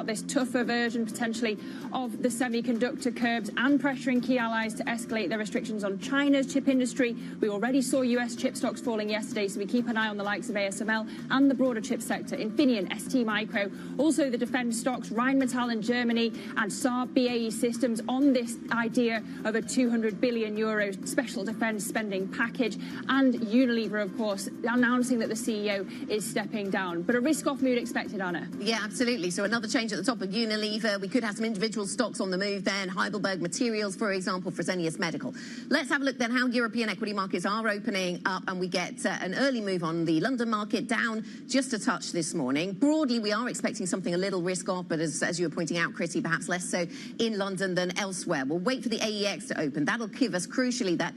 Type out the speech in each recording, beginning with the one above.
This tougher version potentially of the semiconductor curbs and pressuring key allies to escalate their restrictions on China's chip industry. We already saw US chip stocks falling yesterday, so we keep an eye on the likes of ASML and the broader chip sector, Infineon, ST Micro, also the defense stocks, Rheinmetall in Germany and Saab BAE Systems on this idea of a €200 billion special defense spending package, and Unilever, of course, announcing that the CEO is stepping down. But a risk-off mood expected, Anna. Yeah, absolutely. So another change at the top of Unilever. We could have some individual stocks on the move then. Heidelberg Materials, for example, Fresenius Medical. Let's have a look then how European equity markets are opening up, and we get an early move on the London market, down just a touch this morning. Broadly, we are expecting something a little risk-off, but as you were pointing out, Chrissy, perhaps less so in London than elsewhere. We'll wait for the AEX to open. That'll give us, crucially, that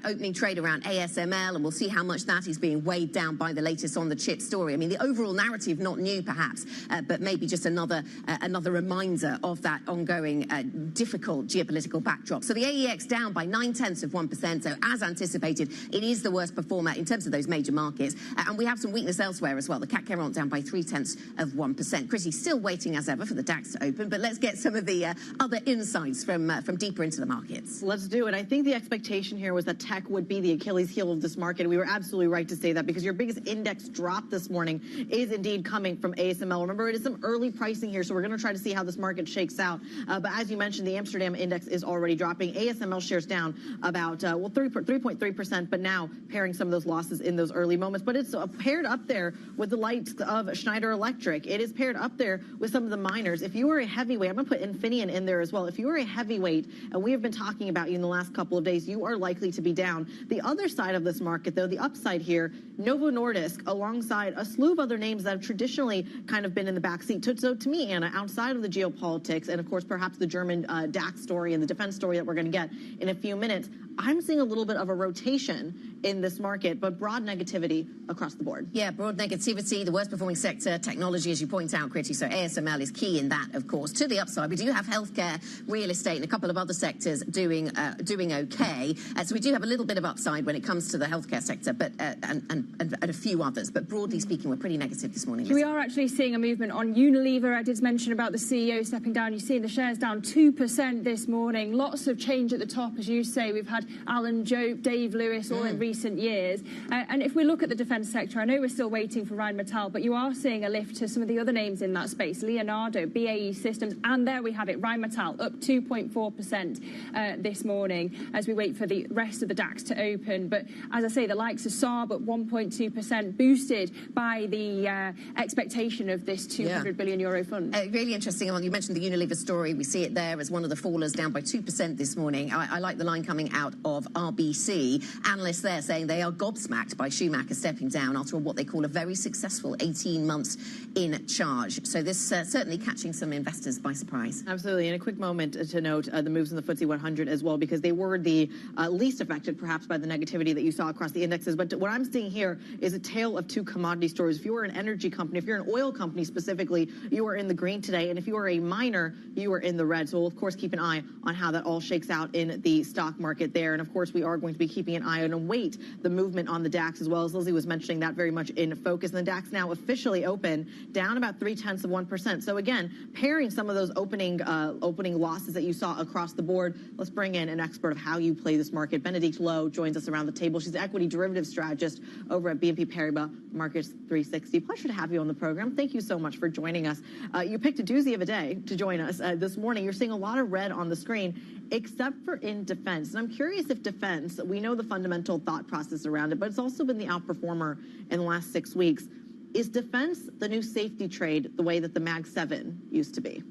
opening trade around ASML, and we'll see how much that is being weighed down by the latest on the chip story. I mean, the overall narrative, not new, perhaps, but maybe just another reminder of that ongoing difficult geopolitical backdrop. So the AEX down by 0.9%. So as anticipated, it is the worst performer in terms of those major markets. And we have some weakness elsewhere as well. The CAC 40 down by 0.3%. Chrissy, still waiting as ever for the DAX to open, but let's get some of the other insights from deeper into the markets. Let's do it. I think the expectation here was that tech would be the Achilles heel of this market. We were absolutely right to say that, because your biggest index drop this morning is indeed coming from ASML. Remember, it is some early pricing here, so we're going to try to see how this market shakes out. But as you mentioned, the Amsterdam index is already dropping. ASML shares down about 3.3%, but now pairing some of those losses in those early moments. But it's paired up there with the likes of Schneider Electric. It is paired up there with some of the miners. If you are a heavyweight, I'm going to put Infineon in there as well. If you are a heavyweight, and we have been talking about you in the last couple of days, you are likely to be down. The other side of this market, though, the upside here, Novo Nordisk, alongside a slew of other names that have traditionally kind of been in the backseat. So to me, Anna, outside of the geopolitics and, of course, perhaps the German DAX story and the defense story that we're going to get in a few minutes, I'm seeing a little bit of a rotation in this market, but broad negativity across the board. Yeah, broad negativity, the worst performing sector, technology, as you point out, Critty. So ASML is key in that, of course. To the upside, we do have healthcare, real estate, and a couple of other sectors doing okay. So we do have a little bit of upside when it comes to the healthcare sector, but and a few others. But broadly speaking, we're pretty negative this morning. We are actually seeing a movement on Unilever. I did mention about the CEO stepping down. You see the shares down 2% this morning. Lots of change at the top, as you say. We've had Alan Jope, Dave Lewis, all in recent years. And if we look at the defence sector, I know we're still waiting for Rheinmetall, but you are seeing a lift to some of the other names in that space. Leonardo, BAE Systems, and there we have it, Rheinmetall up 2.4% this morning as we wait for the rest of the DAX to open. But as I say, the likes of Saab at 1.2%, boosted by the expectation of this €200 billion fund. Really interesting. You mentioned the Unilever story. We see it there as one of the fallers, down by 2% this morning. I like the line coming out of RBC. Analysts there saying they are gobsmacked by Schumacher stepping down after what they call a very successful 18 months in charge. So this certainly catching some investors by surprise. Absolutely. And a quick moment to note the moves in the FTSE 100 as well, because they were the least affected perhaps by the negativity that you saw across the indexes. But what I'm seeing here is a tale of two commodity stories. If you are an energy company, if you're an oil company specifically, you are in the green today. And if you are a miner, you are in the red. So we'll, of course, keep an eye on how that all shakes out in the stock market there. there. And of course, we are going to be keeping an eye on and wait the movement on the DAX, as well as Lizzie was mentioning that very much in focus. And the DAX now officially open down about 0.3%. So again, pairing some of those opening losses that you saw across the board, let's bring in an expert of how you play this market. Benedict Lowe joins us around the table. She's the equity derivative strategist over at BNP Paribas Markets 360. Pleasure to have you on the program. Thank you so much for joining us. You picked a doozy of a day to join us this morning. You're seeing a lot of red on the screen, except for in defense. And I'm curious if defense, we know the fundamental thought process around it, but it's also been the outperformer in the last 6 weeks. Is defense the new safety trade the way that the Mag 7 used to be?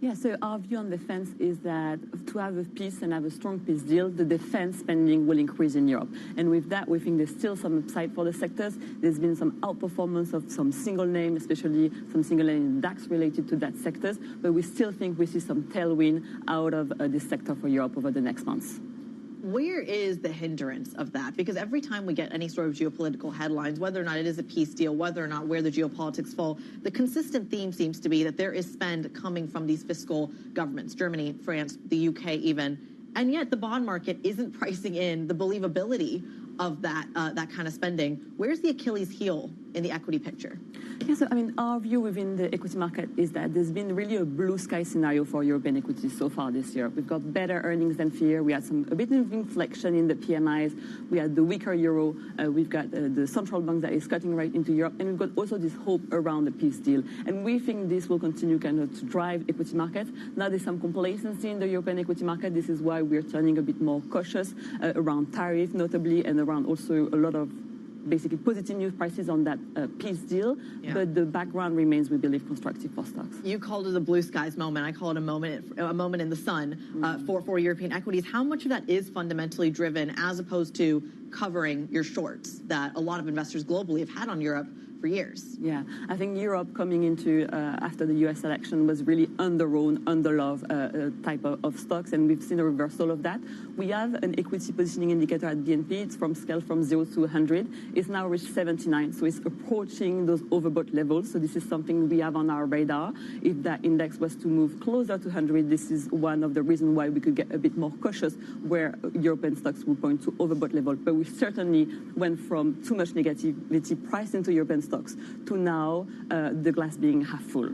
Yeah, so our view on defense is that to have a peace and have a strong peace deal, the defense spending will increase in Europe. And with that, we think there's still some upside for the sectors. There's been some outperformance of some single name, especially some single name DAX related to that sectors. But we still think we see some tailwind out of this sector for Europe over the next months. Where is the hindrance of that? Because every time we get any sort of geopolitical headlines, whether or not it is a peace deal, whether or not where the geopolitics fall, the consistent theme seems to be that there is spend coming from these fiscal governments, Germany, France, the UK even, and yet the bond market isn't pricing in the believability of that kind of spending. Where's the Achilles heel in the equity picture? Yeah, so I mean, our view within the equity market is that there's been really a blue sky scenario for European equities so far this year. We've got better earnings than fear. We had a bit of inflection in the PMIs. We had the weaker euro. We've got the central bank that is cutting right into Europe, and we've got also this hope around the peace deal. And we think this will continue kind of to drive equity markets. Now there's some complacency in the European equity market. This is why we're turning a bit more cautious around tariff, notably, and around also a lot of basically positive news prices on that peace deal, but the background remains, we believe, constructive for stocks. You called it a blue skies moment. I call it a moment in the sun for European equities. How much of that is fundamentally driven as opposed to covering your shorts that a lot of investors globally have had on Europe for years? Yeah, I think Europe coming into after the US election was really under-owned, under-loved type of stocks, and we've seen a reversal of that. We have an equity positioning indicator at BNP. It's from scale from 0 to 100. It's now reached 79, so it's approaching those overbought levels. So this is something we have on our radar. If that index was to move closer to 100, this is one of the reasons why we could get a bit more cautious where European stocks will point to overbought level. But we certainly went from too much negativity priced into European stocks to now the glass being half full.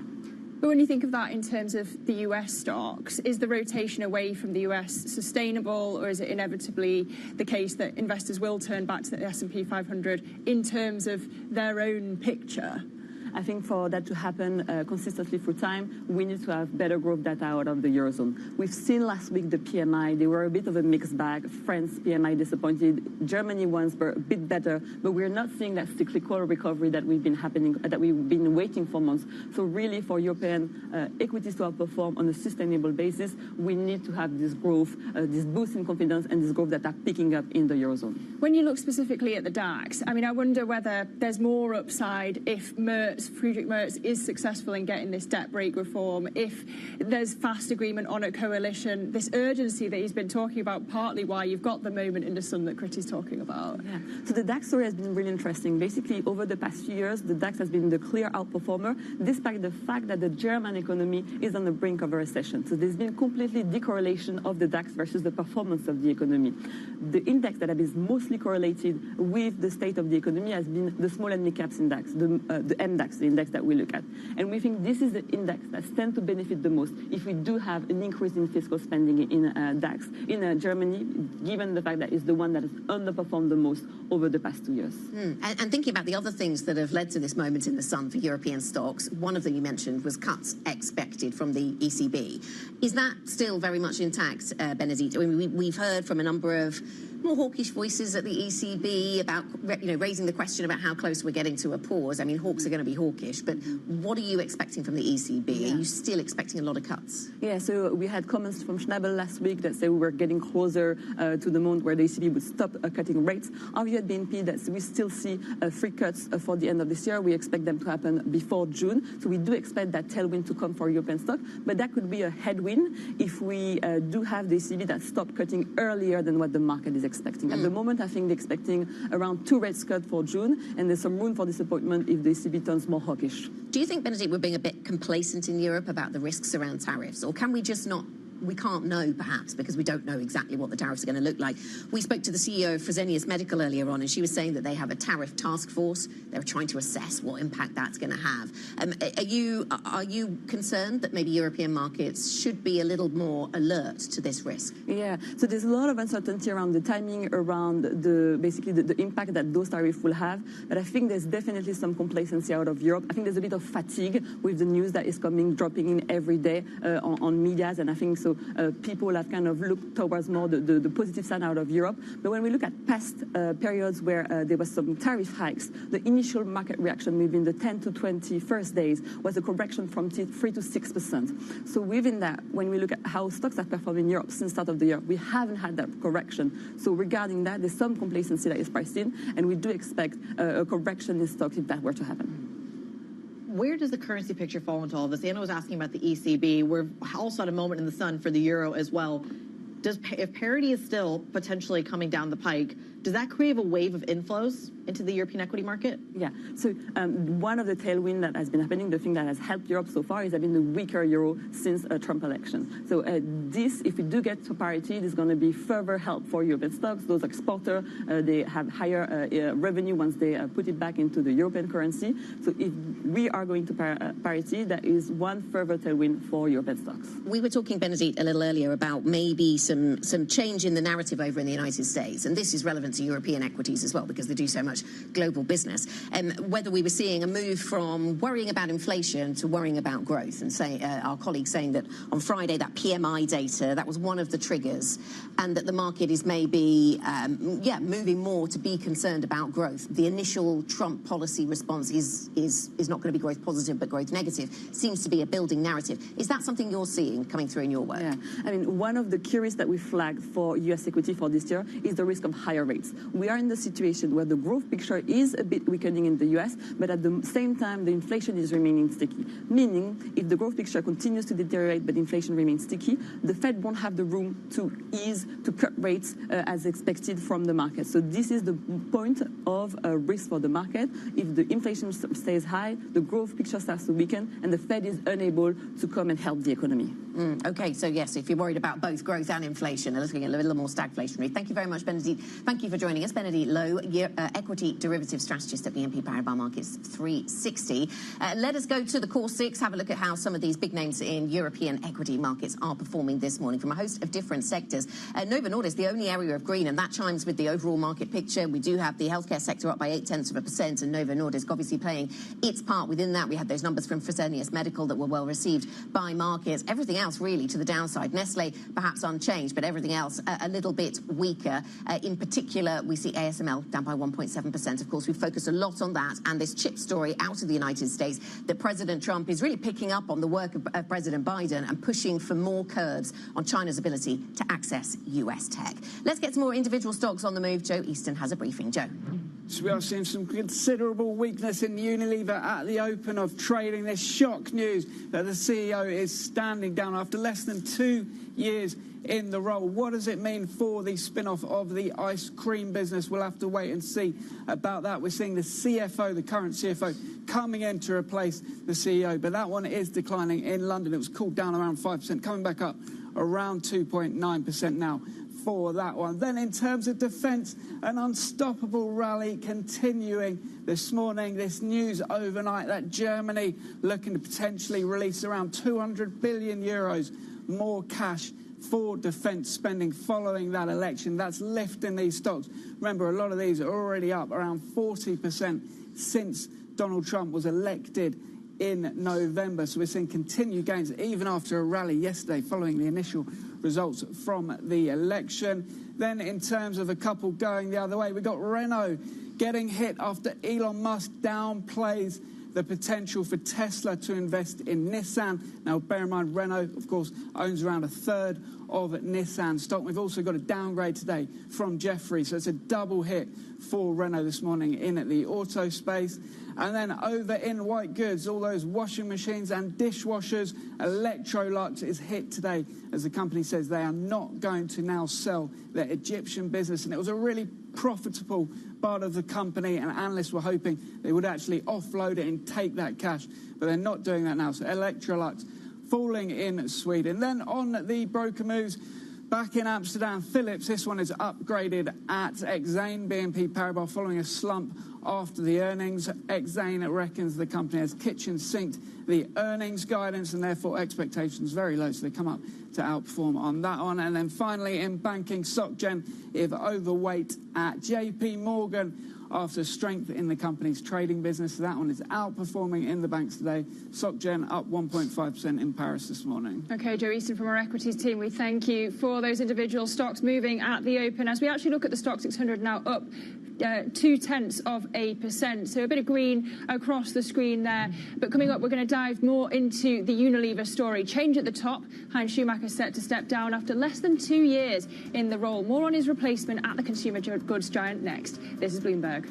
But when you think of that in terms of the US stocks, is the rotation away from the US sustainable, or is it inevitably the case that investors will turn back to the S&P 500 in terms of their own picture? I think for that to happen consistently through time, we need to have better growth data out of the Eurozone. We've seen last week the PMI, they were a bit of a mixed bag. France PMI disappointed, Germany ones were a bit better, but we're not seeing that cyclical recovery that we've been waiting for months. So really for European equities to outperform on a sustainable basis, we need to have this growth, this boost in confidence and this growth that are picking up in the Eurozone. When you look specifically at the DAX, I mean, I wonder whether there's more upside if Friedrich Merz is successful in getting this debt brake reform, if there's fast agreement on a coalition, this urgency that he's been talking about, partly why you've got the moment in the sun that Kriti's talking about. Yeah. So the DAX story has been really interesting. Basically, over the past few years, the DAX has been the clear outperformer, despite the fact that the German economy is on the brink of a recession. So there's been completely decorrelation of the DAX versus the performance of the economy. The index that has been mostly correlated with the state of the economy has been the small and mid caps index, the MDAX, the index that we look at. And we think this is the index that stands to benefit the most if we do have an increase in fiscal spending in DAX, in Germany, given the fact that it's the one that has underperformed the most over the past 2 years. And thinking about the other things that have led to this moment in the sun for European stocks, one of them you mentioned was cuts expected from the ECB. Is that still very much intact, Benedict? I mean, we've heard from a number of more hawkish voices at the ECB about, raising the question about how close we're getting to a pause. I mean, hawks are going to be hawkish, but what are you expecting from the ECB? Are you still expecting a lot of cuts? Yeah, so we had comments from Schnabel last week that said we were getting closer to the moment where the ECB would stop cutting rates. Our view at BNP that we still see 3 cuts for the end of this year. We expect them to happen before June. So we do expect that tailwind to come for European stock, but that could be a headwind if we do have the ECB that stop cutting earlier than what the market is expecting. At the moment, I think they're expecting around 2 rates cut for June, and there's some room for disappointment if the ECB turns more hawkish. Do you think, Benedict, we're being a bit complacent in Europe about the risks around tariffs, or can we just not we can't know, perhaps, because we don't know exactly what the tariffs are going to look like. We spoke to the CEO of Fresenius Medical earlier on, and she was saying that they have a tariff task force. They're trying to assess what impact that's going to have. Are you concerned that maybe European markets should be a little more alert to this risk? Yeah, so there's a lot of uncertainty around the timing, around basically the impact that those tariffs will have. But I think there's definitely some complacency out of Europe. I think there's a bit of fatigue with the news that is dropping in every day on medias, and I think so people have kind of looked towards more the positive side out of Europe. But when we look at past periods where there was some tariff hikes, the initial market reaction within the 10 to 20 first days was a correction from 3 to 6%. So within that, when we look at how stocks have performed in Europe since the start of the year, we haven't had that correction. So regarding that, there's some complacency that is priced in, and we do expect a correction in stocks if that were to happen. Where does the currency picture fall into all of this? Anna was asking about the ECB. We're also at a moment in the sun for the euro as well. If parity is still potentially coming down the pike, does that create a wave of inflows into the European equity market? Yeah. So one of the tailwind that has been happening, the thing that has helped Europe so far, is having the weaker euro since a Trump election. So this, if we do get to parity, there's going to be further help for European stocks. Those exporters, they have higher revenue once they put it back into the European currency. So if we are going to parity, that is one further tailwind for European stocks. We were talking, Benedict, a little earlier about maybe some change in the narrative over in the United States, and this is relevant to European equities as well because they do so much global business. Whether we were seeing a move from worrying about inflation to worrying about growth, and say our colleagues saying that on Friday that PMI data, that was one of the triggers, and that the market is maybe moving more to be concerned about growth. The initial Trump policy response is not going to be growth positive but growth negative. Seems to be a building narrative. Is that something you're seeing coming through in your work? Yeah, I mean, one of the key risks that we flagged for US equity for this year is the risk of higher rates. We are in the situation where the growth picture is a bit weakening in the US, but at the same time, the inflation is remaining sticky. Meaning, if the growth picture continues to deteriorate, but inflation remains sticky, the Fed won't have the room to cut rates as expected from the market. So this is the point of a risk for the market. If the inflation stays high, the growth picture starts to weaken, and the Fed is unable to come and help the economy. Okay, so yes, if you're worried about both growth and inflation, and looking at a little more stagflationary. Thank you very much, Benedict. Thank you for joining us. Benedict Lowe, equity derivative strategist at BNP Paribas Markets 360. Let us go to the core six, have a look at how some of these big names in European equity markets are performing this morning from a host of different sectors. Novo Nordisk, the only area of green, and that chimes with the overall market picture. We do have the healthcare sector up by 0.8%, and Novo Nordisk obviously playing its part within that. We had those numbers from Fresenius Medical that were well received by markets. Everything else really to the downside. Nestle perhaps unchanged, but everything else a little bit weaker. In particular, we see ASML down by 1.7%. Of course, we focus a lot on that and this chip story out of the United States that President Trump is really picking up on the work of President Biden and pushing for more curbs on China's ability to access US tech. Let's get some more individual stocks on the move. Joe Easton has a briefing. Joe. So we are seeing some considerable weakness in Unilever at the open of trading. This shock news that the CEO is standing down after less than 2 years in the role. What does it mean for the spin-off of the ice cream business? We'll have to wait and see about that. We're seeing the CFO, the current CFO, coming in to replace the CEO, but that one is declining in London. It was cooled down around 5%, coming back up around 2.9% now for that one. Then in terms of defence, an unstoppable rally continuing this morning. This news overnight that Germany looking to potentially release around 200 billion euros more cash for defence spending following that election. That's lifting these stocks. Remember, a lot of these are already up around 40% since Donald Trump was elected in November. So we're seeing continued gains even after a rally yesterday following the initial results from the election. Then in terms of a couple going the other way, we got Renault getting hit after Elon Musk downplays the potential for Tesla to invest in Nissan. Now, bear in mind, Renault, of course, owns around a third of Nissan stock. We've also got a downgrade today from Jefferies, so it's a double hit for Renault this morning in the auto space. And then over in white goods, all those washing machines and dishwashers, Electrolux is hit today as the company says they are not going to now sell their Egyptian business. And it was a really profitable part of the company, and analysts were hoping they would actually offload it and take that cash, but they're not doing that now. So Electrolux falling in Sweden. Then on the broker moves, back in Amsterdam, Philips, this one is upgraded at Exane. BNP Paribas following a slump after the earnings. Exane reckons the company has kitchen sinked the earnings guidance and therefore expectations very low, so they come up to outperform on that one. And then finally in banking, SocGen is overweight at JP Morgan after strength in the company's trading business. That one is outperforming in the banks today. SocGen up 1.5% in Paris this morning. OK, Joe Easton from our equities team, we thank you for those individual stocks moving at the open. As we actually look at the stock 600 now up 0.2%. So a bit of green across the screen there. But coming up, we're going to dive more into the Unilever story. Change at the top. Heinz Schumacher set to step down after less than 2 years in the role. More on his replacement at the consumer goods giant next. This is Bloomberg.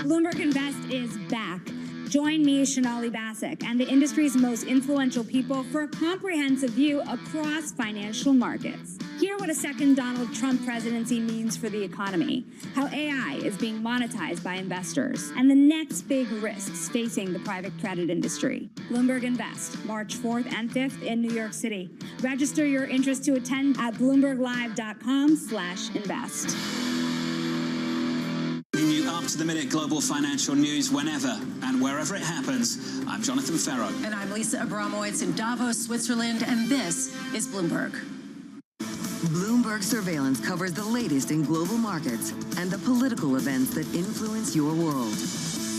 Bloomberg Invest is back. Join me, Shonali Basak, and the industry's most influential people for a comprehensive view across financial markets. Hear what a second Donald Trump presidency means for the economy, how AI is being monetized by investors, and the next big risks facing the private credit industry. Bloomberg Invest, March 4th and 5th in New York City. Register your interest to attend at bloomberglive.com/invest. Up-to-the-minute global financial news whenever and wherever it happens. I'm Jonathan Ferro. And I'm Lisa Abramowitz in Davos, Switzerland, and this is Bloomberg. Bloomberg Surveillance covers the latest in global markets and the political events that influence your world.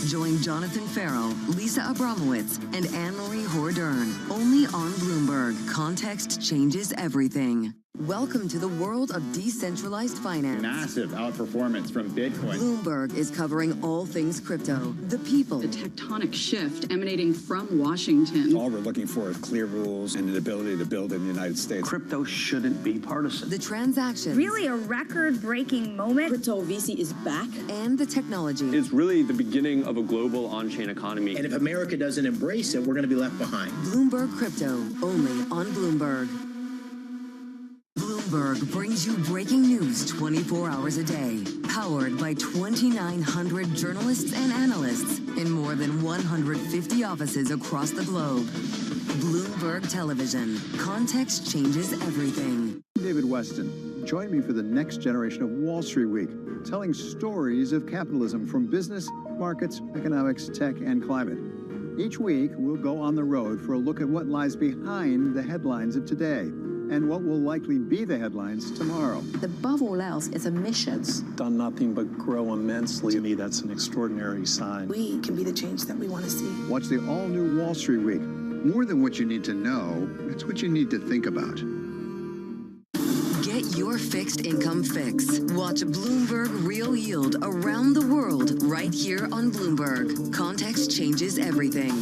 Join Jonathan Ferro, Lisa Abramowitz, and Anne-Marie Hordern. Only on Bloomberg. Context changes everything. Welcome to the world of decentralized finance. Massive outperformance from Bitcoin. Bloomberg is covering all things crypto, the people. The tectonic shift emanating from Washington. All we're looking for is clear rules and an ability to build in the United States. Crypto shouldn't be partisan. The transactions. Really a record-breaking moment. Crypto VC is back. And the technology. It's really the beginning of a global on-chain economy. And if America doesn't embrace it, we're going to be left behind. Bloomberg Crypto, only on Bloomberg. Bloomberg brings you breaking news 24 hours a day, powered by 2,900 journalists and analysts in more than 150 offices across the globe. Bloomberg Television. Context changes everything. David Weston. Join me for the next generation of Wall Street Week, telling stories of capitalism from business, markets, economics, tech, and climate. Each week, we'll go on the road for a look at what lies behind the headlines of today and what will likely be the headlines tomorrow. Above all else, it's a mission. It's done nothing but grow immensely. To me, that's an extraordinary sign. We can be the change that we want to see. Watch the all-new Wall Street Week. More than what you need to know, it's what you need to think about. Get your fixed income fix. Watch Bloomberg Real Yield around the world right here on Bloomberg. Context changes everything.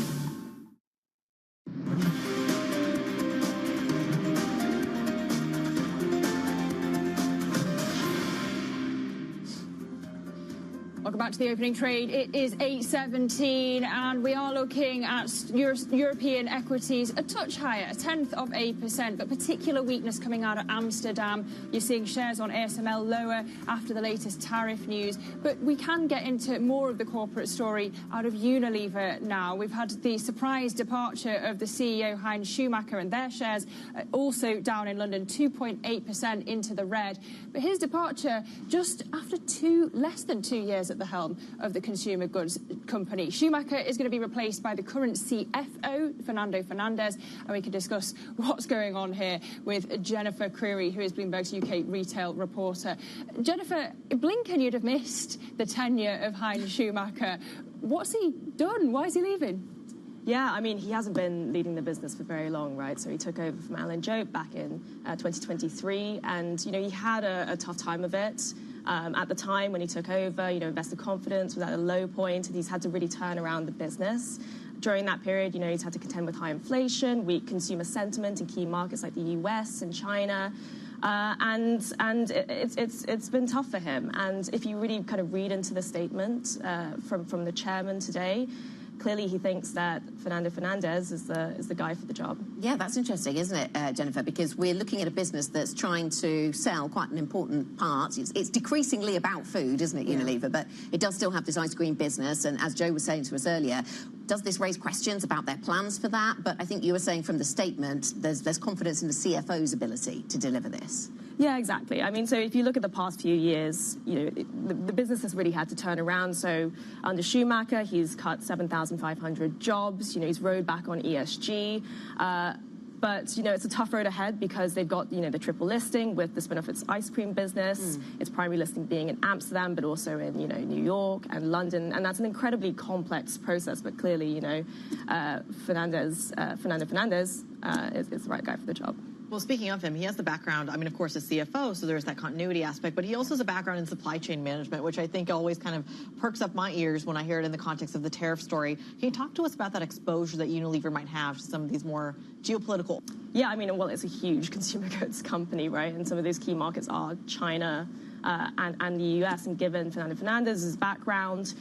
Welcome back to the opening trade. It is 8:17 and we are looking at European equities a touch higher, 0.1%, but particular weakness coming out of Amsterdam. You're seeing shares on ASML lower after the latest tariff news, but we can get into more of the corporate story out of Unilever now. We've had the surprise departure of the CEO Heinz Schumacher and their shares also down in London, 2.8% into the red. But his departure just after less than 2 years at the helm of the consumer goods company. Schumacher is going to be replaced by the current CFO, Fernando Fernandez, and we can discuss what's going on here with Jennifer Creary, who is Bloomberg's UK retail reporter. Jennifer, Blinken, you'd have missed the tenure of Heinz Schumacher. What's he done? Why is he leaving? Yeah, I mean, he hasn't been leading the business for very long, right? So he took over from Alan Jope back in 2023, and, you know, he had a tough time of it. At the time when he took over, you know, investor confidence was at a low point, and he's had to really turn around the business. During that period, you know, he's had to contend with high inflation, weak consumer sentiment in key markets like the US and China. And it's been tough for him. And if you really kind of read into the statement from the chairman today, clearly he thinks that Fernando Fernandez is the guy for the job. Yeah, that's interesting, isn't it, Jennifer? Because we're looking at a business that's trying to sell quite an important part. It's decreasingly about food, isn't it, Unilever? But it does still have this ice cream business. And as Joe was saying to us earlier, does this raise questions about their plans for that? But I think you were saying from the statement, there's confidence in the CFO's ability to deliver this. Yeah, exactly. I mean, so if you look at the past few years, you know, the business has really had to turn around. So under Schumacher, he's cut 7,500 jobs. You know, he's rowed back on ESG. But, you know, it's a tough road ahead because they've got, you know, the triple listing with the spin-off of its ice cream business, its primary listing being in Amsterdam, but also in, you know, New York and London. And that's an incredibly complex process. But clearly, you know, Fernando Fernandez is the right guy for the job. Well, speaking of him, he has the background, I mean, of course, a CFO, so there's that continuity aspect, but he also has a background in supply chain management, which I think always kind of perks up my ears when I hear it in the context of the tariff story. Can you talk to us about that exposure that Unilever might have to some of these more geopolitical? Yeah, I mean, well, it's a huge consumer goods company, right? And some of those key markets are China, and the US, and given Fernando Fernandez's background,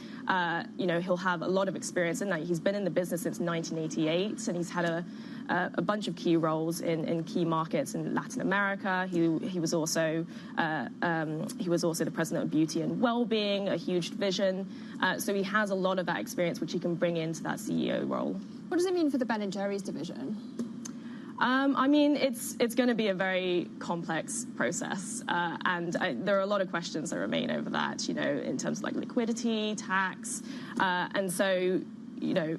you know, he'll have a lot of experience in that. He's been in the business since 1988, and he's had a bunch of key roles in key markets in Latin America. He was also the president of Beauty and Wellbeing, a huge division. So he has a lot of that experience, which he can bring into that CEO role. What does it mean for the Ben & Jerry's division? I mean, it's going to be a very complex process, and there are a lot of questions that remain over that, you know, in terms of like liquidity, tax, and so, you know,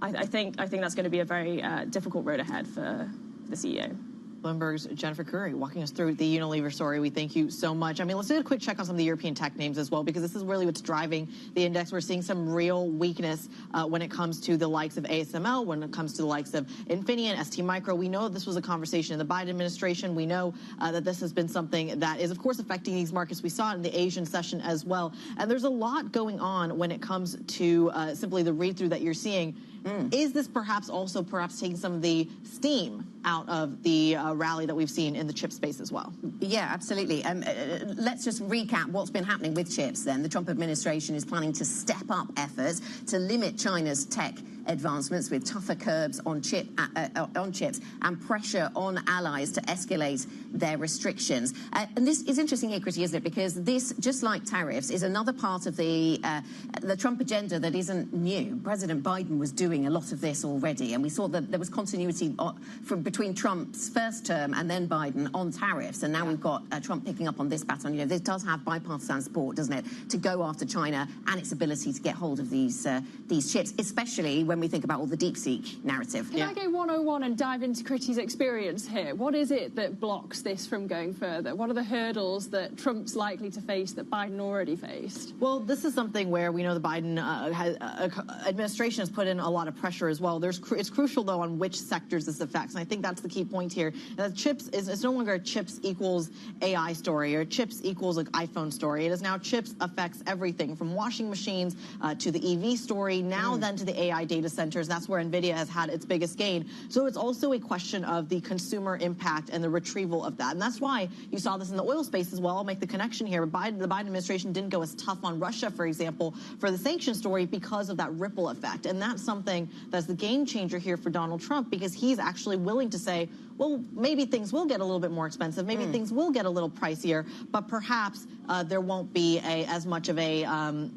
I think that's going to be a very difficult road ahead for the CEO. Bloomberg's Jennifer Creary walking us through the Unilever story. We thank you so much. I mean, let's do a quick check on some of the European tech names as well, because this is really what's driving the index. We're seeing some real weakness when it comes to the likes of ASML, when it comes to the likes of Infineon, ST Micro. We know this was a conversation in the Biden administration. We know that this has been something that is, of course, affecting these markets. We saw it in the Asian session as well. And there's a lot going on when it comes to simply the read-through that you're seeing. Is this perhaps taking some of the steam out of the rally that we've seen in the chip space as well? Yeah, absolutely. Let's just recap what's been happening with chips then. The Trump administration is planning to step up efforts to limit China's tech advancements with tougher curbs on chips and pressure on allies to escalate their restrictions. And this is interesting here, Christy, isn't it? Because this, just like tariffs, is another part of the Trump agenda that isn't new. President Biden was doing a lot of this already, and we saw that there was continuity between Trump's first term and then Biden on tariffs, and now we've got Trump picking up on this baton. You know, this does have bipartisan support, doesn't it, to go after China and its ability to get hold of these chips, especially when we think about all the DeepSeek narrative. Can I go 101 and dive into Critty's experience here? What is it that blocks this from going further? What are the hurdles that Trump's likely to face that Biden already faced? Well, this is something where we know the Biden administration has put in a lot of pressure as well. It's crucial, though, on which sectors this affects, and I think that's the key point here. That chips it's no longer a chips equals AI story or chips equals like iPhone story. It is now chips affects everything from washing machines to the EV story, now then to the AI data centers. That's where NVIDIA has had its biggest gain. So it's also a question of the consumer impact and the retrieval of that. And that's why you saw this in the oil space as well. I'll make the connection here. The Biden administration didn't go as tough on Russia, for example, for the sanction story because of that ripple effect. And that's something that's the game changer here for Donald Trump, because he's actually willing to say, well, maybe things will get a little bit more expensive, maybe things will get a little pricier, but perhaps there won't be as much of a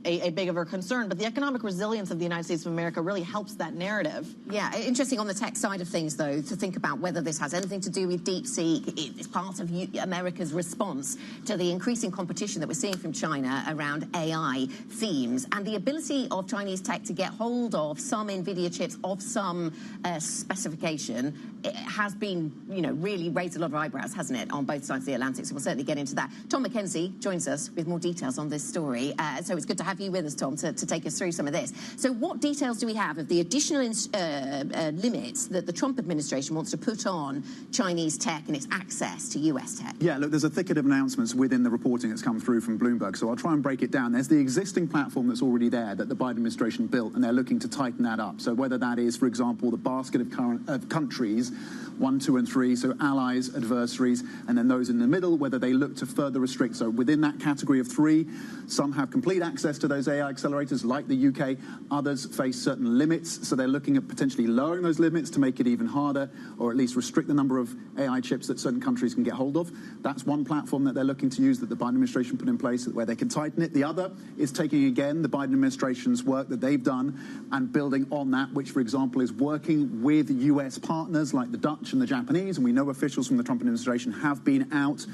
big of a concern. But the economic resilience of the United States of America really helps that narrative. Yeah, interesting on the tech side of things, though, to think about whether this has anything to do with DeepSeek. It's part of America's response to the increasing competition that we're seeing from China around AI themes, and the ability of Chinese tech to get hold of some NVIDIA chips of some specification. It has been, really raised a lot of eyebrows, hasn't it, on both sides of the Atlantic? So we'll certainly get into that. Tom McKenzie joins us with more details on this story. So it's good to have you with us, Tom, to take us through some of this. So what details do we have of the additional limits that the Trump administration wants to put on Chinese tech and its access to US tech? Yeah, look, there's a thicket of announcements within the reporting that's come through from Bloomberg, so I'll try and break it down. There's the existing platform that's already there that the Biden administration built, and they're looking to tighten that up. So whether that is, for example, the basket of countries, 1, 2, and 3, so allies, adversaries, and then those in the middle, whether they look to further restrict. So within that category of 3, some have complete access to those AI accelerators, like the UK. Others face certain limits, so they're looking at potentially lowering those limits to make it even harder, or at least restrict the number of AI chips that certain countries can get hold of. That's one platform that they're looking to use that the Biden administration put in place where they can tighten it. The other is taking, again, the Biden administration's work that they've done and building on that, which, for example, is working with US partners like the Dutch and the Japanese, and we know officials from the Trump administration have been out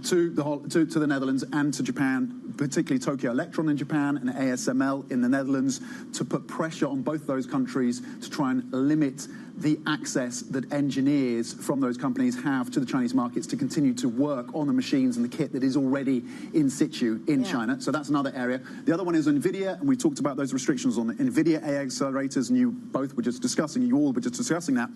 to the Netherlands and to Japan, particularly Tokyo Electron in Japan and ASML in the Netherlands, to put pressure on both those countries to try and limit the access that engineers from those companies have to the Chinese markets to continue to work on the machines and the kit that is already in situ in China. So that's another area. The other one is NVIDIA, and we talked about those restrictions on the NVIDIA AI accelerators, and you all were just discussing that,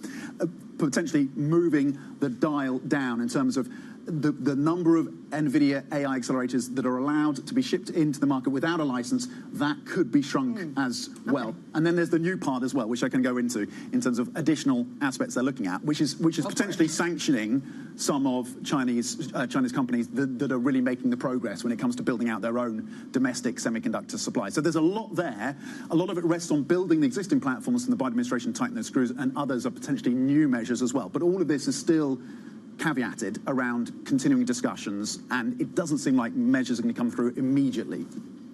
potentially moving the dial down in terms of the number of NVIDIA AI accelerators that are allowed to be shipped into the market without a license. That could be shrunk as well. And then there's the new part as well, which I can go into in terms of additional aspects they're looking at, which is potentially sanctioning some of Chinese companies that are really making the progress when it comes to building out their own domestic semiconductor supply. So there's a lot there. A lot of it rests on building the existing platforms, and the Biden administration tighten those screws, and others are potentially new measures as well. But all of this is still caveated around continuing discussions, and it doesn't seem like measures are going to come through immediately.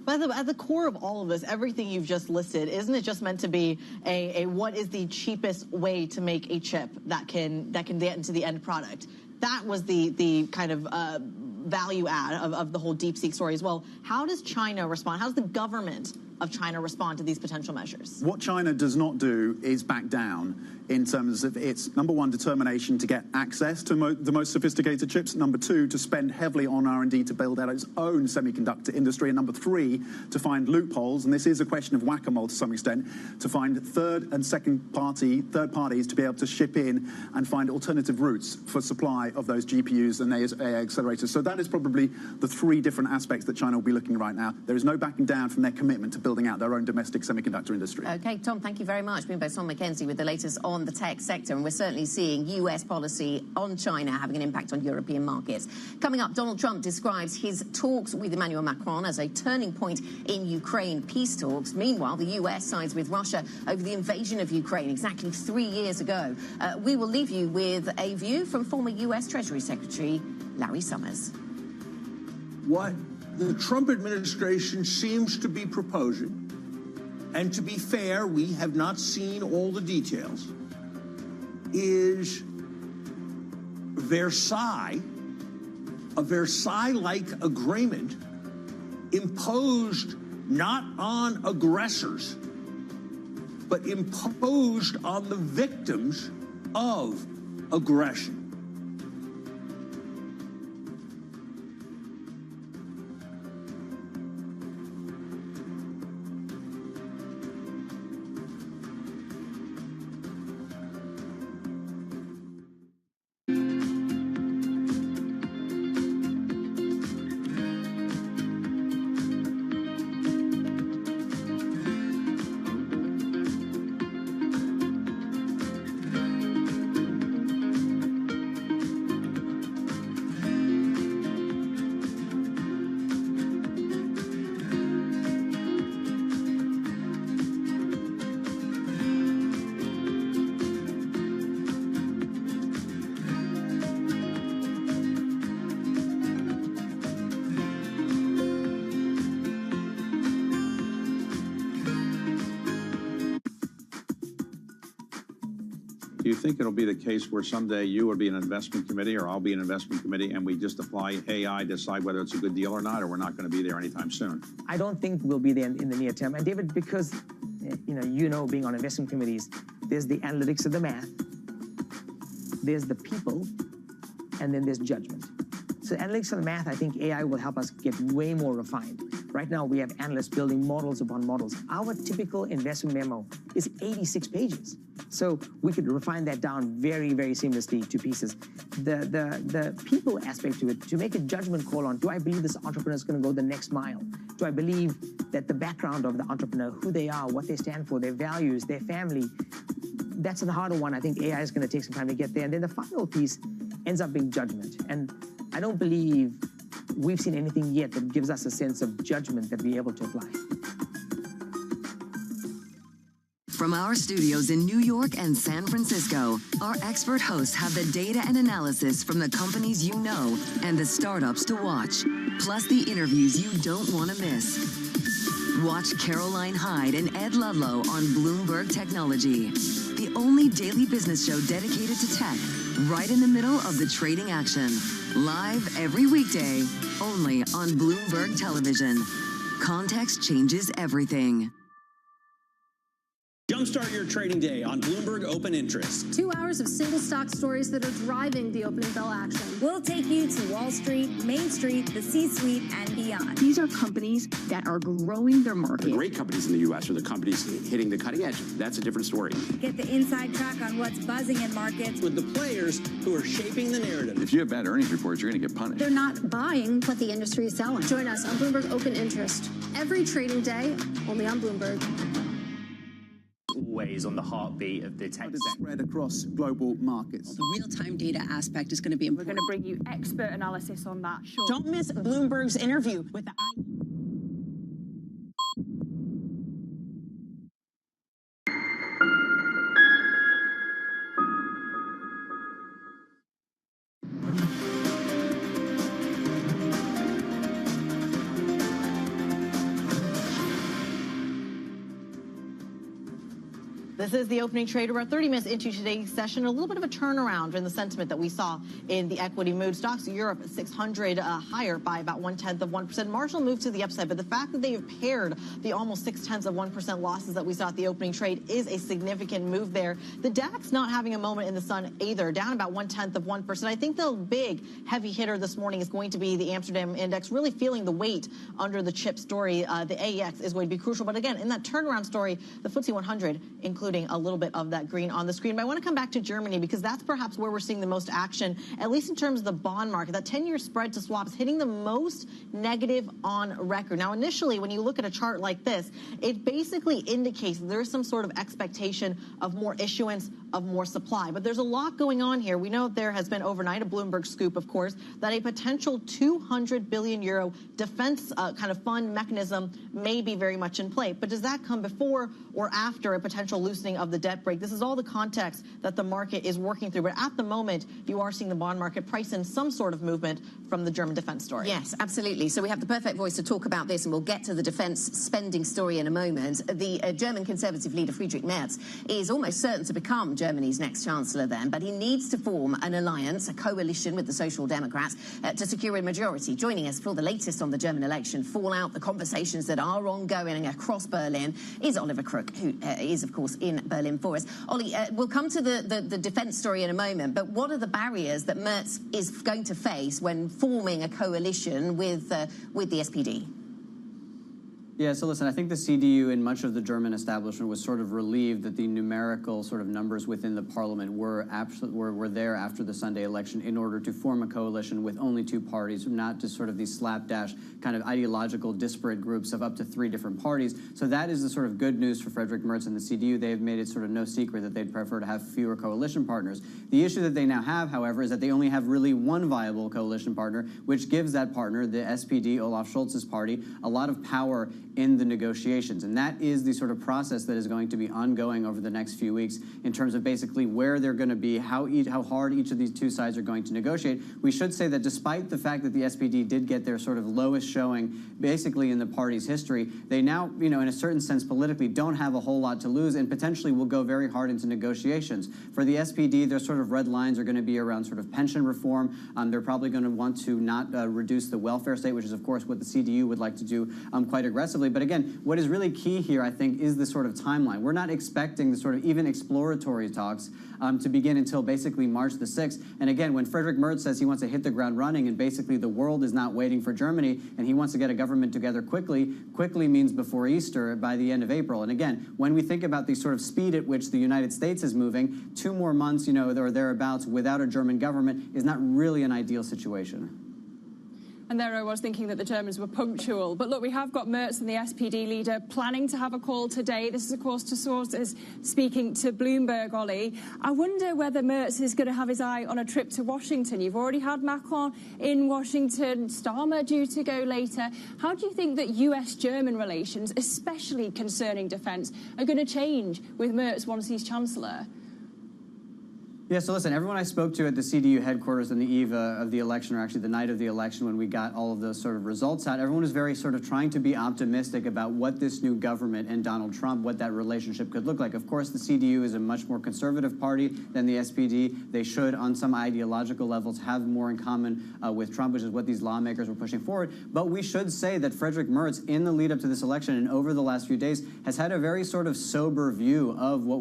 But at the core of all of this, everything you've just listed, isn't it just meant to be a what is the cheapest way to make a chip that can get into the end product? That was the kind of value add of the whole DeepSeek story as well. How does China respond? How does the government of China respond to these potential measures? What China does not do is back down in terms of its, number one, determination to get access to the most sophisticated chips, number two, to spend heavily on R&D to build out its own semiconductor industry, and number three, to find loopholes, and this is a question of whack-a-mole to some extent, to find third parties to be able to ship in and find alternative routes for supply of those GPUs and AI accelerators. So that is probably the 3 different aspects that China will be looking at right now. There is no backing down from their commitment to building out their own domestic semiconductor industry. Okay, Tom, thank you very much. Bloomberg's Tom McKenzie with the latest on the tech sector, and we're certainly seeing US policy on China having an impact on European markets. Coming up, Donald Trump describes his talks with Emmanuel Macron as a turning point in Ukraine peace talks. Meanwhile, the US sides with Russia over the invasion of Ukraine exactly 3 years ago. We will leave you with a view from former US Treasury Secretary Larry Summers. What the Trump administration seems to be proposing, and to be fair, we have not seen all the details, is Versailles, a Versailles-like agreement imposed not on aggressors, but imposed on the victims of aggression. Do you think it'll be the case where someday you would be an investment committee or I'll be an investment committee and we just apply AI, decide whether it's a good deal or not, or we're not going to be there anytime soon? I don't think we'll be there in the near term. And David, because being on investment committees, there's the analytics of the math, there's the people, and then there's judgment. So analytics of the math, I think AI will help us get way more refined. Right now, we have analysts building models upon models. Our typical investment memo is 86 pages. So we could refine that down very, very seamlessly to pieces. The people aspect to it, to make a judgment call on, do I believe this entrepreneur is going to go the next mile? Do I believe that the background of the entrepreneur, who they are, what they stand for, their values, their family, that's the harder one. I think AI is going to take some time to get there. And then the final piece ends up being judgment. And I don't believe we've seen anything yet that gives us a sense of judgment that we're able to apply. From our studios in New York and San Francisco, our expert hosts have the data and analysis from the companies you know and the startups to watch, plus the interviews you don't want to miss. Watch Caroline Hyde and Ed Ludlow on Bloomberg Technology, the only daily business show dedicated to tech, right in the middle of the trading action. Live every weekday, only on Bloomberg Television. Context changes everything. Jumpstart your trading day on Bloomberg Open Interest. 2 hours of single stock stories that are driving the opening bell action. We'll take you to Wall Street, Main Street, the C-suite, and beyond. These are companies that are growing their market. The great companies in the U.S. are the companies hitting the cutting edge. That's a different story. Get the inside track on what's buzzing in markets. With the players who are shaping the narrative. If you have bad earnings reports, you're going to get punished. They're not buying what the industry is selling. Join us on Bloomberg Open Interest. Every trading day, only on Bloomberg. Always on the heartbeat of the tech spread across global markets. The real-time data aspect is going to be important. We're going to bring you expert analysis on that. Sure. Don't miss Bloomberg's interview with the This is the opening trade. We're 30 minutes into today's session. A little bit of a turnaround in the sentiment that we saw in the equity mood. Stocks Europe 600 higher by about 0.1%. Marginal move to the upside, but the fact that they have paired the almost 0.6% losses that we saw at the opening trade is a significant move there. The DAX not having a moment in the sun either, down about 0.1%. I think the big heavy hitter this morning is going to be the Amsterdam index, really feeling the weight under the chip story. The AEX is going to be crucial. But again, in that turnaround story, the FTSE 100, including a little bit of that green on the screen. But I want to come back to Germany because that's perhaps where we're seeing the most action, at least in terms of the bond market. That 10-year spread to swaps hitting the most negative on record. Now, initially, when you look at a chart like this, it basically indicates that there's some sort of expectation of more issuance, of more supply. But there's a lot going on here. We know there has been overnight a Bloomberg scoop, of course, that a potential 200 billion euro defense kind of fund mechanism may be very much in play. But does that come before or after a potential loosening of the debt break? This is all the context that the market is working through. But at the moment, you are seeing the bond market price in some sort of movement from the German defense story. Yes, absolutely. So we have the perfect voice to talk about this, and we'll get to the defense spending story in a moment. The German Conservative leader, Friedrich Merz, is almost certain to become Germany's next chancellor then, but he needs to form an alliance, a coalition with the Social Democrats to secure a majority. Joining us for the latest on the German election fallout, the conversations that are ongoing across Berlin, is Oliver Crook, who is, of course, in Berlin for us. Ollie, we'll come to the defence story in a moment, but what are the barriers that Merz is going to face when forming a coalition with the SPD? Yeah, so listen, I think the CDU and much of the German establishment was sort of relieved that the numerical sort of numbers within the parliament were there after the Sunday election in order to form a coalition with only two parties, not just sort of these slapdash kind of ideological disparate groups of up to 3 different parties. So that is the sort of good news for Friedrich Merz and the CDU. They have made it sort of no secret that they'd prefer to have fewer coalition partners. The issue that they now have, however, is that they only have really one viable coalition partner, which gives that partner, the SPD, Olaf Scholz's party, a lot of power in the negotiations. And that is the sort of process that is going to be ongoing over the next few weeks in terms of basically where they're going to be, how hard each of these two sides are going to negotiate. We should say that despite the fact that the SPD did get their sort of lowest showing basically in the party's history, they now, in a certain sense politically, don't have a whole lot to lose and potentially will go very hard into negotiations. For the SPD, their sort of red lines are going to be around sort of pension reform. They're probably going to want to not reduce the welfare state, which is, of course, what the CDU would like to do quite aggressively. But again, what is really key here, I think, is the sort of timeline. We're not expecting the sort of even exploratory talks to begin until basically March the 6th. And again, when Friedrich Merz says he wants to hit the ground running and basically the world is not waiting for Germany and he wants to get a government together quickly means before Easter, by the end of April. And again, when we think about the sort of speed at which the United States is moving, 2 more months, or thereabouts without a German government is not really an ideal situation. And there I was thinking that the Germans were punctual. But look, we have got Merz and the SPD leader planning to have a call today. This is, of course, to sources speaking to Bloomberg, Ollie. I wonder whether Merz is going to have his eye on a trip to Washington. You've already had Macron in Washington, Starmer due to go later. How do you think that US-German relations, especially concerning defence, are going to change with Merz once he's Chancellor? Yeah, so listen, everyone I spoke to at the CDU headquarters on the eve of the election, or actually the night of the election when we got all of those sort of results out, everyone was very sort of trying to be optimistic about what this new government and Donald Trump, what that relationship could look like. Of course, the CDU is a much more conservative party than the SPD. They should, on some ideological levels, have more in common with Trump, which is what these lawmakers were pushing forward. But we should say that Friedrich Merz, in the lead up to this election and over the last few days, has had a very sort of sober view of what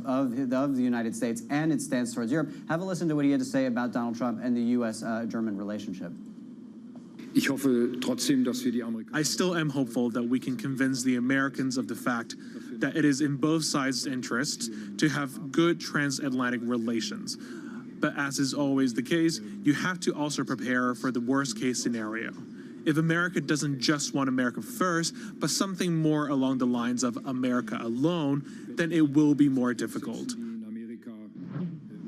of the United States and its stance towards Europe. Have a listen to what he had to say about Donald Trump and the U.S.-German relationship. I still am hopeful that we can convince the Americans of the fact that it is in both sides' interests to have good transatlantic relations. But as is always the case, you have to also prepare for the worst-case scenario. If America doesn't just want America first, but something more along the lines of America alone, then it will be more difficult.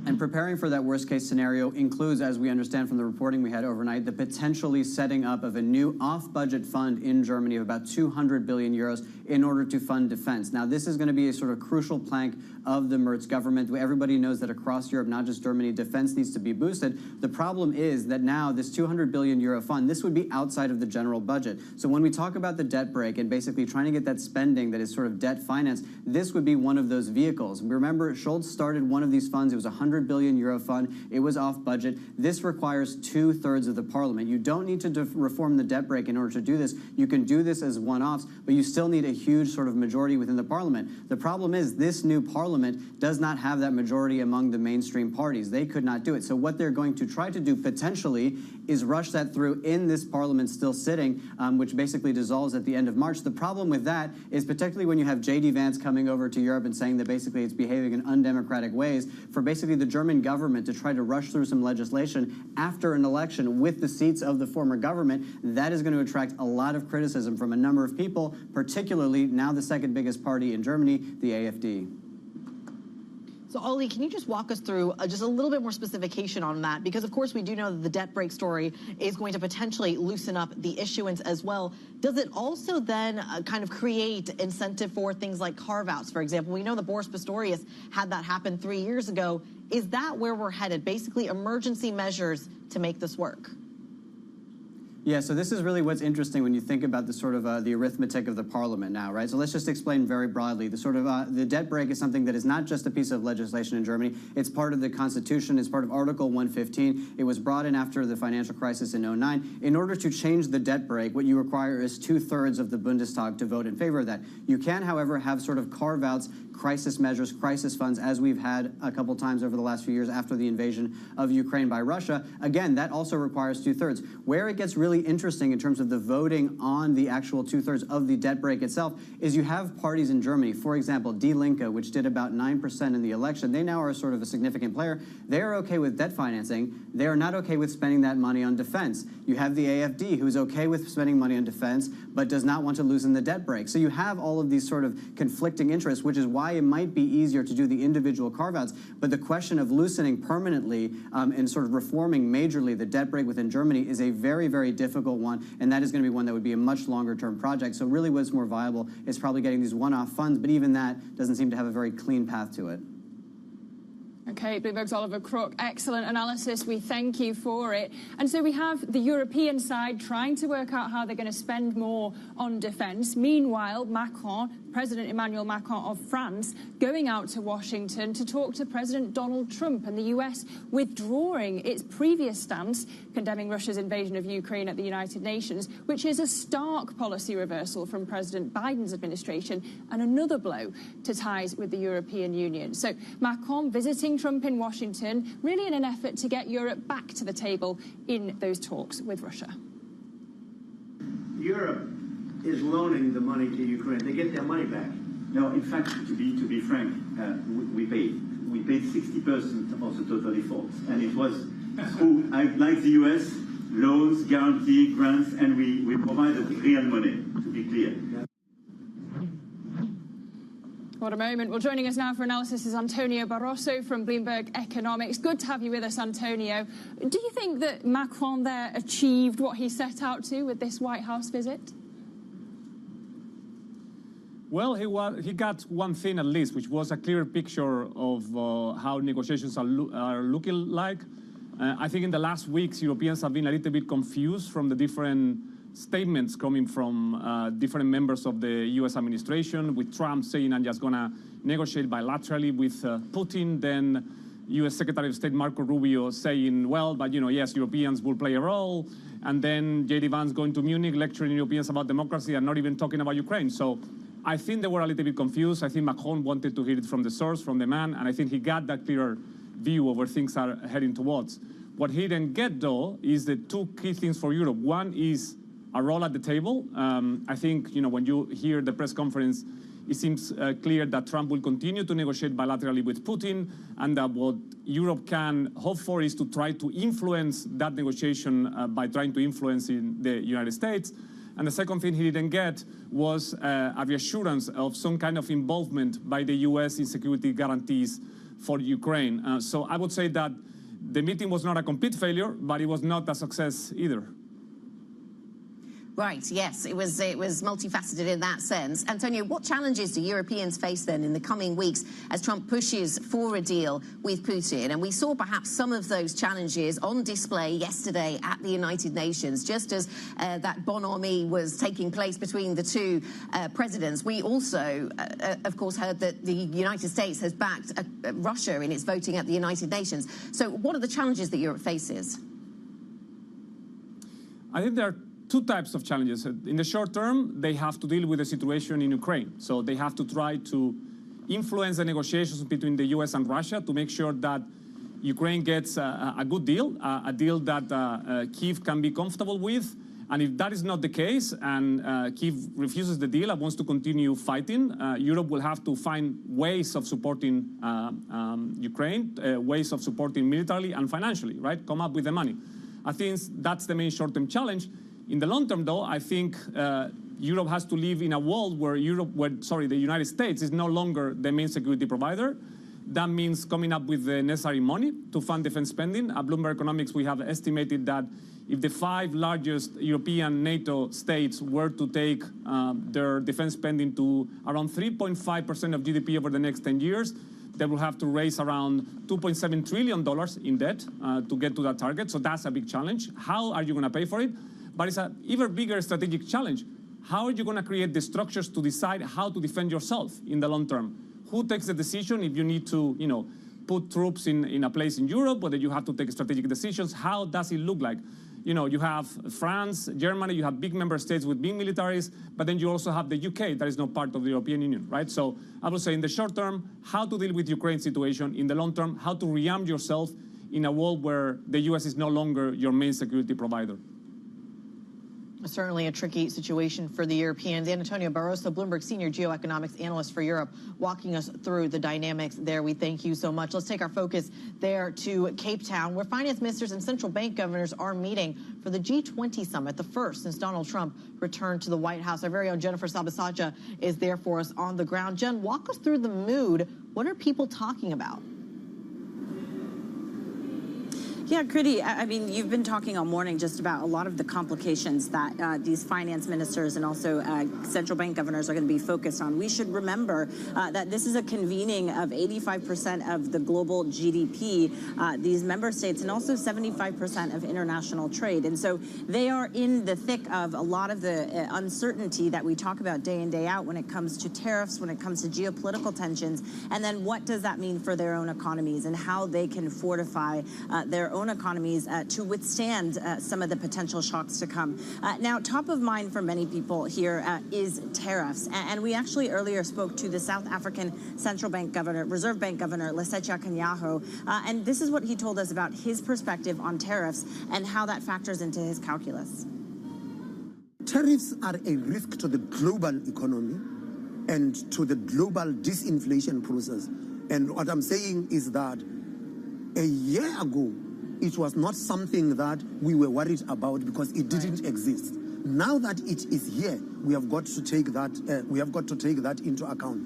And preparing for that worst-case scenario includes, as we understand from the reporting we had overnight, the potentially setting up of a new off-budget fund in Germany of about 200 billion euros in order to fund defense. Now, this is going to be a sort of crucial plank of the Merz government. Everybody knows that across Europe, not just Germany, defense needs to be boosted. The problem is that now this 200 billion euro fund, this would be outside of the general budget. So when we talk about the debt brake and basically trying to get that spending that is sort of debt financed, this would be one of those vehicles. Remember, Scholz started one of these funds. It was a 100 billion euro fund. It was off budget. This requires 2/3 of the parliament. You don't need to reform the debt brake in order to do this. You can do this as one-offs, but you still need a huge sort of majority within the parliament. The problem is this new parliament does not have that majority among the mainstream parties. They could not do it. So what they're going to try to do potentially is rush that through in this parliament still sitting, which basically dissolves at the end of March. The problem with that is particularly when you have J.D. Vance coming over to Europe and saying that basically it's behaving in undemocratic ways, for basically the German government to try to rush through some legislation after an election with the seats of the former government, that is going to attract a lot of criticism from a number of people, particularly now the second biggest party in Germany, the AfD. So, Ollie, can you just walk us through just a little bit more specification on that? Because, of course, we do know that the debt brake story is going to potentially loosen up the issuance as well. Does it also then kind of create incentive for things like carve-outs, for example? We know the Boris Pistorius had that happen 3 years ago. Is that where we're headed? Basically, emergency measures to make this work? Yeah, so this is really what's interesting when you think about the sort of the arithmetic of the parliament now, right? So let's just explain very broadly. The sort of the debt brake is something that is not just a piece of legislation in Germany. It's part of the Constitution. It's part of Article 115. It was brought in after the financial crisis in 2009. In order to change the debt brake, what you require is 2/3 of the Bundestag to vote in favor of that. You can, however, have sort of carve-outs, crisis measures, crisis funds, as we've had a couple times over the last few years after the invasion of Ukraine by Russia. Again, that also requires 2/3. Where it gets really interesting in terms of the voting on the actual 2/3 of the debt brake itself is you have parties in Germany, for example, Die Linke, which did about 9% in the election. They now are sort of a significant player. They are okay with debt financing. They are not okay with spending that money on defense. You have the AfD, who's okay with spending money on defense, but does not want to loosen the debt brake. So you have all of these sort of conflicting interests, which is why why it might be easier to do the individual carve-outs. But the question of loosening permanently and sort of reforming majorly the debt brake within Germany is a very, very difficult one, and that is going to be one that would be a much longer-term project. So really what's more viable is probably getting these one-off funds, but even that doesn't seem to have a very clean path to it. Okay, Bloomberg's Oliver Crook, excellent analysis. We thank you for it. And so we have the European side trying to work out how they're going to spend more on defence. Meanwhile, President Emmanuel Macron of France, going out to Washington to talk to President Donald Trump, and the US withdrawing its previous stance condemning Russia's invasion of Ukraine at the United Nations, which is a stark policy reversal from President Biden's administration and another blow to ties with the European Union. So Macron visiting Trump in Washington, really in an effort to get Europe back to the table in those talks with Russia. Europe is loaning the money to Ukraine. They get their money back. No, in fact, to be frank, we paid 60% of the total efforts, and it was through, like the US, loans, guarantee, grants, and we provided real money. To be clear. What a moment. Well, joining us now for analysis is Antonio Barroso from Bloomberg Economics. Good to have you with us, Antonio. Do you think that Macron there achieved what he set out to with this White House visit? Well, he got one thing at least, which was a clear picture of how negotiations are looking like. I think in the last weeks, Europeans have been a little bit confused from the different statements coming from different members of the U.S. administration, with Trump saying, I'm just going to negotiate bilaterally with Putin, then U.S. Secretary of State Marco Rubio saying, well, but, yes, Europeans will play a role, and then J.D. Vance going to Munich, lecturing Europeans about democracy and not even talking about Ukraine. So I think they were a little bit confused. I think Macron wanted to hear it from the source, from the man, and I think he got that clearer view of where things are heading towards. What he didn't get, though, is the two key things for Europe. One is a role at the table. I think, when you hear the press conference, it seems clear that Trump will continue to negotiate bilaterally with Putin, and that what Europe can hope for is to try to influence that negotiation by trying to influence in the United States. And the second thing he didn't get was a reassurance of some kind of involvement by the U.S. in security guarantees for Ukraine. So I would say that the meeting was not a complete failure, but it was not a success either. Right, yes, it was multifaceted in that sense. Antonio, what challenges do Europeans face then in the coming weeks as Trump pushes for a deal with Putin? And we saw perhaps some of those challenges on display yesterday at the United Nations, just as that bonhomie was taking place between the two presidents. We also, of course, heard that the United States has backed Russia in its voting at the United Nations. So what are the challenges that Europe faces? I think there are two types of challenges. In the short term, they have to deal with the situation in Ukraine. So they have to try to influence the negotiations between the US and Russia to make sure that Ukraine gets a good deal, a deal that Kyiv can be comfortable with. And if that is not the case, and Kyiv refuses the deal and wants to continue fighting, Europe will have to find ways of supporting Ukraine, ways of supporting militarily and financially, right? Come up with the money. I think that's the main short-term challenge. In the long term, though, I think Europe has to live in a world where the United States is no longer the main security provider. That means coming up with the necessary money to fund defense spending. At Bloomberg Economics, we have estimated that if the 5 largest European NATO states were to take their defense spending to around 3.5% of GDP over the next 10 years, they will have to raise around $2.7 trillion in debt to get to that target. So that's a big challenge. How are you going to pay for it? But it's an even bigger strategic challenge. How are you going to create the structures to decide how to defend yourself in the long term? Who takes the decision if you need to, put troops in a place in Europe, whether you have to take strategic decisions? How does it look like? You have France, Germany, you have big member states with big militaries, but then you also have the UK that is not part of the European Union, right? So I would say in the short term, how to deal with Ukraine's situation. In the long term, how to rearm yourself in a world where the US is no longer your main security provider. Certainly a tricky situation for the Europeans. And Antonio Barroso, Bloomberg Senior Geoeconomics Analyst for Europe, walking us through the dynamics there. We thank you so much. Let's take our focus there to Cape Town, where finance ministers and central bank governors are meeting for the G20 summit, the first since Donald Trump returned to the White House. Our very own Jennifer Sabasaja is there for us on the ground. Jen, walk us through the mood. What are people talking about? Yeah, Kriti, I mean, you've been talking all morning just about a lot of the complications that these finance ministers and also central bank governors are going to be focused on. We should remember that this is a convening of 85% of the global GDP, these member states, and also 75% of international trade. And so they are in the thick of a lot of the uncertainty that we talk about day in, day out when it comes to tariffs, when it comes to geopolitical tensions, and then what does that mean for their own economies and how they can fortify their own economies to withstand some of the potential shocks to come. Now, top of mind for many people here is tariffs. And we actually earlier spoke to the South African Central Bank Governor, Reserve Bank Governor, Lesetja Kganyago. And this is what he told us about his perspective on tariffs and how that factors into his calculus. Tariffs are a risk to the global economy and to the global disinflation process. And what I'm saying is that a year ago, it was not something that we were worried about because it didn't exist. Now that it is here, we have got to take that. We have got to take that into account.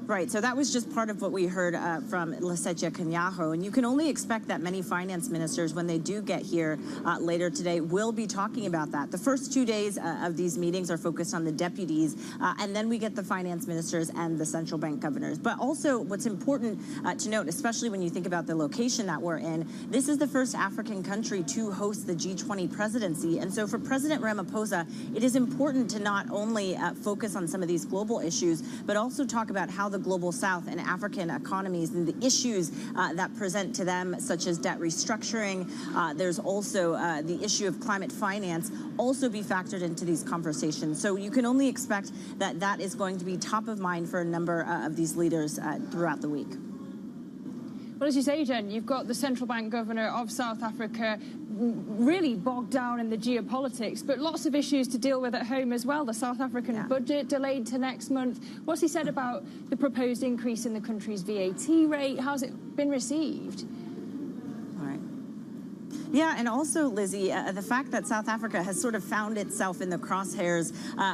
Right, so that was just part of what we heard from Lesetja Kganyago, and you can only expect that many finance ministers, when they do get here later today, will be talking about that. The first 2 days of these meetings are focused on the deputies, and then we get the finance ministers and the central bank governors. But also, what's important to note, especially when you think about the location that we're in, this is the first African country to host the G20 presidency, and so for President Ramaphosa, it is important to not only focus on some of these global issues, but also talk about how the global South and African economies and the issues that present to them, such as debt restructuring. There's also the issue of climate finance also be factored into these conversations. So you can only expect that that is going to be top of mind for a number of these leaders throughout the week. Well, as you say, Jen, you've got the central bank governor of South Africa really bogged down in the geopolitics, but lots of issues to deal with at home as well. The South African budget delayed to next month. What's he said about the proposed increase in the country's VAT rate? How's it been received? Yeah, and also, Lizzie, the fact that South Africa has sort of found itself in the crosshairs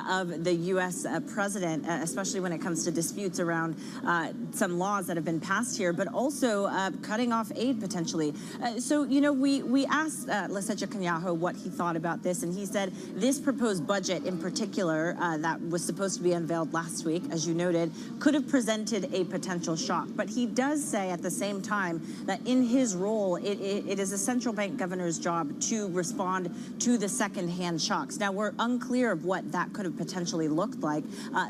of the U.S. President, especially when it comes to disputes around some laws that have been passed here, but also cutting off aid potentially. So, you know, we asked Lesetja Kganyago what he thought about this, and he said this proposed budget in particular that was supposed to be unveiled last week, as you noted, could have presented a potential shock. But he does say at the same time that in his role, it is a central bank governor's job to respond to the second-hand shocks. Now, we're unclear of what that could have potentially looked like.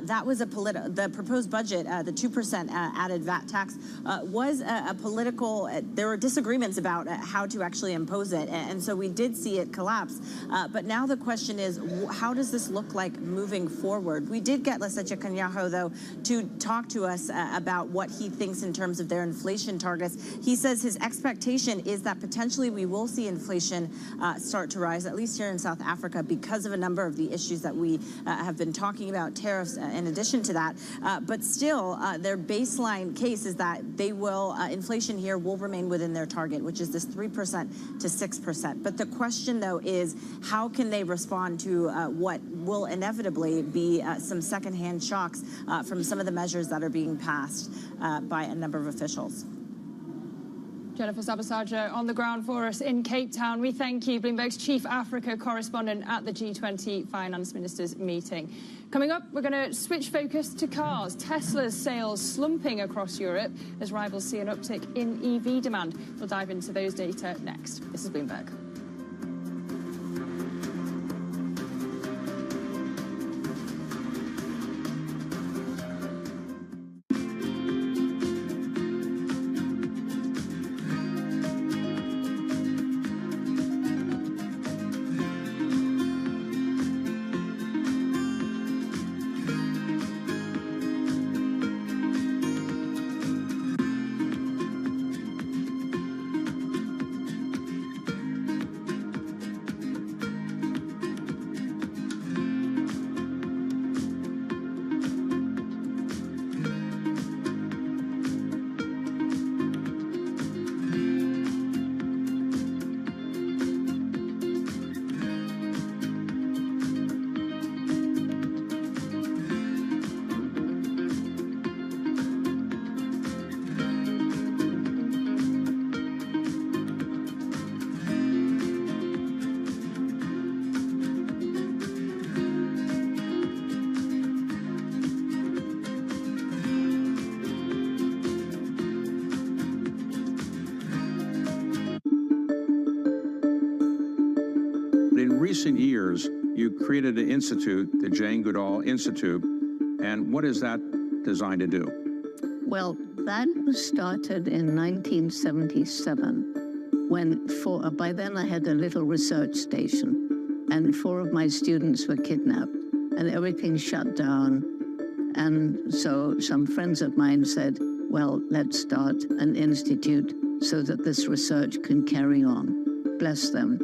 That was the proposed budget, the 2% added VAT tax, was a political, there were disagreements about how to actually impose it, and so we did see it collapse. But now the question is, how does this look like moving forward? We did get Lesetja Kganyago, though, to talk to us about what he thinks in terms of their inflation targets. He says his expectation is that potentially we will see inflation start to rise, at least here in South Africa, because of a number of the issues that we have been talking about, tariffs in addition to that. But still, their baseline case is that they will, inflation here will remain within their target, which is this 3% to 6%. But the question, though, is how can they respond to what will inevitably be some secondhand shocks from some of the measures that are being passed by a number of officials. Jennifer Sabasaja on the ground for us in Cape Town. We thank you, Bloomberg's chief Africa correspondent at the G20 finance ministers meeting. Coming up, we're going to switch focus to cars. Tesla's sales slumping across Europe as rivals see an uptick in EV demand. We'll dive into those data next. This is Bloomberg. But in recent years, you created an institute, the Jane Goodall Institute, and what is that designed to do? Well, that was started in 1977 when by then I had a little research station and 4 of my students were kidnapped and everything shut down. And so some friends of mine said, well, let's start an institute so that this research can carry on. Bless them.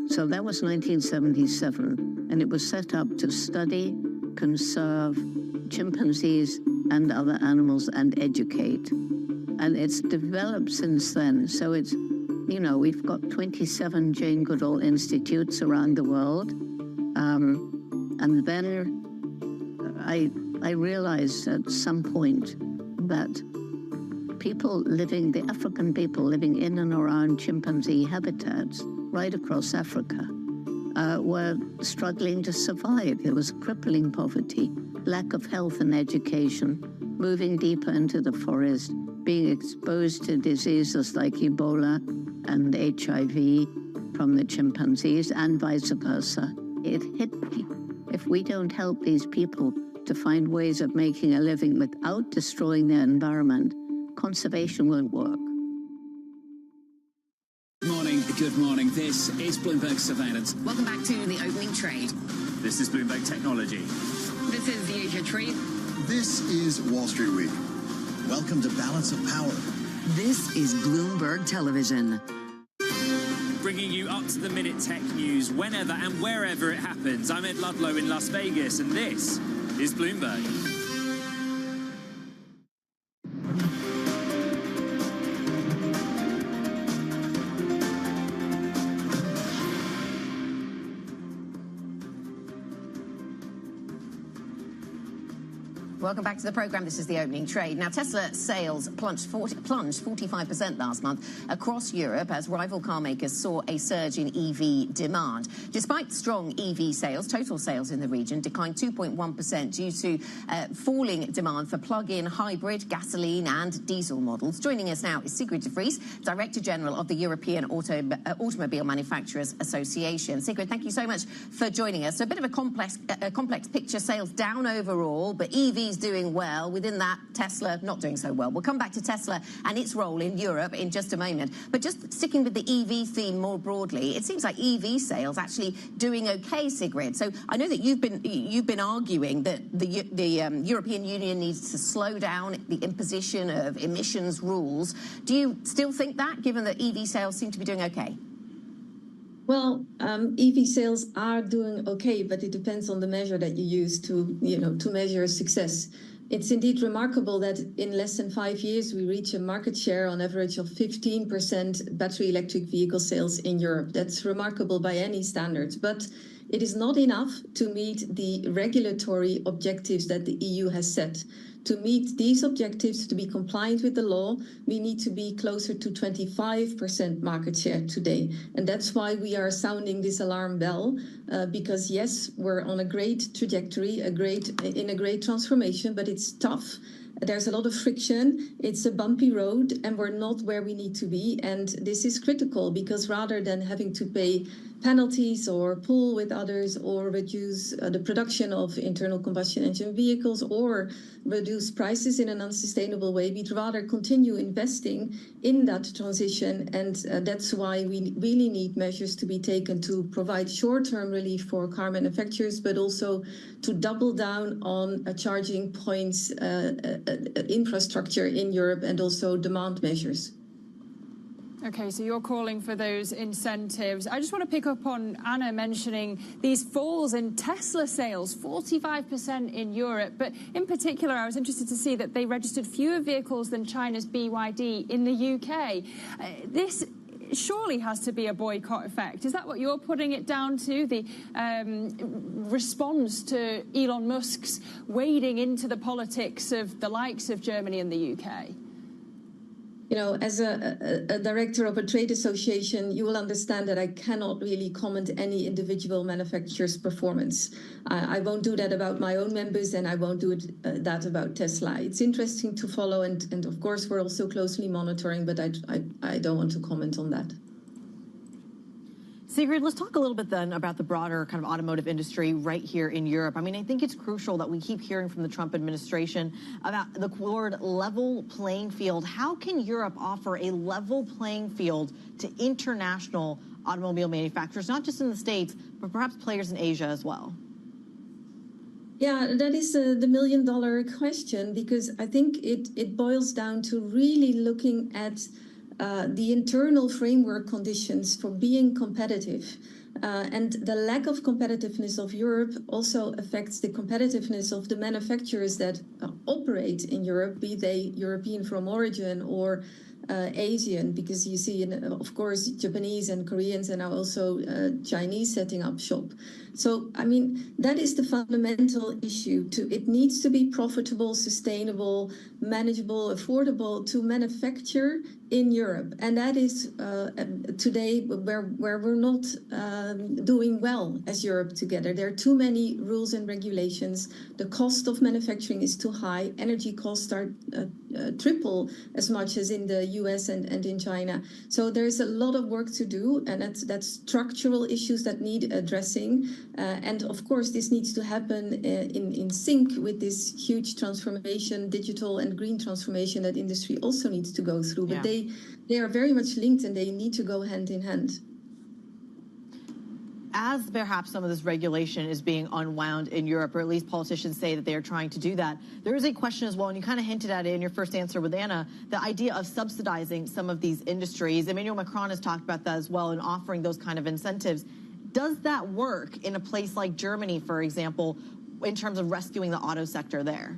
So that was 1977, and it was set up to study, conserve chimpanzees and other animals and educate. And it's developed since then. So it's, you know, we've got 27 Jane Goodall Institutes around the world. And then I realized at some point that the African people living in and around chimpanzee habitats right across Africa were struggling to survive. There was crippling poverty, lack of health and education, moving deeper into the forest, being exposed to diseases like Ebola and HIV from the chimpanzees and vice versa. It hit me. If we don't help these people to find ways of making a living without destroying their environment, conservation won't work. Good morning. This is Bloomberg Surveillance. Welcome back to the opening trade. This is Bloomberg Technology. This is the Asia Trade. This is Wall Street Week. Welcome to Balance of Power. This is Bloomberg Television. Bringing you up-to-the-minute tech news whenever and wherever it happens. I'm Ed Ludlow in Las Vegas, and this is Bloomberg. Welcome back to the program. This is the opening trade. Now, Tesla sales plunged 45% last month across Europe as rival car makers saw a surge in EV demand. Despite strong EV sales, total sales in the region declined 2.1% due to falling demand for plug-in hybrid, gasoline and diesel models. Joining us now is Sigrid de Vries, Director General of the European Automobile Manufacturers Association. Sigrid, thank you so much for joining us. So a bit of a complex picture, sales down overall, but EVs doing well. Within that, Tesla not doing so well. We'll come back to Tesla and its role in Europe in just a moment. But just sticking with the EV theme more broadly, it seems like EV sales actually doing okay, Sigrid. So I know that you've been arguing that the European Union needs to slow down the imposition of emissions rules. Do you still think that, given that EV sales seem to be doing okay? Well, EV sales are doing okay, but it depends on the measure that you use to measure success. It's indeed remarkable that in less than 5 years, we reach a market share on average of 15% battery electric vehicle sales in Europe. That's remarkable by any standards, but it is not enough to meet the regulatory objectives that the EU has set. To meet these objectives, to be compliant with the law, we need to be closer to 25% market share today. And that's why we are sounding this alarm bell, because yes, we're on a great trajectory, in a great transformation, but it's tough. There's a lot of friction, it's a bumpy road, and we're not where we need to be. And this is critical because rather than having to pay penalties or pool with others or reduce the production of internal combustion engine vehicles or reduce prices in an unsustainable way, we'd rather continue investing in that transition. And that's why we really need measures to be taken to provide short-term relief for car manufacturers, but also to double down on charging points infrastructure in Europe and also demand measures. Okay, so you're calling for those incentives. I just want to pick up on Anna mentioning these falls in Tesla sales, 45% in Europe. But in particular, I was interested to see that they registered fewer vehicles than China's BYD in the UK. This surely has to be a boycott effect. Is that what you're putting it down to, the response to Elon Musk's wading into the politics of the likes of Germany and the UK? You know, as a director of a trade association, you will understand that I cannot really comment any individual manufacturer's performance. I won't do that about my own members, and I won't do that about Tesla. It's interesting to follow, and of course we're also closely monitoring, but I don't want to comment on that. Sigrid, let's talk a little bit then about the broader kind of automotive industry right here in Europe. I mean, I think it's crucial that we keep hearing from the Trump administration about the word level playing field. How can Europe offer a level playing field to international automobile manufacturers, not just in the States, but perhaps players in Asia as well? Yeah, that is the million-dollar question, because I think it boils down to really looking at the internal framework conditions for being competitive. And the lack of competitiveness of Europe also affects the competitiveness of the manufacturers that operate in Europe, be they European from origin or Asian, because you see, of course, Japanese and Koreans and now also Chinese setting up shop. So, I mean, that is the fundamental issue. It needs to be profitable, sustainable, manageable, affordable to manufacture in Europe. And that is today where we're not doing well as Europe together. There are too many rules and regulations. The cost of manufacturing is too high. Energy costs are triple as much as in the US and in China. So there's a lot of work to do, and that's structural issues that need addressing. And of course, this needs to happen in sync with this huge transformation, digital and green transformation that industry also needs to go through. But they are very much linked, and they need to go hand in hand. As perhaps some of this regulation is being unwound in Europe, or at least politicians say that they are trying to do that, there is a question as well, and you kind of hinted at it in your first answer with Anna, the idea of subsidizing some of these industries. Emmanuel Macron has talked about that as well, and offering those kind of incentives. Does that work in a place like Germany, for example, in terms of rescuing the auto sector there?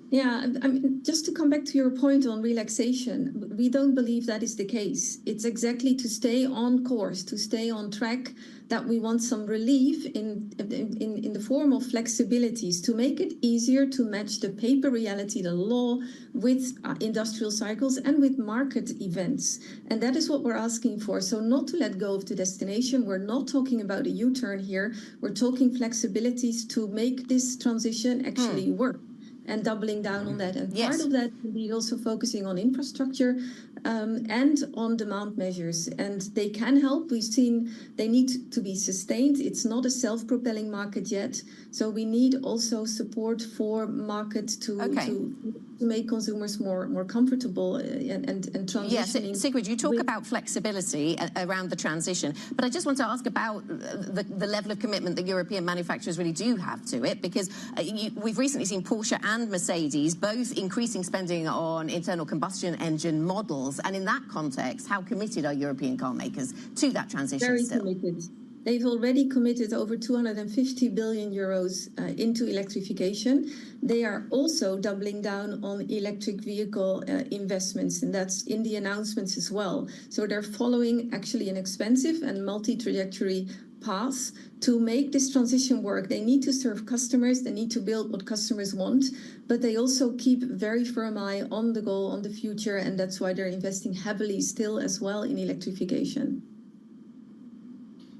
Yeah, I mean, just to come back to your point on relaxation, we don't believe that is the case. It's exactly to stay on course, to stay on track, that we want some relief in the form of flexibilities to make it easier to match the paper reality, the law, with industrial cycles and with market events. And that is what we're asking for. So not to let go of the destination. We're not talking about a U-turn here. We're talking flexibilities to make this transition actually work. And doubling down on that. And part of that will be also focusing on infrastructure and on demand measures. And they can help. We've seen they need to be sustained. It's not a self-propelling market yet. So we need also support for markets to make consumers more comfortable and transitioning. Yes, Sigrid, you talk about flexibility around the transition, but I just want to ask about the level of commitment that European manufacturers really do have to it, because we've recently seen Porsche and Mercedes both increasing spending on internal combustion engine models, and in that context, how committed are European car makers to that transition? Very committed. They've already committed over 250 billion euros into electrification. They are also doubling down on electric vehicle investments, and that's in the announcements as well. So they're following actually an expensive and multi-trajectory path to make this transition work. They need to serve customers, they need to build what customers want, but they also keep very firm eye on the goal, on the future, and that's why they're investing heavily still as well in electrification.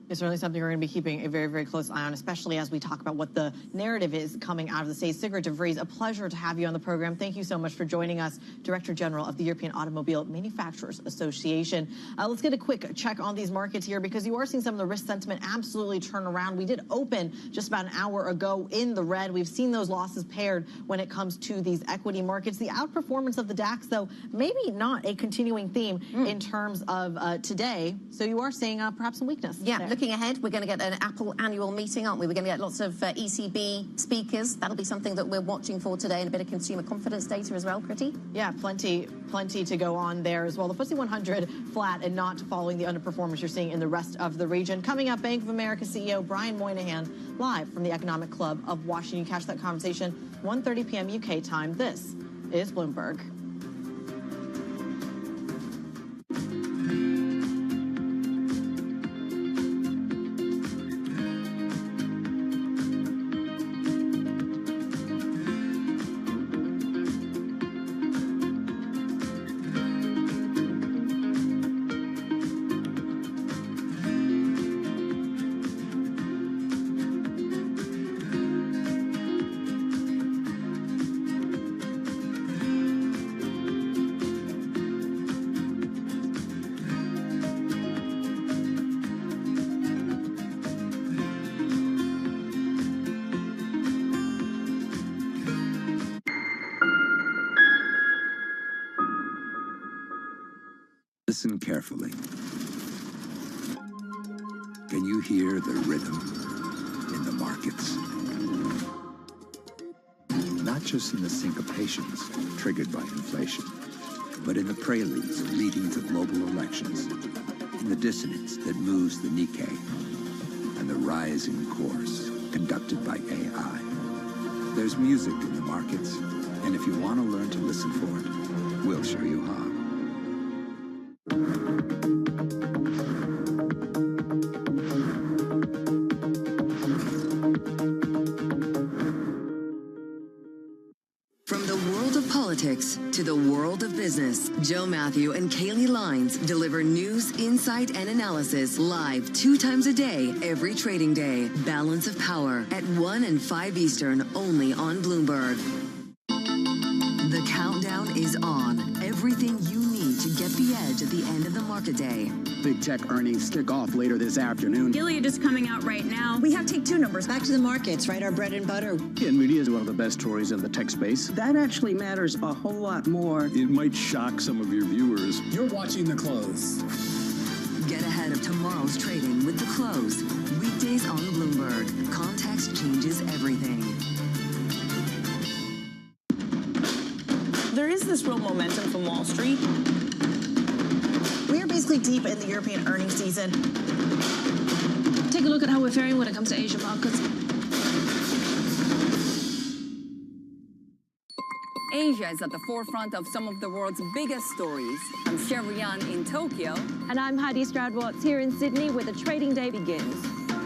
It's certainly something we're going to be keeping a very, very close eye on, especially as we talk about what the narrative is coming out of the States. Sigrid de Vries, a pleasure to have you on the program. Thank you so much for joining us, Director General of the European Automobile Manufacturers Association. Let's get a quick check on these markets here, because you are seeing some of the risk sentiment absolutely turn around. We did open just about an hour ago in the red. We've seen those losses paired when it comes to these equity markets. The outperformance of the DAX, though, maybe not a continuing theme in terms of today. So you are seeing perhaps some weakness. Yeah. Looking ahead, we're going to get an Apple annual meeting, aren't we? We're going to get lots of ECB speakers. That'll be something that we're watching for today, and a bit of consumer confidence data as well, Kriti. Yeah, plenty to go on there as well. The FTSE 100 flat and not following the underperformance you're seeing in the rest of the region. Coming up, Bank of America CEO Brian Moynihan live from the Economic Club of Washington. Catch that conversation 1:30 p.m. UK time. This is Bloomberg. Listen carefully. Can you hear the rhythm in the markets? Not just in the syncopations triggered by inflation, but in the preludes leading to global elections, in the dissonance that moves the Nikkei, and the rising course conducted by AI. There's music in the markets, and if you want to learn to listen for it, we'll show you how. From the world of politics to the world of business, Joe Matthew and Kaylee Lines deliver news, insight, and analysis live 2 times a day, every trading day. Balance of Power at 1 and 5 Eastern, only on Bloomberg. The countdown is on. Everything you need to get the edge at the end of the market day. Big tech earnings kick off later this afternoon. Gilead is coming out right now. We have Take-Two numbers. Back to the markets, right? Our bread and butter. NVIDIA is one of the best stories in the tech space. That actually matters a whole lot more. It might shock some of your viewers. You're watching The Close. Get ahead of tomorrow's trading with The Close. Weekdays on Bloomberg. Context changes everything. There is this real momentum from Wall Street. We are basically deep in the European earnings season. Take a look at how we're faring when it comes to Asian markets. Asia is at the forefront of some of the world's biggest stories. I'm Sherrian in Tokyo. And I'm Heidi Stroud-Watts here in Sydney, where the trading day begins.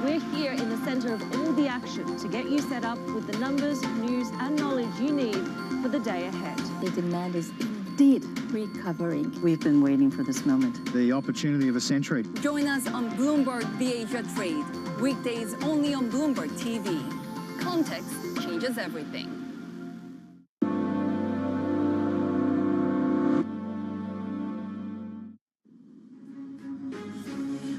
We're here in the center of all the action to get you set up with the numbers, news, and knowledge you need for the day ahead. The demand is indeed recovering. We've been waiting for this moment. The opportunity of a century. Join us on Bloomberg Asia Trade. Weekdays only on Bloomberg TV. Context changes everything.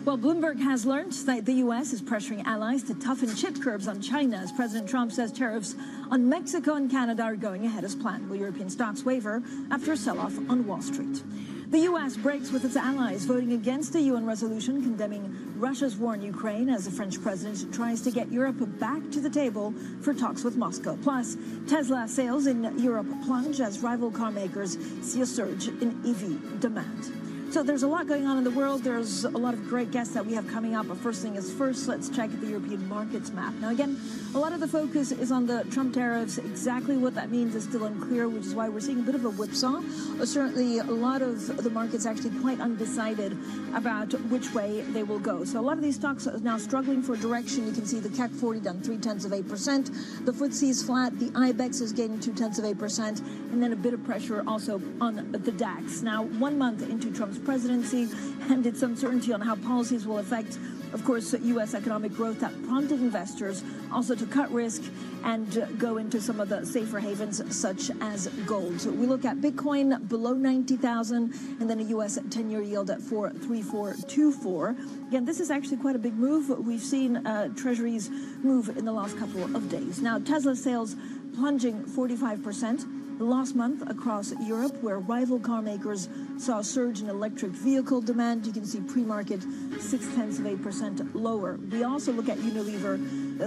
Well, Bloomberg has learned that the U.S. is pressuring allies to toughen chip curbs on China as President Trump says tariffs on Mexico and Canada are going ahead as planned. Will European stocks waver after a sell-off on Wall Street? The U.S. breaks with its allies, voting against a UN resolution condemning Russia's war in Ukraine as the French president tries to get Europe back to the table for talks with Moscow. Plus, Tesla sales in Europe plunge as rival car makers see a surge in EV demand. So there's a lot going on in the world. There's a lot of great guests that we have coming up. But first thing is first, let's check the European markets map. Now, again, a lot of the focus is on the Trump tariffs. Exactly what that means is still unclear, which is why we're seeing a bit of a whipsaw. Certainly, a lot of the market's actually quite undecided about which way they will go. So a lot of these stocks are now struggling for direction. You can see the CAC 40 down 0.3%. The FTSE is flat. The IBEX is gaining 0.2%. And then a bit of pressure also on the DAX. Now, 1 month into Trump's presidency and its uncertainty on how policies will affect, of course, U.S. economic growth, that prompted investors also to cut risk and go into some of the safer havens such as gold. So we look at Bitcoin below 90,000 and then a U.S. 10-year yield at 4.3424. Again, this is actually quite a big move. We've seen treasuries move in the last couple of days. Now, Tesla sales plunging 45%. Last month across Europe, where rival car makers saw a surge in electric vehicle demand. You can see pre-market 0.6% lower. We also look at Unilever,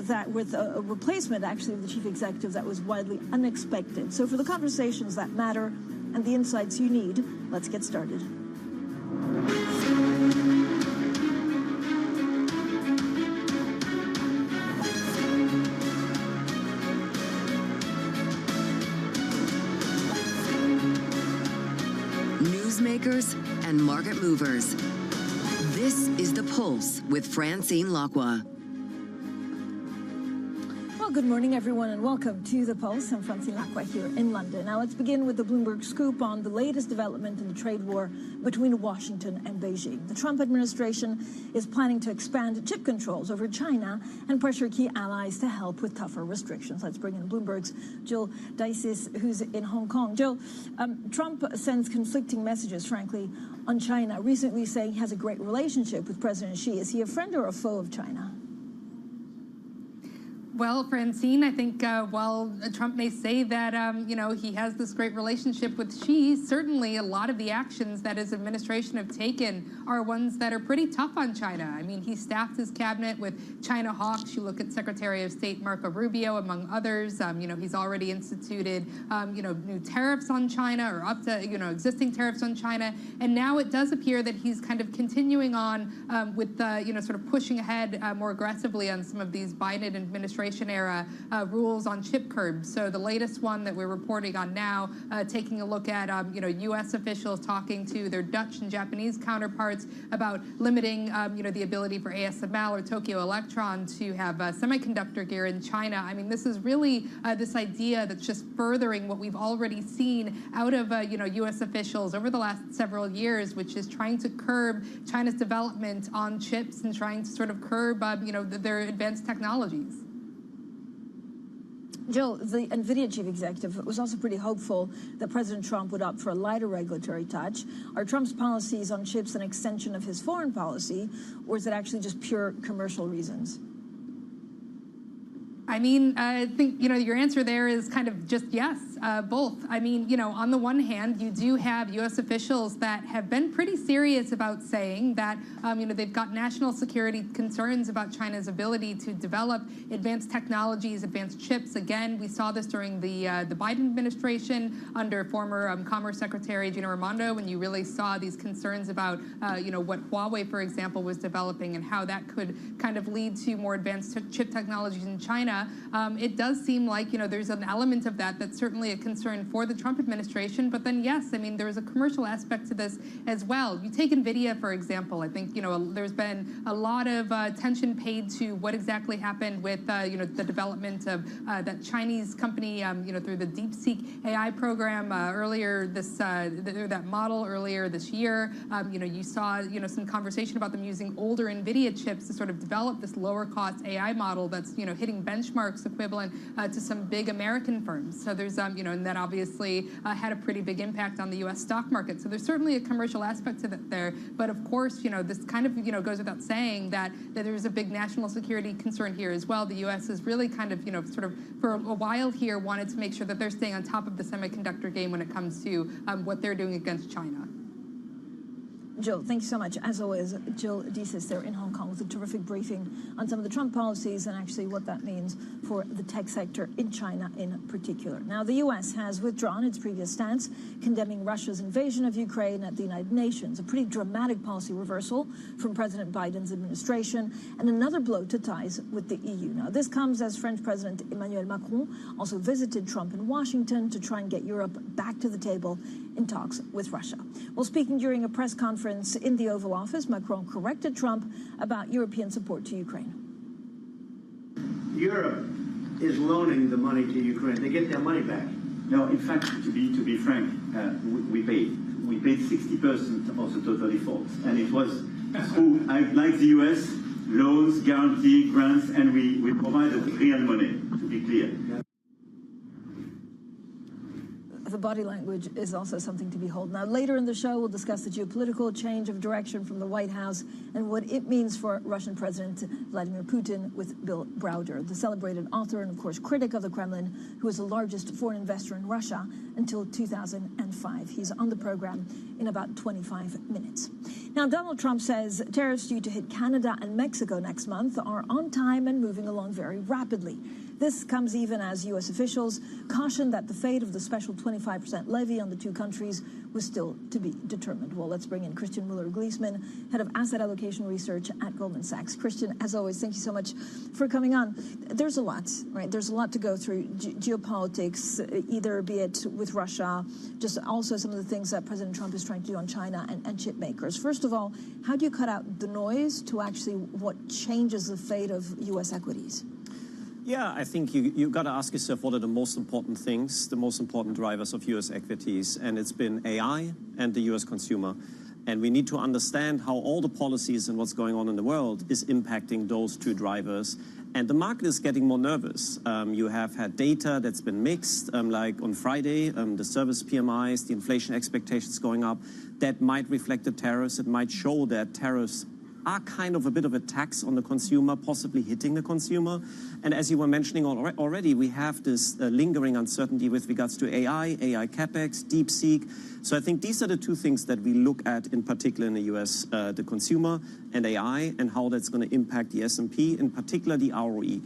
that with a replacement actually of the chief executive that was widely unexpected. So for the conversations that matter and the insights you need, let's get started. Newsmakers and market movers. This is The Pulse with Francine Lacqua. Well, good morning, everyone, and welcome to The Pulse. I'm Francine Lacqua here in London. Now, let's begin with the Bloomberg scoop on the latest development in the trade war between Washington and Beijing. The Trump administration is planning to expand chip controls over China and pressure key allies to help with tougher restrictions. Let's bring in Bloomberg's Jill Dices, who's in Hong Kong. Jill, Trump sends conflicting messages, frankly, on China, recently saying he has a great relationship with President Xi. Is he a friend or a foe of China? Well, Francine, I think while Trump may say that, he has this great relationship with Xi, certainly a lot of the actions that his administration have taken are ones that are pretty tough on China. I mean, he staffed his cabinet with China hawks. You look at Secretary of State Marco Rubio, among others. He's already instituted, new tariffs on China, or up to, existing tariffs on China. And now it does appear that he's kind of continuing on with, sort of pushing ahead more aggressively on some of these Biden administration era rules on chip curbs. So the latest one that we're reporting on now, taking a look at U.S. officials talking to their Dutch and Japanese counterparts about limiting the ability for ASML or Tokyo Electron to have semiconductor gear in China. I mean, this is really this idea that's just furthering what we've already seen out of U.S. officials over the last several years, which is trying to curb China's development on chips and trying to sort of curb their advanced technologies. Jill, the NVIDIA chief executive was also pretty hopeful that President Trump would opt for a lighter regulatory touch. Are Trump's policies on chips an extension of his foreign policy, or is it actually just pure commercial reasons? I mean, I think, your answer there is kind of just yes, both. I mean, on the one hand, you do have U.S. officials that have been pretty serious about saying that, they've got national security concerns about China's ability to develop advanced technologies, advanced chips. Again, we saw this during the Biden administration under former Commerce Secretary Gina Raimondo, when you really saw these concerns about, what Huawei, for example, was developing and how that could kind of lead to more advanced chip technologies in China. It does seem like, there's an element of that that's certainly a concern for the Trump administration. But then, yes, I mean, there's a commercial aspect to this as well. You take NVIDIA, for example. I think, there's been a lot of attention paid to what exactly happened with, the development of that Chinese company, through the DeepSeek AI program earlier this, that model earlier this year. You saw, some conversation about them using older NVIDIA chips to sort of develop this lower cost AI model that's, hitting benchmarks equivalent to some big American firms. So there's, and that obviously had a pretty big impact on the U.S. stock market. So there's certainly a commercial aspect to that there. But of course, this kind of, goes without saying that there's a big national security concern here as well. The U.S. has really kind of, sort of for a while here wanted to make sure that they're staying on top of the semiconductor game when it comes to what they're doing against China. Jill, thank you so much. As always, Jill Desis there in Hong Kong with a terrific briefing on some of the Trump policies and actually what that means for the tech sector in China in particular. Now, the U.S. has withdrawn its previous stance condemning Russia's invasion of Ukraine at the United Nations, a pretty dramatic policy reversal from President Biden's administration and another blow to ties with the EU. Now, this comes as French President Emmanuel Macron also visited Trump in Washington to try and get Europe back to the table in talks with Russia. Well, speaking during a press conference in the Oval Office, Macron corrected Trump about European support to Ukraine. Europe is loaning the money to Ukraine. They get their money back. No, in fact, to be frank, we paid 60% of the total effort, and it was through, like the US, loans, guarantee, grants, and we provided real money. To be clear. The body language is also something to behold. Now, later in the show, we'll discuss the geopolitical change of direction from the White House and what it means for Russian President Vladimir Putin with Bill Browder, the celebrated author and, of course, critic of the Kremlin, who was the largest foreign investor in Russia until 2005. He's on the program in about 25 minutes. Now, Donald Trump says tariffs due to hit Canada and Mexico next month are on time and moving along very rapidly. This comes even as U.S. officials caution that the fate of the special 25% levy on the two countries was still to be determined. Well, let's bring in Christian Muller-Gleesman, head of asset allocation research at Goldman Sachs. Christian, as always, thank you so much for coming on. There's a lot, right? There's a lot to go through. Geopolitics, either be it with Russia, just also some of the things that President Trump is trying to do on China and chip makers. First of all, how do you cut out the noise to actually what changes the fate of U.S. equities? Yeah, I think you've got to ask yourself what are the most important things, the most important drivers of U.S. equities, and it's been AI and the U.S. consumer. And we need to understand how all the policies and what's going on in the world is impacting those two drivers. And the market is getting more nervous. You have had data that's been mixed, like on Friday, the service PMIs, the inflation expectations going up. That might reflect the tariffs. It might show that tariffs are kind of a bit of a tax on the consumer, possibly hitting the consumer. And as you were mentioning already, we have this lingering uncertainty with regards to AI CapEx, DeepSeek. So I think these are the two things that we look at in particular in the US, the consumer and AI, and how that's going to impact the S&P, in particular the ROE.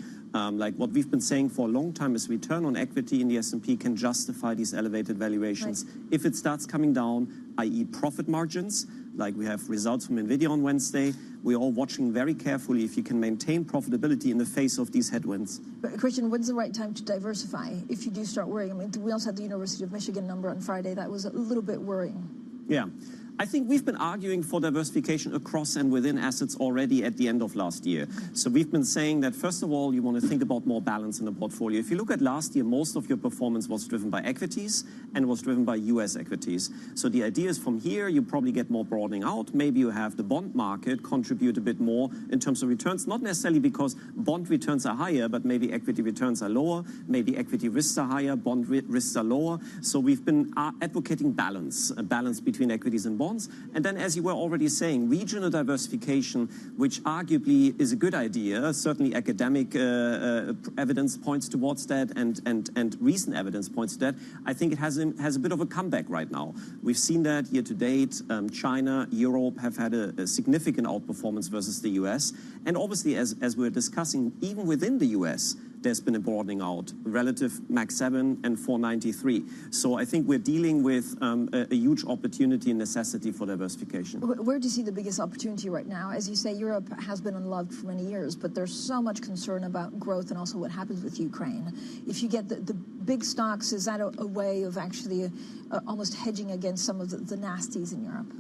Like what we've been saying for a long time is return on equity in the S&P can justify these elevated valuations. Right. If it starts coming down, i.e. profit margins, like we have results from NVIDIA on Wednesday, we're all watching very carefully if you can maintain profitability in the face of these headwinds. But Christian, when's the right time to diversify if you do start worrying? I mean, we also had the University of Michigan number on Friday. That was a little bit worrying. Yeah. I think we've been arguing for diversification across and within assets already at the end of last year. So we've been saying that, first of all, you want to think about more balance in the portfolio. If you look at last year, most of your performance was driven by equities and was driven by US equities. So the idea is from here, you probably get more broadening out. Maybe you have the bond market contribute a bit more in terms of returns, not necessarily because bond returns are higher, but maybe equity returns are lower, maybe equity risks are higher, bond risks are lower. So we've been advocating balance, a balance between equities and bonds. And then, as you were already saying, regional diversification, which arguably is a good idea. Certainly academic evidence points towards that, and recent evidence points to that. I think it has a bit of a comeback right now. We've seen that year to date. China, Europe have had a significant outperformance versus the US. And obviously, as we're discussing, even within the US, there's been a broadening out relative Max 7 and 493. So I think we're dealing with a huge opportunity and necessity for diversification. Where do you see the biggest opportunity right now? As you say, Europe has been unloved for many years, but there's so much concern about growth and also what happens with Ukraine. If you get the big stocks, is that a way of actually almost hedging against some of the nasties in Europe?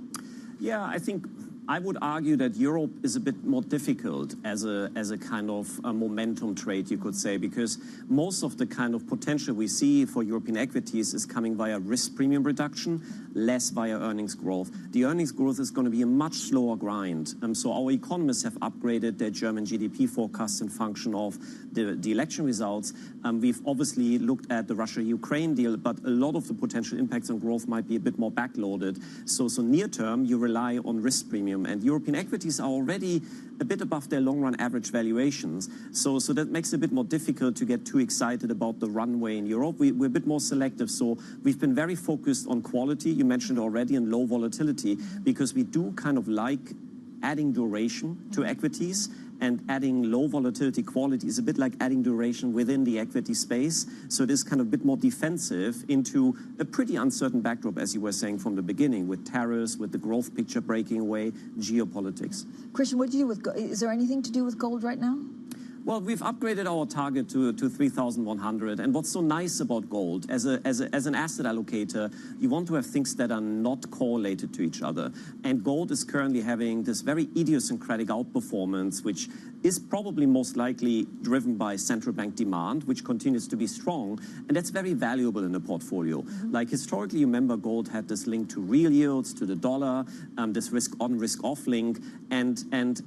Yeah, I think I would argue that Europe is a bit more difficult as a kind of a momentum trade, you could say, because most of the kind of potential we see for European equities is coming via risk premium reduction, less via earnings growth. The earnings growth is going to be a much slower grind. So our economists have upgraded their German GDP forecasts in function of the election results. We've obviously looked at the Russia-Ukraine deal, but a lot of the potential impacts on growth might be a bit more backloaded. So near term, you rely on risk premium. And European equities are already a bit above their long-run average valuations. So that makes it a bit more difficult to get too excited about the runway in Europe. We're a bit more selective. So we've been very focused on quality, you mentioned already, and low volatility, because we do kind of like adding duration to equities. And adding low volatility quality is a bit like adding duration within the equity space. So it is kind of a bit more defensive into a pretty uncertain backdrop, as you were saying from the beginning, with tariffs, with the growth picture breaking away, geopolitics. Christian, what do you do with gold? Is there anything to do with gold right now? Well, we've upgraded our target to 3,100. And what's so nice about gold, as an asset allocator, you want to have things that are not correlated to each other. And gold is currently having this very idiosyncratic outperformance, which is probably most likely driven by central bank demand, which continues to be strong. And that's very valuable in a portfolio. Like historically, you remember gold had this link to real yields, to the dollar, this risk-on, risk-off link. And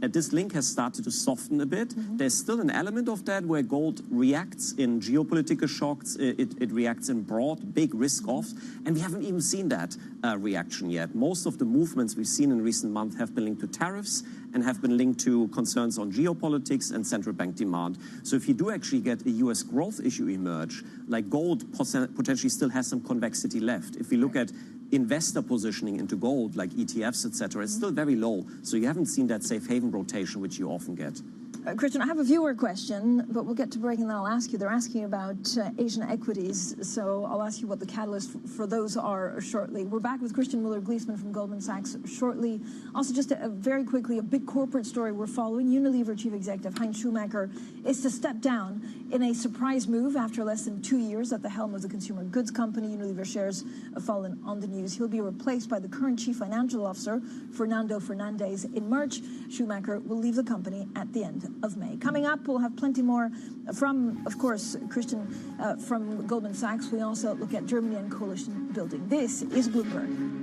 this link has started to soften a bit. There's still an element of that where gold reacts in geopolitical shocks. It reacts in broad, big risk-offs. And we haven't even seen that reaction yet. Most of the movements we've seen in recent months have been linked to tariffs and have been linked to concerns on geopolitics and central bank demand. So if you do actually get a US growth issue emerge, like gold potentially still has some convexity left. If we look at investor positioning into gold, like ETFs, etc., it's still very low. So you haven't seen that safe haven rotation, which you often get. Christian, I have a viewer question, but we'll get to break and then I'll ask you. They're asking about Asian equities, so I'll ask you what the catalyst for those are shortly. We're back with Christian Muller-Gleesman from Goldman Sachs shortly. Also, just very quickly, a big corporate story we're following. Unilever Chief Executive Heinz Schumacher is to step down in a surprise move after less than 2 years at the helm of the consumer goods company. Unilever shares have fallen on the news. He'll be replaced by the current Chief Financial Officer, Fernando Fernandez, in March. Schumacher will leave the company at the end of May. Coming up, we'll have plenty more from, of course, Christian from Goldman Sachs. We also look at Germany and coalition building. This is Bloomberg.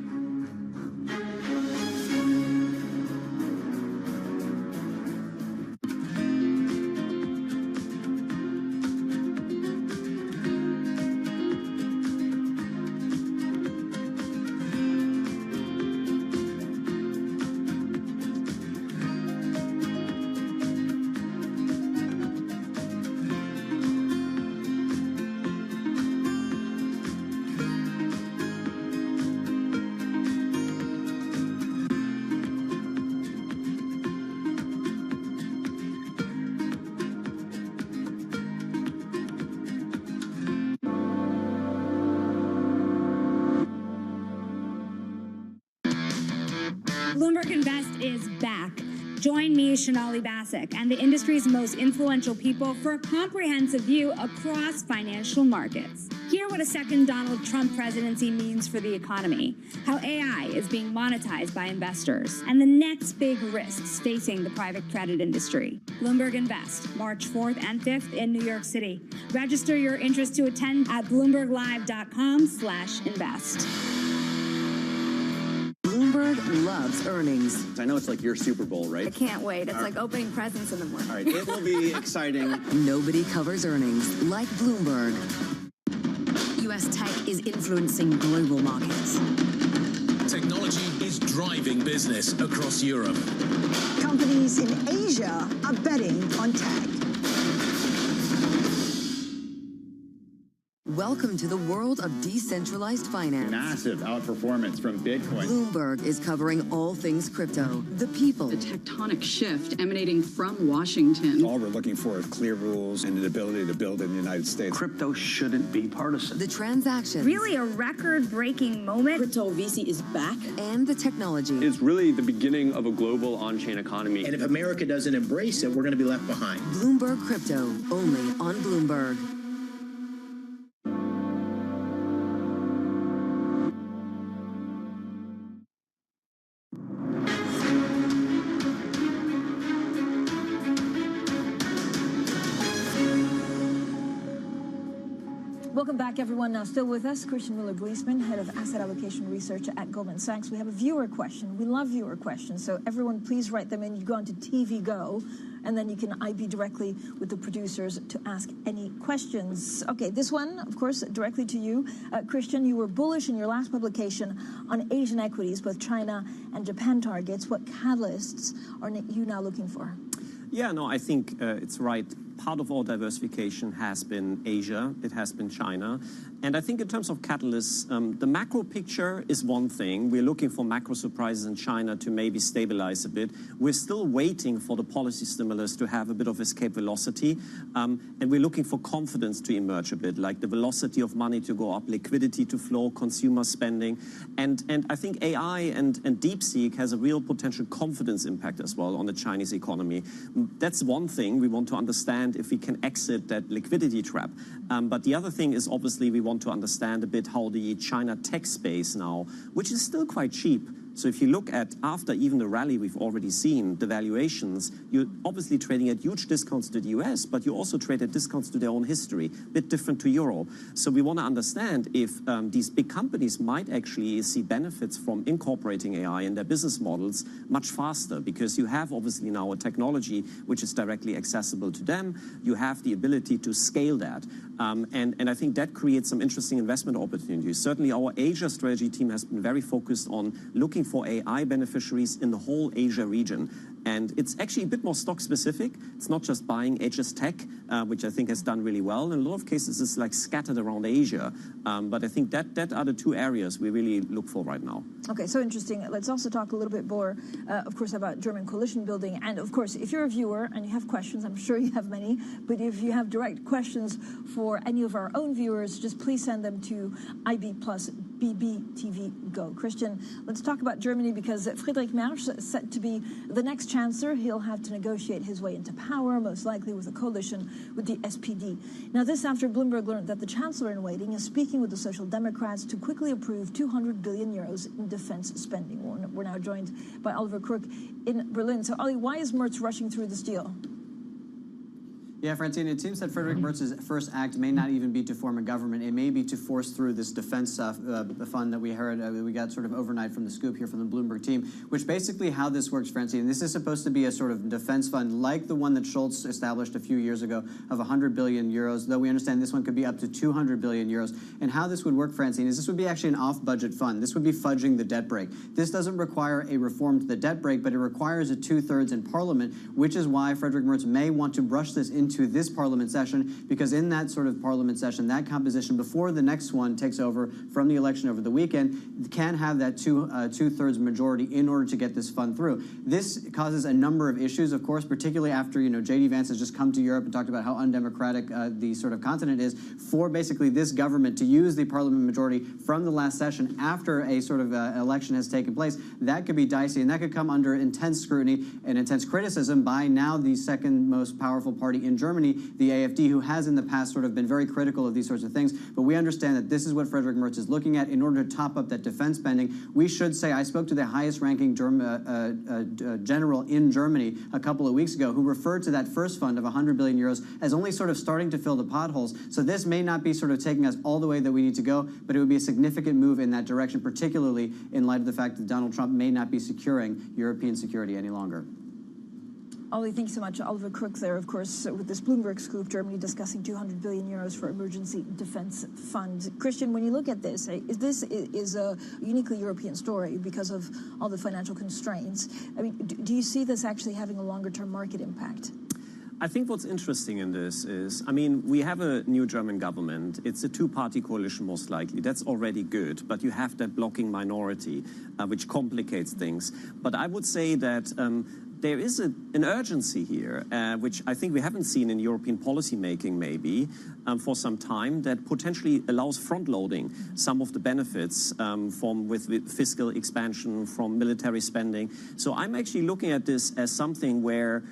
Bloomberg Invest is back. Join me, Shonali Basak, and the industry's most influential people for a comprehensive view across financial markets. Hear what a second Donald Trump presidency means for the economy, how AI is being monetized by investors, and the next big risks facing the private credit industry. Bloomberg Invest, March 4th and 5th in New York City. Register your interest to attend at bloomberglive.com/invest. Bloomberg loves earnings. I know it's like your Super Bowl, right? I can't wait. It's like opening presents in the morning. All right, it will be exciting. Nobody covers earnings like Bloomberg. U.S. tech is influencing global markets. Technology is driving business across Europe. Companies in Asia are betting on tech. Welcome to the world of decentralized finance. Massive outperformance from Bitcoin. Bloomberg is covering all things crypto, the people. The tectonic shift emanating from Washington. All we're looking for is clear rules and an ability to build in the United States. Crypto shouldn't be partisan. The transactions. Really a record-breaking moment. Crypto VC is back. And the technology. It's really the beginning of a global on-chain economy. And if America doesn't embrace it, we're going to be left behind. Bloomberg Crypto, only on Bloomberg. Welcome back, everyone. Now, still with us, Christian Muller-Gleesman, Head of Asset Allocation Research at Goldman Sachs. We have a viewer question. We love viewer questions, so everyone please write them in. You go onto TV Go, and then you can IB directly with the producers to ask any questions. Okay, this one, of course, directly to you. Christian, you were bullish in your last publication on Asian equities, both China and Japan targets. What catalysts are you now looking for? Yeah, no, I think it's right. Part of our diversification has been Asia, it has been China. And I think in terms of catalysts, the macro picture is one thing. We're looking for macro surprises in China to maybe stabilize a bit. We're still waiting for the policy stimulus to have a bit of escape velocity. And we're looking for confidence to emerge a bit, like the velocity of money to go up, liquidity to flow, consumer spending. And I think AI and DeepSeek has a real potential confidence impact as well on the Chinese economy. That's one thing we want to understand if we can exit that liquidity trap. But the other thing is obviously we want to understand a bit how the China tech space now, which is still quite cheap. So if you look at, after even the rally we've already seen, the valuations, you're obviously trading at huge discounts to the US, but you also trade at discounts to their own history, a bit different to Euro. So we want to understand if these big companies might actually see benefits from incorporating AI in their business models much faster, because you have obviously now a technology which is directly accessible to them. You have the ability to scale that. And I think that creates some interesting investment opportunities. Certainly our Asia strategy team has been very focused on looking for AI beneficiaries in the whole Asia region. And it's actually a bit more stock specific. It's not just buying HS Tech, which I think has done really well. In a lot of cases, it's like scattered around Asia. But I think that are the two areas we really look for right now. Okay, so interesting. Let's also talk a little bit more, of course, about German coalition building. And of course, if you're a viewer and you have questions, I'm sure you have many, but if you have direct questions for any of our own viewers, just please send them to IB plus BBTV Go. Christian, let's talk about Germany, because Friedrich Merz is set to be the next chancellor. He'll have to negotiate his way into power, most likely with a coalition with the SPD. Now, this after Bloomberg learned that the chancellor in waiting is speaking with the Social Democrats to quickly approve 200 billion euros in defense spending. We're now joined by Oliver Crook in Berlin. So, Ollie, why is Merz rushing through this deal? Yeah, Francine, it seems that Friedrich Merz's first act may not even be to form a government. It may be to force through this defense fund that we heard, we got sort of overnight from the scoop here from the Bloomberg team, which basically how this works, Francine, this is supposed to be a sort of defense fund like the one that Scholz established a few years ago of 100 billion euros, though we understand this one could be up to 200 billion euros. And how this would work, Francine, is this would be actually an off-budget fund. This would be fudging the debt brake. This doesn't require a reform to the debt brake, but it requires a 2/3 in Parliament, which is why Friedrich Merz may want to brush this into into this parliament session, because in that sort of parliament session, that composition, before the next one takes over from the election over the weekend, can have that two-thirds majority in order to get this fund through. This causes a number of issues, of course, particularly after, J.D. Vance has just come to Europe and talked about how undemocratic the sort of continent is, for basically this government to use the parliament majority from the last session after a sort of election has taken place. That could be dicey, and that could come under intense scrutiny and intense criticism by now the second most powerful party in Germany, the AfD, who has in the past sort of been very critical of these sorts of things. But we understand that this is what Friedrich Merz is looking at in order to top up that defense spending. We should say, I spoke to the highest-ranking general in Germany a couple of weeks ago, who referred to that first fund of 100 billion euros as only sort of starting to fill the potholes. So this may not be sort of taking us all the way that we need to go, but it would be a significant move in that direction, particularly in light of the fact that Donald Trump may not be securing European security any longer. Ollie, thank you so much. Oliver Crook there, of course, with this Bloomberg scoop, Germany discussing 200 billion euros for emergency defense funds. Christian, when you look at this, this is a uniquely European story because of all the financial constraints. I mean, do you see this actually having a longer-term market impact? I think what's interesting in this is, I mean, we have a new German government. It's a two-party coalition, most likely. That's already good, but you have that blocking minority, which complicates things. But I would say that there is an urgency here, which I think we haven't seen in European policymaking maybe for some time, that potentially allows front-loading some of the benefits with fiscal expansion, from military spending. So I'm actually looking at this as something where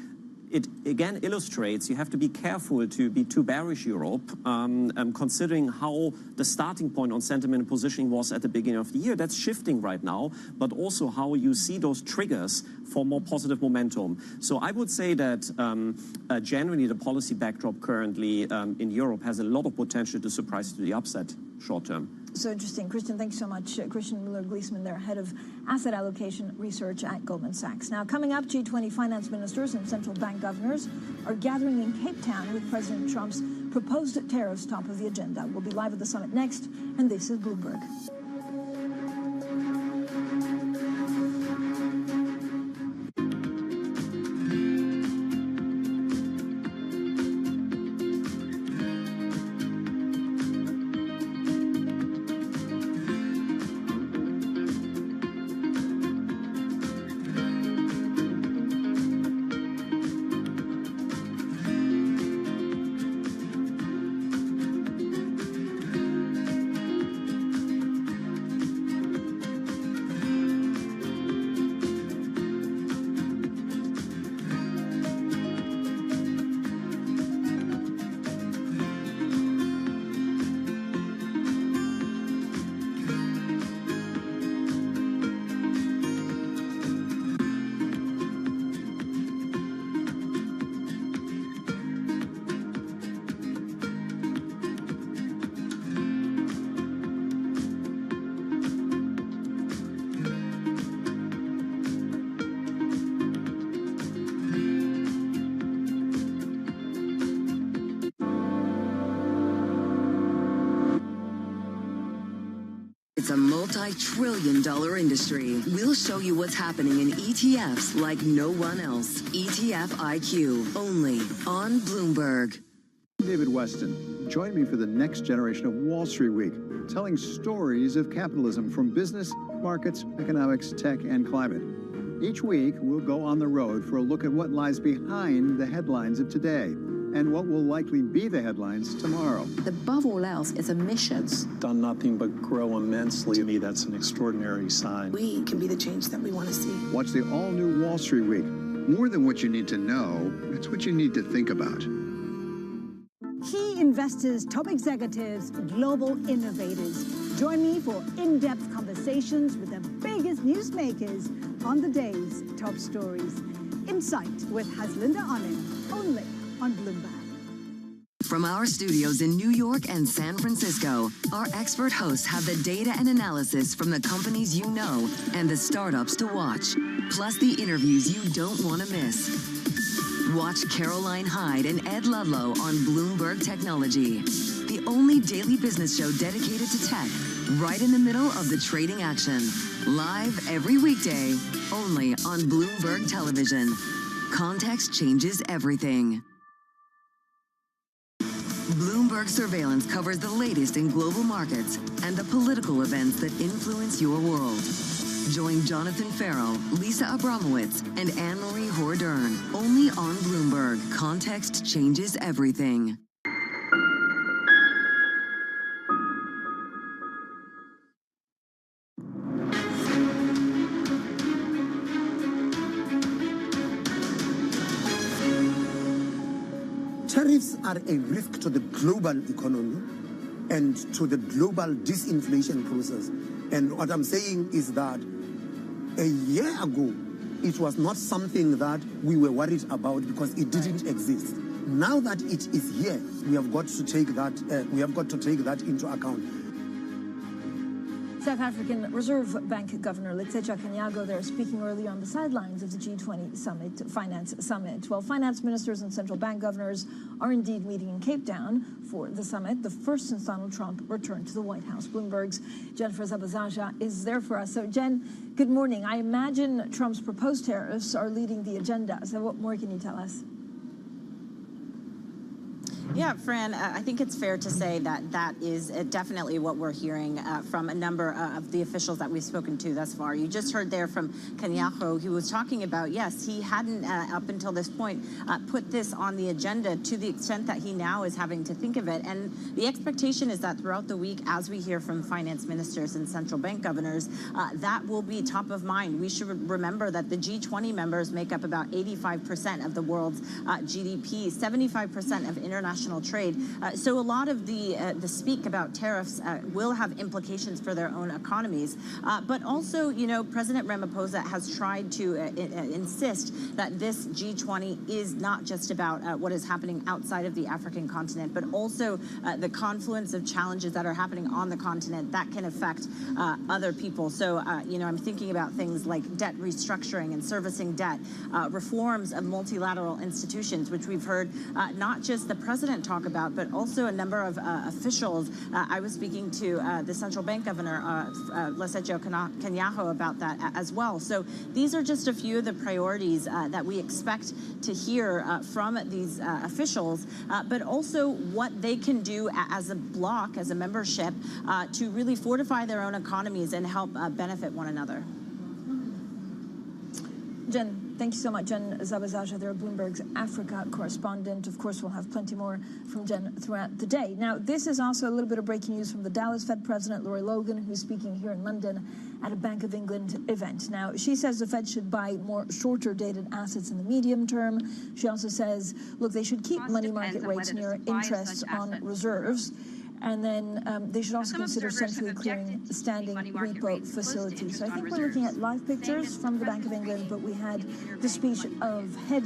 it again illustrates you have to be careful to be too bearish Europe, considering how the starting point on sentiment and positioning was at the beginning of the year. That's shifting right now, but also how you see those triggers for more positive momentum. So I would say that generally the policy backdrop currently in Europe has a lot of potential to surprise to the upside short term. So interesting. Christian, thanks so much. Christian Müller-Gleesman there, head of asset allocation research at Goldman Sachs. Now, coming up, G20 finance ministers and central bank governors are gathering in Cape Town with President Trump's proposed tariffs top of the agenda. We'll be live at the summit next, and this is Bloomberg. It's a multi-trillion-dollar industry. We'll show you what's happening in ETFs like no one else. ETF IQ, only on Bloomberg. David Weston. Join me for the next generation of Wall Street Week, telling stories of capitalism from business, markets, economics, tech, and climate. Each week, we'll go on the road for a look at what lies behind the headlines of today and what will likely be the headlines tomorrow. Above all else, it's a mission. It's done nothing but grow immensely. To me, that's an extraordinary sign. We can be the change that we want to see. Watch the all-new Wall Street Week. More than what you need to know, it's what you need to think about. Key investors, top executives, global innovators. Join me for in-depth conversations with the biggest newsmakers on the day's top stories. Insight with Haslinda Onen, only on Bloomberg. From our studios in New York and San Francisco, our expert hosts have the data and analysis from the companies you know and the startups to watch, plus the interviews you don't want to miss. Watch Caroline Hyde and Ed Ludlow on Bloomberg Technology, the only daily business show dedicated to tech, right in the middle of the trading action. Live every weekday, only on Bloomberg Television. Context changes everything. Bloomberg surveillance covers the latest in global markets and the political events that influence your world. Join Jonathan Farrell, Lisa Abramowitz, and Anne-Marie Hordern. Only on Bloomberg. Context changes everything. Tariffs are a risk to the global economy and to the global disinflation process. And what I'm saying is that a year ago, it was not something that we were worried about because it didn't exist. Now that it is here, we have got to take that into account. South African Reserve Bank Governor Letsetja Kganyago there speaking earlier on the sidelines of the G20 summit, finance summit. Well, finance ministers and central bank governors are indeed meeting in Cape Town for the summit, the first since Donald Trump returned to the White House. Bloomberg's Jennifer Zabazaja is there for us. So, Jen, good morning. I imagine Trump's proposed tariffs are leading the agenda. So what more can you tell us? Yeah, Fran, I think it's fair to say that that is definitely what we're hearing from a number of the officials that we've spoken to thus far. You just heard there from Kganyago, who was talking about, yes, he hadn't up until this point put this on the agenda to the extent that he now is having to think of it. And the expectation is that throughout the week, as we hear from finance ministers and central bank governors, that will be top of mind. We should remember that the G20 members make up about 85% of the world's GDP, 75% of international trade. So a lot of the speak about tariffs will have implications for their own economies. But also, you know, President Ramaphosa has tried to insist that this G20 is not just about what is happening outside of the African continent, but also the confluence of challenges that are happening on the continent that can affect other people. So, you know, I'm thinking about things like debt restructuring and servicing debt, reforms of multilateral institutions, which we've heard not just the president talk about, but also a number of officials. I was speaking to the central bank governor, Letsetja Kganyago, about that as well. So these are just a few of the priorities that we expect to hear from these officials, but also what they can do as a bloc, as a membership, to really fortify their own economies and help benefit one another. Jen, thank you so much. Jen Zabazaja there, Bloomberg's Africa correspondent. Of course, we'll have plenty more from Jen throughout the day. Now, this is also a little bit of breaking news from the Dallas Fed President, Lori Logan, who's speaking here in London at a Bank of England event. Now, she says the Fed should buy more shorter-dated assets in the medium term. She also says, look, they should keep money market rates near interest on reserves. And then they should also consider centrally clearing standing repo facilities. So I think we're looking at live pictures from the Bank of England, but we had the speech of head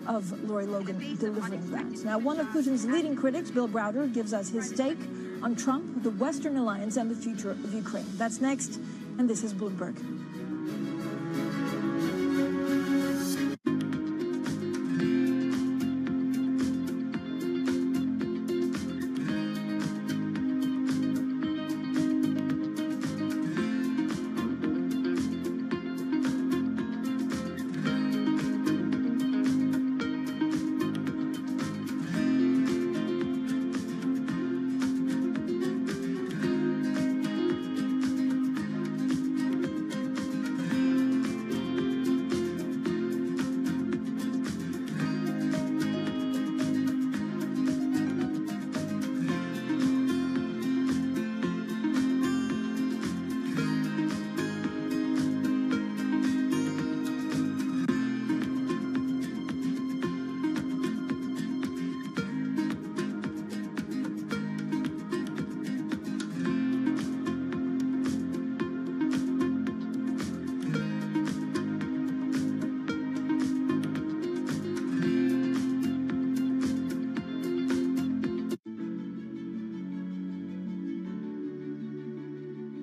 of Lori Logan delivering that. Now, one of Putin's leading critics, Bill Browder, gives us his take on Trump, the Western alliance, and the future of Ukraine. That's next, and this is Bloomberg.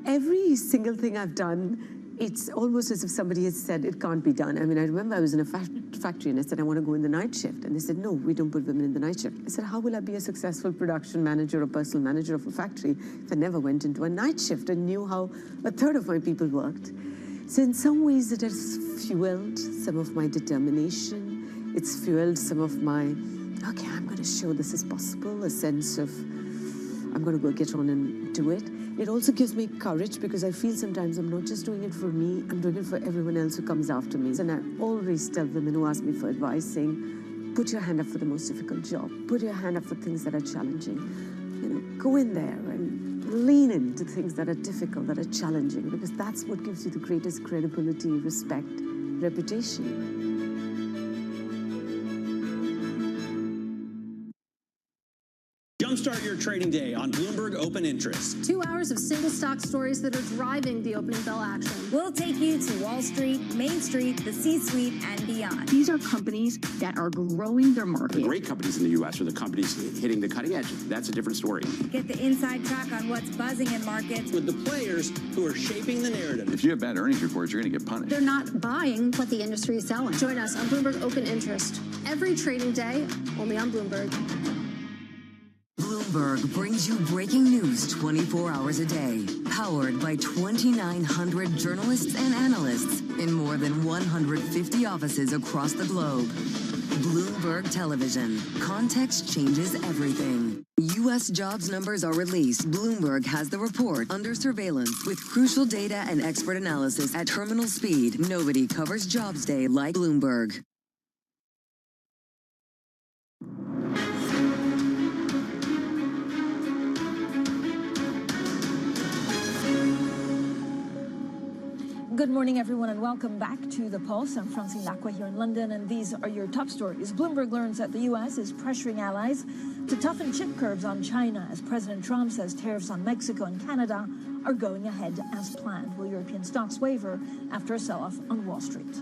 Every single thing I've done, it's almost as if somebody has said it can't be done. I mean, I remember I was in a factory and I said, I want to go in the night shift. And they said, no, we don't put women in the night shift. I said, how will I be a successful production manager or personal manager of a factory if I never went into a night shift and knew how a third of my people worked? So in some ways it has fueled some of my determination. It's fueled some of my okay, I'm going to show this is possible, a sense of I'm going to go get on and do it. It also gives me courage because I feel sometimes I'm not just doing it for me, I'm doing it for everyone else who comes after me. And I always tell women who ask me for advice saying, put your hand up for the most difficult job. Put your hand up for things that are challenging. You know, go in there and lean into things that are difficult, that are challenging, because that's what gives you the greatest credibility, respect, reputation. Jumpstart your trading day on Bloomberg Open Interest. 2 hours of single stock stories that are driving the opening bell action. We'll take you to Wall Street, Main Street, the C-suite, and beyond. These are companies that are growing their market. The great companies in the U.S. are the companies hitting the cutting edge. That's a different story. Get the inside track on what's buzzing in markets. With the players who are shaping the narrative. If you have bad earnings reports, you're going to get punished. They're not buying what the industry is selling. Join us on Bloomberg Open Interest every trading day, only on Bloomberg. Bloomberg brings you breaking news 24 hours a day, powered by 2,900 journalists and analysts in more than 150 offices across the globe. Bloomberg Television. Context changes everything. U.S. jobs numbers are released. Bloomberg has the report under surveillance with crucial data and expert analysis at terminal speed. Nobody covers Jobs Day like Bloomberg. Good morning, everyone, and welcome back to The Pulse. I'm Francine Lacqua here in London, and these are your top stories. Bloomberg learns that the U.S. is pressuring allies to toughen chip curbs on China as President Trump says tariffs on Mexico and Canada are going ahead as planned. Will European stocks waver after a sell-off on Wall Street?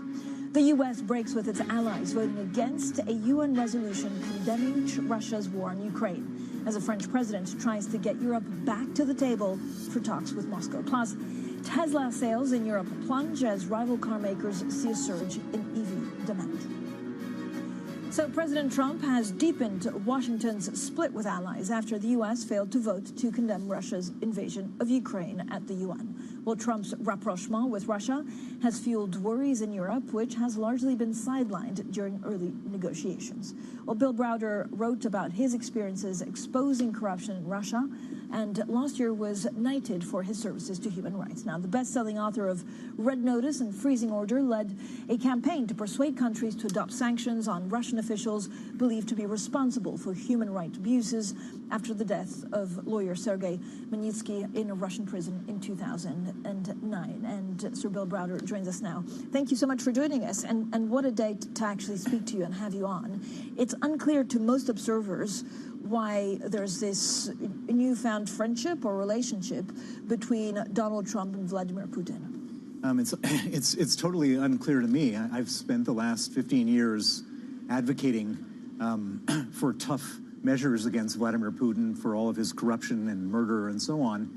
The U.S. breaks with its allies, voting against a UN resolution condemning Russia's war on Ukraine, as the French president tries to get Europe back to the table for talks with Moscow. Plus, Tesla sales in Europe plunge as rival car makers see a surge in EV demand. So President Trump has deepened Washington's split with allies after the U.S. failed to vote to condemn Russia's invasion of Ukraine at the UN. Well, Trump's rapprochement with Russia has fueled worries in Europe, which has largely been sidelined during early negotiations. Well, Bill Browder wrote about his experiences exposing corruption in Russia, and last year was knighted for his services to human rights. Now, the best-selling author of Red Notice and Freezing Order led a campaign to persuade countries to adopt sanctions on Russian officials believed to be responsible for human rights abuses after the death of lawyer Sergei Magnitsky in a Russian prison in 2009. And Sir Bill Browder joins us now. Thank you so much for joining us, and what a day to actually speak to you and have you on. It's unclear to most observers why there's this newfound friendship or relationship between Donald Trump and Vladimir Putin. It's totally unclear to me. I've spent the last 15 years advocating for tough measures against Vladimir Putin for all of his corruption and murder and so on.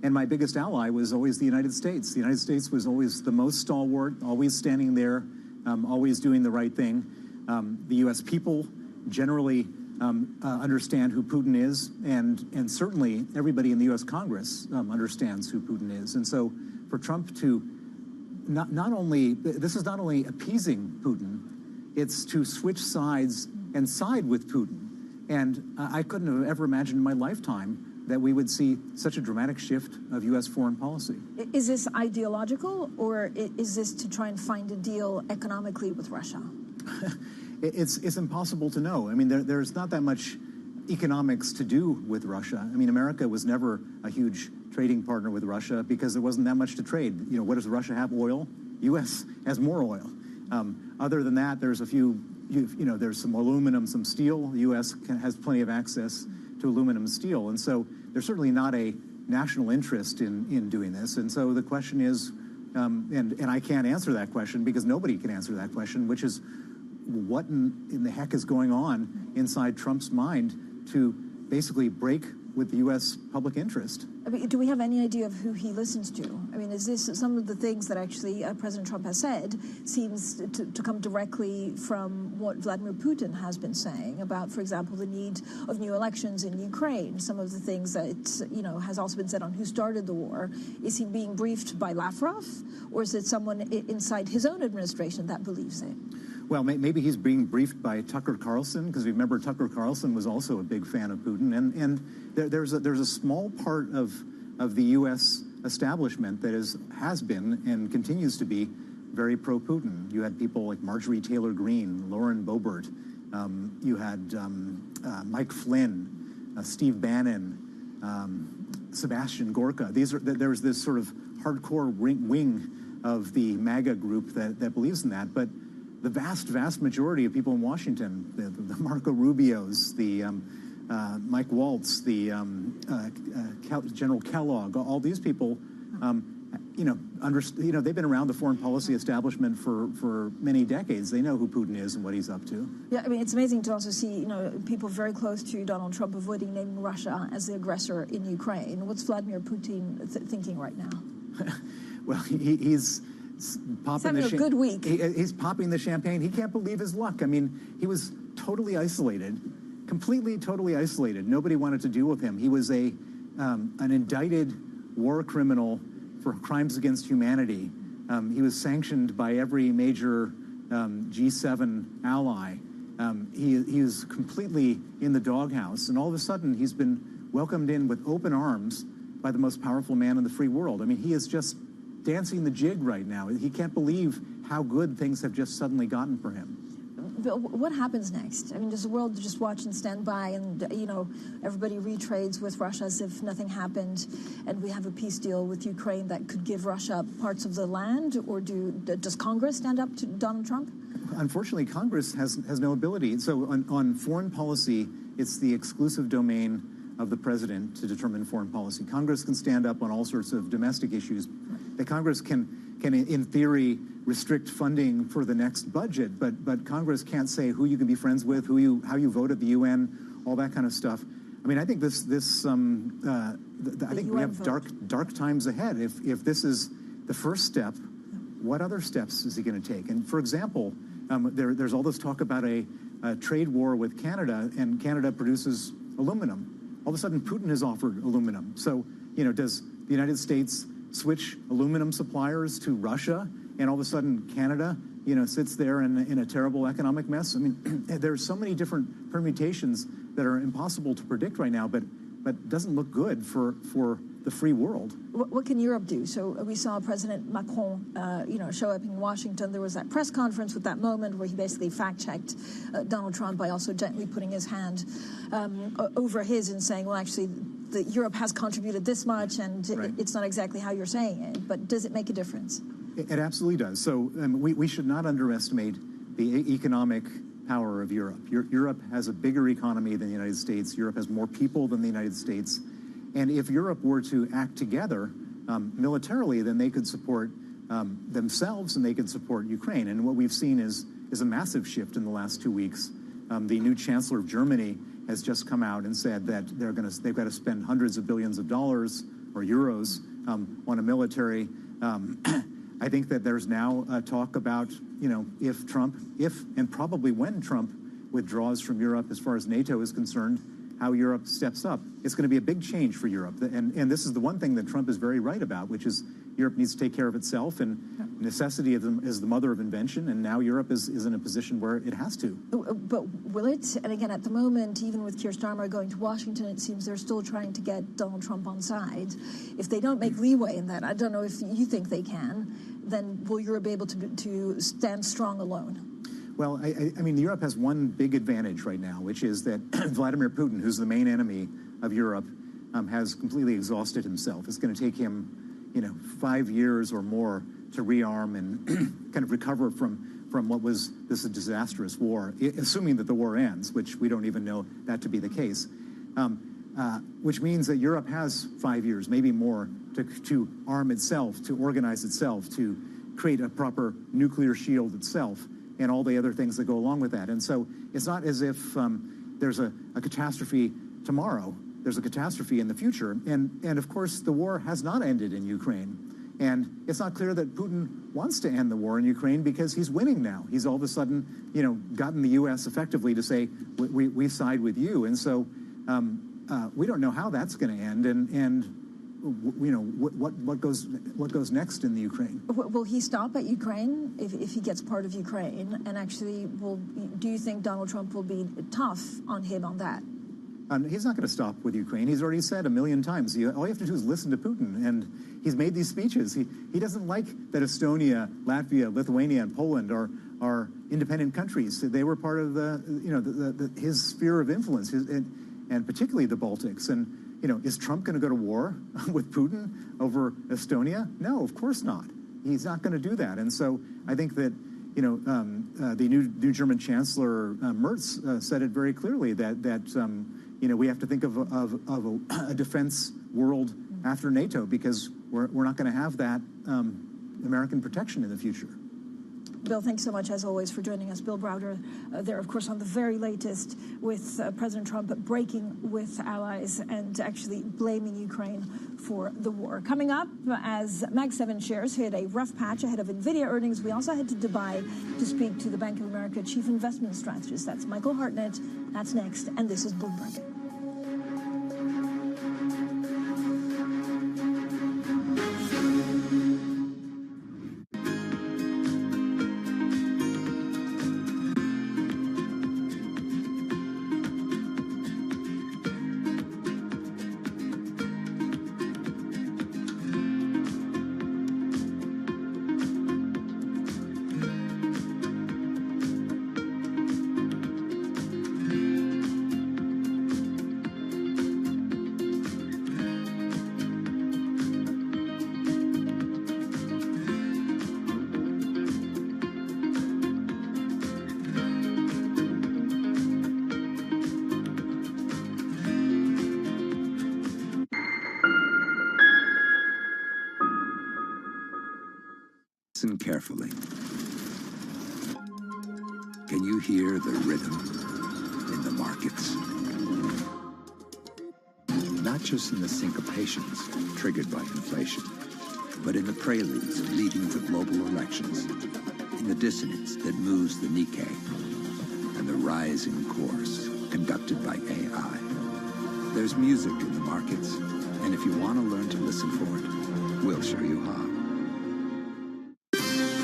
And my biggest ally was always the United States. The United States was always the most stalwart, always standing there, always doing the right thing. The U.S. people generally understand who Putin is, and certainly everybody in the U.S. Congress understands who Putin is. And so for Trump to this is not only appeasing Putin, it's to switch sides and side with Putin. And I couldn't have ever imagined in my lifetime that we would see such a dramatic shift of U.S. foreign policy. Is this ideological, or is this to try and find a deal economically with Russia? It's impossible to know. I mean, there's not that much economics to do with Russia. I mean, America was never a huge trading partner with Russia because there wasn't that much to trade. You know, what does Russia have? Oil. U.S. has more oil. Other than that, there's a few, there's some aluminum, some steel. The U.S. has plenty of access to aluminum and steel. And so there's certainly not a national interest in doing this. And so the question is, and I can't answer that question because nobody can answer that question, which is what in the heck is going on inside Trump's mind to basically break with the U.S. public interest? I mean, do we have any idea of who he listens to? I mean, is this some of the things that actually President Trump has said seems to come directly from what Vladimir Putin has been saying about, for example, the need of new elections in Ukraine, some of the things that, has also been said on who started the war. Is he being briefed by Lavrov, or is it someone inside his own administration that believes it? Well, maybe he's being briefed by Tucker Carlson, because remember Tucker Carlson was also a big fan of Putin, and there's a small part of the U.S. establishment that has been and continues to be very pro-Putin. You had people like Marjorie Taylor Greene, Lauren Boebert, you had Mike Flynn, Steve Bannon, Sebastian Gorka. There's this sort of hardcore wing of the MAGA group that believes in that, but the vast majority of people in Washington, the Marco Rubios, the Mike Waltz, the General Kellogg, all these people, they've been around the foreign policy establishment for many decades. They know who Putin is and what he's up to. Yeah, I mean, it's amazing to also see, people very close to Donald Trump avoiding naming Russia as the aggressor in Ukraine. What's Vladimir Putin thinking right now? Well, he's popping having a good week. He's popping the champagne. He can't believe his luck. I mean, he was totally isolated, completely, totally isolated. Nobody wanted to deal with him. He was an indicted war criminal for crimes against humanity. He was sanctioned by every major G7 ally. He is completely in the doghouse, and all of a sudden he's been welcomed in with open arms by the most powerful man in the free world. I mean, he is just dancing the jig right now. He can't believe how good things have just suddenly gotten for him. But what happens next? I mean, does the world just watch and stand by and, everybody retrades with Russia as if nothing happened, and we have a peace deal with Ukraine that could give Russia parts of the land? Or does Congress stand up to Donald Trump? Unfortunately, Congress has no ability. So on foreign policy, it's the exclusive domain of the president to determine foreign policy. Congress can stand up on all sorts of domestic issues. The Congress can in theory, restrict funding for the next budget, but Congress can't say who you can be friends with, how you vote at the UN, all that kind of stuff. I mean, I think I think we have dark times ahead. If this is the first step, what other steps is he going to take? And for example, there's all this talk about a trade war with Canada, and Canada produces aluminum. All of a sudden, Putin has offered aluminum. So, does the United States switch aluminum suppliers to Russia, and all of a sudden Canada, sits there in a terrible economic mess? I mean, there's so many different permutations that are impossible to predict right now, but doesn't look good for the free world. What can Europe do? So we saw President Macron, show up in Washington. There was that press conference with that moment where he basically fact-checked Donald Trump by also gently putting his hand over his and saying, well, actually, Europe has contributed this much, and right. It's not exactly how you're saying it. But does it make a difference? It absolutely does. So we should not underestimate the economic power of Europe. Europe has a bigger economy than the United States. Europe has more people than the United States. And if Europe were to act together militarily, then they could support themselves and they could support Ukraine. And what we've seen is a massive shift in the last 2 weeks. The new chancellor of Germany has just come out and said that they've got to spend hundreds of billions of dollars or euros on a military. I think that there's now talk about, if and probably when Trump withdraws from Europe as far as NATO is concerned, how Europe steps up. It's going to be a big change for Europe. And this is the one thing that Trump is very right about, which is Europe needs to take care of itself, and necessity is the mother of invention, and now Europe is in a position where it has to. But will it? And again, at the moment, even with Keir Starmer going to Washington, it seems they're still trying to get Donald Trump on side. If they don't make leeway in that, I don't know if you think they can, then will Europe be able to stand strong alone? Well, I mean, Europe has one big advantage right now, which is that Vladimir Putin, who's the main enemy of Europe, has completely exhausted himself. It's going to take him 5 years or more to rearm and kind of recover from what was this a disastrous war, assuming that the war ends, which we don't even know that to be the case, which means that Europe has 5 years, maybe more, to arm itself, to organize itself, to create a proper nuclear shield itself, and all the other things that go along with that. And so it's not as if there's a catastrophe tomorrow. There's a catastrophe in the future. And of course, the war has not ended in Ukraine. And it's not clear that Putin wants to end the war in Ukraine because he's winning now. He's all of a sudden, gotten the U.S. effectively to say, we side with you. And so we don't know how that's going to end. And what goes next in the Ukraine? Will he stop at Ukraine if he gets part of Ukraine? And actually, do you think Donald Trump will be tough on him on that? He's not going to stop with Ukraine. He's already said 1 million times. All you have to do is listen to Putin, and he's made these speeches. He doesn't like that Estonia, Latvia, Lithuania, and Poland are independent countries. They were part of his sphere of influence, and particularly the Baltics. And is Trump going to go to war with Putin over Estonia? No, of course not. He's not going to do that. And so I think that the new German Chancellor Merz said it very clearly that we have to think of a defense world after NATO, because we're not going to have that American protection in the future. Bill, thanks so much, as always, for joining us. Bill Browder there, of course, on the very latest with President Trump breaking with allies and actually blaming Ukraine for the war. Coming up, as Mag 7 shares hit a rough patch ahead of NVIDIA earnings, we also head to Dubai to speak to the Bank of America Chief Investment Strategist. That's Michael Hartnett. That's next, and this is Bloomberg. Listen carefully. Can you hear the rhythm in the markets? Not just in the syncopations triggered by inflation, but in the preludes leading to global elections, in the dissonance that moves the Nikkei, and the rising course conducted by AI. There's music in the markets, and if you want to learn to listen for it, we'll show you how.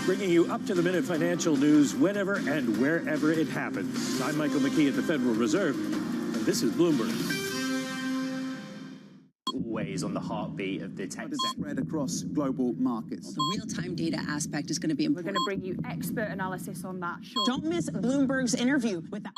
Bringing you up-to-the-minute financial news whenever and wherever it happens. I'm Michael McKee at the Federal Reserve, and this is Bloomberg. Always on the heartbeat of the tech sector. Spread across global markets. The real-time data aspect is going to be important. We're going to bring you expert analysis on that. Sure. Don't miss Bloomberg's interview with the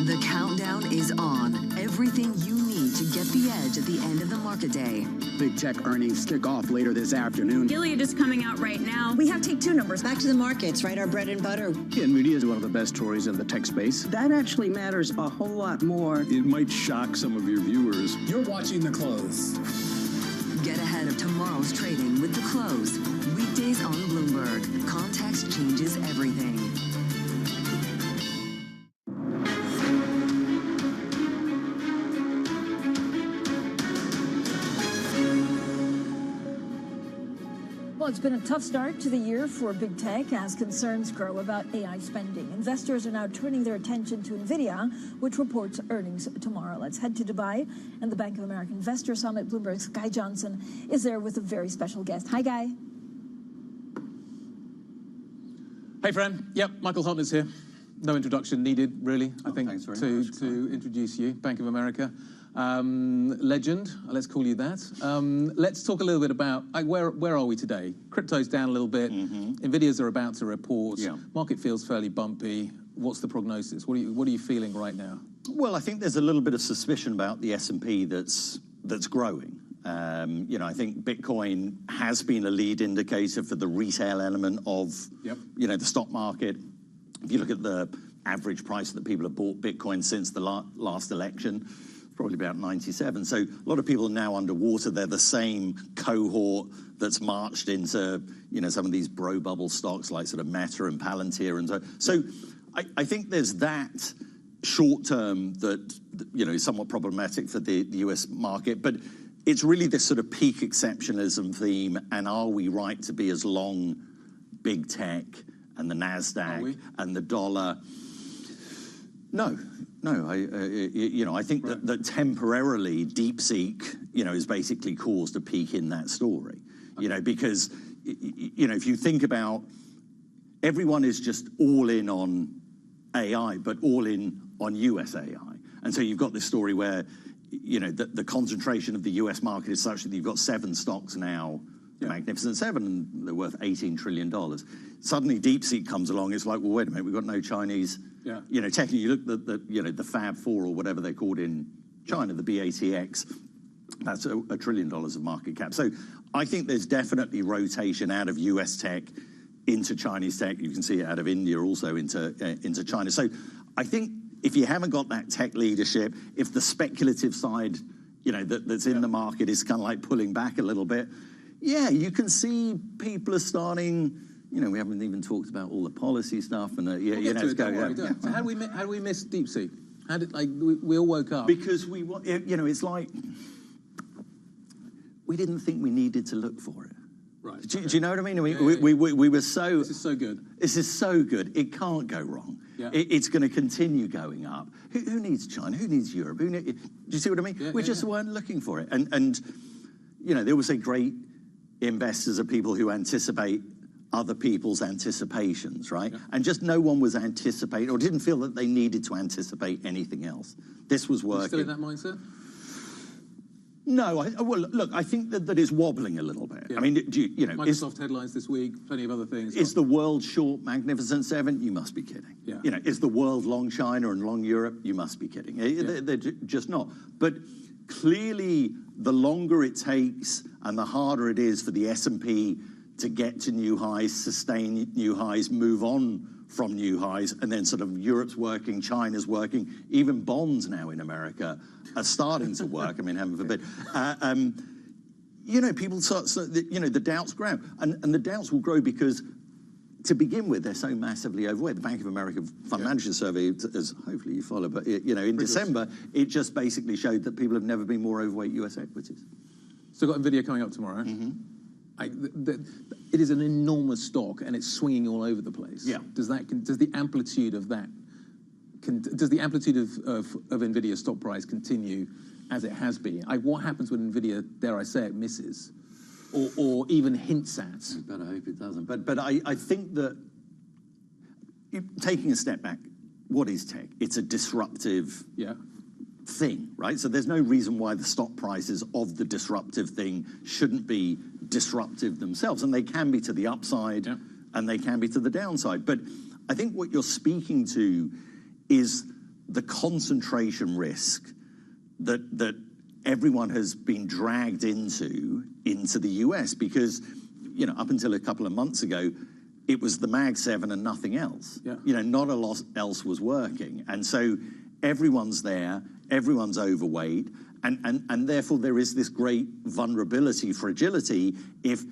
The countdown is on. Everything you need to get the edge at the end of the market day. Big tech earnings kick off later this afternoon. Gilead is coming out right now. We have take two numbers. Back to the markets, right? Our bread and butter. NVIDIA is one of the best stories in the tech space. That actually matters a whole lot more. It might shock some of your viewers. You're watching The Close. Get ahead of tomorrow's trading with The Close. Weekdays on Bloomberg. Context changes everything. Well, it's been a tough start to the year for big tech as concerns grow about AI spending. Investors are now turning their attention to NVIDIA, which reports earnings tomorrow. Let's head to Dubai and the Bank of America Investor Summit. Bloomberg's Guy Johnson is there with a very special guest. Hi, Guy. Hey, friend. Yep, Michael Hartnett's here. No introduction needed, really, I think, to introduce you. Bank of America. Legend, let's call you that. Let's talk a little bit about where are we today? Crypto's down a little bit. NVIDIA's are about to report. Market feels fairly bumpy. What's the prognosis? What are you feeling right now? Well, I think there's a little bit of suspicion about the S&P that's growing. I think Bitcoin has been a lead indicator for the retail element of the stock market. If you look at the average price that people have bought Bitcoin since the last election, probably about 97. So a lot of people are now underwater. They're the same cohort that's marched into, some of these bro bubble stocks like sort of Meta and Palantir and so. I think there's that short term that, is somewhat problematic for the US market. But it's really this sort of peak exceptionalism theme. And are we right to be as long big tech and the NASDAQ and the dollar? No, No, I think that temporarily DeepSeek, has basically caused a peak in that story. Because, if you think about, everyone is just all in on AI, but all in on US AI. And so you've got this story where, the concentration of the US market is such that you've got 7 stocks now, the Magnificent Seven, and they're worth $18 trillion. Suddenly DeepSeek comes along, it's like, well, wait a minute, we've got no Chinese. Technically, you look at the Fab 4 or whatever they're called in China, the BATX, that's $1 trillion of market cap. So I think there's definitely rotation out of US tech into Chinese tech. You can see it out of India also into China. So I think if you haven't got that tech leadership, if the speculative side, that's in the market is kind of like pulling back a little bit, you can see people are starting. We haven't even talked about all the policy stuff, and So how do we miss DeepSeek? How did we all woke up because it's like we didn't think we needed to look for it. Right. Do you know what I mean? We were so. This is so good. This is so good. It can't go wrong. Yeah. It's going to continue going up. Who needs China? Who needs Europe? Do you see what I mean? We just weren't looking for it. And they always say great investors are people who anticipate other people's anticipations, right? Yeah. And just no one was anticipating or didn't feel that they needed to anticipate anything else. This was working. Still in that mindset? No, look, I think that is wobbling a little bit. Yeah. I mean, Microsoft headlines this week, plenty of other things. Is the world short Magnificent Seven? You must be kidding. Yeah. Is the world long China and long Europe? You must be kidding. They're just not. But clearly, the longer it takes and the harder it is for the S&P to get to new highs, sustain new highs, move on from new highs, and then sort of Europe's working, China's working, even bonds now in America are starting to work. I mean, heaven forbid. People start, the doubts grow. And the doubts will grow because, to begin with, they're so massively overweight. The Bank of America Fund Manager Survey, as hopefully you follow, but, in December, it just basically showed that people have never been more overweight US equities. So got NVIDIA coming up tomorrow. Mm-hmm. It is an enormous stock, and it's swinging all over the place. Yeah. Does the amplitude of that? Does the amplitude of NVIDIA's stock price continue as it has been? What happens when NVIDIA, dare I say it, misses, or even hints at? I better hope it doesn't. But I think that taking a step back, what is tech? It's a disruptive. Thing, right? So there's no reason why the stock prices of the disruptive thing shouldn't be disruptive themselves, and they can be to the upside, and they can be to the downside. But I think what you're speaking to is the concentration risk that everyone has been dragged into the US, because up until a couple of months ago, it was the Mag 7 and nothing else. Not a lot else was working, and so everyone's there. Everyone's overweight, and therefore there is this great vulnerability, fragility, if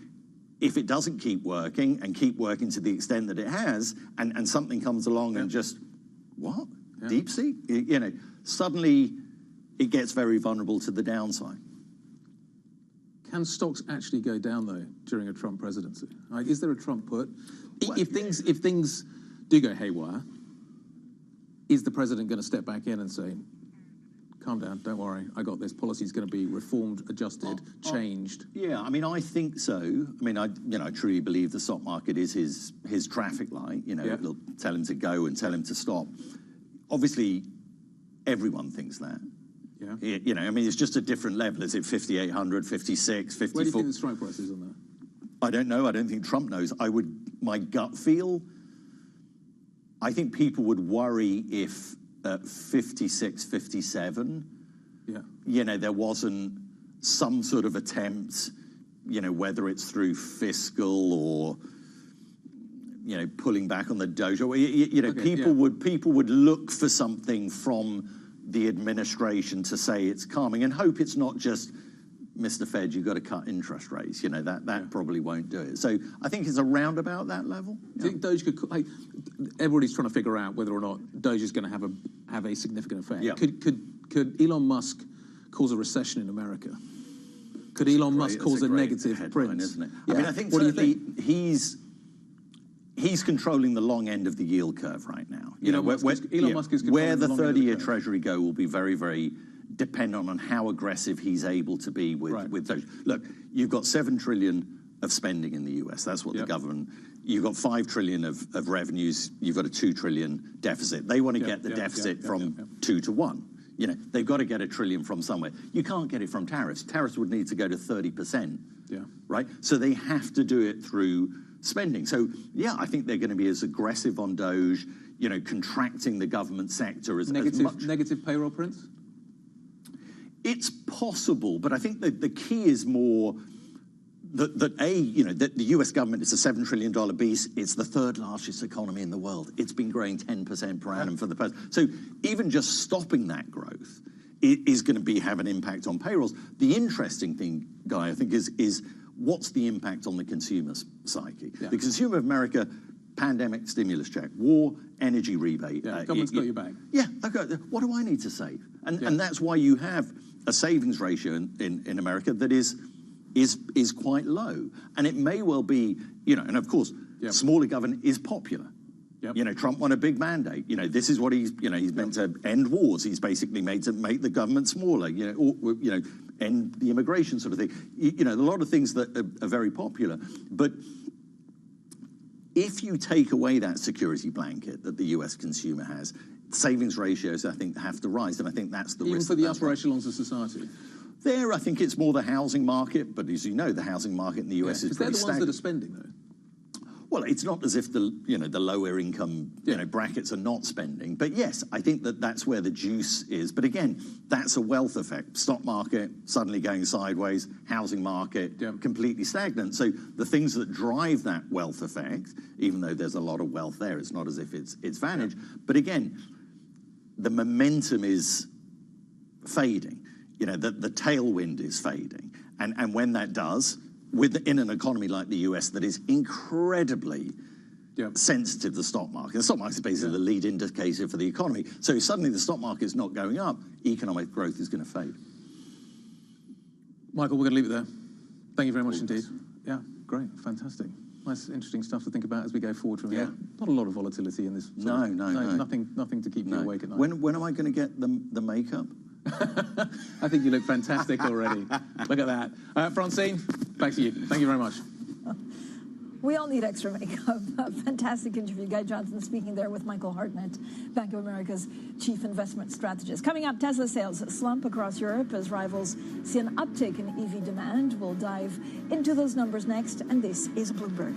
it doesn't keep working to the extent that it has, and something comes along and just, what? DeepSeek? Suddenly it gets very vulnerable to the downside. Can stocks actually go down, though, during a Trump presidency? Is there a Trump put? If things do go haywire, is the president going to step back in and say, calm down, don't worry, I got this. Policy's going to be reformed, adjusted, changed. Yeah, I mean, I think so. I mean, I truly believe the stock market is his traffic light. It'll tell him to go and tell him to stop. Obviously, everyone thinks that. Yeah. I mean, it's just a different level. Is it 5,800, 56, 54? Where do you think the strike price is on that? I don't know. I don't think Trump knows. My gut feel, I think people would worry if at 56, 57, there wasn't some sort of attempt, whether it's through fiscal or, pulling back on the dojo. People would look for something from the administration to say it's calming, and hope it's not just, Mr. Fed, you've got to cut interest rates. That probably won't do it. So I think it's around about that level. Do you think Doge could? Everybody's trying to figure out whether or not Doge is going to have a significant effect. Yeah. Could Elon Musk cause a recession in America? Could Elon Musk cause a negative print? Isn't it? Yeah. I mean, I think what do you think? he's controlling the long end of the yield curve right now. Elon Musk is where the controlling the long end of the 30-year curve. Treasury go will be very, very dependent on how aggressive he's able to be with those. Look, you've got $7 trillion of spending in the US. That's what the government. You've got $5 trillion of revenues. You've got a $2 trillion deficit. They want to get the deficit from 2 to 1. You know, they've got to get $1 trillion from somewhere. You can't get it from tariffs. Tariffs would need to go to 30%. Right. So they have to do it through spending. So yeah, I think they're going to be as aggressive on Doge. You know, contracting the government sector as much. Negative payroll prints. It's possible, but I think the key is more that the US government is a $7 trillion beast. It's the third largest economy in the world. It's been growing 10% per annum for the past. So even just stopping that growth is going to have an impact on payrolls. The interesting thing, Guy, I think, is what's the impact on the consumer's psyche? The consumer of America, pandemic stimulus check, war, energy rebate. Government's got your back. Yeah, okay. What do I need to save? And that's why you have a savings ratio in America that is quite low. And it may well be, and of course, smaller government is popular. Trump won a big mandate. This is what he's meant to end wars. He's basically made to make the government smaller, end the immigration sort of thing. A lot of things that are very popular. But if you take away that security blanket that the US consumer has, savings ratios, I think, have to rise. And I think that's the risk. Even for the upper echelons of society? There, I think it's more the housing market. But as you know, the housing market in the US is pretty stagnant. They're the ones that are spending, though. Well, it's not as if the lower income brackets are not spending, but yes, I think that's where the juice is. But again, that's a wealth effect. Stock market suddenly going sideways, housing market completely stagnant. So the things that drive that wealth effect, even though there's a lot of wealth there, it's not as if it's vanished. But again, the momentum is fading. The tailwind is fading, and when that does, in an economy like the US that is incredibly sensitive to the stock market. The stock market is basically the lead indicator for the economy. So suddenly the stock market is not going up, economic growth is going to fade. Michael, we're going to leave it there. Thank you very much indeed. Yeah, great, fantastic. Nice, interesting stuff to think about as we go forward from here. Not a lot of volatility in this. No. Nothing to keep you awake at night. When am I going to get the makeup? I think you look fantastic already. Look at that. Francine, back to you. Thank you very much. We all need extra makeup. Fantastic interview. Guy Johnson speaking there with Michael Hartnett, Bank of America's chief investment strategist. Coming up, Tesla sales slump across Europe as rivals see an uptick in EV demand. We'll dive into those numbers next, and this is Bloomberg.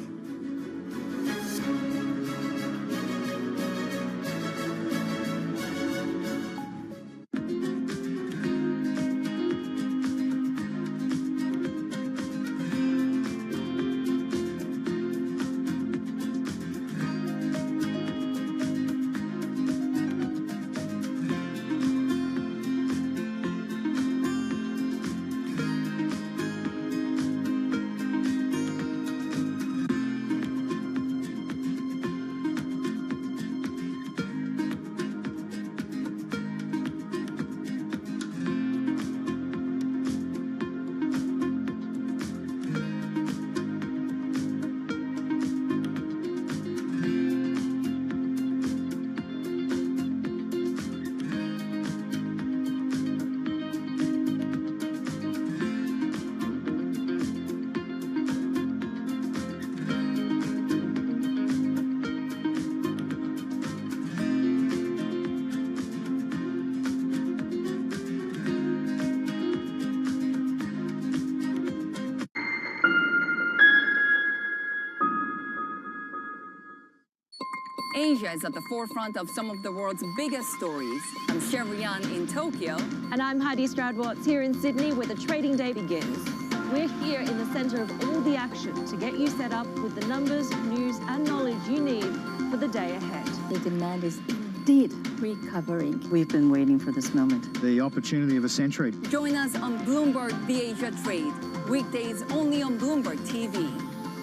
Asia is at the forefront of some of the world's biggest stories. I'm Sherrian in Tokyo. And I'm Heidi Stroud-Watts here in Sydney, where the trading day begins. We're here in the center of all the action to get you set up with the numbers, news, and knowledge you need for the day ahead. The demand is indeed recovering. We've been waiting for this moment. The opportunity of a century. Join us on Bloomberg The Asia Trade. Weekdays only on Bloomberg TV.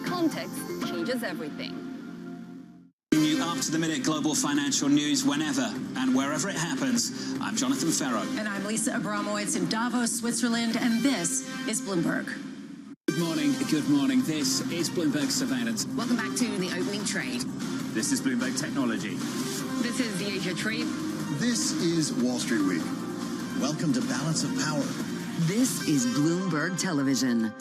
Context changes everything. Up-to-the-minute global financial news whenever and wherever it happens. I'm Jonathan Ferro. And I'm Lisa Abramowitz in Davos, Switzerland, and this is Bloomberg. Good morning. This is Bloomberg Surveillance. Welcome back to the opening trade. This is Bloomberg Technology. This is the Asia Trade. This is Wall Street Week. Welcome to Balance of Power. This is Bloomberg Television.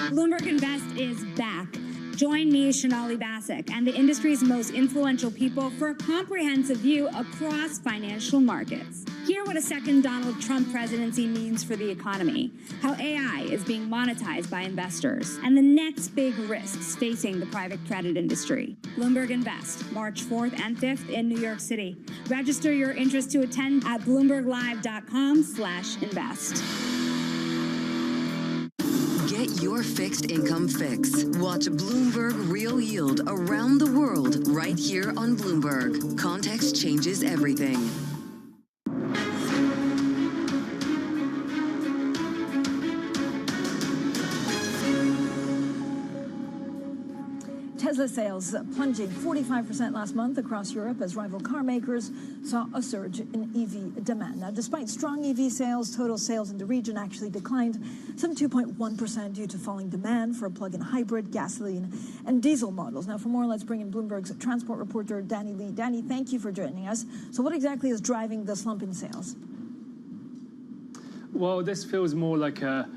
Bloomberg Invest is back. Join me, Sonali Basak, and the industry's most influential people for a comprehensive view across financial markets. Hear what a second Donald Trump presidency means for the economy, how AI is being monetized by investors, and the next big risks facing the private credit industry. Bloomberg Invest, March 4th and 5th in New York City. Register your interest to attend at bloomberglive.com/invest. Get your fixed income fix. Watch Bloomberg Real Yield around the world right here on Bloomberg. Context changes everything. Tesla sales plunging 45% last month across Europe as rival car makers saw a surge in EV demand. Now, despite strong EV sales, total sales in the region actually declined some 2.1% due to falling demand for plug-in hybrid, gasoline, and diesel models. Now, for more, let's bring in Bloomberg's transport reporter, Danny Lee. Danny, thank you for joining us. So what exactly is driving the slump in sales? Well, this feels more like a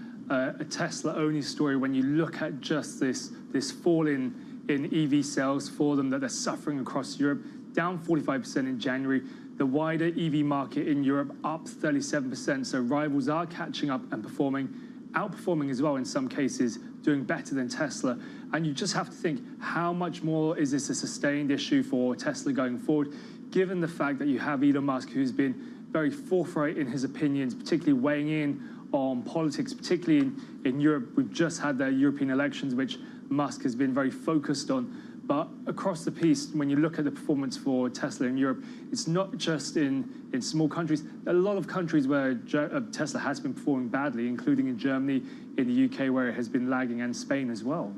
Tesla-only story when you look at just this fall in EV sales for them that they're suffering across Europe, down 45% in January. The wider EV market in Europe up 37%. So rivals are catching up and outperforming as well in some cases, doing better than Tesla. And you just have to think, how much more is this a sustained issue for Tesla going forward, given the fact that you have Elon Musk, who's been very forthright in his opinions, particularly weighing in on politics, particularly in Europe. We've just had the European elections, which Musk has been very focused on. But across the piece, when you look at the performance for Tesla in Europe, it's not just in small countries. There are a lot of countries where Tesla has been performing badly, including in Germany, in the UK, where it has been lagging, and Spain as well.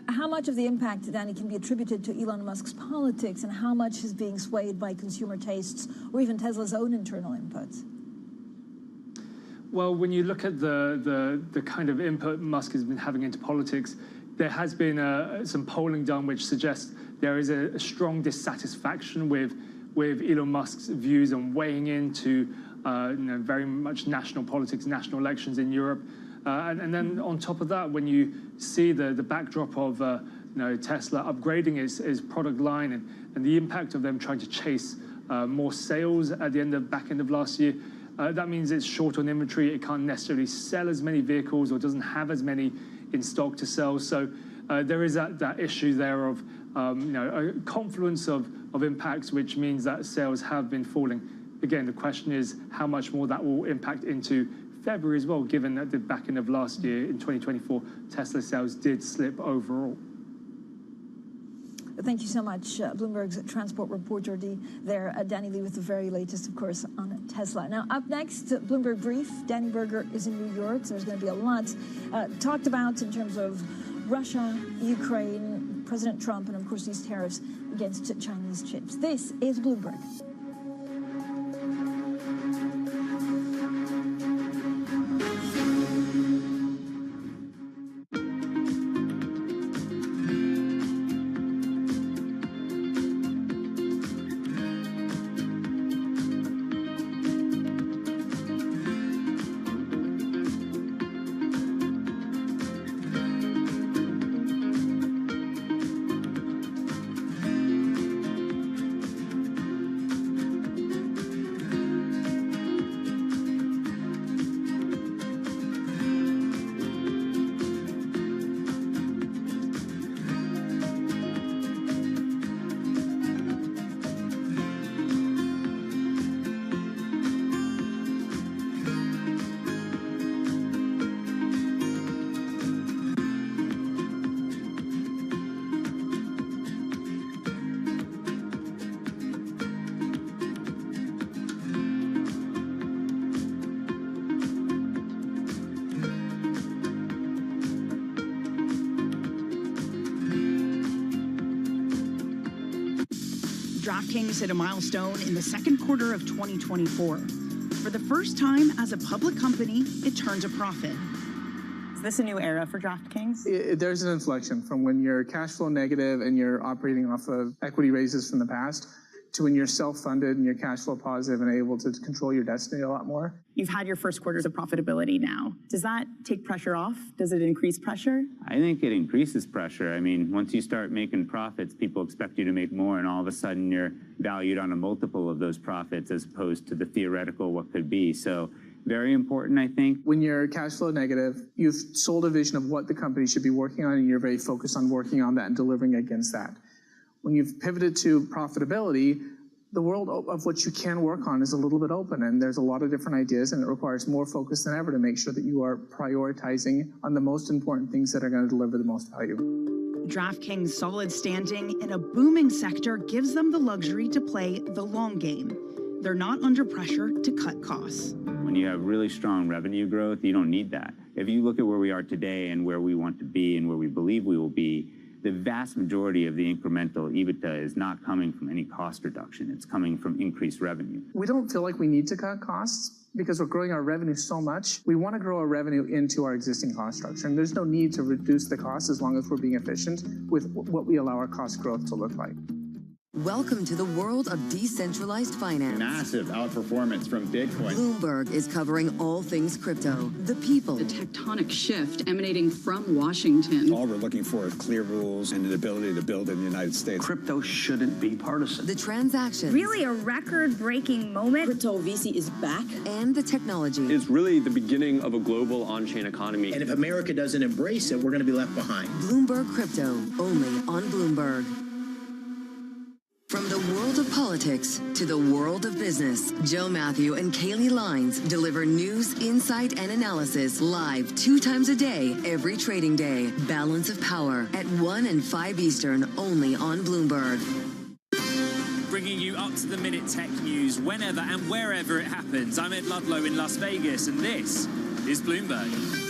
How much of the impact, Danny, can be attributed to Elon Musk's politics, and how much is being swayed by consumer tastes or even Tesla's own internal inputs? Well, when you look at the kind of input Musk has been having into politics, there has been some polling done which suggests there is a strong dissatisfaction with Elon Musk's views on weighing into very much national politics, national elections in Europe. And then on top of that, when you see the backdrop of Tesla upgrading its product line and the impact of them trying to chase more sales at the back end of last year, that means it's short on inventory. It can't necessarily sell as many vehicles or doesn't have as many in stock to sell. So there is that issue there of a confluence of impacts, which means that sales have been falling. Again, the question is how much more that will impact into February as well, given that the back end of last year in 2024, Tesla sales did slip overall. Thank you so much, Bloomberg's transport reporter Danny Lee, with the very latest, of course, on Tesla. Now, up next, Bloomberg Brief. Danny Berger is in New York, so there's going to be a lot talked about in terms of Russia, Ukraine, President Trump, and, of course, these tariffs against Chinese chips. This is Bloomberg. DraftKings hit a milestone in the second quarter of 2024. For the first time as a public company, it turned a profit. Is this a new era for DraftKings? There's an inflection from when you're cash flow negative and you're operating off of equity raises from the past to when you're self-funded and you're cash flow positive and able to control your destiny a lot more. You've had your first quarters of profitability now. Does that take pressure off? Does it increase pressure? I think it increases pressure. I mean, once you start making profits, people expect you to make more, and all of a sudden you're valued on a multiple of those profits as opposed to the theoretical what could be. So very important, I think. When you're cash flow negative, you've sold a vision of what the company should be working on, and you're very focused on working on that and delivering against that. When you've pivoted to profitability, the world of what you can work on is a little bit open, and there's a lot of different ideas, and it requires more focus than ever to make sure that you are prioritizing on the most important things that are going to deliver the most value. DraftKings' solid standing in a booming sector gives them the luxury to play the long game. They're not under pressure to cut costs. When you have really strong revenue growth, you don't need that. If you look at where we are today and where we want to be and where we believe we will be, the vast majority of the incremental EBITDA is not coming from any cost reduction. It's coming from increased revenue. We don't feel like we need to cut costs because we're growing our revenue so much. We want to grow our revenue into our existing cost structure, and there's no need to reduce the cost as long as we're being efficient with what we allow our cost growth to look like. Welcome to the world of decentralized finance. Massive outperformance from Bitcoin. Bloomberg is covering all things crypto, the people. The tectonic shift emanating from Washington. All we're looking for is clear rules and an ability to build in the United States. Crypto shouldn't be partisan. The transactions. Really a record-breaking moment. Crypto VC is back. And the technology. It's really the beginning of a global on-chain economy. And if America doesn't embrace it, we're going to be left behind. Bloomberg Crypto, only on Bloomberg. From the world of politics to the world of business, Joe Matthew and Kaylee Lines deliver news, insight, and analysis live 2 times a day, every trading day. Balance of Power at 1 and 5 Eastern, only on Bloomberg. Bringing you up-to-the-minute tech news whenever and wherever it happens. I'm Ed Ludlow in Las Vegas, and this is Bloomberg.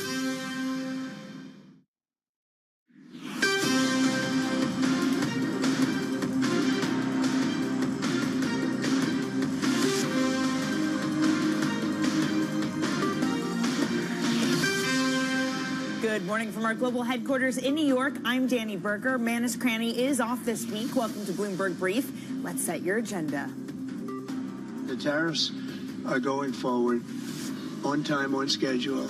Good morning from our global headquarters in New York. I'm Danny Berger. Manus Cranny is off this week. Welcome to Bloomberg Brief. Let's set your agenda. The tariffs are going forward on time, on schedule.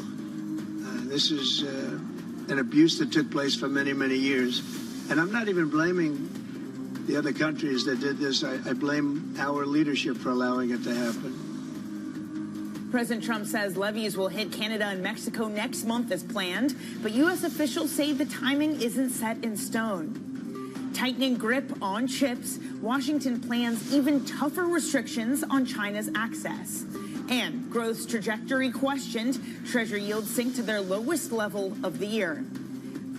This is an abuse that took place for many, many years. And I'm not even blaming the other countries that did this. I blame our leadership for allowing it to happen. President Trump says levies will hit Canada and Mexico next month as planned, but U.S. officials say the timing isn't set in stone. Tightening grip on chips, Washington plans even tougher restrictions on China's access. And growth's trajectory questioned, Treasury yields sink to their lowest level of the year.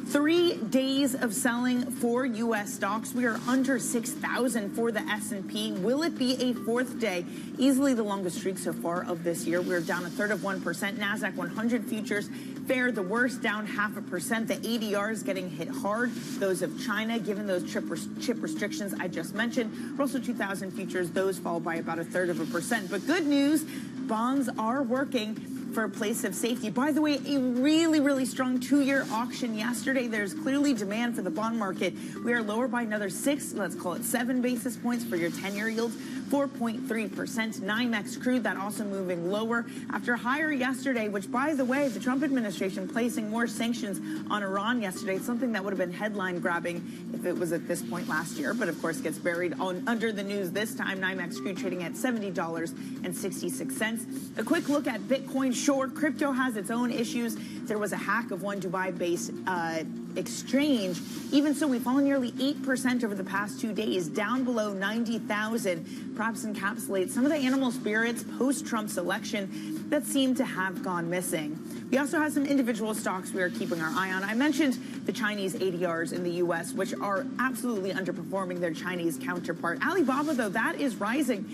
3 days of selling for U.S. stocks. We are under 6,000 for the S&P. Will it be a 4th day? Easily the longest streak so far of this year. We're down 1/3%. NASDAQ 100 futures fared the worst, down 0.5%. The ADR is getting hit hard. Those of China, given those chip restrictions I just mentioned. Russell 2000 futures, those fall by about 1/3%. But good news, bonds are working for a place of safety. By the way, a really, really strong 2-year auction yesterday. There's clearly demand for the bond market. We are lower by another 6, let's call it 7 basis points for your 10-year yields, 4.3%. NYMEX crude, that also moving lower after higher yesterday, which, by the way, the Trump administration placing more sanctions on Iran yesterday, something that would have been headline grabbing if it was at this point last year, but of course gets buried under the news this time. NYMEX crude trading at $70.66. A quick look at Bitcoin. Sure, crypto has its own issues. There was a hack of one Dubai-based exchange. Even so, we've fallen nearly 8% over the past 2 days, down below 90,000. Perhaps encapsulates some of the animal spirits post-Trump's election that seem to have gone missing. We also have some individual stocks we are keeping our eye on. I mentioned the Chinese ADRs in the U.S., which are absolutely underperforming their Chinese counterpart. Alibaba, though, that is rising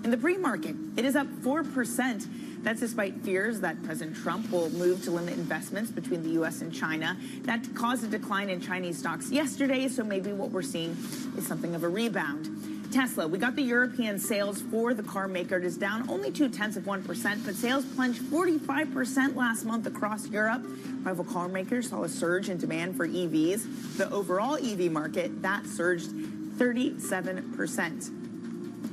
in the pre-market. It is up 4%. That's despite fears that President Trump will move to limit investments between the U.S. and China. That caused a decline in Chinese stocks yesterday, so maybe what we're seeing is something of a rebound. Tesla, we got the European sales for the car maker. It is down only 0.2%, but sales plunged 45% last month across Europe. Rival car makers saw a surge in demand for EVs. The overall EV market, that surged 37%.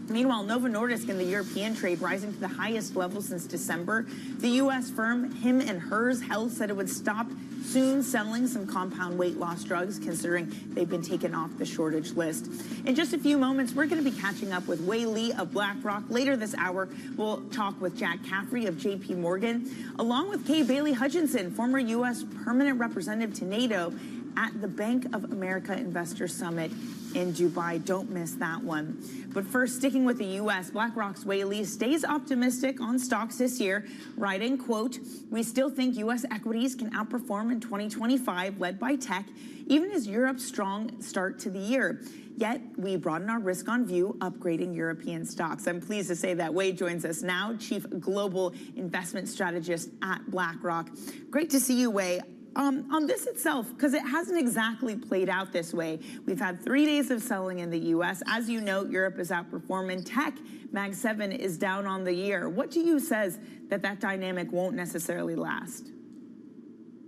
Meanwhile, Novo Nordisk in the European trade rising to the highest level since December. The U.S. firm Him and Hers Health said it would stop soon selling some compound weight loss drugs, considering they've been taken off the shortage list. In just a few moments, we're going to be catching up with Wei Li of BlackRock. Later this hour, we'll talk with Jack Caffrey of J.P. Morgan, along with Kay Bailey Hutchinson, former U.S. permanent representative to NATO, at the Bank of America Investor Summit in Dubai. Don't miss that one. But first, sticking with the U.S., BlackRock's Wei Li stays optimistic on stocks this year, writing, quote, "We still think U.S. equities can outperform in 2025, led by tech, even as Europe's strong start to the year. Yet, we broaden our risk on view, upgrading European stocks." I'm pleased to say that Wei joins us now, Chief Global Investment Strategist at BlackRock. Great to see you, Wei. On this itself, because it hasn't exactly played out this way. We've had 3 days of selling in the U.S. As you note, Europe is outperforming. Tech, Mag 7, is down on the year. What to you says that dynamic won't necessarily last?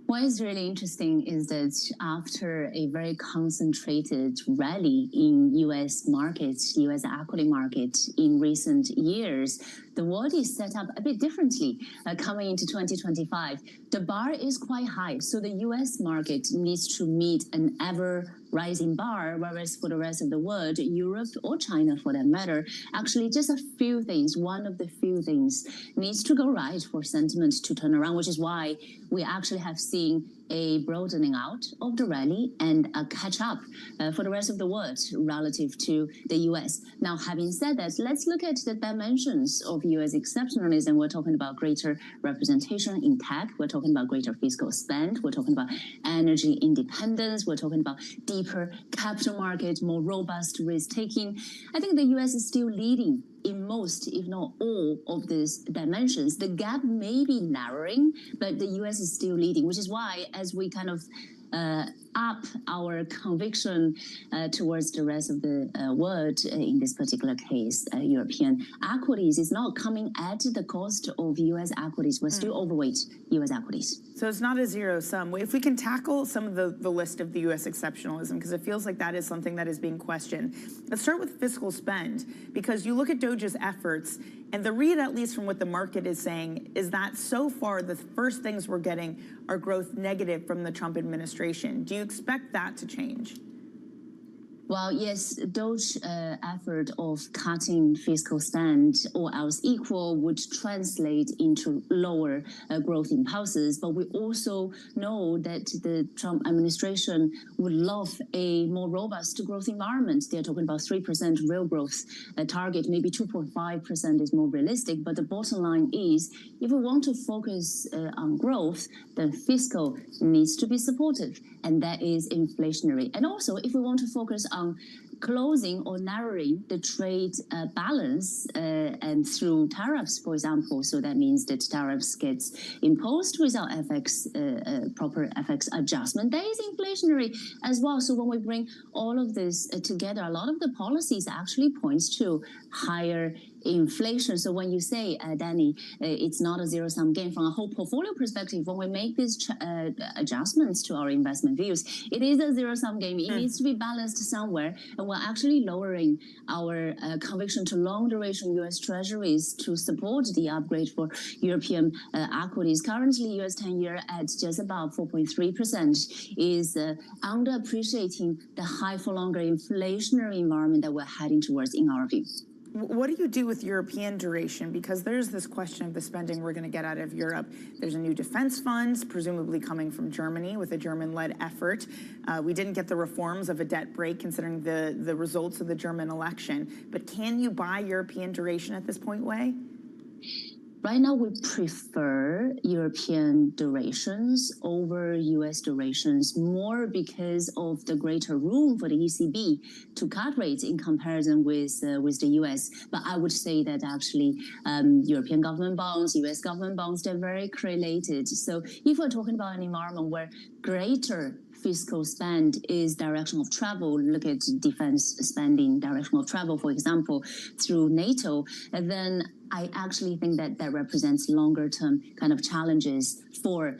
What is really interesting is that after a very concentrated rally in U.S. markets, U.S. equity market in recent years, the world is set up a bit differently coming into 2025. The bar is quite high, so the U.S. market needs to meet an ever-rising bar, whereas for the rest of the world, Europe or China for that matter, actually just a few things, one of the few things needs to go right for sentiment to turn around, which is why we actually have seen a broadening out of the rally and a catch-up for the rest of the world relative to the U.S. Now, having said that, let's look at the dimensions of U.S. exceptionalism. We're talking about greater representation in tech. We're talking about greater fiscal spend. We're talking about energy independence. We're talking about deeper capital market, more robust risk-taking. I think the U.S. is still leading in most, if not all, of these dimensions. The gap may be narrowing, but the U.S. is still leading, which is why, as we kind of up our conviction towards the rest of the world, in this particular case, European equities, is not coming at the cost of U.S. equities. We're still overweight U.S. equities. So it's not a zero sum. If we can tackle some of the list of the U.S. exceptionalism, because it feels like that is something that is being questioned. Let's start with fiscal spend, because you look at Doge's efforts, and the read, at least from what the market is saying, is that so far the first things we're getting are growth negative from the Trump administration. Do you expect that to change? Well, yes, Doge's effort of cutting fiscal spend, all else equal, would translate into lower growth impulses. But we also know that the Trump administration would love a more robust growth environment. They're talking about 3% real growth target, maybe 2.5% is more realistic. But the bottom line is, if we want to focus on growth, then fiscal needs to be supportive, and that is inflationary. And also, if we want to focus on closing or narrowing the trade balance and through tariffs, for example, so that means that tariffs gets imposed without proper FX adjustment. That is inflationary as well. So when we bring all of this together, a lot of the policies actually points to higher inflation. So when you say, Danny, it's not a zero-sum game from a whole portfolio perspective, when we make these adjustments to our investment views, it is a zero-sum game. It needs to be balanced somewhere. And we're actually lowering our conviction to long-duration U.S. Treasuries to support the upgrade for European equities. Currently, U.S. 10-year at just about 4.3% is underappreciating the high-for-longer inflationary environment that we're heading towards, in our view. What do you do with European duration? Because there's this question of the spending we're going to get out of Europe. There's a new defense fund, presumably coming from Germany with a German-led effort. We didn't get the reforms of a debt break considering the results of the German election. But can you buy European duration at this point, Wei? Right now, we prefer European durations over U.S. durations more because of the greater room for the ECB to cut rates in comparison with the U.S. But I would say that actually European government bonds, U.S. government bonds, they're very correlated. So if we're talking about an environment where greater fiscal spend is direction of travel, look at defense spending, direction of travel, for example, through NATO, and then I actually think that that represents longer-term kind of challenges for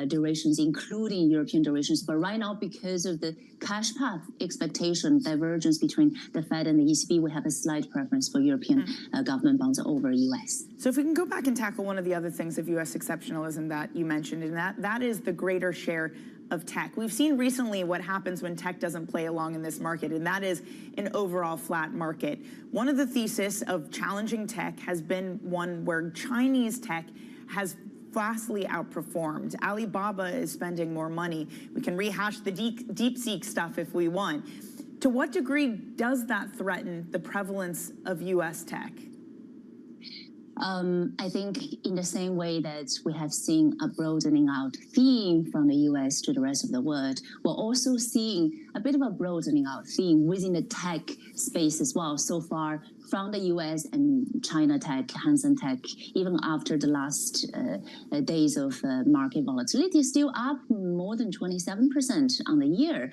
durations, including European durations. But right now, because of the cash path expectation divergence between the Fed and the ECB, we have a slight preference for European government bonds over U.S. So if we can go back and tackle one of the other things of U.S. exceptionalism that you mentioned, and that is the greater share of tech. We've seen recently what happens when tech doesn't play along in this market, and that is an overall flat market. One of the theses of challenging tech has been one where Chinese tech has vastly outperformed. Alibaba is spending more money. We can rehash the DeepSeek stuff if we want. To what degree does that threaten the prevalence of U.S. tech? I think in the same way that we have seen a broadening out theme from the US to the rest of the world, we're also seeing a bit of a broadening out theme within the tech space as well. So far, from the US and China tech, Hang Seng Tech, even after the last days of market volatility, is still up more than 27% on the year.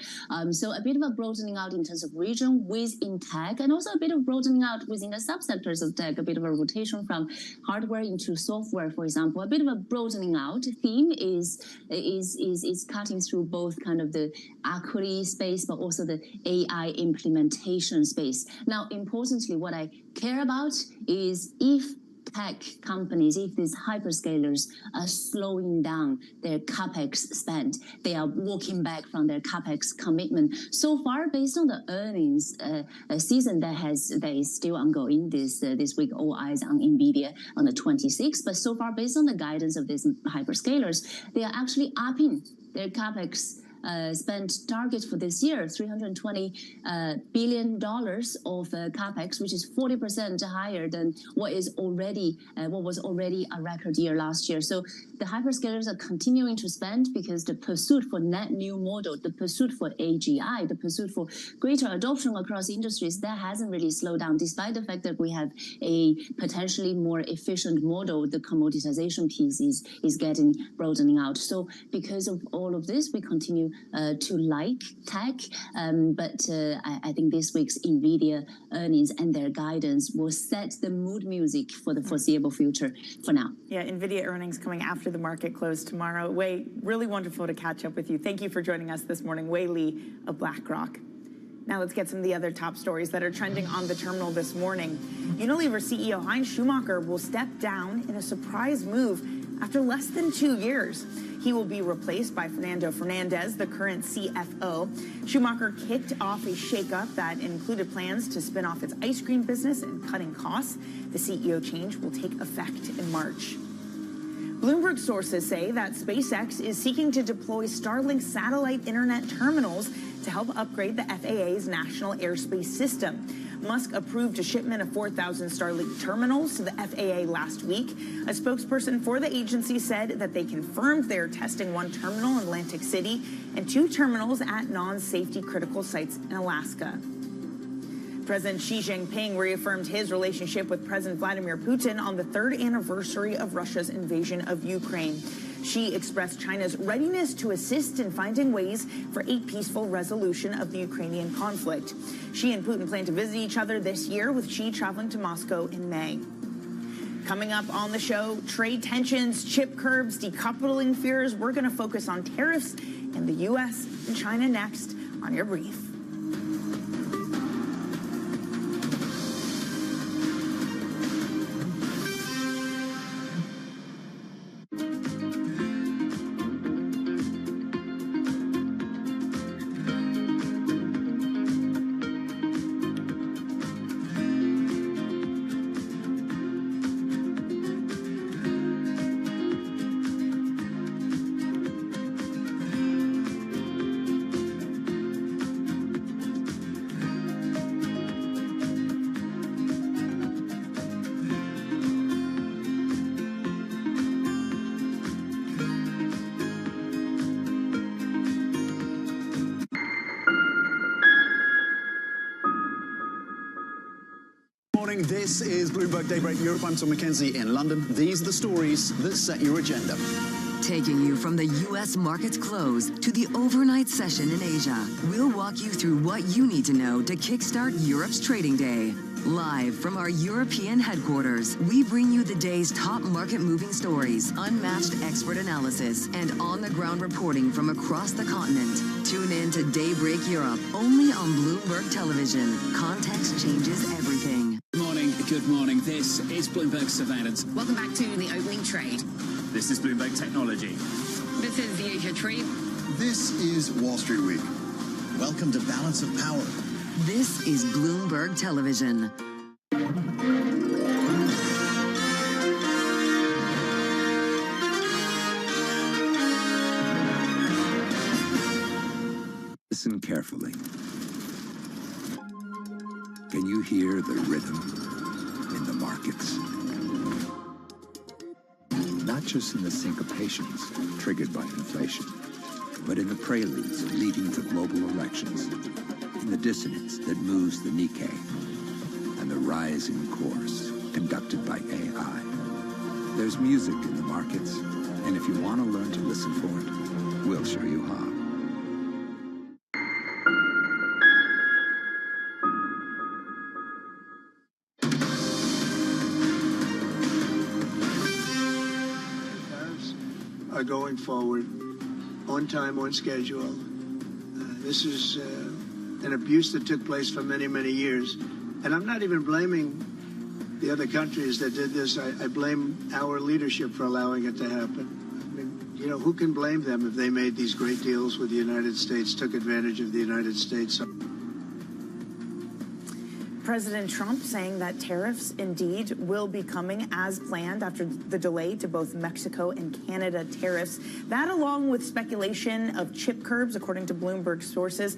So a bit of a broadening out in terms of region within tech, and also a bit of broadening out within the subsectors of tech, a bit of a rotation from hardware into software, for example. A bit of a broadening out theme is cutting through both kind of the equity space, but also the AI implementation space. Now, importantly, what I care about is if tech companies, if these hyperscalers are slowing down their CapEx spend, they are walking back from their CapEx commitment. So far, based on the earnings season that is still ongoing this week, all eyes on NVIDIA on the 26th. But so far, based on the guidance of these hyperscalers, they are actually upping their CapEx spend target for this year, $320 billion of capex, which is 40% higher than what was already a record year last year. So the hyperscalers are continuing to spend because the pursuit for net new model, the pursuit for AGI, the pursuit for greater adoption across industries, that hasn't really slowed down, despite the fact that we have a potentially more efficient model. The commoditization piece is getting broadening out. So because of all of this, we continue to like tech, but I think this week's NVIDIA earnings and their guidance will set the mood music for the foreseeable future for now. Yeah, NVIDIA earnings coming after the market close tomorrow. Wei, really wonderful to catch up with you. Thank you for joining us this morning. Wei Li of BlackRock. Now let's get some of the other top stories that are trending on the terminal this morning. Unilever CEO Heinz Schumacher will step down in a surprise move after less than 2 years. He will be replaced by Fernando Fernandez, the current CFO. Schumacher kicked off a shakeup that included plans to spin off its ice cream business and cutting costs. The CEO change will take effect in March. Bloomberg sources say that SpaceX is seeking to deploy Starlink satellite internet terminals to help upgrade the FAA's national airspace system. Musk approved a shipment of 4,000 Starlink terminals to the FAA last week. A spokesperson for the agency said that they confirmed they're testing one terminal in Atlantic City and 2 terminals at non-safety critical sites in Alaska. President Xi Jinping reaffirmed his relationship with President Vladimir Putin on the 3rd anniversary of Russia's invasion of Ukraine. Xi expressed China's readiness to assist in finding ways for a peaceful resolution of the Ukrainian conflict. Xi and Putin plan to visit each other this year, with Xi traveling to Moscow in May. Coming up on the show, trade tensions, chip curbs, decoupling fears. We're going to focus on tariffs in the U.S. and China next on Your Brief. This is Bloomberg Daybreak Europe. I'm Tom McKenzie in London. These are the stories that set your agenda. Taking you from the U.S. market's close to the overnight session in Asia, we'll walk you through what you need to know to kickstart Europe's trading day. Live from our European headquarters, we bring you the day's top market-moving stories, unmatched expert analysis, and on-the-ground reporting from across the continent. Tune in to Daybreak Europe, only on Bloomberg Television. Context changes everything. Good morning. This is Bloomberg Surveillance. Welcome back to the opening trade. This is Bloomberg Technology. This is the Asia Trade. This is Wall Street Week. Welcome to Balance of Power. This is Bloomberg Television. Listen carefully. Can you hear the rhythm in the markets? Not just in the syncopations triggered by inflation, but in the preludes leading to global elections, in the dissonance that moves the Nikkei, and the rising course conducted by AI. There's music in the markets, and if you want to learn to listen for it, we'll show you how. Are going forward on time, on schedule. This is an abuse that took place for many, many years. And I'm not even blaming the other countries that did this. I blame our leadership for allowing it to happen. I mean, you know, who can blame them if they made these great deals with the United States, took advantage of the United States? President Trump saying that tariffs indeed will be coming as planned after the delay to both Mexico and Canada tariffs. That, along with speculation of chip curbs, according to Bloomberg sources,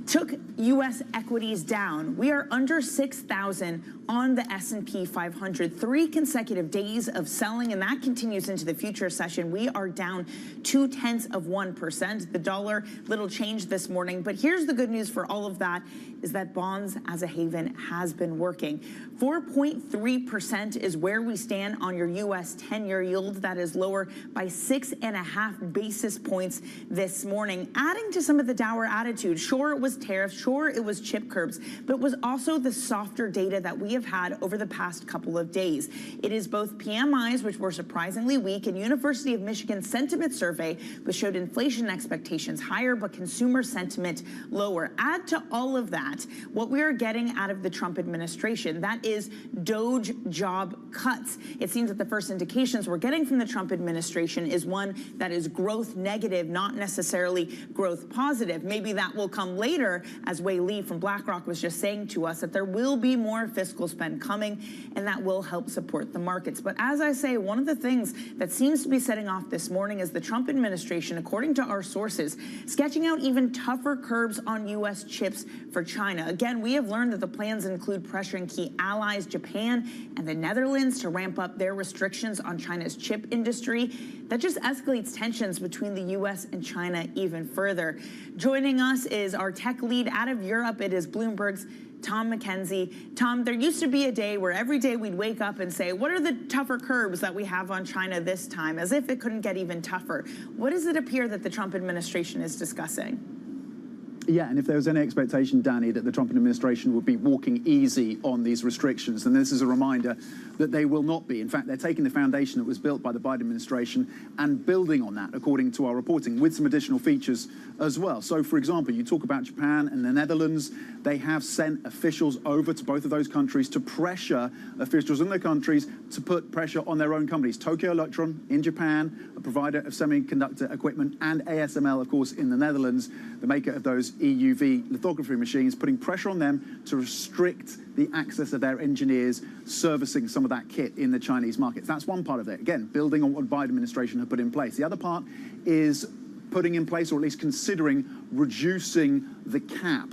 took U.S. equities down. We are under 6,000 on the S&P 500. 3 consecutive days of selling, and that continues into the future session. We are down 0.2%. The dollar, little change this morning. But here's the good news for all of that, is that bonds as a haven has been working. 4.3% is where we stand on your U.S. 10-year yield. That is lower by 6.5 basis points this morning. Adding to some of the dour attitude, sure, it was tariffs, sure, it was chip curbs, but it was also the softer data that we have had over the past couple of days. It is both PMIs, which were surprisingly weak, and University of Michigan sentiment survey, which showed inflation expectations higher, but consumer sentiment lower. Add to all of that what we are getting out of the Trump administration. That is Doge job cuts. It seems that the first indications we're getting from the Trump administration is one that is growth negative, not necessarily growth positive. Maybe that will come later, as Wei Li from BlackRock was just saying to us, that there will be more fiscal spend coming, and that will help support the markets. But as I say, one of the things that seems to be setting off this morning is the Trump administration, according to our sources, sketching out even tougher curbs on U.S. chips for China. Again, we have learned that the plans include pressuring key allies, Japan and the Netherlands, to ramp up their restrictions on China's chip industry. That just escalates tensions between the U.S. and China even further. Joining us is our tech lead out of Europe. It is Bloomberg's Tom McKenzie. Tom, there used to be a day where every day we'd wake up and say, what are the tougher curbs that we have on China this time? As if it couldn't get even tougher. What does it appear that the Trump administration is discussing? Yeah, and if there was any expectation, Danny, that the Trump administration would be walking easy on these restrictions, then this is a reminder that they will not be. In fact, they're taking the foundation that was built by the Biden administration and building on that, according to our reporting, with some additional features as well. So, for example, you talk about Japan and the Netherlands. They have sent officials over to both of those countries to pressure officials in their countries to put pressure on their own companies. Tokyo Electron in Japan, a provider of semiconductor equipment, and ASML, of course, in the Netherlands, the maker of those EUV lithography machines, putting pressure on them to restrict the access of their engineers servicing some of that kit in the Chinese markets. That's one part of it. Again, building on what the Biden administration had put in place. The other part is putting in place, or at least considering, reducing the cap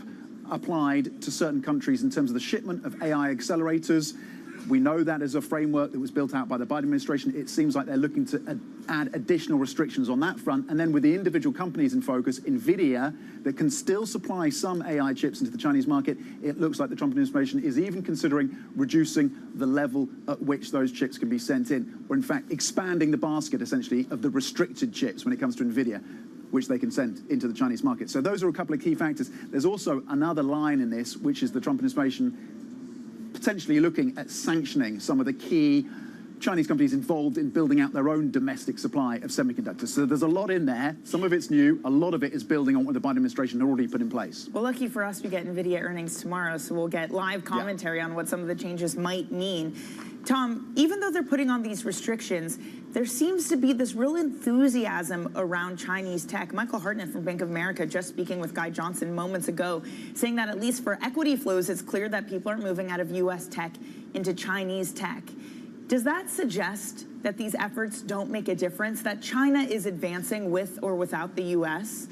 applied to certain countries in terms of the shipment of AI accelerators. We know that as a framework that was built out by the Biden administration. It seems like they're looking to add additional restrictions on that front. And then with the individual companies in focus, NVIDIA, that can still supply some AI chips into the Chinese market, it looks like the Trump administration is even considering reducing the level at which those chips can be sent in, or in fact expanding the basket essentially of the restricted chips when it comes to NVIDIA, which they can send into the Chinese market. So those are a couple of key factors. There's also another line in this, which is the Trump administration potentially looking at sanctioning some of the key Chinese companies involved in building out their own domestic supply of semiconductors. So there's a lot in there. Some of it's new. A lot of it is building on what the Biden administration had already put in place. Well, lucky for us, we get NVIDIA earnings tomorrow, so we'll get live commentary on what some of the changes might mean. Tom, even though they're putting on these restrictions, there seems to be this real enthusiasm around Chinese tech. Michael Hartnett from Bank of America just speaking with Guy Johnson moments ago, saying that at least for equity flows, it's clear that people are moving out of U.S. tech into Chinese tech. Does that suggest that these efforts don't make a difference, that China is advancing with or without the U.S.?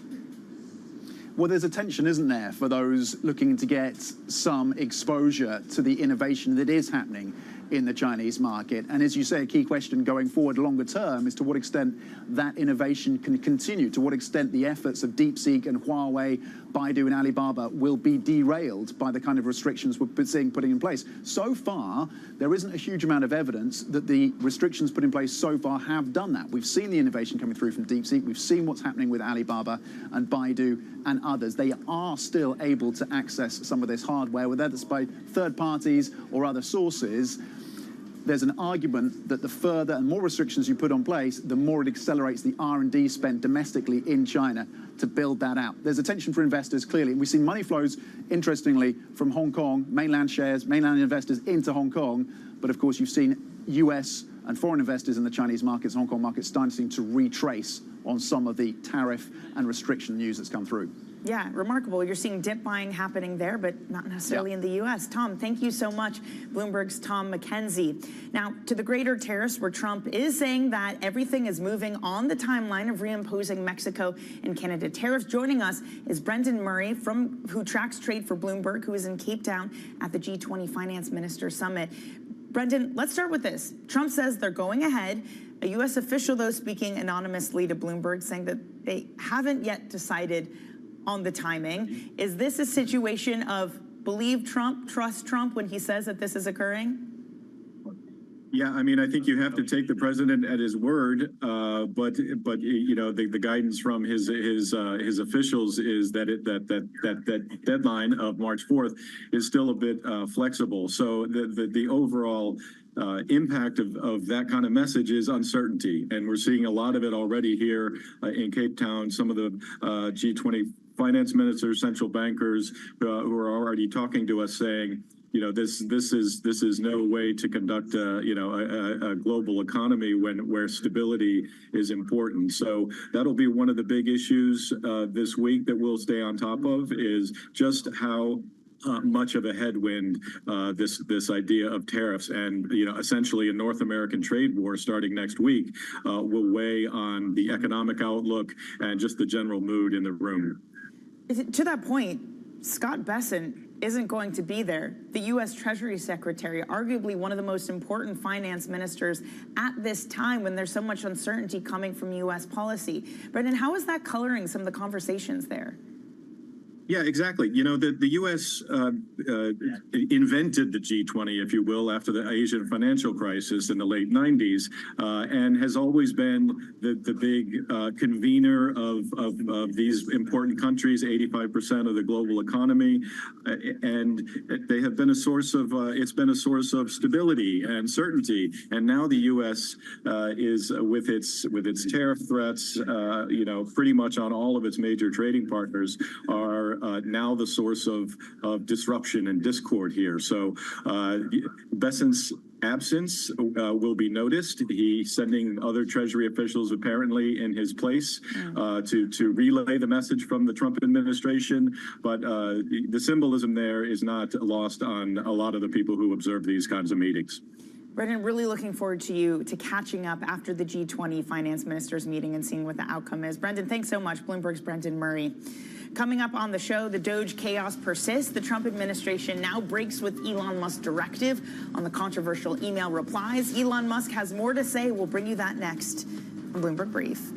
Well, there's a tension, isn't there, for those looking to get some exposure to the innovation that is happening in the Chinese market. And as you say, a key question going forward longer term is to what extent that innovation can continue, to what extent the efforts of DeepSeek and Huawei, Baidu and Alibaba will be derailed by the kind of restrictions we're seeing putting in place. So far, there isn't a huge amount of evidence that the restrictions put in place so far have done that. We've seen the innovation coming through from DeepSeek. We've seen what's happening with Alibaba and Baidu and others. They are still able to access some of this hardware, whether it's by third parties or other sources. There's an argument that the further and more restrictions you put on place, the more it accelerates the R&D spend domestically in China to build that out. There's a tension for investors, clearly. We've seen money flows, interestingly, from Hong Kong, mainland shares, mainland investors into Hong Kong. But of course, you've seen US and foreign investors in the Chinese markets, Hong Kong markets, starting to retrace on some of the tariff and restriction news that's come through. Yeah, remarkable. You're seeing dip buying happening there, but not necessarily in the U.S. Tom, thank you so much. Bloomberg's Tom McKenzie. Now, to the greater tariffs, where Trump is saying that everything is moving on the timeline of reimposing Mexico and Canada tariffs. Joining us is Brendan Murray, who tracks trade for Bloomberg, who is in Cape Town at the G20 Finance Minister Summit. Brendan, let's start with this. Trump says they're going ahead. A U.S. official, though, speaking anonymously to Bloomberg, saying that they haven't yet decided on the timing. Is this a situation of believe Trump, trust Trump when he says that this is occurring? Yeah, I mean, I think you have to take the president at his word, but you know, the guidance from his officials is that that deadline of March 4th is still a bit flexible. So the overall impact of that kind of message is uncertainty, and we're seeing a lot of it already here in Cape Town. Some of the G20 finance ministers, central bankers who are already talking to us saying, you know, this is no way to conduct a global economy where stability is important. So that'll be one of the big issues this week that we'll stay on top of, is just how much of a headwind this idea of tariffs and, you know, essentially a North American trade war starting next week will weigh on the economic outlook and just the general mood in the room. To that point, Scott Bessent isn't going to be there. The U.S. Treasury Secretary, arguably one of the most important finance ministers at this time when there's so much uncertainty coming from U.S. policy. Brendan, how is that coloring some of the conversations there? Yeah, exactly. You know, the U.S. Invented the G20, if you will, after the Asian financial crisis in the late 90s, and has always been the big convener of these important countries, 85% of the global economy, and they have been a source of it's been a source of stability and certainty. And now the U.S. is with its tariff threats, you know, pretty much on all of its major trading partners are now the source of disruption and discord here. So Bessent's absence will be noticed. He's sending other Treasury officials apparently in his place to relay the message from the Trump administration. But the symbolism there is not lost on a lot of the people who observe these kinds of meetings. Brendan, really looking forward to catching up after the G20 finance ministers meeting and seeing what the outcome is. Brendan, thanks so much. Bloomberg's Brendan Murray. Coming up on the show, the Doge chaos persists. The Trump administration now breaks with Elon Musk's directive on the controversial email replies. Elon Musk has more to say. We'll bring you that next on Bloomberg Brief.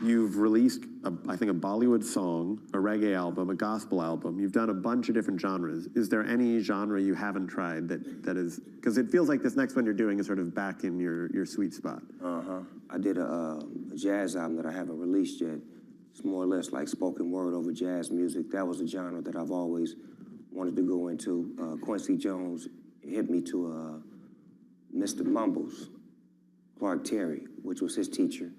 You've released, I think, a Bollywood song, a reggae album, a gospel album. You've done a bunch of different genres. Is there any genre you haven't tried that is, because it feels like this next one you're doing is sort of back in your sweet spot. I did a jazz album that I haven't released yet. It's more or less like spoken word over jazz music. That was a genre that I've always wanted to go into. Quincy Jones hit me to Mr. Mumbles, Clark Terry, which was his teacher.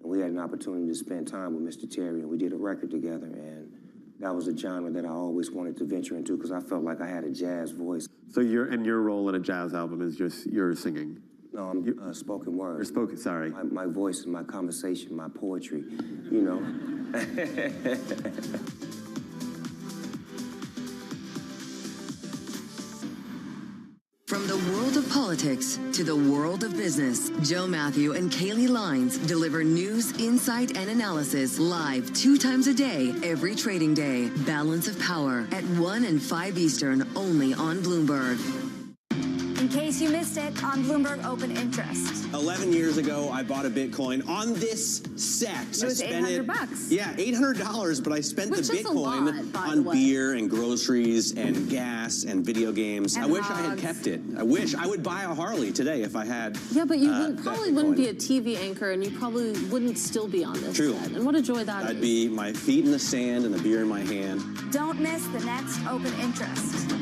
And we had an opportunity to spend time with Mr. Terry, and we did a record together, and that was a genre that I always wanted to venture into because I felt like I had a jazz voice. So your role in a jazz album is just your singing? No, I'm spoken word. Or spoken, sorry. My voice and my conversation, my poetry, you know. From the world of politics to the world of business, Joe Matthew and Kaylee Lines deliver news, insight, and analysis live 2 times a day, every trading day. Balance of Power at 1 and 5 Eastern, only on Bloomberg. In case you missed it, on Bloomberg Open Interest. 11 years ago, I bought a Bitcoin on this set. It was $800. Yeah, $800, but I spent Which the is a Bitcoin lot, by the on way. beer and groceries and gas and video games. And I wish I had hogs. kept it. I wish I would buy a Harley today if I had. Yeah, but you that probably Bitcoin. wouldn't be a TV anchor, and you probably wouldn't still be on this True. set. And what a joy that I'd is. be my feet in the sand and the beer in my hand. Don't miss the next Open Interest.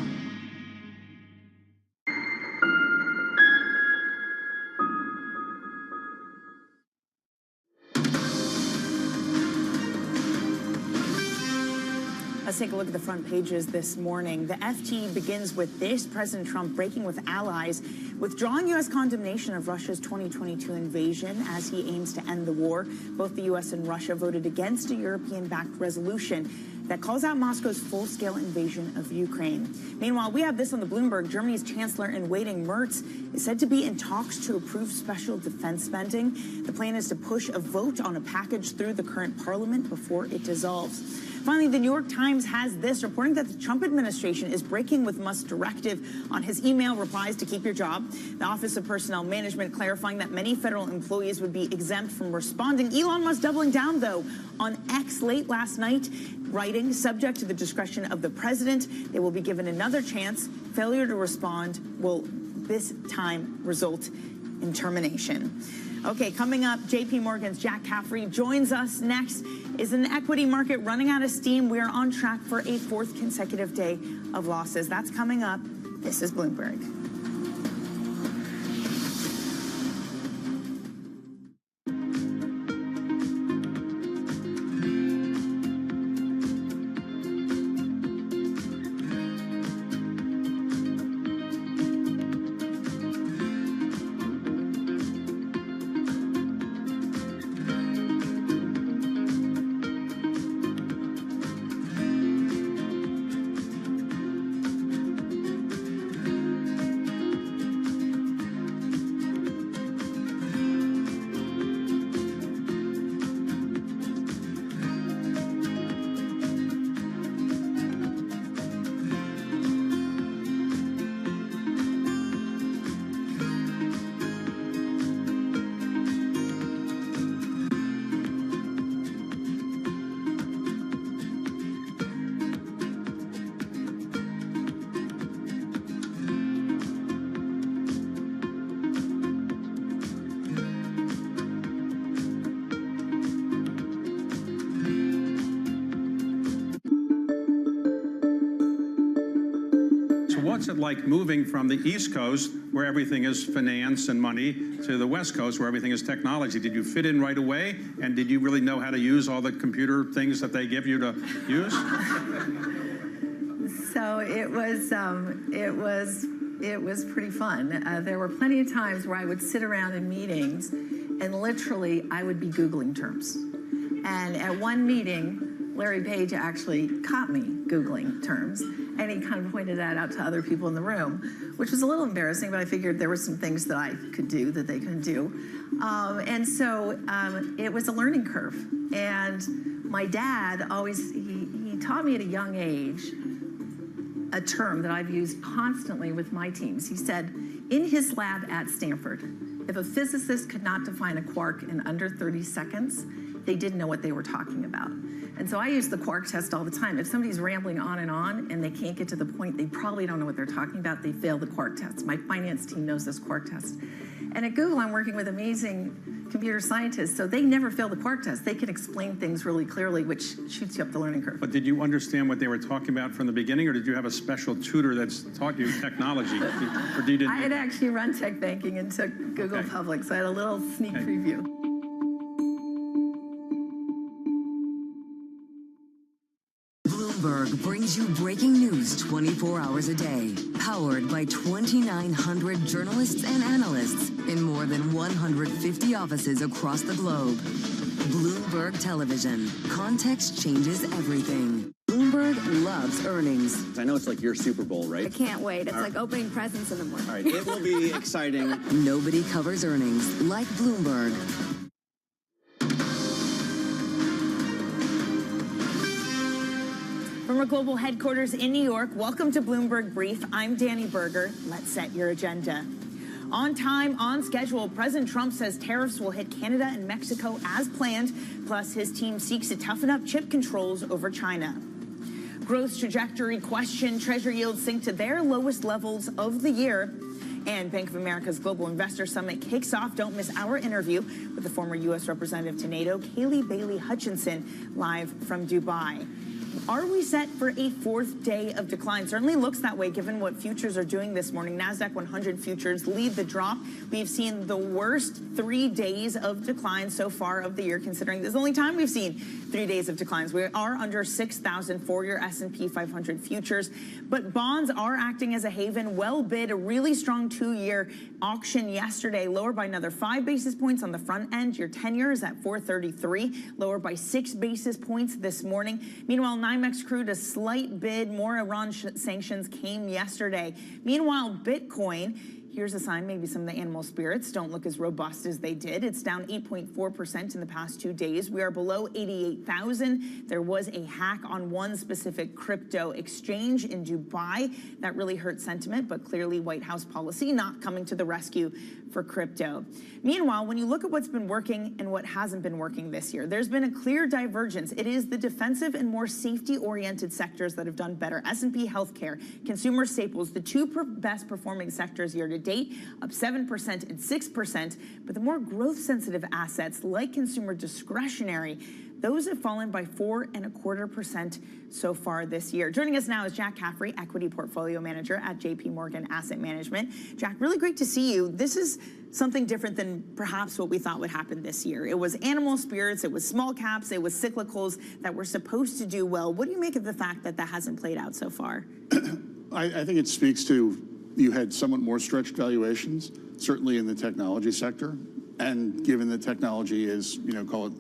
Let's take a look at the front pages this morning. The FT begins with this: President Trump breaking with allies, withdrawing U.S. condemnation of Russia's 2022 invasion as he aims to end the war. Both the U.S. and Russia voted against a European-backed resolution that calls out Moscow's full-scale invasion of Ukraine. Meanwhile, we have this on the Bloomberg. Germany's Chancellor-in-Waiting Merz is said to be in talks to approve special defense spending. The plan is to push a vote on a package through the current parliament before it dissolves. Finally, the New York Times has this, reporting that the Trump administration is breaking with Musk's directive on his email replies to keep your job. The Office of Personnel Management clarifying that many federal employees would be exempt from responding. Elon Musk doubling down, though, on X late last night, writing, subject to the discretion of the president, they will be given another chance. Failure to respond will this time result in termination. Okay, coming up, JP Morgan's Jack Caffrey joins us next. Is an equity market running out of steam? We are on track for a 4th consecutive day of losses. That's coming up. This is Bloomberg. what's it like moving from the East Coast, where everything is finance and money, to the West Coast, where everything is technology? Did you fit in right away? And did you really know how to use all the computer things that they give you to use? So it was pretty fun. There were plenty of times where I would sit around in meetings and literally I would be Googling terms. And at one meeting, Larry Page actually caught me Googling terms, and he kind of pointed that out to other people in the room, which was a little embarrassing, but I figured there were some things that I could do that they couldn't do. And so it was a learning curve. And my dad always, he taught me at a young age a term that I've used constantly with my teams. He said, in his lab at Stanford, if a physicist could not define a quark in under 30 seconds, they didn't know what they were talking about. And so I use the quark test all the time. If somebody's rambling on and they can't get to the point, they probably don't know what they're talking about, they fail the quark test. My finance team knows this quark test. And at Google, I'm working with amazing computer scientists, so they never fail the quark test. They can explain things really clearly, which shoots you up the learning curve. But did you understand what they were talking about from the beginning, or did you have a special tutor that's taught you technology? Or did you I had actually run tech banking and took Google Public, so I had a little sneak preview. Bloomberg brings you breaking news 24 hours a day, powered by 2,900 journalists and analysts in more than 150 offices across the globe. Bloomberg Television. Context changes everything. Bloomberg loves earnings. I know it's like your Super Bowl, right? I can't wait. It's like opening presents in the morning. All right, it will be exciting. Nobody covers earnings like Bloomberg. From our global headquarters in New York, welcome to Bloomberg Brief. I'm Danny Berger. Let's set your agenda. On time, on schedule, President Trump says tariffs will hit Canada and Mexico as planned. Plus, his team seeks to toughen up chip controls over China. Growth trajectory question, Treasury yields sink to their lowest levels of the year. And Bank of America's Global Investor Summit kicks off. Don't miss our interview with the former U.S. Representative to NATO, Kayleigh Bailey Hutchinson, live from Dubai. Are we set for a fourth day of decline? Certainly looks that way given what futures are doing this morning. NASDAQ 100 futures lead the drop. We've seen the worst 3 days of decline so far of the year, considering this is the only time we've seen 3 days of declines. We are under 6,000 for your S&P 500 futures, but bonds are acting as a haven. Well bid, a really strong 2-year auction yesterday, lower by another 5 basis points on the front end. Your 10-year is at 433, lower by 6 basis points this morning. Meanwhile, NYMEX crude, a slight bid. More Iran sanctions came yesterday. Meanwhile, Bitcoin, here's a sign maybe some of the animal spirits don't look as robust as they did. It's down 8.4% in the past 2 days. We are below 88,000. There was a hack on one specific crypto exchange in Dubai. That really hurt sentiment, but clearly White House policy not coming to the rescue for crypto. Meanwhile, when you look at what's been working and what hasn't been working this year, there's been a clear divergence. It is the defensive and more safety-oriented sectors that have done better. S&P healthcare, consumer staples, the two best performing sectors year to date, up 7% and 6%. But the more growth-sensitive assets, like consumer discretionary, those have fallen by 4.25% so far this year. Joining us now is Jack Caffrey, Equity Portfolio Manager at JP Morgan Asset Management. Jack, really great to see you. This is something different than perhaps what we thought would happen this year. It was animal spirits, it was small caps, it was cyclicals that were supposed to do well. What do you make of the fact that that hasn't played out so far? I think it speaks to you had somewhat more stretched valuations, certainly in the technology sector. And given that technology is, call it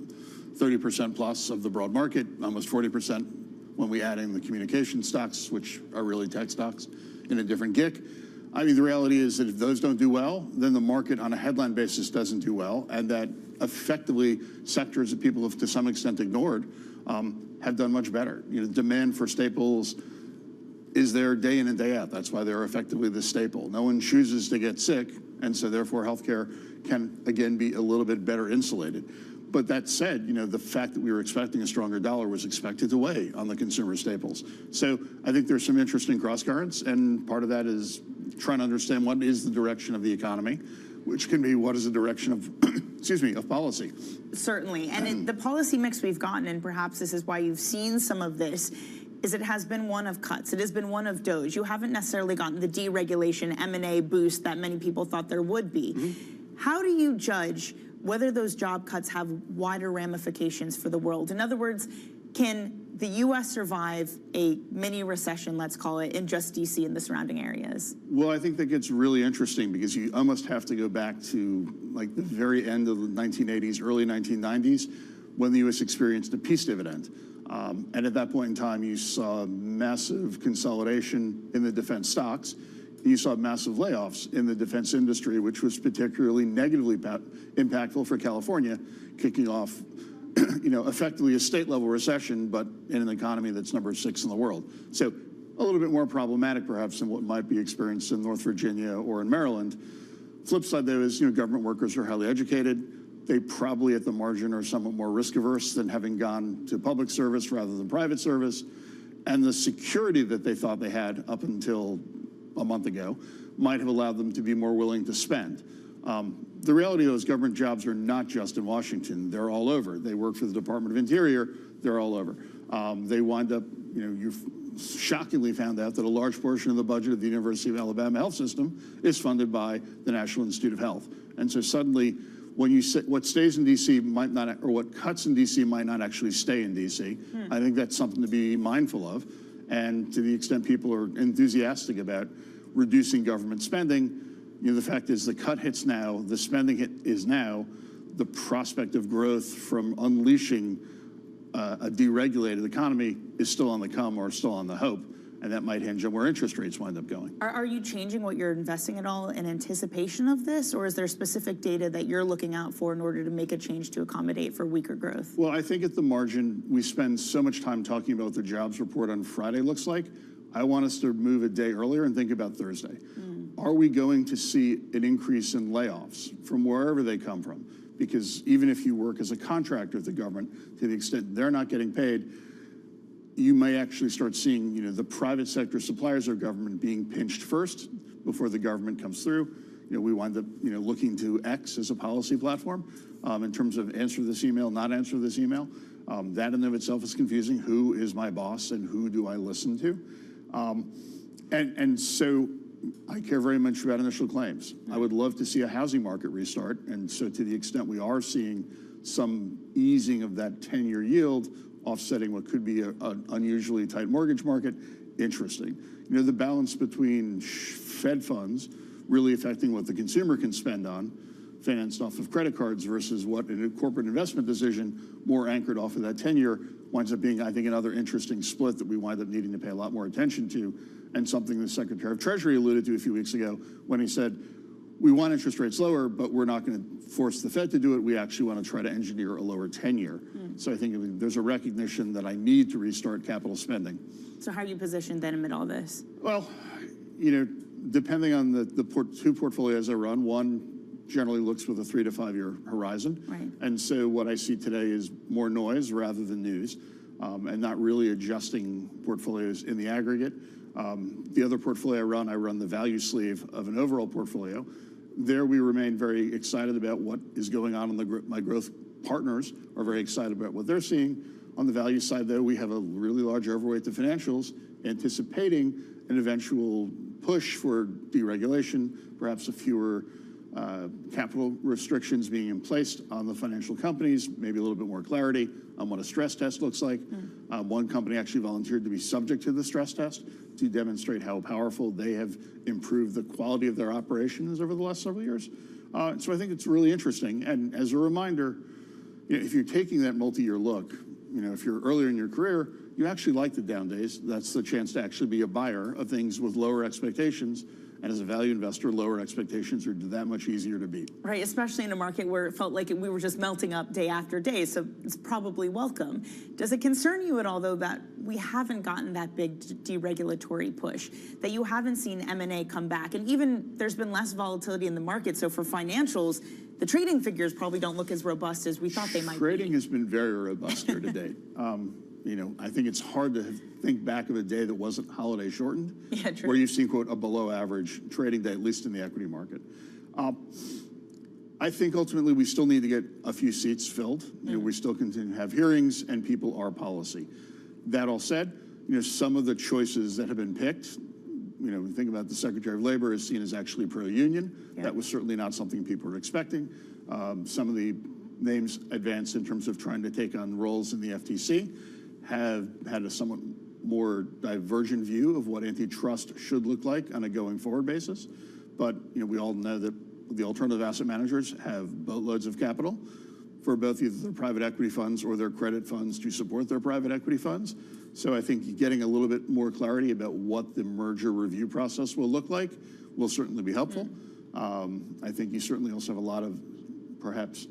30% plus of the broad market, almost 40% when we add in the communication stocks, which are really tech stocks in a different GIC. I mean, the reality is that if those don't do well, then the market on a headline basis doesn't do well, and that effectively sectors that people have to some extent ignored have done much better. Demand for staples is there day in and day out. That's why they're effectively the staple. No one chooses to get sick, and so therefore healthcare can, again, be a little bit better insulated. But that said, the fact that we were expecting a stronger dollar was expected to weigh on the consumer staples. So I think there's some interesting cross currents, and part of that is trying to understand what is the direction of the economy, which can be what is the direction of, of policy. Certainly, and the policy mix we've gotten, and perhaps this is why you've seen some of this, is it has been one of cuts. It has been one of DOGE. You haven't necessarily gotten the deregulation M&A boost that many people thought there would be. How do you judge whether those job cuts have wider ramifications for the world? In other words, can the U.S. survive a mini recession, let's call it, in just D.C. and the surrounding areas? Well, I think that gets really interesting because you almost have to go back to like the very end of the 1980s, early 1990s, when the U.S. experienced a peace dividend. And at that point in time, you saw massive consolidation in the defense stocks. You saw massive layoffs in the defense industry, which was particularly negatively impactful for California, kicking off effectively a state-level recession, but in an economy that's number 6 in the world. So a little bit more problematic, perhaps, than what might be experienced in North Virginia or in Maryland. Flip side, though, is government workers are highly educated. They probably, at the margin, are somewhat more risk-averse than having gone to public service rather than private service. And the security that they thought they had up until a month ago might have allowed them to be more willing to spend. The reality is government jobs are not just in Washington. They're all over. They work for the Department of Interior. They're all over. They wind up, you've shockingly found out that a large portion of the budget of the University of Alabama health system is funded by the National Institute of Health. And so suddenly, when you say what stays in D.C. might not, or what cuts in D.C. might not actually stay in D.C., I think that's something to be mindful of. And to the extent people are enthusiastic about reducing government spending, the fact is the cut hits now, the spending hit is now, the prospect of growth from unleashing a deregulated economy is still on the come or still on the hope, and that might hinge on where interest rates wind up going. Are you changing what you're investing at all in anticipation of this, or is there specific data that you're looking out for in order to make a change to accommodate for weaker growth? Well, I think at the margin, we spend so much time talking about what the jobs report on Friday looks like. I want us to move a day earlier and think about Thursday. Are we going to see an increase in layoffs from wherever they come from? Because even if you work as a contractor with the government, to the extent they're not getting paid, you may actually start seeing, the private sector suppliers of government being pinched first before the government comes through. We wind up, looking to X as a policy platform in terms of answer this email, not answer this email. That in and of itself is confusing. Who is my boss and who do I listen to? And so I care very much about initial claims. I would love to see a housing market restart. And so to the extent we are seeing some easing of that 10-year yield, offsetting what could be an unusually tight mortgage market, interesting. The balance between Fed funds really affecting what the consumer can spend on, financed off of credit cards, versus what a corporate investment decision more anchored off of that 10-year winds up being, I think, another interesting split that we wind up needing to pay a lot more attention to, and something the Secretary of Treasury alluded to a few weeks ago when he said, we want interest rates lower, but we're not going to force the Fed to do it. We actually want to try to engineer a lower 10-year. So I think there's a recognition that I need to restart capital spending. So how are you positioned then amid all this? Well, depending on the two portfolios I run, one generally looks with a 3 to 5 year horizon. Right. And so what I see today is more noise rather than news, and not really adjusting portfolios in the aggregate. The other portfolio I run the value sleeve of an overall portfolio. There we remain very excited about what is going on my growth partners are very excited about what they're seeing. On the value side, though, we have a really large overweight to financials, anticipating an eventual push for deregulation, perhaps a fewer capital restrictions being placed on the financial companies, maybe a little bit more clarity on what a stress test looks like. One company actually volunteered to be subject to the stress test to demonstrate how powerful they have improved the quality of their operations over the last several years. So I think it's really interesting. And as a reminder, if you're taking that multi-year look, if you're earlier in your career, you actually like the down days. That's the chance to actually be a buyer of things with lower expectations. And as a value investor, lower expectations are that much easier to beat. Right, especially in a market where it felt like we were just melting up day after day, so it's probably welcome. Does it concern you at all, though, that we haven't gotten that big deregulatory push, that you haven't seen M&A come back, and even there's been less volatility in the market, so for financials, the trading figures probably don't look as robust as we thought they might be. Trading has been very robust here to date. I think it's hard to think back of a day that wasn't holiday shortened, where you've seen, quote, a below average trading day, at least in the equity market. I think ultimately we still need to get a few seats filled. We still continue to have hearings, and people are policy. That all said, some of the choices that have been picked, when you think about the Secretary of Labor is seen as actually pro-union. Yeah. That was certainly not something people were expecting. Some of the names advanced in terms of trying to take on roles in the FTC have had a somewhat more divergent view of what antitrust should look like on a going forward basis. But we all know that the alternative asset managers have boatloads of capital for both either their private equity funds or their credit funds to support their private equity funds. So I think getting a little bit more clarity about what the merger review process will look like will certainly be helpful. I think you certainly also have a lot of perhaps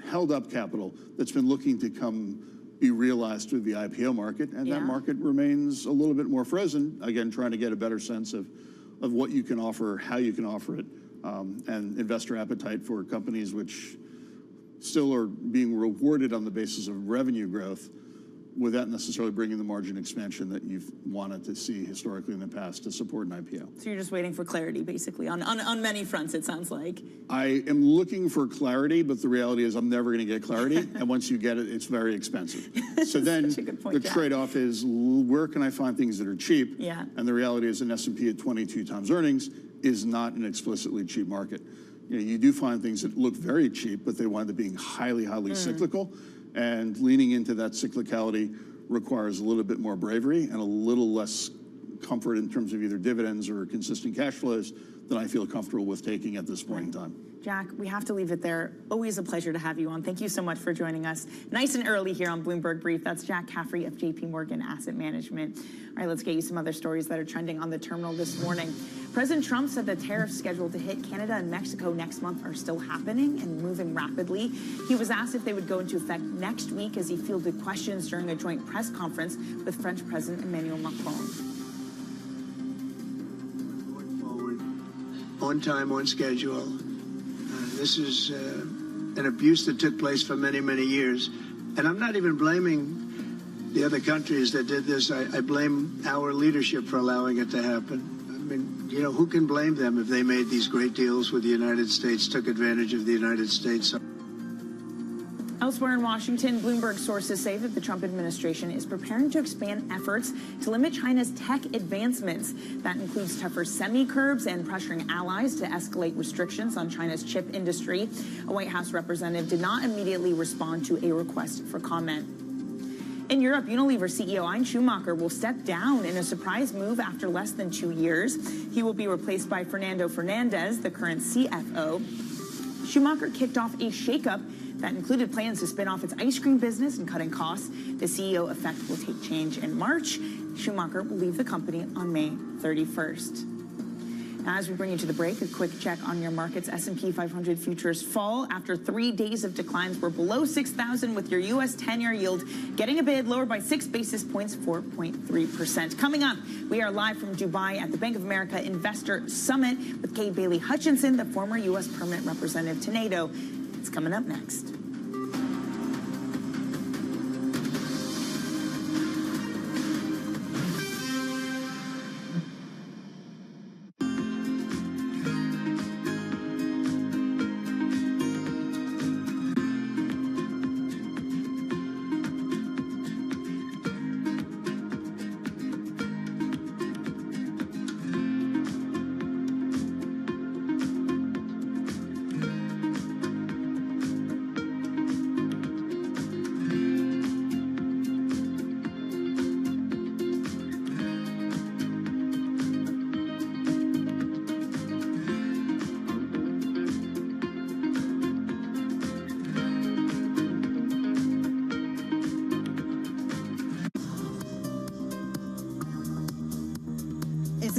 held up capital that's been looking to be realized through the IPO market, and that market remains a little bit more frozen, again, trying to get a better sense of what you can offer, how you can offer it, and investor appetite for companies which still are being rewarded on the basis of revenue growth without necessarily bringing the margin expansion that you've wanted to see historically in the past to support an IPO. So you're just waiting for clarity, basically, on many fronts, it sounds like. I am looking for clarity, but the reality is I'm never going to get clarity, and once you get it, it's very expensive. So then the trade-off is, where can I find things that are cheap? Yeah. And the reality is an S&P at 22 times earnings is not an explicitly cheap market. You do find things that look very cheap, but they wind up being highly, highly cyclical. And leaning into that cyclicality requires a little bit more bravery and a little less comfort in terms of either dividends or consistent cash flows than I feel comfortable with taking at this point in time. Jack, we have to leave it there. Always a pleasure to have you on. Thank you so much for joining us nice and early here on Bloomberg Brief. That's Jack Caffrey of JP Morgan Asset Management. All right, let's get you some other stories that are trending on the terminal this morning. President Trump said the tariffs scheduled to hit Canada and Mexico next month are still happening and moving rapidly. He was asked if they would go into effect next week as he fielded questions during a joint press conference with French President Emmanuel Macron. Going forward, on time, on schedule. This is an abuse that took place for many, many years. And I'm not even blaming the other countries that did this. I blame our leadership for allowing it to happen. I mean, who can blame them if they made these great deals with the United States, took advantage of the United States? Elsewhere in Washington, Bloomberg sources say that the Trump administration is preparing to expand efforts to limit China's tech advancements. That includes tougher semi-curbs and pressuring allies to escalate restrictions on China's chip industry. A White House representative did not immediately respond to a request for comment. In Europe, Unilever CEO Ein Schumacher will step down in a surprise move after less than 2 years. He will be replaced by Fernando Fernandez, the current CFO. Schumacher kicked off a shakeup that included plans to spin off its ice cream business and cutting costs. The CEO effect will take change in March. Schumacher will leave the company on May 31st. Now, as we bring you to the break, a quick check on your markets. S&P 500 futures fall after 3 days of declines. We're below 6,000 with your U.S. 10-year yield getting a bid lower by 6 basis points, 4.3%. Coming up, we are live from Dubai at the Bank of America Investor Summit with Kay Bailey Hutchinson, the former U.S. permanent representative to NATO. It's coming up next.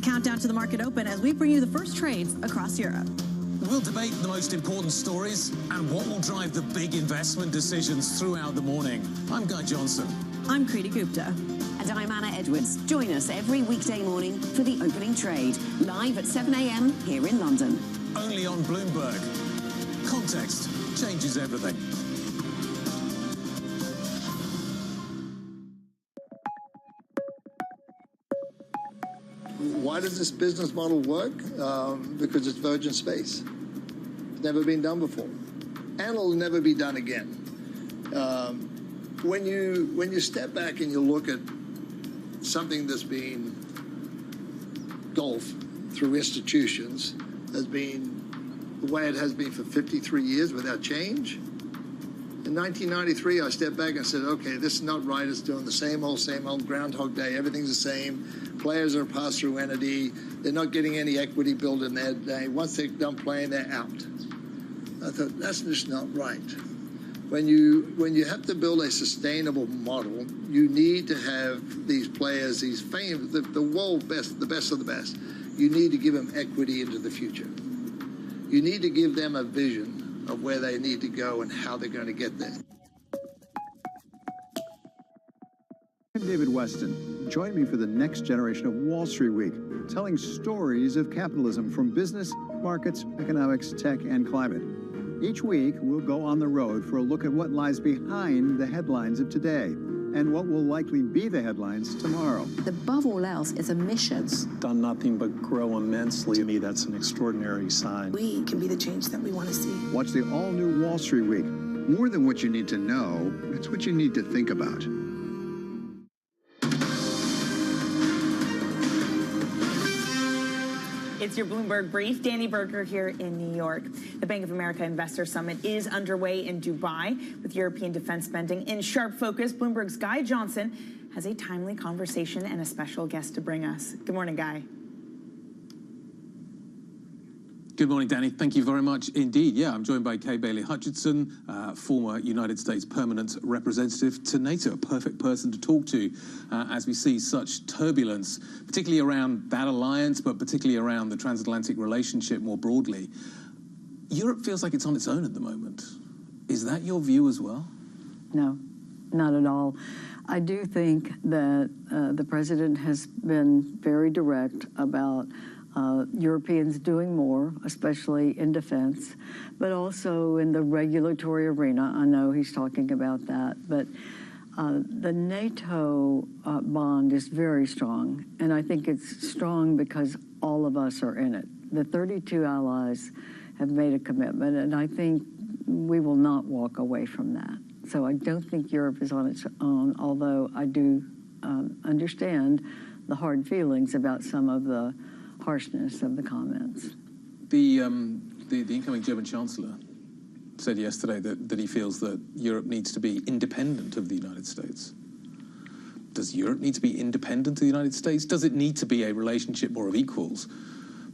Countdown to the market open as we bring you the first trades across Europe. We'll debate the most important stories and what will drive the big investment decisions throughout the morning. I'm Guy Johnson. I'm Kriti Gupta. And I'm Anna Edwards. Join us every weekday morning for the opening trade, live at 7 a.m. here in London. Only on Bloomberg. Context changes everything. Why does this business model work? Because it's virgin space. It's never been done before. And it'll never be done again. when you step back and you look at something that's been golf through institutions has been the way it has been for 53 years without change. In 1993, I stepped back and said, okay, this is not right. It's doing the same old Groundhog Day. Everything's the same. Players are a pass-through entity. They're not getting any equity built in their day. Once they're done playing, they're out. I thought, that's just not right. When you have to build a sustainable model, you need to have these players, these famous, the world best, the best of the best. You need to give them equity into the future. You need to give them a vision of where they need to go and how they're going to get there. I'm David Weston. Join me for the next generation of Wall Street Week, telling stories of capitalism from business, markets, economics, tech, and climate. Each week, we'll go on the road for a look at what lies behind the headlines of today and what will likely be the headlines tomorrow. Above all else, it's emissions. Done nothing but grow immensely. To me, that's an extraordinary sign. We can be the change that we want to see. Watch the all-new Wall Street Week. More than what you need to know, it's what you need to think about. It's your Bloomberg Brief. Danny Berger here in New York. The Bank of America Investor Summit is underway in Dubai with European defense spending in sharp focus. Bloomberg's Guy Johnson has a timely conversation and a special guest to bring us. Good morning, Guy. Good morning, Danny. Thank you very much indeed. Yeah, I'm joined by Kay Bailey Hutchinson, former United States permanent representative to NATO, a perfect person to talk to as we see such turbulence, particularly around that alliance, but particularly around the transatlantic relationship more broadly. Europe feels like it's on its own at the moment. Is that your view as well? No, not at all. I do think that the president has been very direct about Europeans doing more, especially in defense, but also in the regulatory arena. I know he's talking about that, but the NATO bond is very strong, and I think it's strong because all of us are in it. The 32 allies have made a commitment, and I think we will not walk away from that. So I don't think Europe is on its own, although I do understand the hard feelings about some of the harshness of the comments. The incoming German Chancellor said yesterday that he feels that Europe needs to be independent of the United States. Does Europe need to be independent of the United States? Does it need to be a relationship more of equals?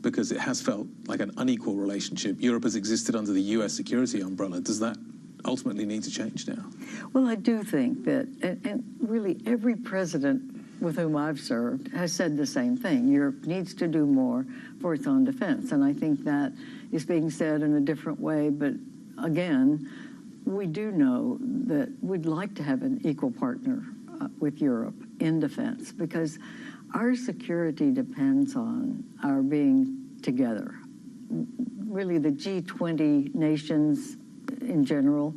Because it has felt like an unequal relationship. Europe has existed under the US security umbrella. Does that ultimately need to change now? Well, I do think that, and really every president with whom I've served has said the same thing. Europe needs to do more for its own defense. And I think that is being said in a different way. But again, we do know that we'd like to have an equal partner with Europe in defense, because our security depends on our being together. Really, the G20 nations in general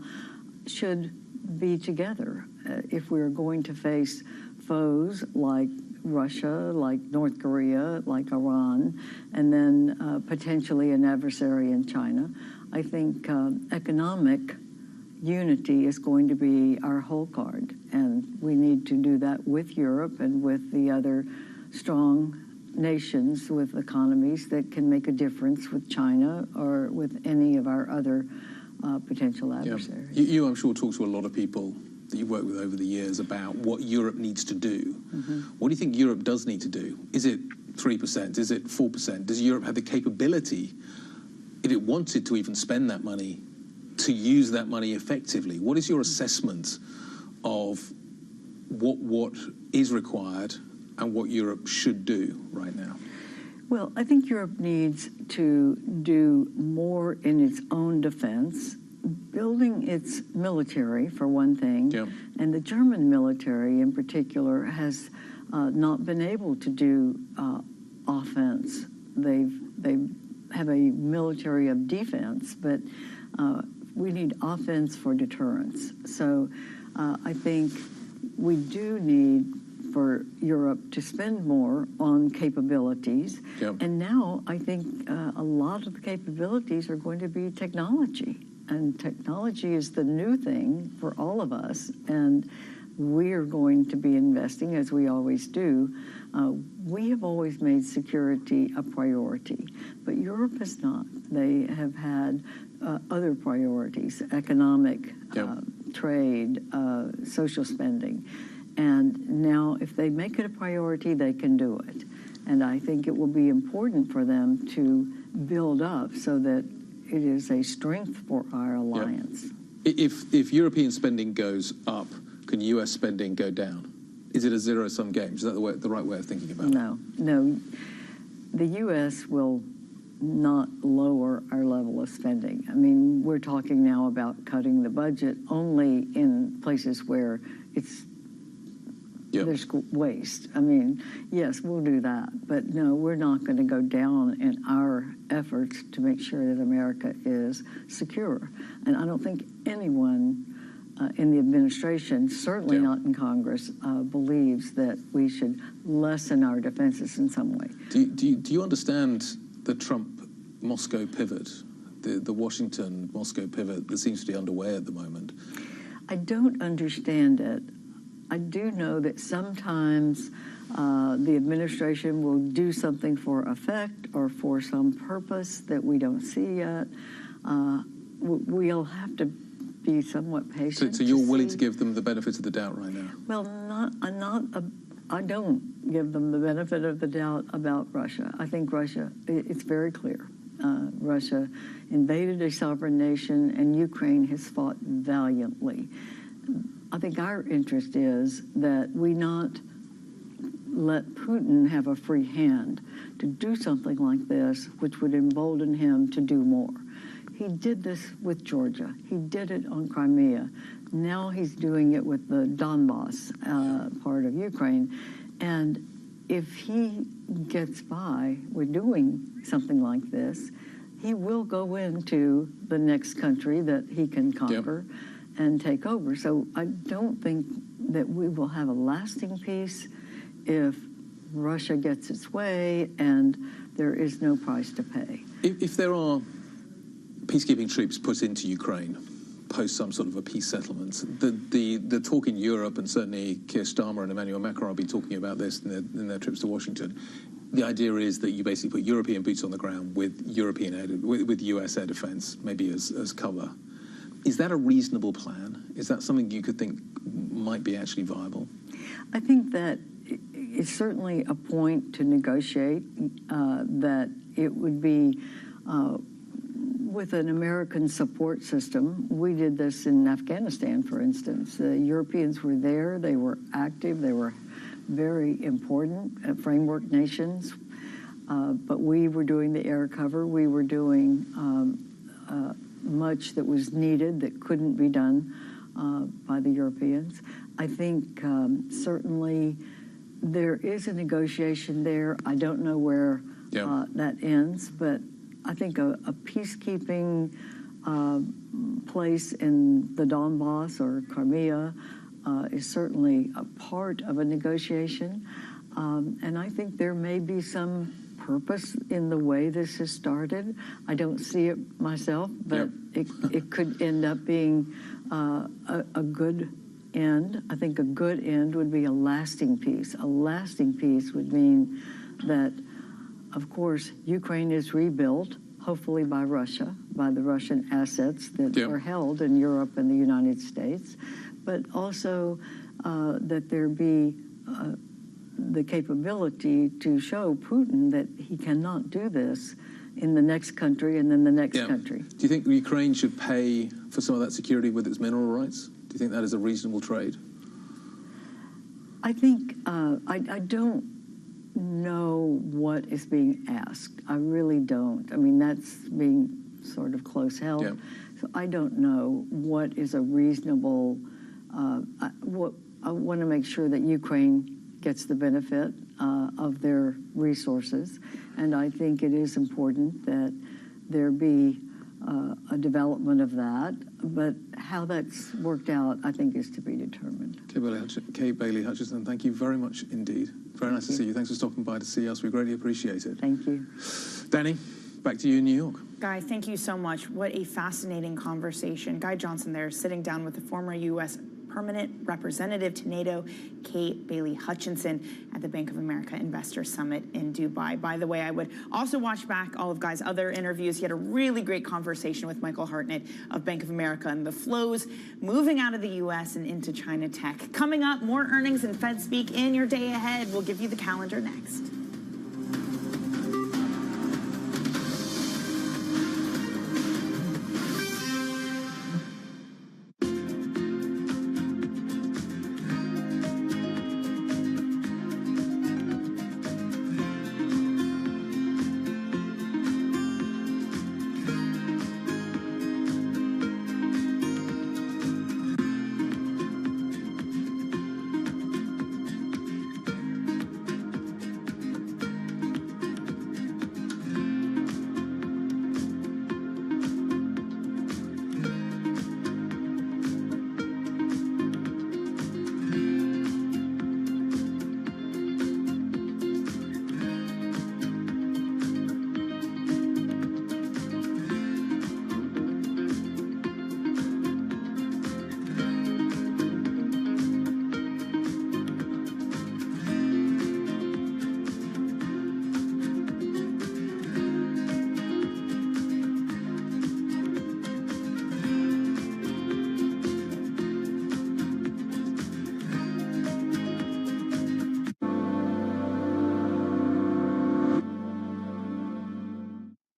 should be together if we're going to face foes like Russia, like North Korea, like Iran, and then potentially an adversary in China. I think economic unity is going to be our whole card, and we need to do that with Europe and with the other strong nations with economies that can make a difference with China or with any of our other potential adversaries. Yeah. You, I'm sure, talk to a lot of people that you've worked with over the years about what Europe needs to do. What do you think Europe does need to do? Is it 3%? Is it 4%? Does Europe have the capability, if it wanted to even spend that money, to use that money effectively? What is your assessment of what is required and what Europe should do right now? Well, I think Europe needs to do more in its own defense, building its military, for one thing. Yeah. And the German military, in particular, has not been able to do offense. They have a military of defense, but we need offense for deterrence. So I think we do need for Europe to spend more on capabilities. Yep. And now I think a lot of the capabilities are going to be technology. And technology is the new thing for all of us. And we're going to be investing, as we always do. We have always made security a priority, but Europe has not. They have had other priorities, economic, trade, social spending. And now if they make it a priority, they can do it. And I think it will be important for them to build up so that it is a strength for our alliance. If European spending goes up, can US spending go down? Is it a zero-sum game? Is that the right way of thinking about it? No. The US will not lower our level of spending. I mean, we're talking now about cutting the budget only in places where there's waste. I mean, yes, we'll do that, but no, we're not going to go down in our efforts to make sure that America is secure. And I don't think anyone in the administration, certainly not in Congress, believes that we should lessen our defenses in some way. Do you understand the Trump-Moscow pivot, the Washington-Moscow pivot that seems to be underway at the moment? I don't understand it. I do know that sometimes the administration will do something for effect or for some purpose that we don't see yet. We'll have to be somewhat patient. So you're willing to give them the benefit of the doubt right now? Well, I don't give them the benefit of the doubt about Russia. I think Russia, it's very clear. Russia invaded a sovereign nation, and Ukraine has fought valiantly. I think our interest is that we not let Putin have a free hand to do something like this, which would embolden him to do more. He did this with Georgia. He did it on Crimea. Now he's doing it with the Donbass part of Ukraine. And if he gets by with doing something like this, he will go into the next country that he can conquer and take over. So I don't think that we will have a lasting peace if Russia gets its way and there is no price to pay. If there are peacekeeping troops put into Ukraine post some sort of a peace settlement, the talk in Europe, and certainly Keir Starmer and Emmanuel Macron will be talking about this in their trips to Washington. The idea is that you basically put European boots on the ground with with US air defense, maybe as cover. Is that a reasonable plan? Is that something you could think might be actually viable? I think that it's certainly a point to negotiate, that it would be with an American support system. We did this in Afghanistan, for instance. The Europeans were there. They were active. They were very important framework nations. But we were doing the air cover. We were doing much that was needed that couldn't be done by the Europeans. I think certainly there is a negotiation there. I don't know where that ends, but I think a peacekeeping place in the Donbass or Crimea is certainly a part of a negotiation. And I think there may be some purpose in the way this has started. I don't see it myself, but it could end up being a good end. I think a good end would be a lasting peace. A lasting peace would mean that, of course, Ukraine is rebuilt, hopefully by Russia, by the Russian assets that are held in Europe and the United States, but also that there be the capability to show Putin that he cannot do this in the next country and then the next country. Do you think Ukraine should pay for some of that security with its mineral rights? Do you think that is a reasonable trade? I think, I don't know what is being asked. I really don't. I mean, that's being sort of close held. So I don't know what is a reasonable, I want to make sure that Ukraine gets the benefit of their resources. And I think it is important that there be a development of that. But how that's worked out, I think, is to be determined. Kay Bailey Hutchison, thank you very much indeed. Very nice to see you. Thanks for stopping by to see us. We greatly appreciate it. Thank you. Danny, back to you in New York. Guy, thank you so much. What a fascinating conversation. Guy Johnson there sitting down with the former U.S. Permanent Representative to NATO, Kate Bailey Hutchinson, at the Bank of America Investor Summit in Dubai. By the way, I would also watch back all of Guy's other interviews. He had a really great conversation with Michael Hartnett of Bank of America and the flows moving out of the U.S. and into China tech. Coming up, more earnings and Fed speak in your day ahead. We'll give you the calendar next.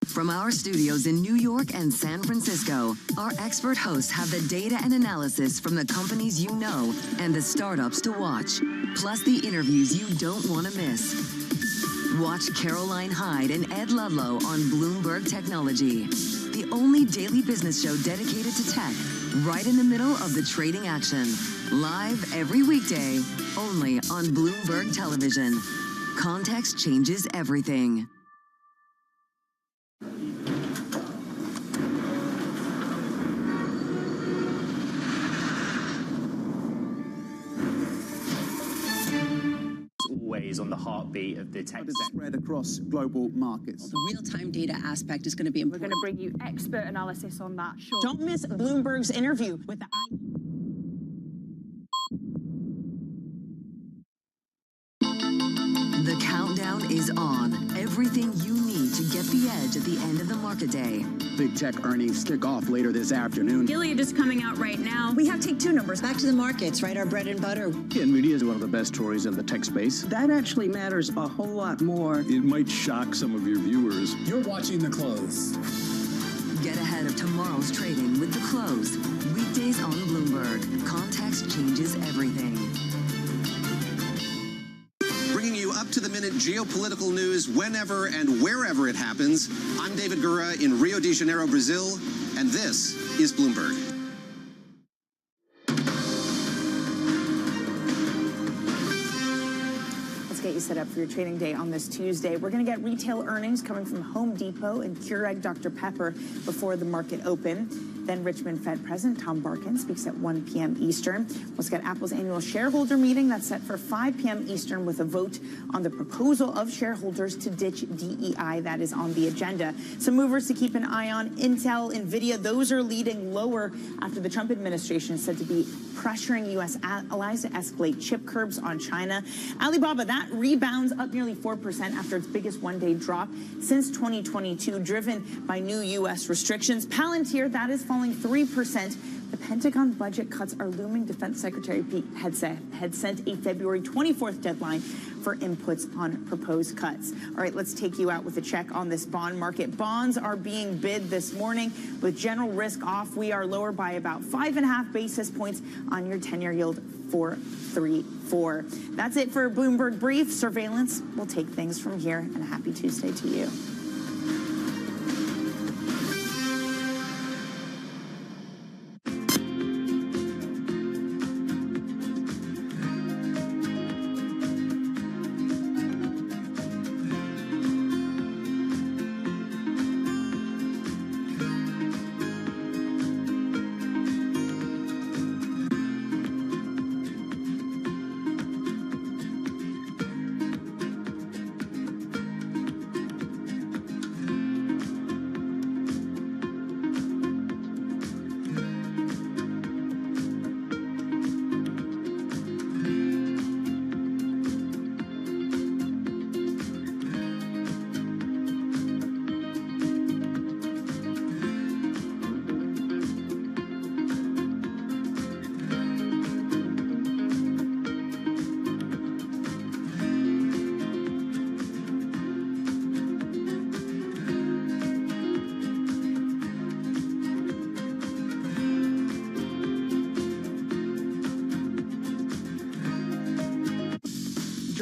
From our studios in New York and San Francisco, our expert hosts have the data and analysis from the companies you know and the startups to watch, plus the interviews you don't want to miss. Watch Caroline Hyde and Ed Ludlow on Bloomberg Technology, the only daily business show dedicated to tech, right in the middle of the trading action. Live every weekday, only on Bloomberg Television. Context changes everything. Always on the heartbeat of the tech spread across global markets. The real-time data aspect is going to be important. We're going to bring you expert analysis on that. Sure. Don't miss Bloomberg's interview with the The countdown is on. Everything you need to get the edge at the end of the market day. Big tech earnings kick off later this afternoon. Gilead is coming out right now. We have take two numbers. Back to the markets, right? Our bread and butter. NVIDIA is one of the best stories in the tech space. That actually matters a whole lot more. It might shock some of your viewers. You're watching The Close. Get ahead of tomorrow's trading with The Close. Weekdays on Bloomberg. Context changes everything. Bringing you up-to-the-minute geopolitical news whenever and wherever it happens. I'm David Gura in Rio de Janeiro, Brazil, and this is Bloomberg. Let's get you set up for your trading day on this Tuesday. We're going to get retail earnings coming from Home Depot and Keurig Dr. Pepper before the market open. Then Richmond Fed President Tom Barkin speaks at 1 p.m. Eastern. Let's get Apple's annual shareholder meeting that's set for 5 p.m. Eastern with a vote on the proposal of shareholders to ditch DEI. That is on the agenda. Some movers to keep an eye on: Intel, Nvidia. Those are leading lower after the Trump administration is said to be pressuring U.S. allies to escalate chip curbs on China. Alibaba, that rebounds up nearly 4% after its biggest one-day drop since 2022, driven by new U.S. restrictions. Palantir, that is falling 3%. The Pentagon budget cuts are looming. Defense Secretary Pete had sent a February 24th deadline for inputs on proposed cuts. All right, let's take you out with a check on this bond market. Bonds are being bid this morning with general risk off. We are lower by about 5.5 basis points on your 10-year yield, 4.34. That's it for Bloomberg Brief. Surveillance will take things from here, and a happy Tuesday to you.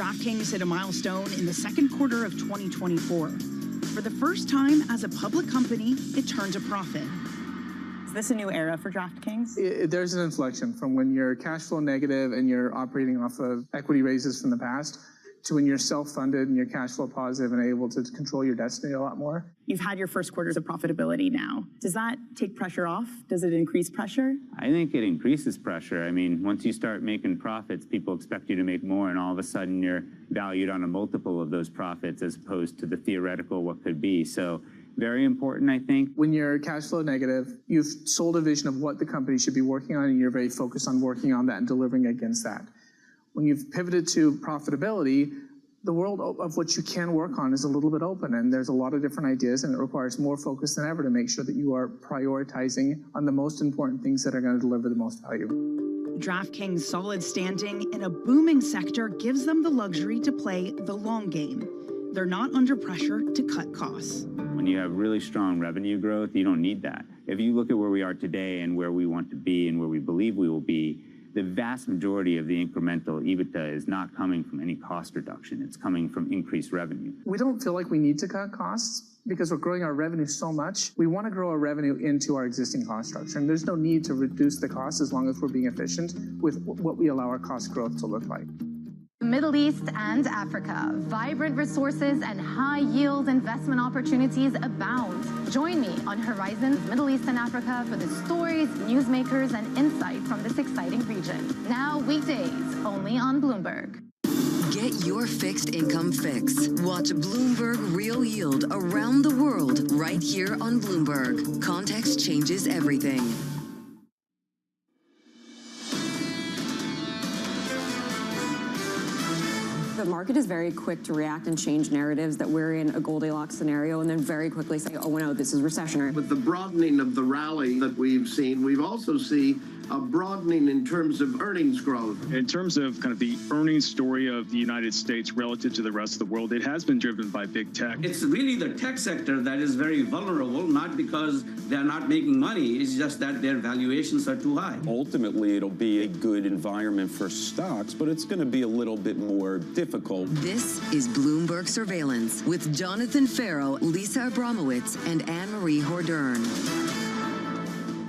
DraftKings hit a milestone in the second quarter of 2024. For the first time as a public company, it turned a profit. Is this a new era for DraftKings? There's an inflection from when you're cash flow negative and you're operating off of equity raises from the past to when you're self-funded and you're cash flow positive and able to control your destiny a lot more. You've had your first quarters of profitability now. Does that take pressure off? Does it increase pressure? I think it increases pressure. I mean, once you start making profits, people expect you to make more, and all of a sudden you're valued on a multiple of those profits as opposed to the theoretical what could be. So very important, I think. When you're cash flow negative, you've sold a vision of what the company should be working on, and you're very focused on working on that and delivering against that. When you've pivoted to profitability, the world of what you can work on is a little bit open, and there's a lot of different ideas, and it requires more focus than ever to make sure that you are prioritizing on the most important things that are going to deliver the most value. DraftKings' solid standing in a booming sector gives them the luxury to play the long game. They're not under pressure to cut costs. When you have really strong revenue growth, you don't need that. If you look at where we are today and where we want to be and where we believe we will be, the vast majority of the incremental EBITDA is not coming from any cost reduction. It's coming from increased revenue. We don't feel like we need to cut costs because we're growing our revenue so much. We want to grow our revenue into our existing cost structure, and there's no need to reduce the cost as long as we're being efficient with what we allow our cost growth to look like. Middle East and Africa, vibrant resources and high-yield investment opportunities abound. Join me on Horizons Middle East and Africa for the stories, newsmakers, and insight from this exciting region. Now weekdays, only on Bloomberg. Get your fixed income fix. Watch Bloomberg Real Yield around the world right here on Bloomberg. Context changes everything. The market is very quick to react and change narratives that we're in a Goldilocks scenario and then very quickly say, oh no, this is recessionary. With the broadening of the rally that we've seen, we've also seen a broadening in terms of earnings growth. In terms of kind of the earnings story of the United States relative to the rest of the world, it has been driven by big tech. It's really the tech sector that is very vulnerable, not because they're not making money, it's just that their valuations are too high. Ultimately, it'll be a good environment for stocks, but it's going to be a little bit more difficult. This is Bloomberg Surveillance with Jonathan Farrow, Lisa Abramowitz, and Anne-Marie Hordern.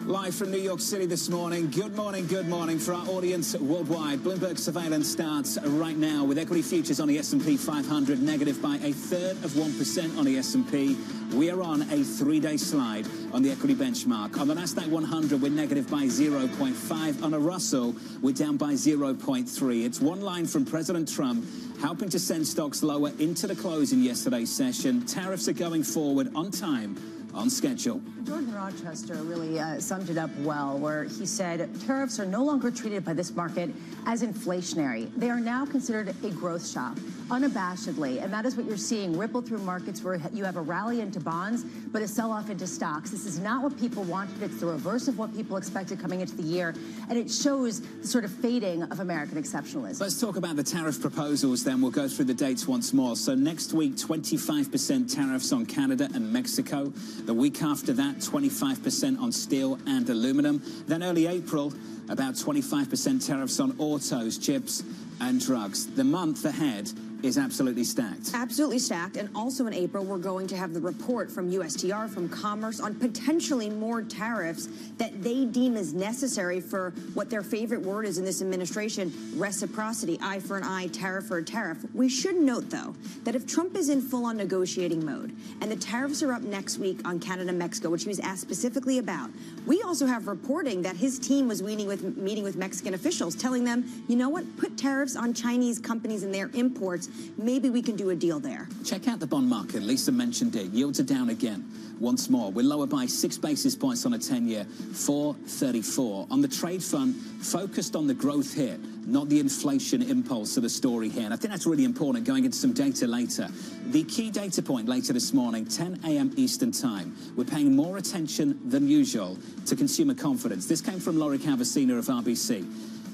Live from New York City this morning. Good morning for our audience worldwide. Bloomberg Surveillance starts right now with equity futures on the S&P 500 negative by 1/3% on the S&P. We are on a 3-day slide on the equity benchmark. On the Nasdaq 100, we're negative by 0.5. On a Russell, we're down by 0.3. It's one line from President Trump helping to send stocks lower into the close in yesterday's session. Tariffs are going forward on time, on schedule. Jordan Rochester really summed it up well, where he said tariffs are no longer treated by this market as inflationary. They are now considered a growth shock, unabashedly. And that is what you're seeing ripple through markets where you have a rally into bonds, but a sell-off into stocks. This is not what people wanted. It's the reverse of what people expected coming into the year. And it shows the sort of fading of American exceptionalism. Let's talk about the tariff proposals then. We'll go through the dates once more. So next week, 25% tariffs on Canada and Mexico. The week after that, 25% on steel and aluminum. Then early April, about 25% tariffs on autos, chips, and drugs. The month ahead is absolutely stacked. Absolutely stacked. And also in April, we're going to have the report from USTR, from Commerce, on potentially more tariffs that they deem as necessary for what their favorite word is in this administration, reciprocity, eye for an eye, tariff for a tariff. We should note, though, that if Trump is in full-on negotiating mode and the tariffs are up next week on Canada and Mexico, which he was asked specifically about, we also have reporting that his team was meeting with Mexican officials, telling them, you know what, put tariffs on Chinese companies and their imports. Maybe we can do a deal there. Check out the bond market. Lisa mentioned it. Yields are down again. Once more, we're lower by 6 basis points on a 10-year, 4.34. On the trade front, focused on the growth hit, not the inflation impulse of the story here. And I think that's really important going into some data later. The key data point later this morning, 10 a.m. Eastern Time. We're paying more attention than usual to consumer confidence. This came from Laurie Cavacina of RBC.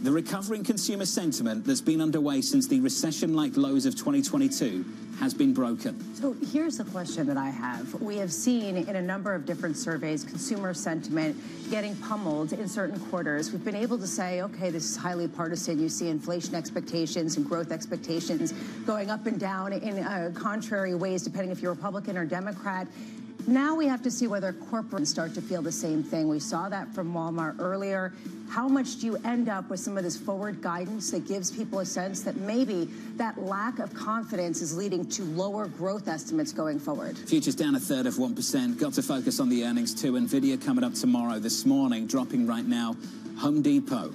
The recovering consumer sentiment that's been underway since the recession-like lows of 2022 has been broken. So here's the question that I have. We have seen in a number of different surveys consumer sentiment getting pummeled in certain quarters. We've been able to say, okay, this is highly partisan. You see inflation expectations and growth expectations going up and down in contrary ways, depending if you're Republican or Democrat. Now we have to see whether corporates start to feel the same thing. We saw that from Walmart earlier. How much do you end up with some of this forward guidance that gives people a sense that maybe that lack of confidence is leading to lower growth estimates going forward? Futures down 1/3%. Got to focus on the earnings too. Nvidia coming up tomorrow. This morning, dropping right now. Home Depot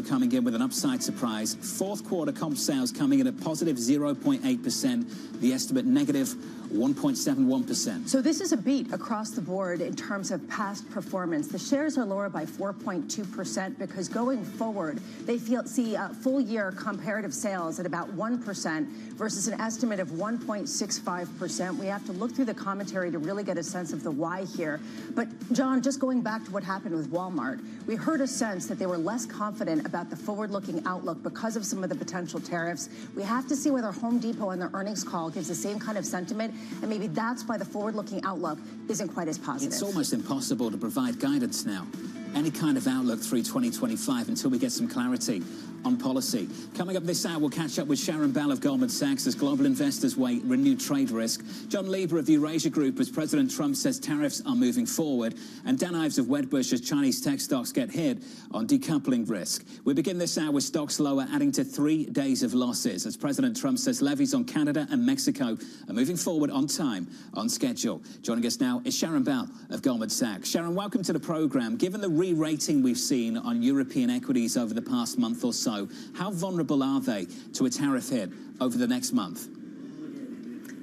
coming in with an upside surprise. Fourth quarter comp sales coming in at positive 0.8%. The estimate negative 1.71%. So this is a beat across the board in terms of past performance. The shares are lower by 4.2% because going forward, they see full year comparative sales at about 1% versus an estimate of 1.65%. We have to look through the commentary to really get a sense of the why here. But John, just going back to what happened with Walmart, we heard a sense that they were less confident about the forward-looking outlook because of some of the potential tariffs. We have to see whether Home Depot on their earnings call gives the same kind of sentiment, and maybe that's why the forward-looking outlook isn't quite as positive. It's almost impossible to provide guidance now. Any kind of outlook through 2025 until we get some clarity on policy. Coming up this hour, we'll catch up with Sharon Bell of Goldman Sachs as global investors weigh renewed trade risk. John Lieber of the Eurasia Group as President Trump says tariffs are moving forward. And Dan Ives of Wedbush as Chinese tech stocks get hit on decoupling risk. We begin this hour with stocks lower, adding to 3 days of losses as President Trump says levies on Canada and Mexico are moving forward on time, on schedule. Joining us now is Sharon Bell of Goldman Sachs. Sharon, welcome to the program. Given the re-rating we've seen on European equities over the past month or so, how vulnerable are they to a tariff hit over the next month?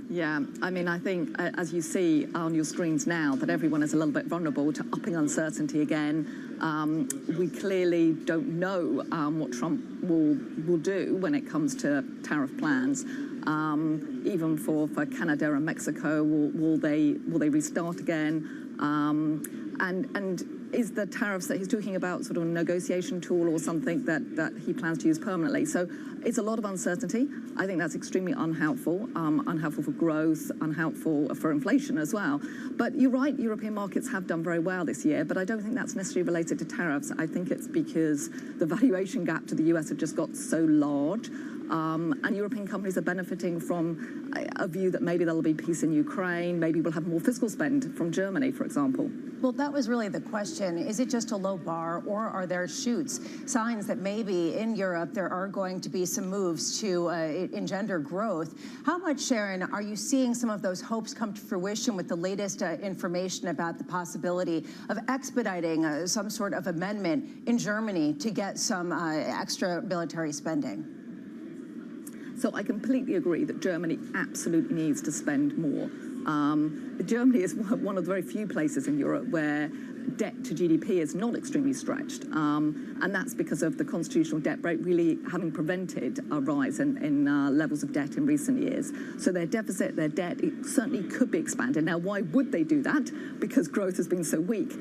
Yeah, I mean, I think, as you see on your screens now, that everyone is a little bit vulnerable to upping uncertainty again. We clearly don't know what Trump will do when it comes to tariff plans. Even for Canada and Mexico, will they restart again? And is the tariffs that he's talking about sort of a negotiation tool or something that he plans to use permanently? So it's a lot of uncertainty. I think that's extremely unhelpful, unhelpful for growth, unhelpful for inflation as well. But you're right, European markets have done very well this year, but I don't think that's necessarily related to tariffs. I think it's because the valuation gap to the US have just got so large. And European companies are benefiting from a view that maybe there'll be peace in Ukraine, maybe we'll have more fiscal spend from Germany, for example. Well, that was really the question. Is it just a low bar, or are there shoots, signs that maybe in Europe there are going to be some moves to engender growth? How much, Sharon, are you seeing some of those hopes come to fruition with the latest information about the possibility of expediting some sort of amendment in Germany to get some extra military spending? So I completely agree that Germany absolutely needs to spend more. Germany is one of the very few places in Europe where debt to GDP is not extremely stretched. And that's because of the constitutional debt rate really having prevented a rise in levels of debt in recent years. So their deficit, their debt, it certainly could be expanded. Now, why would they do that? Because growth has been so weak.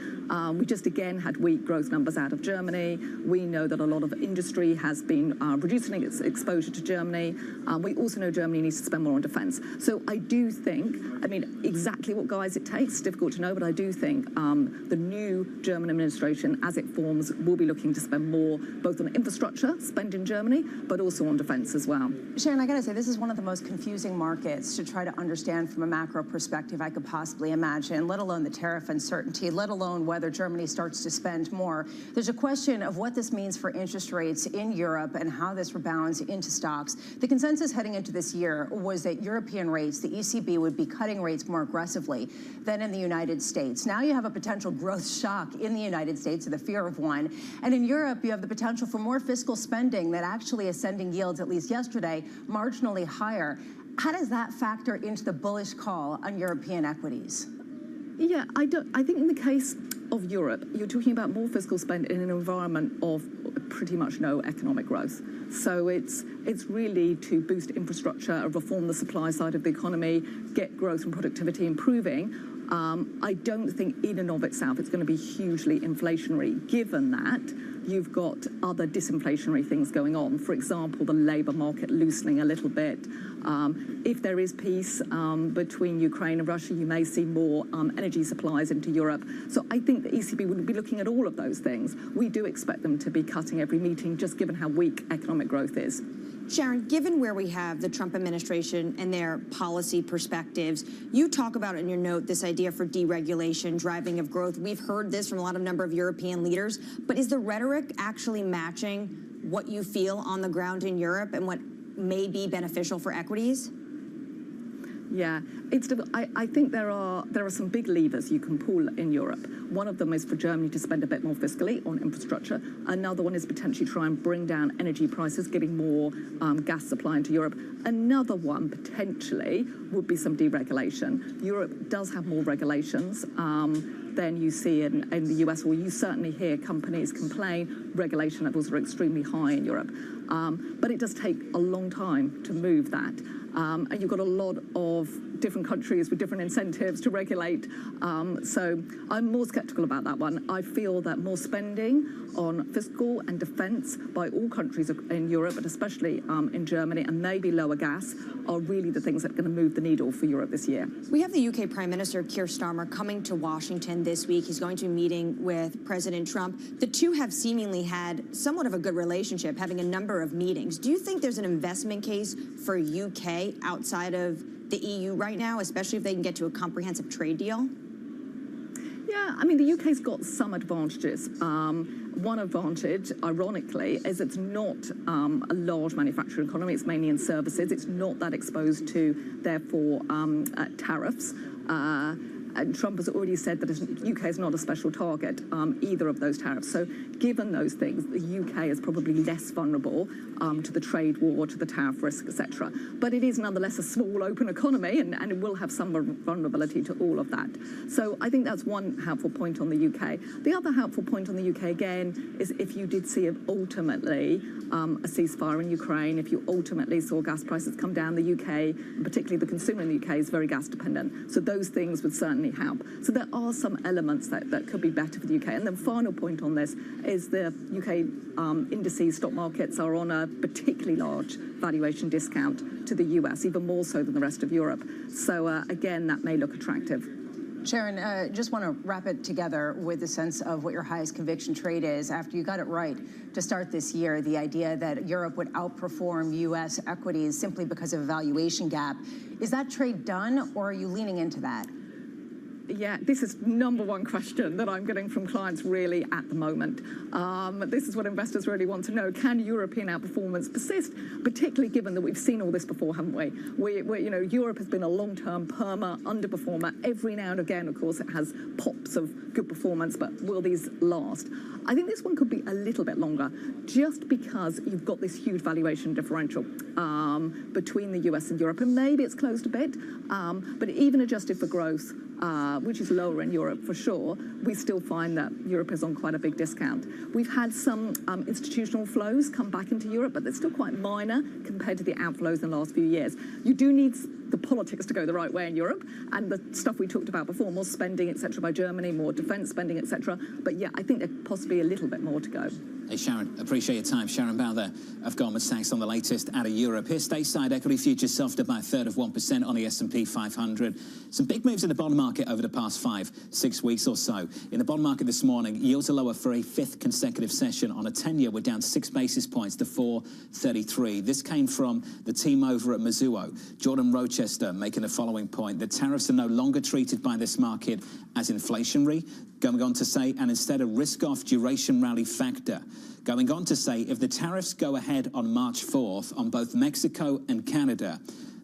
We just again had weak growth numbers out of Germany. We know that a lot of industry has been reducing its exposure to Germany. We also know Germany needs to spend more on defense. So I do think, I mean, exactly what guise it takes, it's difficult to know, but I do think the new German administration, as it forms, will be looking to spend more both on infrastructure spend in Germany, but also on defense as well. Sharon, I got to say, this is one of the most confusing markets to try to understand from a macro perspective I could possibly imagine, let alone the tariff uncertainty, let alone whether Germany starts to spend more. There's a question of what this means for interest rates in Europe and how this rebounds into stocks. The consensus heading into this year was that European rates, the ECB, would be cutting rates more aggressively than in the United States. Now you have a potential growth shock in the United States, or the fear of one. And in Europe, you have the potential for more fiscal spending that actually is sending yields, at least yesterday, marginally higher. How does that factor into the bullish call on European equities? Yeah, I think in the case of Europe, you're talking about more fiscal spend in an environment of pretty much no economic growth. So it's really to boost infrastructure, reform the supply side of the economy, get growth and productivity improving. I don't think in and of itself it's going to be hugely inflationary, given that you've got other disinflationary things going on. For example, the labour market loosening a little bit. If there is peace between Ukraine and Russia, you may see more energy supplies into Europe. So I think the ECB would be looking at all of those things. We do expect them to be cutting every meeting, just given how weak economic growth is. Sharon, given where we have the Trump administration and their policy perspectives, you talk about in your note this idea for deregulation, driving of growth. We've heard this from a number of European leaders, but is the rhetoric actually matching what you feel on the ground in Europe and what may be beneficial for equities? Yeah, I think there are some big levers you can pull in Europe. One of them is for Germany to spend a bit more fiscally on infrastructure. Another one is potentially try and bring down energy prices, getting more gas supply into Europe. Another one potentially would be some deregulation. Europe does have more regulations than you see in the US, or you certainly hear companies complain regulation levels are extremely high in Europe. But it does take a long time to move that. And you've got a lot of different countries with different incentives to regulate. So I'm more sceptical about that one. I feel that more spending on fiscal and defence by all countries in Europe, but especially in Germany, and maybe lower gas, are really the things that are going to move the needle for Europe this year. We have the UK Prime Minister Keir Starmer coming to Washington this week. He's going to be meeting with President Trump. The two have seemingly had somewhat of a good relationship, having a number of meetings. Do you think there's an investment case for UK outside of the EU right now, especially if they can get to a comprehensive trade deal? Yeah, I mean, the UK's got some advantages. One advantage, ironically, is it's not a large manufacturing economy. It's mainly in services. It's not that exposed to, therefore, tariffs. And Trump has already said that the UK is not a special target, either of those tariffs. So given those things, the UK is probably less vulnerable to the trade war, to the tariff risk, etc. But it is nonetheless a small, open economy, and it will have some vulnerability to all of that. So I think that's one helpful point on the UK. The other helpful point on the UK, again, is if you did see ultimately a ceasefire in Ukraine, if you ultimately saw gas prices come down, the UK, and particularly the consumer in the UK, is very gas dependent. So those things would certainly help. So there are some elements that could be better for the UK. And then final point on this is the UK indices, stock markets are on a particularly large valuation discount to the US, even more so than the rest of Europe. So again, that may look attractive. Sharon, just want to wrap it together with the sense of what your highest conviction trade is. After you got it right to start this year, the idea that Europe would outperform U.S. equities simply because of a valuation gap. Is that trade done, or are you leaning into that? Yeah, this is number one question that I'm getting from clients really at the moment. This is what investors really want to know. Can European outperformance persist, particularly given that we've seen all this before, haven't we? Europe has been a long-term perma underperformer. Every now and again, of course, it has pops of good performance, but will these last? I think this one could be a little bit longer, just because you've got this huge valuation differential between the US and Europe, and maybe it's closed a bit, but even adjusted for growth, which is lower in Europe for sure, we still find that Europe is on quite a big discount. We've had some institutional flows come back into Europe, but they're still quite minor compared to the outflows in the last few years. You do need the politics to go the right way in Europe, and the stuff we talked about before, more spending, etc., by Germany, more defence spending, etc. But yeah, I think there's possibly a little bit more to go. Hey, Sharon, appreciate your time. Sharon Bell there of Goldman Sachs on the latest out of Europe. Here, stateside equity futures softened by 1/3 on the S&P 500. Some big moves in the bond market over the past 5-6 weeks or so. In the bond market this morning, yields are lower for a 5th consecutive session. On a 10-year, we're down 6 basis points to 4.33. This came from the team over at Mizuho, Jordan Rochester, making the following point. The tariffs are no longer treated by this market as inflationary, going on to say, and instead a risk-off duration rally factor. Going on to say, if the tariffs go ahead on March 4th on both Mexico and Canada,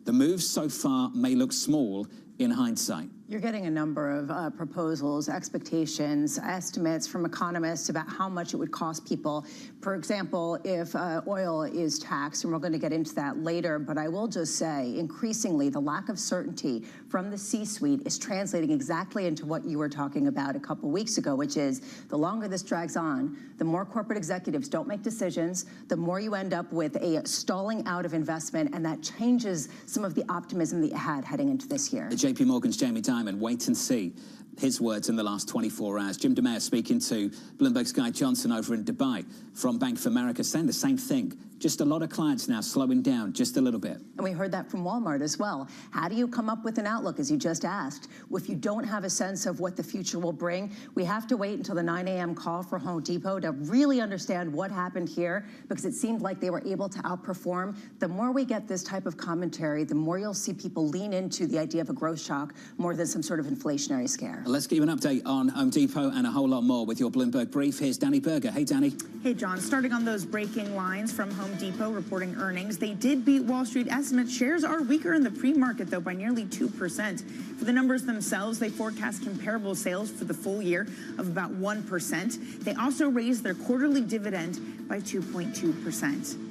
the moves so far may look small in hindsight. You're getting a number of proposals, expectations, estimates from economists about how much it would cost people. For example, if oil is taxed, and we're going to get into that later, but I will just say, increasingly, the lack of certainty from the C-suite is translating exactly into what you were talking about a couple weeks ago, which is the longer this drags on, the more corporate executives don't make decisions, the more you end up with a stalling out of investment, and that changes some of the optimism that you had heading into this year. JP Morgan's Jamie Dimon time and wait and see. His words in the last 24 hours. Jim DeMare speaking to Bloomberg's Guy Johnson over in Dubai from Bank of America, saying the same thing. Just a lot of clients now slowing down just a little bit. And we heard that from Walmart as well. How do you come up with an outlook, as you just asked, if you don't have a sense of what the future will bring? We have to wait until the 9 a.m. call for Home Depot to really understand what happened here, because it seemed like they were able to outperform. The more we get this type of commentary, the more you'll see people lean into the idea of a growth shock more than some sort of inflationary scare. Let's give you an update on Home Depot and a whole lot more with your Bloomberg brief. Here's Danny Berger. Hey, Danny. Hey, John. Starting on those breaking lines from Home Depot reporting earnings, they did beat Wall Street estimates. Shares are weaker in the pre-market, though, by nearly 2%. For the numbers themselves, they forecast comparable sales for the full year of about 1%. They also raised their quarterly dividend by 2.2%.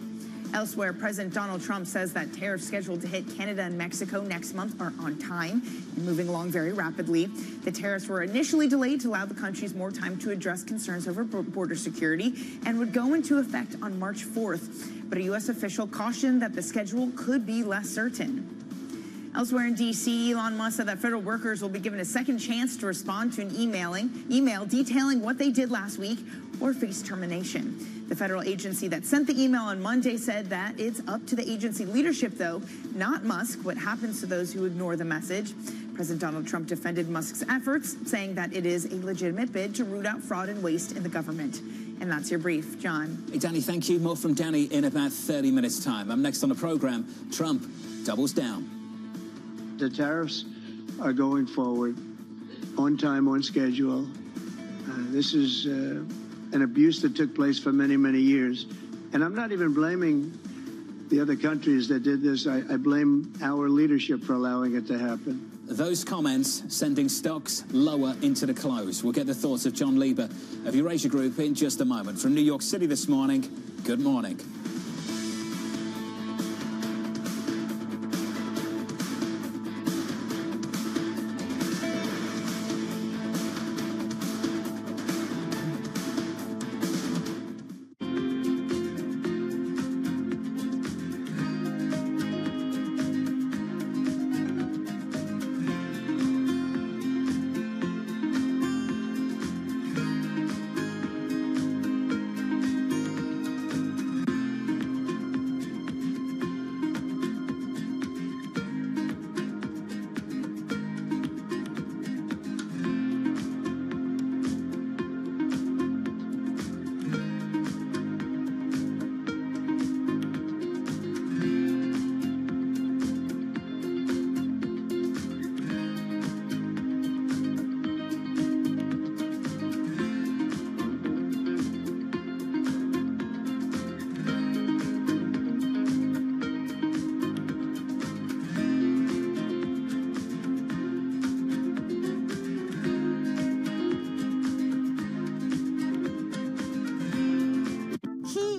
Elsewhere, President Donald Trump says that tariffs scheduled to hit Canada and Mexico next month are on time and moving along very rapidly. The tariffs were initially delayed to allow the countries more time to address concerns over border security and would go into effect on March 4th. But a U.S. official cautioned that the schedule could be less certain. Elsewhere in D.C., Elon Musk said that federal workers will be given a second chance to respond to an email detailing what they did last week or face termination. The federal agency that sent the email on Monday said that it's up to the agency leadership, though, not Musk, what happens to those who ignore the message. President Donald Trump defended Musk's efforts, saying that it is a legitimate bid to root out fraud and waste in the government. And that's your brief, John. Hey, Danny, thank you. More from Danny in about 30 minutes' time. Up next on the program, Trump doubles down. The tariffs are going forward on time, on schedule. This is an abuse that took place for many, many years. And I'm not even blaming the other countries that did this. I blame our leadership for allowing it to happen. Those comments sending stocks lower into the close. We'll get the thoughts of John Lieber of Eurasia Group in just a moment. From New York City this morning, good morning.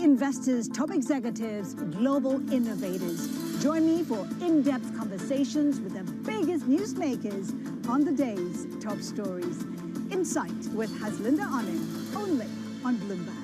Investors, top executives, global innovators. Join me for in-depth conversations with the biggest newsmakers on the day's top stories. Insight with Haslinda Onen, only on Bloomberg.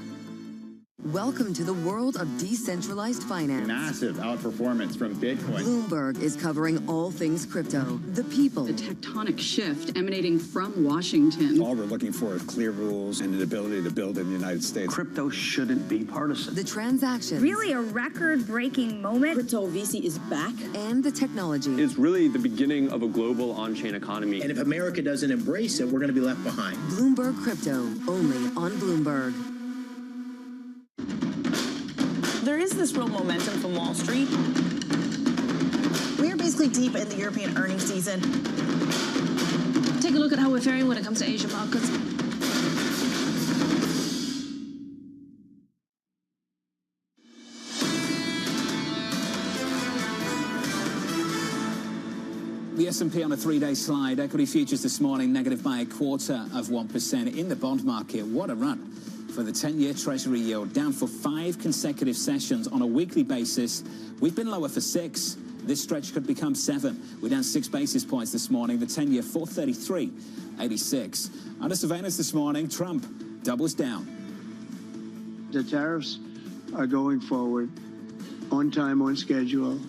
Welcome to the world of decentralized finance. Massive outperformance from Bitcoin. Bloomberg is covering all things crypto, the people. The tectonic shift emanating from Washington. All we're looking for is clear rules and an ability to build in the United States. Crypto shouldn't be partisan. The transactions. Really a record-breaking moment. Crypto VC is back. And the technology. It's really the beginning of a global on-chain economy. And if America doesn't embrace it, we're going to be left behind. Bloomberg Crypto, only on Bloomberg. There is this real momentum from Wall Street. We are basically deep in the European earnings season. Take a look at how we're faring when it comes to Asian markets. The S&P on a three-day slide. Equity futures this morning negative by 0.25%. In the bond market, what a run for the 10-year Treasury yield, down for 5 consecutive sessions on a weekly basis. We've been lower for 6. This stretch could become 7. We're down 6 basis points this morning. The 10-year 433.86. Under surveillance this morning, Trump doubles down. The tariffs are going forward on time, on schedule.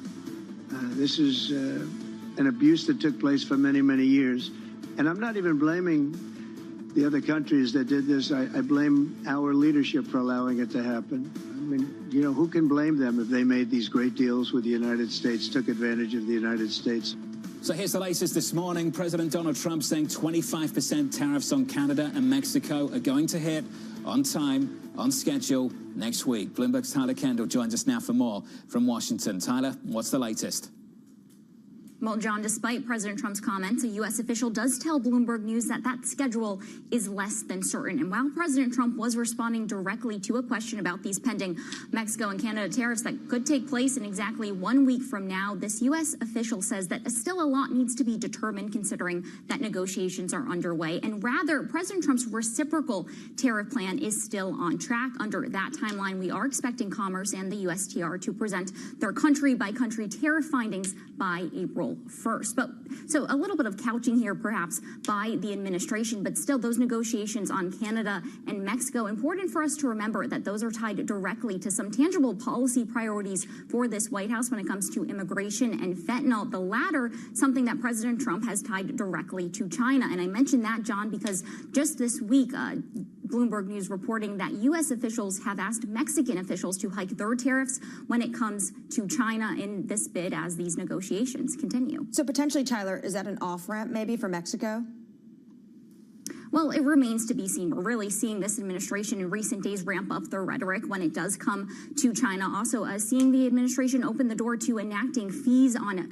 This is an an abuse that took place for many, many years. And I'm not even blaming the other countries that did this. I blame our leadership for allowing it to happen. I mean, you know, who can blame them if they made these great deals with the United States, took advantage of the United States? So here's the latest this morning. President Donald Trump saying 25% tariffs on Canada and Mexico are going to hit on time, on schedule, next week. Bloomberg's Tyler Kendall joins us now for more from Washington. Tyler, what's the latest? Well, John, despite President Trump's comments, a U.S. official does tell Bloomberg News that that schedule is less than certain. And while President Trump was responding directly to a question about these pending Mexico and Canada tariffs that could take place in exactly 1 week from now, this U.S. official says that still a lot needs to be determined considering that negotiations are underway. And rather, President Trump's reciprocal tariff plan is still on track. Under that timeline, we are expecting Commerce and the USTR to present their country-by-country tariff findings by April 1st. But so a little bit of couching here perhaps by the administration, but still those negotiations on Canada and Mexico, important for us to remember that those are tied directly to some tangible policy priorities for this White House when it comes to immigration and fentanyl. The latter, something that President Trump has tied directly to China. And I mentioned that, John, because just this week, Bloomberg News reporting that U.S. officials have asked Mexican officials to hike their tariffs when it comes to China in this bid as these negotiations continue. So potentially, Tyler, is that an off-ramp maybe for Mexico? Well, it remains to be seen. We're really seeing this administration in recent days ramp up their rhetoric when it does come to China. Also, seeing the administration open the door to enacting fees on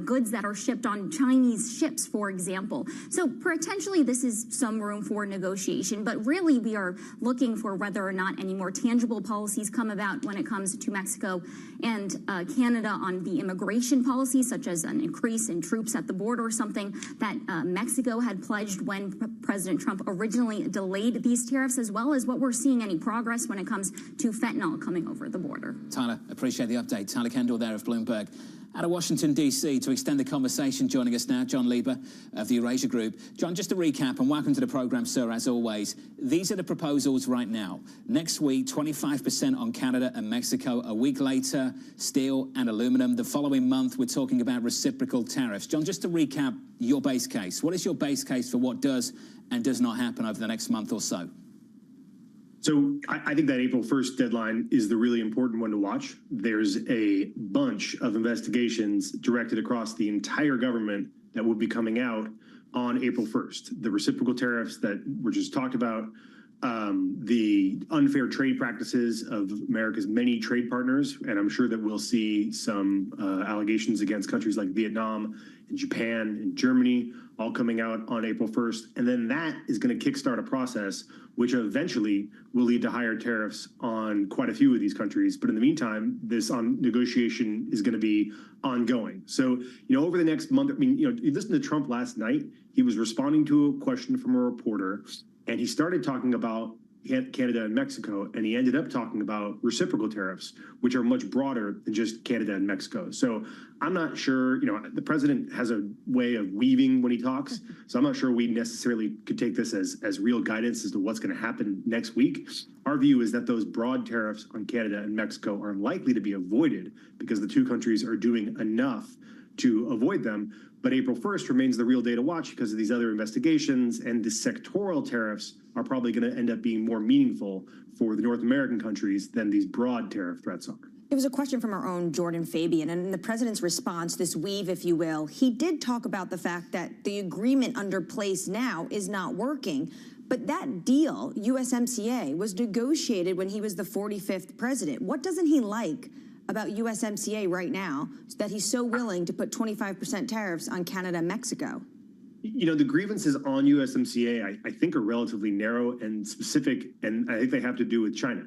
goods that are shipped on Chinese ships, for example. So potentially this is some room for negotiation, but really we are looking for whether or not any more tangible policies come about when it comes to Mexico and Canada on the immigration policy, such as an increase in troops at the border, something that Mexico had pledged when President Trump originally delayed these tariffs, as well as what we're seeing any progress when it comes to fentanyl coming over the border. Tyler, appreciate the update. Tyler Kendall there of Bloomberg. Out of Washington, D.C., to extend the conversation, joining us now, John Lieber of the Eurasia Group. John, just to recap, and welcome to the program, sir, as always. These are the proposals right now. Next week, 25% on Canada and Mexico. A week later, steel and aluminum. The following month, we're talking about reciprocal tariffs. John, just to recap your base case. What is your base case for what does and does not happen over the next month or so? So I think that April 1st deadline is the really important one to watch. There's a bunch of investigations directed across the entire government that will be coming out on April 1st. The reciprocal tariffs that were just talked about, the unfair trade practices of America's many trade partners, and I'm sure that we'll see some allegations against countries like Vietnam and Japan and Germany all coming out on April 1st. And then that is going to kickstart a process which eventually will lead to higher tariffs on quite a few of these countries. But in the meantime, this negotiation is going to be ongoing. So, over the next month, you listened to Trump last night. He was responding to a question from a reporter, and he started talking about Canada and Mexico, and he ended up talking about reciprocal tariffs, which are much broader than just Canada and Mexico. So I'm not sure, the president has a way of weaving when he talks, so I'm not sure we necessarily could take this as real guidance as to what's going to happen next week. Our view is that those broad tariffs on Canada and Mexico are likely to be avoided because the two countries are doing enough to avoid them. But April 1st remains the real day to watch because of these other investigations, and the sectoral tariffs are probably going to end up being more meaningful for the North American countries than these broad tariff threats are. It was a question from our own Jordan Fabian, and in the president's response, this weave, if you will, he did talk about the fact that the agreement under place now is not working. But that deal, USMCA, was negotiated when he was the 45th president. What doesn't he like about USMCA right now that he's so willing to put 25% tariffs on Canada and Mexico? The grievances on USMCA, I think, are relatively narrow and specific, and I think they have to do with China.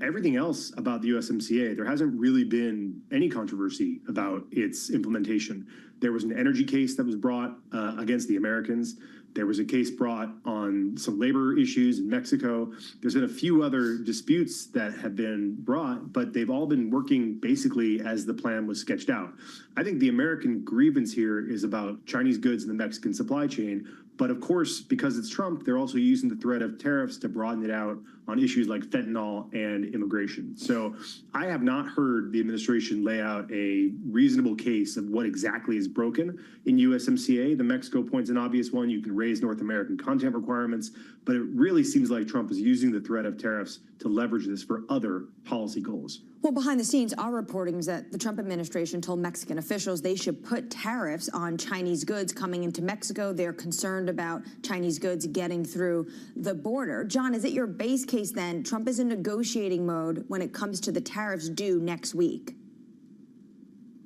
Everything else about the USMCA, there hasn't really been any controversy about its implementation. There was an energy case that was brought against the Americans. There was a case brought on some labor issues in Mexico. There's been a few other disputes that have been brought, but they've all been working basically as the plan was sketched out. I think the American grievance here is about Chinese goods in the Mexican supply chain. But of course, because it's Trump, they're also using the threat of tariffs to broaden it out on issues like fentanyl and immigration. So I have not heard the administration lay out a reasonable case of what exactly is broken in USMCA. The Mexico point's an obvious one. You can raise North American content requirements, but it really seems like Trump is using the threat of tariffs to leverage this for other policy goals. Well, behind the scenes, our reporting is that the Trump administration told Mexican officials they should put tariffs on Chinese goods coming into Mexico. They're concerned about Chinese goods getting through the border. John, is it your base case then Trump is in negotiating mode when it comes to the tariffs due next week?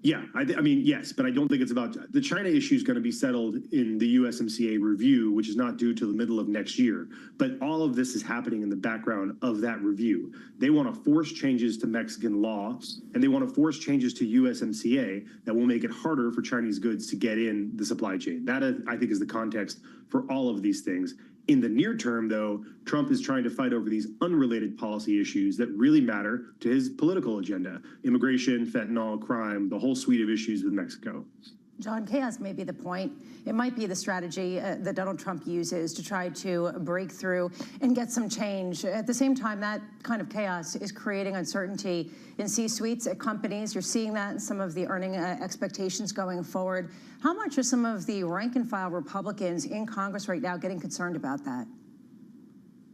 Yeah, I mean, yes, but I don't think it's about the China issue is going to be settled in the USMCA review, which is not due till the middle of next year. But all of this is happening in the background of that review. They want to force changes to Mexican law, and they want to force changes to USMCA that will make it harder for Chinese goods to get in the supply chain. That, I think, is the context for all of these things. In the near term, though, Trump is trying to fight over these unrelated policy issues that really matter to his political agenda: immigration, fentanyl, crime, the whole suite of issues with Mexico. John, chaos may be the point. It might be the strategy that Donald Trump uses to try to break through and get some change. At the same time, that kind of chaos is creating uncertainty in C-suites at companies. You're seeing that in some of the earning expectations going forward. How much are some of the rank-and-file Republicans in Congress right now getting concerned about that?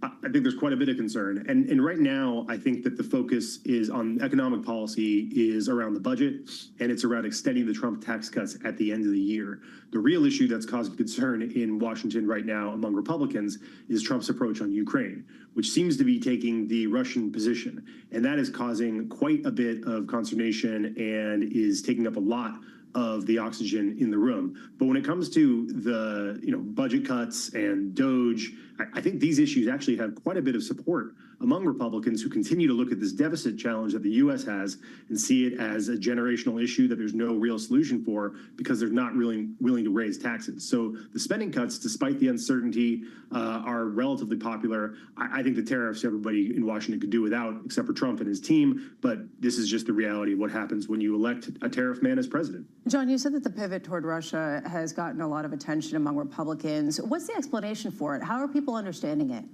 I think there's quite a bit of concern. And right now, I think that the focus is on economic policy is around the budget, and it's around extending the Trump tax cuts at the end of the year. The real issue that's causing concern in Washington right now among Republicans is Trump's approach on Ukraine, which seems to be taking the Russian position. And that is causing quite a bit of consternation and is taking up a lot of the oxygen in the room. But when it comes to the budget cuts and DOGE, I think these issues actually have quite a bit of support among Republicans who continue to look at this deficit challenge that the U.S. has and see it as a generational issue that there's no real solution for because they're not really willing to raise taxes. So the spending cuts, despite the uncertainty, are relatively popular. I think the tariffs everybody in Washington could do without, except for Trump and his team. But this is just the reality of what happens when you elect a tariff man as president. John, you said that the pivot toward Russia has gotten a lot of attention among Republicans. What's the explanation for it? How are people understanding it?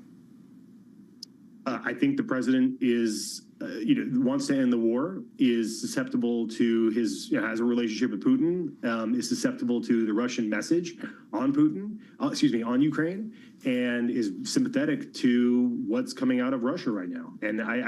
I think the president is, wants to end the war, is susceptible to has a relationship with Putin, is susceptible to the Russian message on Putin, on Ukraine, and is sympathetic to what's coming out of Russia right now. And I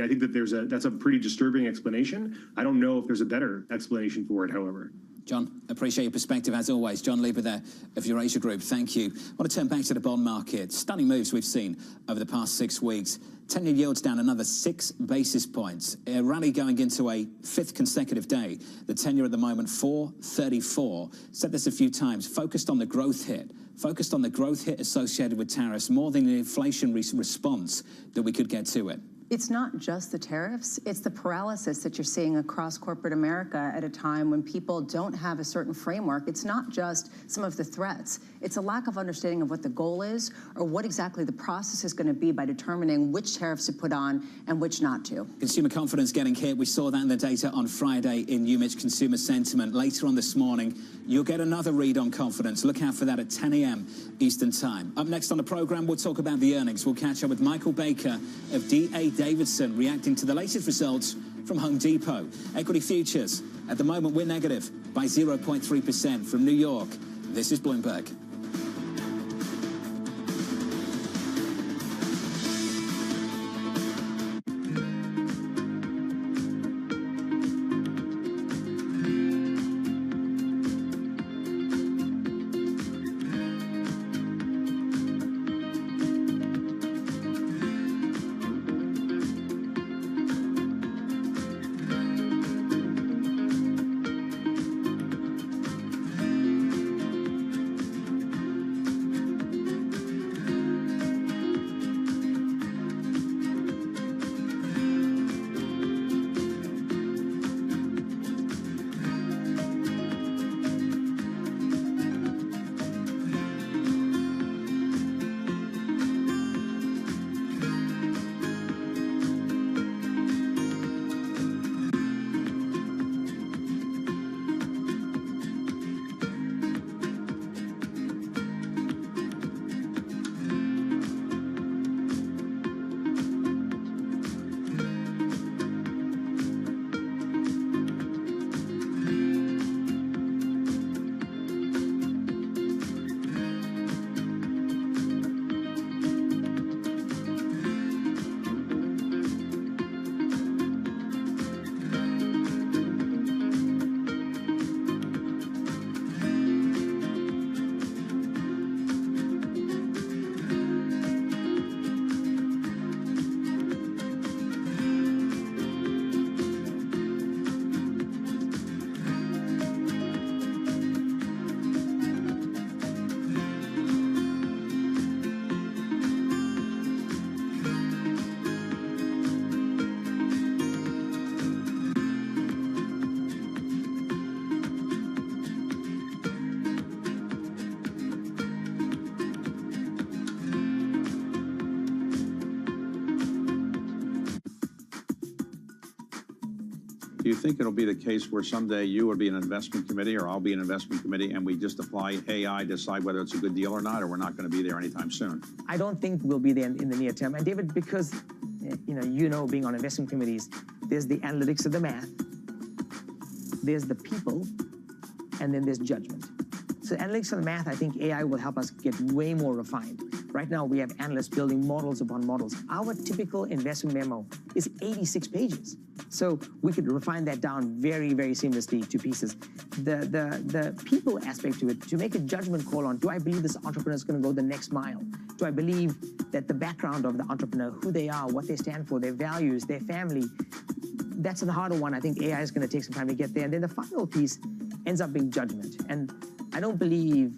think that that's a pretty disturbing explanation. I don't know if there's a better explanation for it, however. John, appreciate your perspective as always. John Lieber there of Eurasia Group, thank you. I want to turn back to the bond market. Stunning moves we've seen over the past 6 weeks. 10-year yields down another 6 basis points. A rally going into a 5th consecutive day. The 10-year at the moment, 4.34. Said this a few times, focused on the growth hit. Focused on the growth hit associated with tariffs more than the inflation response that we could get to it. It's not just the tariffs, it's the paralysis that you're seeing across corporate America at a time when people don't have a certain framework. It's not just some of the threats. It's a lack of understanding of what the goal is or what exactly the process is going to be by determining which tariffs to put on and which not to. Consumer confidence getting hit. We saw that in the data on Friday in UMich Consumer Sentiment. Later on this morning, you'll get another read on confidence. Look out for that at 10 a.m. Eastern Time. Up next on the program, we'll talk about the earnings. We'll catch up with Michael Baker of D.A. Davidson, reacting to the latest results from Home Depot. Equity futures, at the moment, we're negative by 0.3% from New York. This is Bloomberg. Do you think it'll be the case where someday you will be an investment committee or I'll be an investment committee and we just apply AI, decide whether it's a good deal or not, or we're not going to be there anytime soon? I don't think we'll be there in the near term. And David, because, being on investment committees, there's the analytics of the math, there's the people, and then there's judgment. So analytics of the math, I think AI will help us get way more refined. Right now, we have analysts building models upon models. Our typical investment memo is 86 pages. So we could refine that down very, very seamlessly to pieces. The people aspect to it, to make a judgment call on, do I believe this entrepreneur is going to go the next mile? Do I believe that the background of the entrepreneur, who they are, what they stand for, their values, their family, that's the harder one. I think AI is going to take some time to get there. And then the final piece ends up being judgment. And I don't believe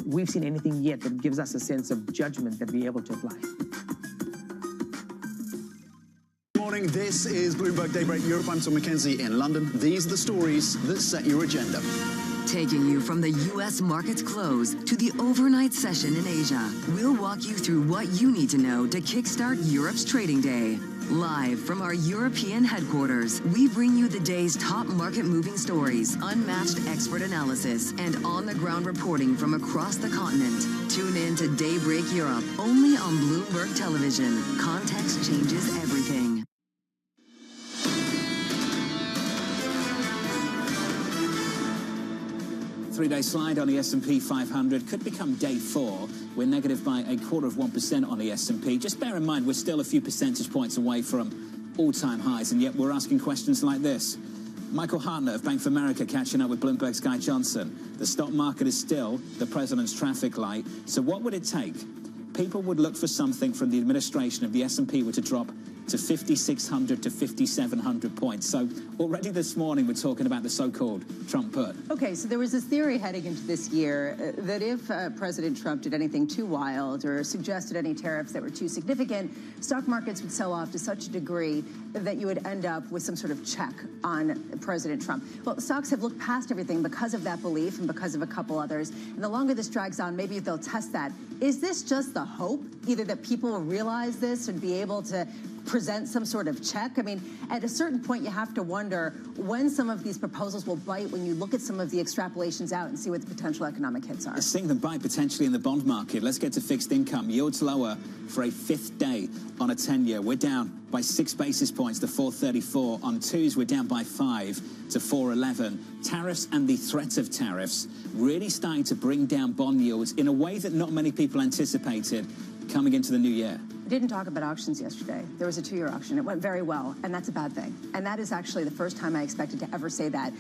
we've seen anything yet that gives us a sense of judgment that we're able to apply. Good morning, this is Bloomberg Daybreak Europe. I'm Tom McKenzie in London. These are the stories that set your agenda. Taking you from the U.S. market's close to the overnight session in Asia, we'll walk you through what you need to know to kickstart Europe's trading day. Live from our European headquarters, we bring you the day's top market-moving stories, unmatched expert analysis, and on-the-ground reporting from across the continent. Tune in to Daybreak Europe, only on Bloomberg Television. Context changes everything. Three-day slide on the S&P 500 could become day 4. We're negative by 0.25% on the S&P. Just bear in mind, we're still a few percentage points away from all-time highs, and yet we're asking questions like this. Michael Hartnett of Bank of America catching up with Bloomberg's Guy Johnson. The stock market is still the president's traffic light. So what would it take? People would look for something from the administration if the S&P were to drop to 5,600 to 5,700 points. So already this morning, we're talking about the so-called Trump put. Okay, so there was this theory heading into this year that if President Trump did anything too wild or suggested any tariffs that were too significant, stock markets would sell off to such a degree that you would end up with some sort of check on President Trump. Well, stocks have looked past everything because of that belief and because of a couple others. And the longer this drags on, maybe they'll test that. Is this just the hope, either that people will realize this and be able to present some sort of check? I mean, at a certain point, you have to wonder when some of these proposals will bite when you look at some of the extrapolations out and see what the potential economic hits are. Seeing them bite potentially in the bond market. Let's get to fixed income. Yields lower for a 5th day on a 10-year. We're down by 6 basis points to 434. On 2s, we're down by 5 to 411. Tariffs and the threat of tariffs really starting to bring down bond yields in a way that not many people anticipated coming into the new year. I didn't talk about auctions yesterday. There was a 2-year auction. It went very well, and that's a bad thing. And that is actually the first time I expected to ever say that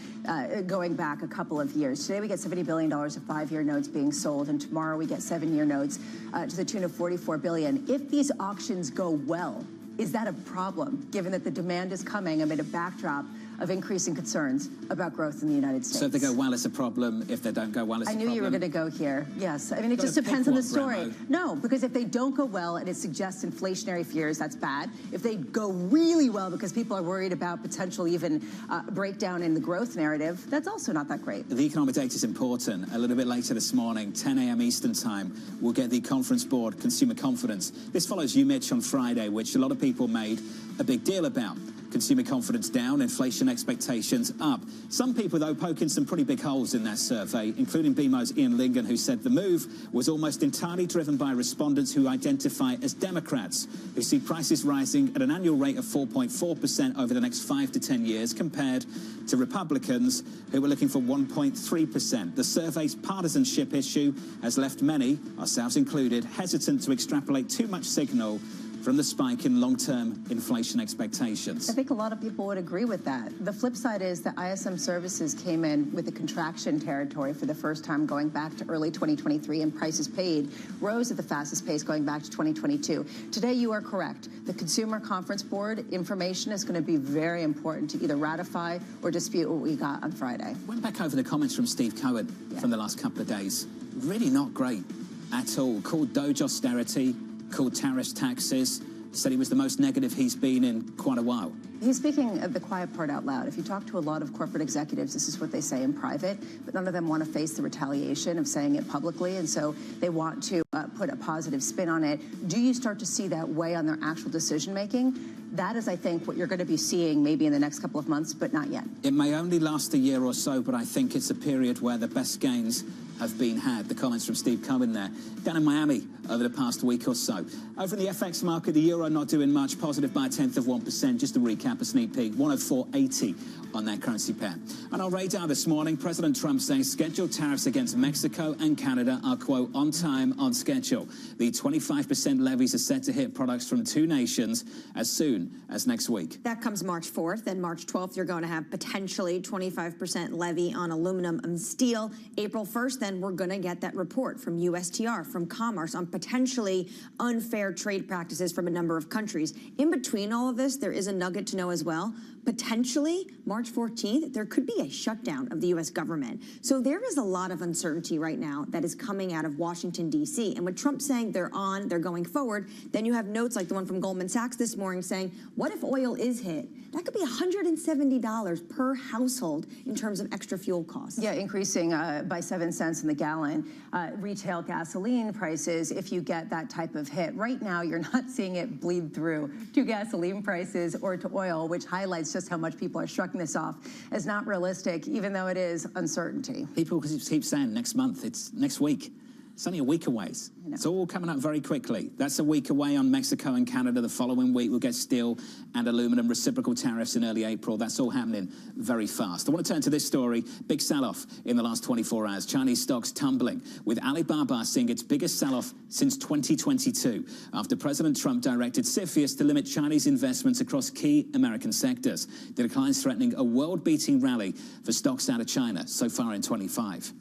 going back a couple of years. Today we get $70 billion of 5-year notes being sold, and tomorrow we get 7-year notes to the tune of $44 billion. If these auctions go well, is that a problem, given that the demand is coming amid a backdrop of increasing concerns about growth in the United States? So if they go well, it's a problem. If they don't go well, it's a problem. I knew you were going to go here. Yes. I mean, it just depends on the story. No, because if they don't go well and it suggests inflationary fears, that's bad. If they go really well because people are worried about potential even breakdown in the growth narrative, that's also not that great. The economic data is important. A little bit later this morning, 10 a.m. Eastern time, we'll get the Conference Board Consumer Confidence. This follows you, Mitch, on Friday, which a lot of people made a big deal about. Consumer confidence down, inflation expectations up. Some people, though, poking some pretty big holes in their survey, including BMO's Ian Lingen, who said the move was almost entirely driven by respondents who identify as Democrats, who see prices rising at an annual rate of 4.4% over the next 5 to 10 years, compared to Republicans, who were looking for 1.3%. The survey's partisanship issue has left many, ourselves included, hesitant to extrapolate too much signal from the spike in long-term inflation expectations. I think a lot of people would agree with that. The flip side is that ISM services came in with a contraction territory for the first time going back to early 2023, and prices paid rose at the fastest pace going back to 2022. Today, you are correct. The Consumer Conference Board information is going to be very important to either ratify or dispute what we got on Friday. Went back over the comments from Steve Cohen from the last couple of days. Really not great at all. Called Doge austerity, called tariffs taxes, said he was the most negative he's been in quite a while. He's speaking of the quiet part out loud. If you talk to a lot of corporate executives, this is what they say in private, but none of them want to face the retaliation of saying it publicly, and so they want to put a positive spin on it. Do you start to see that weigh on their actual decision-making? That is, I think, what you're going to be seeing maybe in the next couple of months, but not yet. It may only last a year or so, but I think it's a period where the best gains have been had. The comments from Steve Cohen there. Down in Miami over the past week or so. Over in the FX market, the euro not doing much, positive by 0.1%. Just to recap, a sneak peek, 104.80 on that currency pair. On our radar this morning, President Trump saying scheduled tariffs against Mexico and Canada are, quote, on time, on schedule. The 25% levies are set to hit products from two nations as soon as next week. That comes March 4th. Then March 12th, you're going to have potentially 25% levy on aluminum and steel. April 1st, then we're going to get that report from USTR, from Commerce, on potentially unfair trade practices from a number of countries. In between all of this, there is a nugget to know as well. Potentially, March 14th, there could be a shutdown of the U.S. government. So there is a lot of uncertainty right now that is coming out of Washington, D.C. And with Trump saying they're going forward, then you have notes like the one from Goldman Sachs this morning saying, what if oil is hit? That could be $170 per household in terms of extra fuel costs. Yeah, increasing by 7 cents in the gallon. Retail gasoline prices, if you get that type of hit. Right now, you're not seeing it bleed through to gasoline prices or to oil, which highlights just how much people are shrugging this off as not realistic, even though it is uncertainty. People keep saying next month, it's next week. It's only a week away. It's all coming up very quickly. That's a week away on Mexico and Canada. The following week, we'll get steel and aluminum reciprocal tariffs in early April. That's all happening very fast. I want to turn to this story. Big sell-off in the last 24 hours. Chinese stocks tumbling, with Alibaba seeing its biggest sell-off since 2022, after President Trump directed CFIUS to limit Chinese investments across key American sectors. The declines threatening a world-beating rally for stocks out of China so far in 25.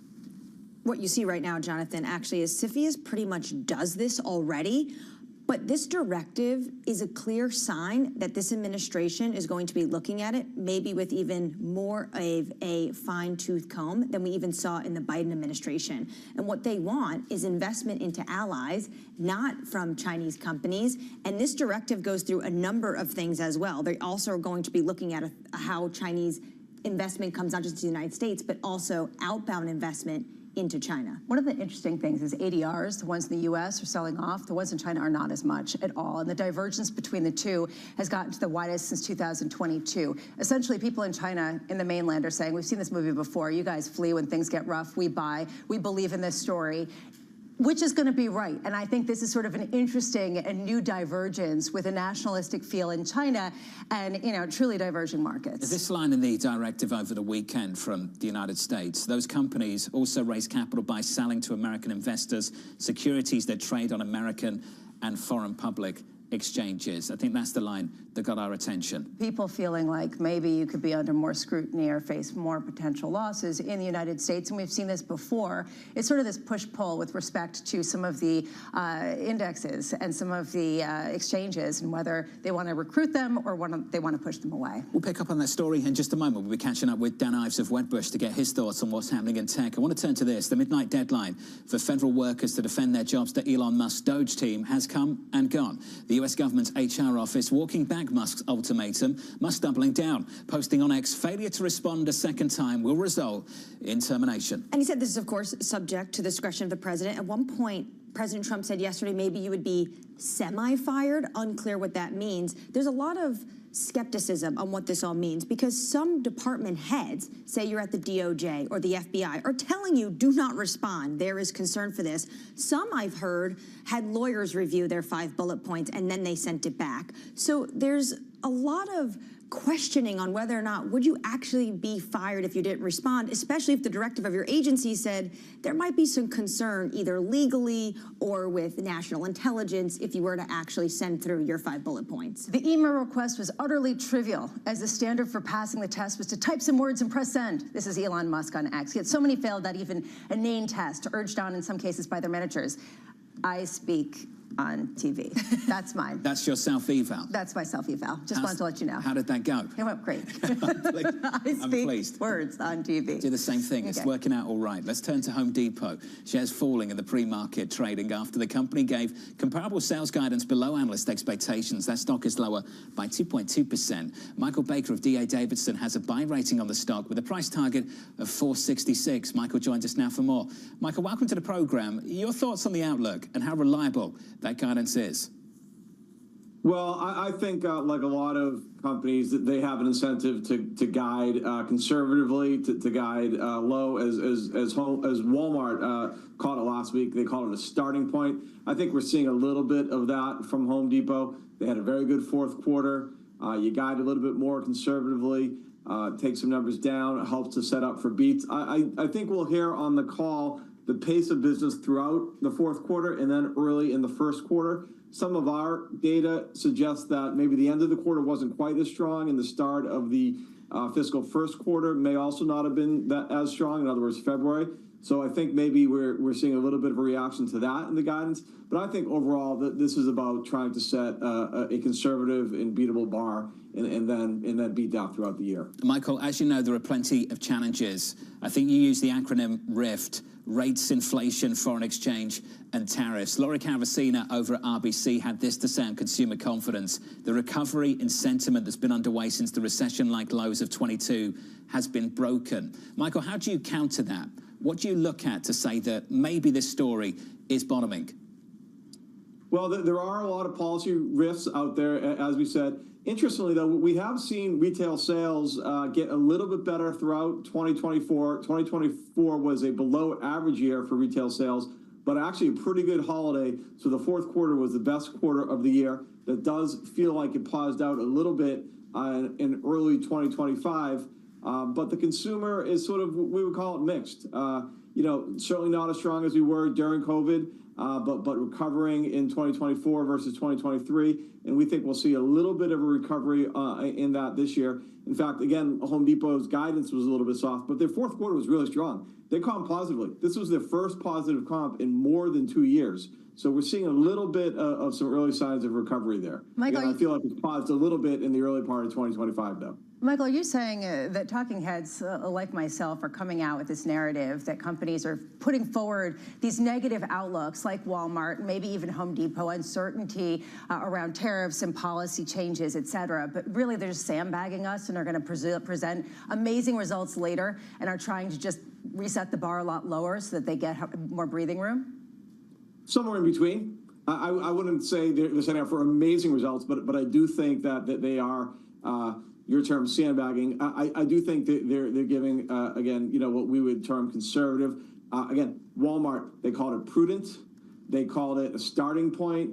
What you see right now, Jonathan, actually is CFIUS pretty much does this already. But this directive is a clear sign that this administration is going to be looking at it, maybe with even more of a fine-tooth comb than we even saw in the Biden administration. And what they want is investment into allies, not from Chinese companies. And this directive goes through a number of things as well. They also are going to be looking at how Chinese investment comes not just to the United States, but also outbound investment into China. One of the interesting things is ADRs, the ones in the U.S. are selling off, the ones in China are not as much at all. And the divergence between the two has gotten to the widest since 2022. Essentially, people in China, in the mainland, are saying, we've seen this movie before. You guys flee when things get rough. We buy. We believe in this story. Which is going to be right. And I think this is sort of an interesting and new divergence with a nationalistic feel in China and, truly diverging markets. This line in the directive over the weekend from the United States, those companies also raise capital by selling to American investors securities that trade on American and foreign public exchanges. I think that's the line that got our attention. People feeling like maybe you could be under more scrutiny or face more potential losses in the United States, and we've seen this before. It's sort of this push-pull with respect to some of the indexes and some of the exchanges and whether they want to recruit them or they want to push them away. We'll pick up on that story in just a moment. We'll be catching up with Dan Ives of Wedbush to get his thoughts on what's happening in tech. I want to turn to this. The midnight deadline for federal workers to defend their jobs to Elon Musk's Doge team has come and gone. The US government's HR office walking back Musk's ultimatum, Musk doubling down, posting on X, failure to respond a second time will result in termination. And he said this is, of course, subject to the discretion of the president. At one point, President Trump said yesterday maybe you would be semi-fired. Unclear what that means. There's a lot of skepticism on what this all means because some department heads, say you're at the DOJ or the FBI, are telling you do not respond. There is concern for this. Some I've heard had lawyers review their 5 bullet points and then they sent it back. So there's a lot of questioning on whether or not would you actually be fired if you didn't respond, especially if the directive of your agency said there might be some concern either legally or with national intelligence if you were to actually send through your 5 bullet points. The email request was utterly trivial, as the standard for passing the test was to type some words and press send. This is Elon Musk on X. Yet so many failed that even a name test, urged on in some cases by their managers. I speak on TV. That's mine. That's your self-eval? That's my self-eval. Just wanted to let you know. How did that go? It went great. I'm pleased. Words on TV. Do the same thing. It's working out all right. Let's turn to Home Depot. Shares falling in the pre-market trading after the company gave comparable sales guidance below analyst expectations. That stock is lower by 2.2%. Michael Baker of D.A. Davidson has a buy rating on the stock with a price target of $466. Michael joins us now for more. Michael, welcome to the program. Your thoughts on the outlook and how reliable that guidance is? Well, I think like a lot of companies, that they have an incentive to guide conservatively, to guide low. As Walmart called it last week, they called it a starting point. I think we're seeing a little bit of that from Home Depot. They had a very good fourth quarter. You guide a little bit more conservatively, take some numbers down. It helps to set up for beats. I think we'll hear on the call the pace of business throughout the fourth quarter and then early in the first quarter. Some of our data suggests that maybe the end of the quarter wasn't quite as strong, and the start of the fiscal first quarter may also not have been that as strong. In other words, February. So I think maybe we're seeing a little bit of a reaction to that in the guidance. But I think overall that this is about trying to set a conservative and beatable bar and then beat that throughout the year. Michael, as you know, there are plenty of challenges. I think you use the acronym RIFT: rates, inflation, foreign exchange, and tariffs. Laura Cavacina over at RBC had this to say on consumer confidence: the recovery in sentiment that's been underway since the recession-like lows of 22 has been broken. Michael, how do you counter that? What do you look at to say that maybe this story is bottoming? Well, there are a lot of policy rifts out there, as we said. Interestingly, though, we have seen retail sales get a little bit better throughout 2024. 2024 was a below average year for retail sales, but actually a pretty good holiday. So the fourth quarter was the best quarter of the year. That does feel like it paused out a little bit in early 2025. But the consumer is sort of, we would call it mixed. Certainly not as strong as we were during COVID, but recovering in 2024 versus 2023. And we think we'll see a little bit of a recovery in that this year. In fact, again, Home Depot's guidance was a little bit soft, but their fourth quarter was really strong. They comped positively. This was their first positive comp in more than 2 years. So we're seeing a little bit of some early signs of recovery there. Michael, again, I feel like it's paused a little bit in the early part of 2025, though. Michael, are you saying that talking heads like myself are coming out with this narrative that companies are putting forward these negative outlooks like Walmart, maybe even Home Depot, uncertainty around tariffs and policy changes, et cetera, but really they're just sandbagging us and are going to present amazing results later and are trying to just reset the bar a lot lower so that they get more breathing room? Somewhere in between. I wouldn't say they're setting up for amazing results, but I do think that they are, your term, sandbagging. I do think that they're giving, again, what we would term conservative. Again, Walmart, they called it prudent. They called it a starting point.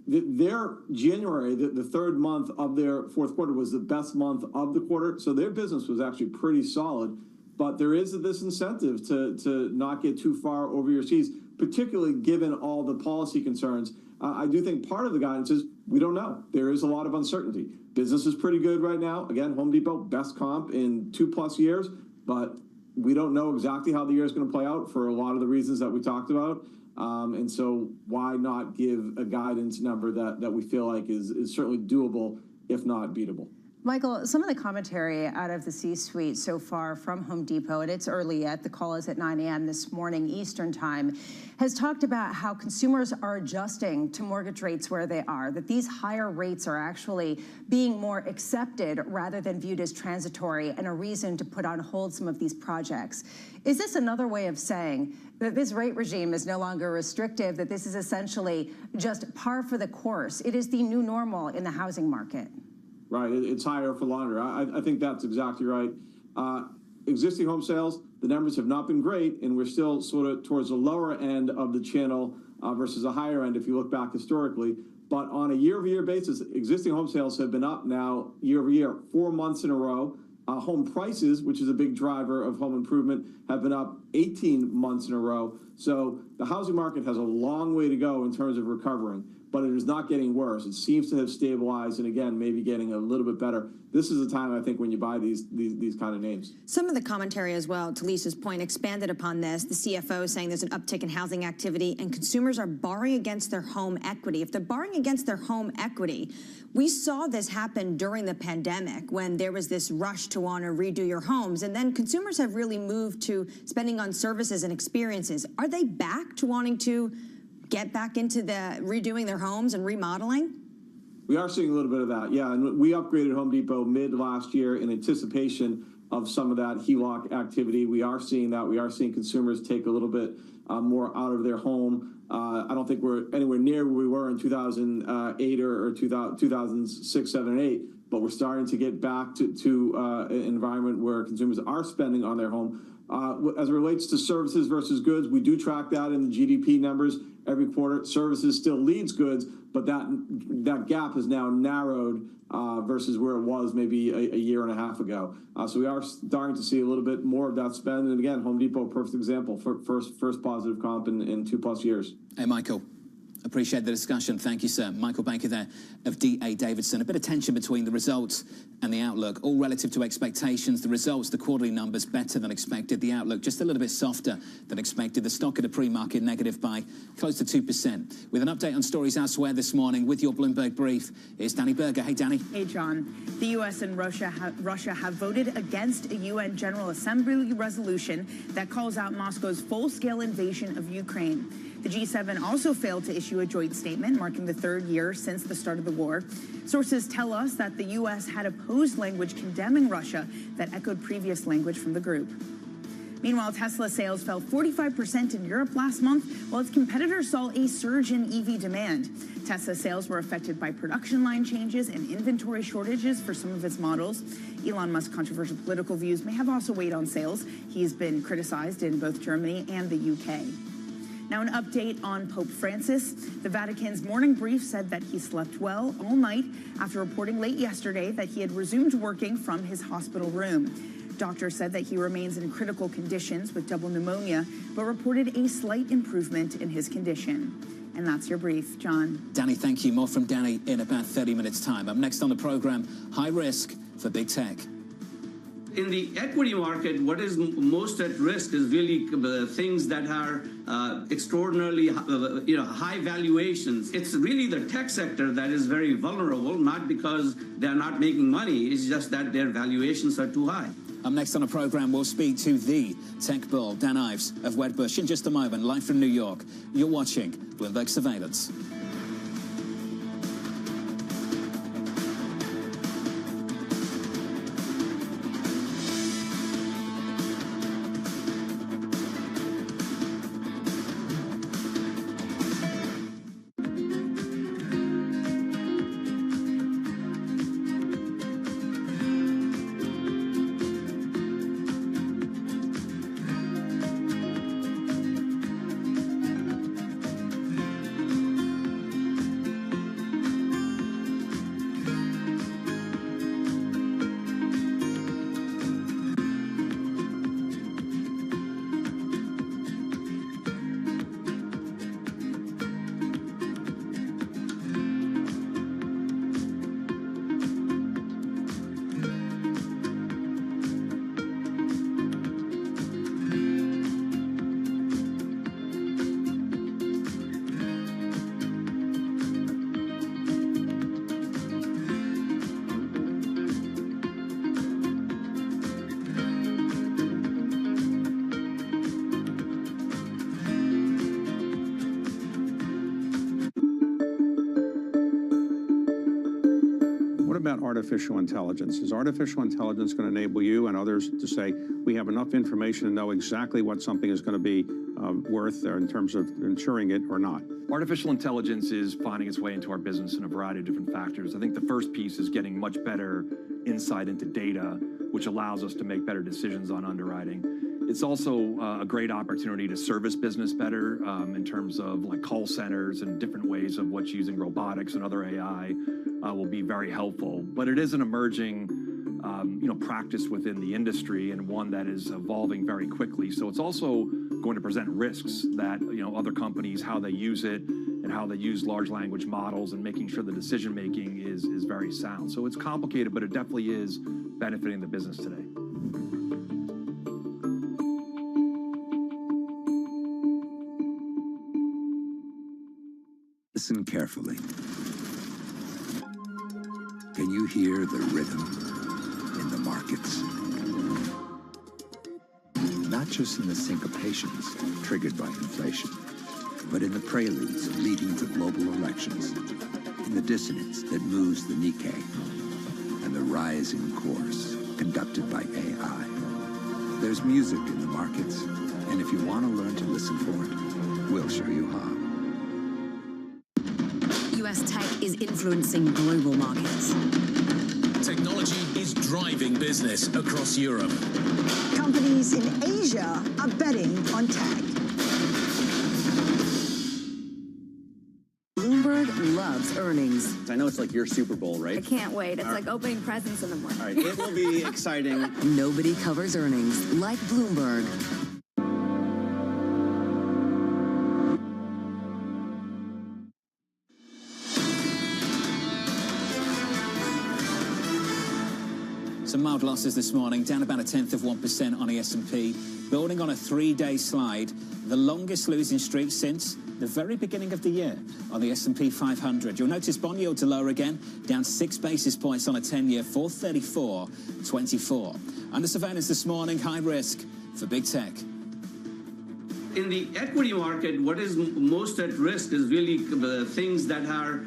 Their January, the third month of their fourth quarter, was the best month of the quarter. So their business was actually pretty solid. But there is this incentive to not get too far over your skis, particularly given all the policy concerns. I do think part of the guidance is we don't know. There is a lot of uncertainty. Business is pretty good right now. Again, Home Depot, best comp in 2+ years, but we don't know exactly how the year is going to play out for a lot of the reasons that we talked about. And so why not give a guidance number that we feel like is certainly doable, if not beatable? Michael, some of the commentary out of the C-suite so far from Home Depot, and it's early yet, the call is at 9 a.m. this morning Eastern time, has talked about how consumers are adjusting to mortgage rates where they are, that these higher rates are actually being more accepted rather than viewed as transitory and a reason to put on hold some of these projects. Is this another way of saying that this rate regime is no longer restrictive, that this is essentially just par for the course? It is the new normal in the housing market. Right, it's higher for longer. I think that's exactly right. Existing home sales, the numbers have not been great, and we're still sort of towards the lower end of the channel versus the higher end if you look back historically. But on a year-over-year basis, existing home sales have been up now year-over-year, 4 months in a row. Home prices, which is a big driver of home improvement, have been up 18 months in a row. So the housing market has a long way to go in terms of recovering, but it is not getting worse. It seems to have stabilized, and again, maybe getting a little bit better. This is the time, I think, when you buy these kind of names. Some of the commentary as well, to Lisa's point, expanded upon this. The CFO saying there's an uptick in housing activity and consumers are borrowing against their home equity. If they're borrowing against their home equity, we saw this happen during the pandemic when there was this rush to want to redo your homes. And then consumers have really moved to spending on services and experiences. Are they back to wanting to get back into the redoing their homes and remodeling? We are seeing a little bit of that, yeah. And we upgraded Home Depot mid last year in anticipation of some of that HELOC activity. We are seeing that. We are seeing consumers take a little bit more out of their home. I don't think we're anywhere near where we were in 2008 or 2006, 7, and 8, but we're starting to get back to an environment where consumers are spending on their home. As it relates to services versus goods, we do track that in the GDP numbers every quarter. Services still leads goods, but that gap is now narrowed versus where it was maybe a year and a half ago. So we are starting to see a little bit more of that spend. And again, Home Depot, perfect example for first positive comp in 2+ years. Hey, Michael. Appreciate the discussion. Thank you, sir. Michael Baker there of D.A. Davidson. A bit of tension between the results and the outlook, all relative to expectations. The results, the quarterly numbers, better than expected. The outlook, just a little bit softer than expected. The stock at a pre-market negative by close to 2%. With an update on stories elsewhere this morning, with your Bloomberg Brief, it's Danny Berger. Hey, Danny. Hey, John. The U.S. and Russia have voted against a UN General Assembly resolution that calls out Moscow's full-scale invasion of Ukraine. The G7 also failed to issue a joint statement, marking the third year since the start of the war. Sources tell us that the U.S. had opposed language condemning Russia that echoed previous language from the group. Meanwhile, Tesla sales fell 45% in Europe last month, while its competitors saw a surge in EV demand. Tesla sales were affected by production line changes and inventory shortages for some of its models. Elon Musk's controversial political views may have also weighed on sales. He's been criticized in both Germany and the UK. Now, an update on Pope Francis. The Vatican's morning brief said that he slept well all night after reporting late yesterday that he had resumed working from his hospital room. Doctors said that he remains in critical conditions with double pneumonia, but reported a slight improvement in his condition. And that's your brief, John. Danny, thank you. More from Danny in about 30 minutes' time. Up next on the program, high risk for big tech. In the equity market, what is most at risk is really things that are extraordinarily high valuations. It's really the tech sector that is very vulnerable, not because they're not making money. It's just that their valuations are too high. Up next on the program, we'll speak to the tech bull, Dan Ives of Wedbush. In just a moment, live from New York, you're watching Bloomberg Surveillance. Artificial intelligence. Is artificial intelligence going to enable you and others to say, we have enough information to know exactly what something is going to be worth in terms of insuring it or not? Artificial intelligence is finding its way into our business in a variety of different factors. I think the first piece is getting much better insight into data, which allows us to make better decisions on underwriting. It's also a great opportunity to service business better in terms of like call centers and different ways of what's using robotics and other AI will be very helpful. But it is an emerging practice within the industry and one that is evolving very quickly. So it's also going to present risks that other companies, how they use it and how they use large language models and making sure the decision making is very sound. So it's complicated, but it definitely is benefiting the business today. Listen carefully. Can you hear the rhythm in the markets? Not just in the syncopations triggered by inflation, but in the preludes leading to global elections, in the dissonance that moves the Nikkei, and the rising course conducted by AI. There's music in the markets, and if you want to learn to listen for it, we'll show you how. U.S. tech is influencing global markets. Technology is driving business across Europe. Companies in Asia are betting on tech. Bloomberg loves earnings. I know it's like your Super Bowl, right? I can't wait. It's like opening presents in the morning. All right, it will be exciting. Nobody covers earnings like Bloomberg. Some mild losses this morning, down about 0.1% on the S&P, building on a three-day slide, the longest losing streak since the very beginning of the year on the S&P 500. You'll notice bond yields are lower again, down 6 basis points on a 10-year, 434.24. Under surveillance this morning, high risk for big tech. In the equity market, what is most at risk is really things that are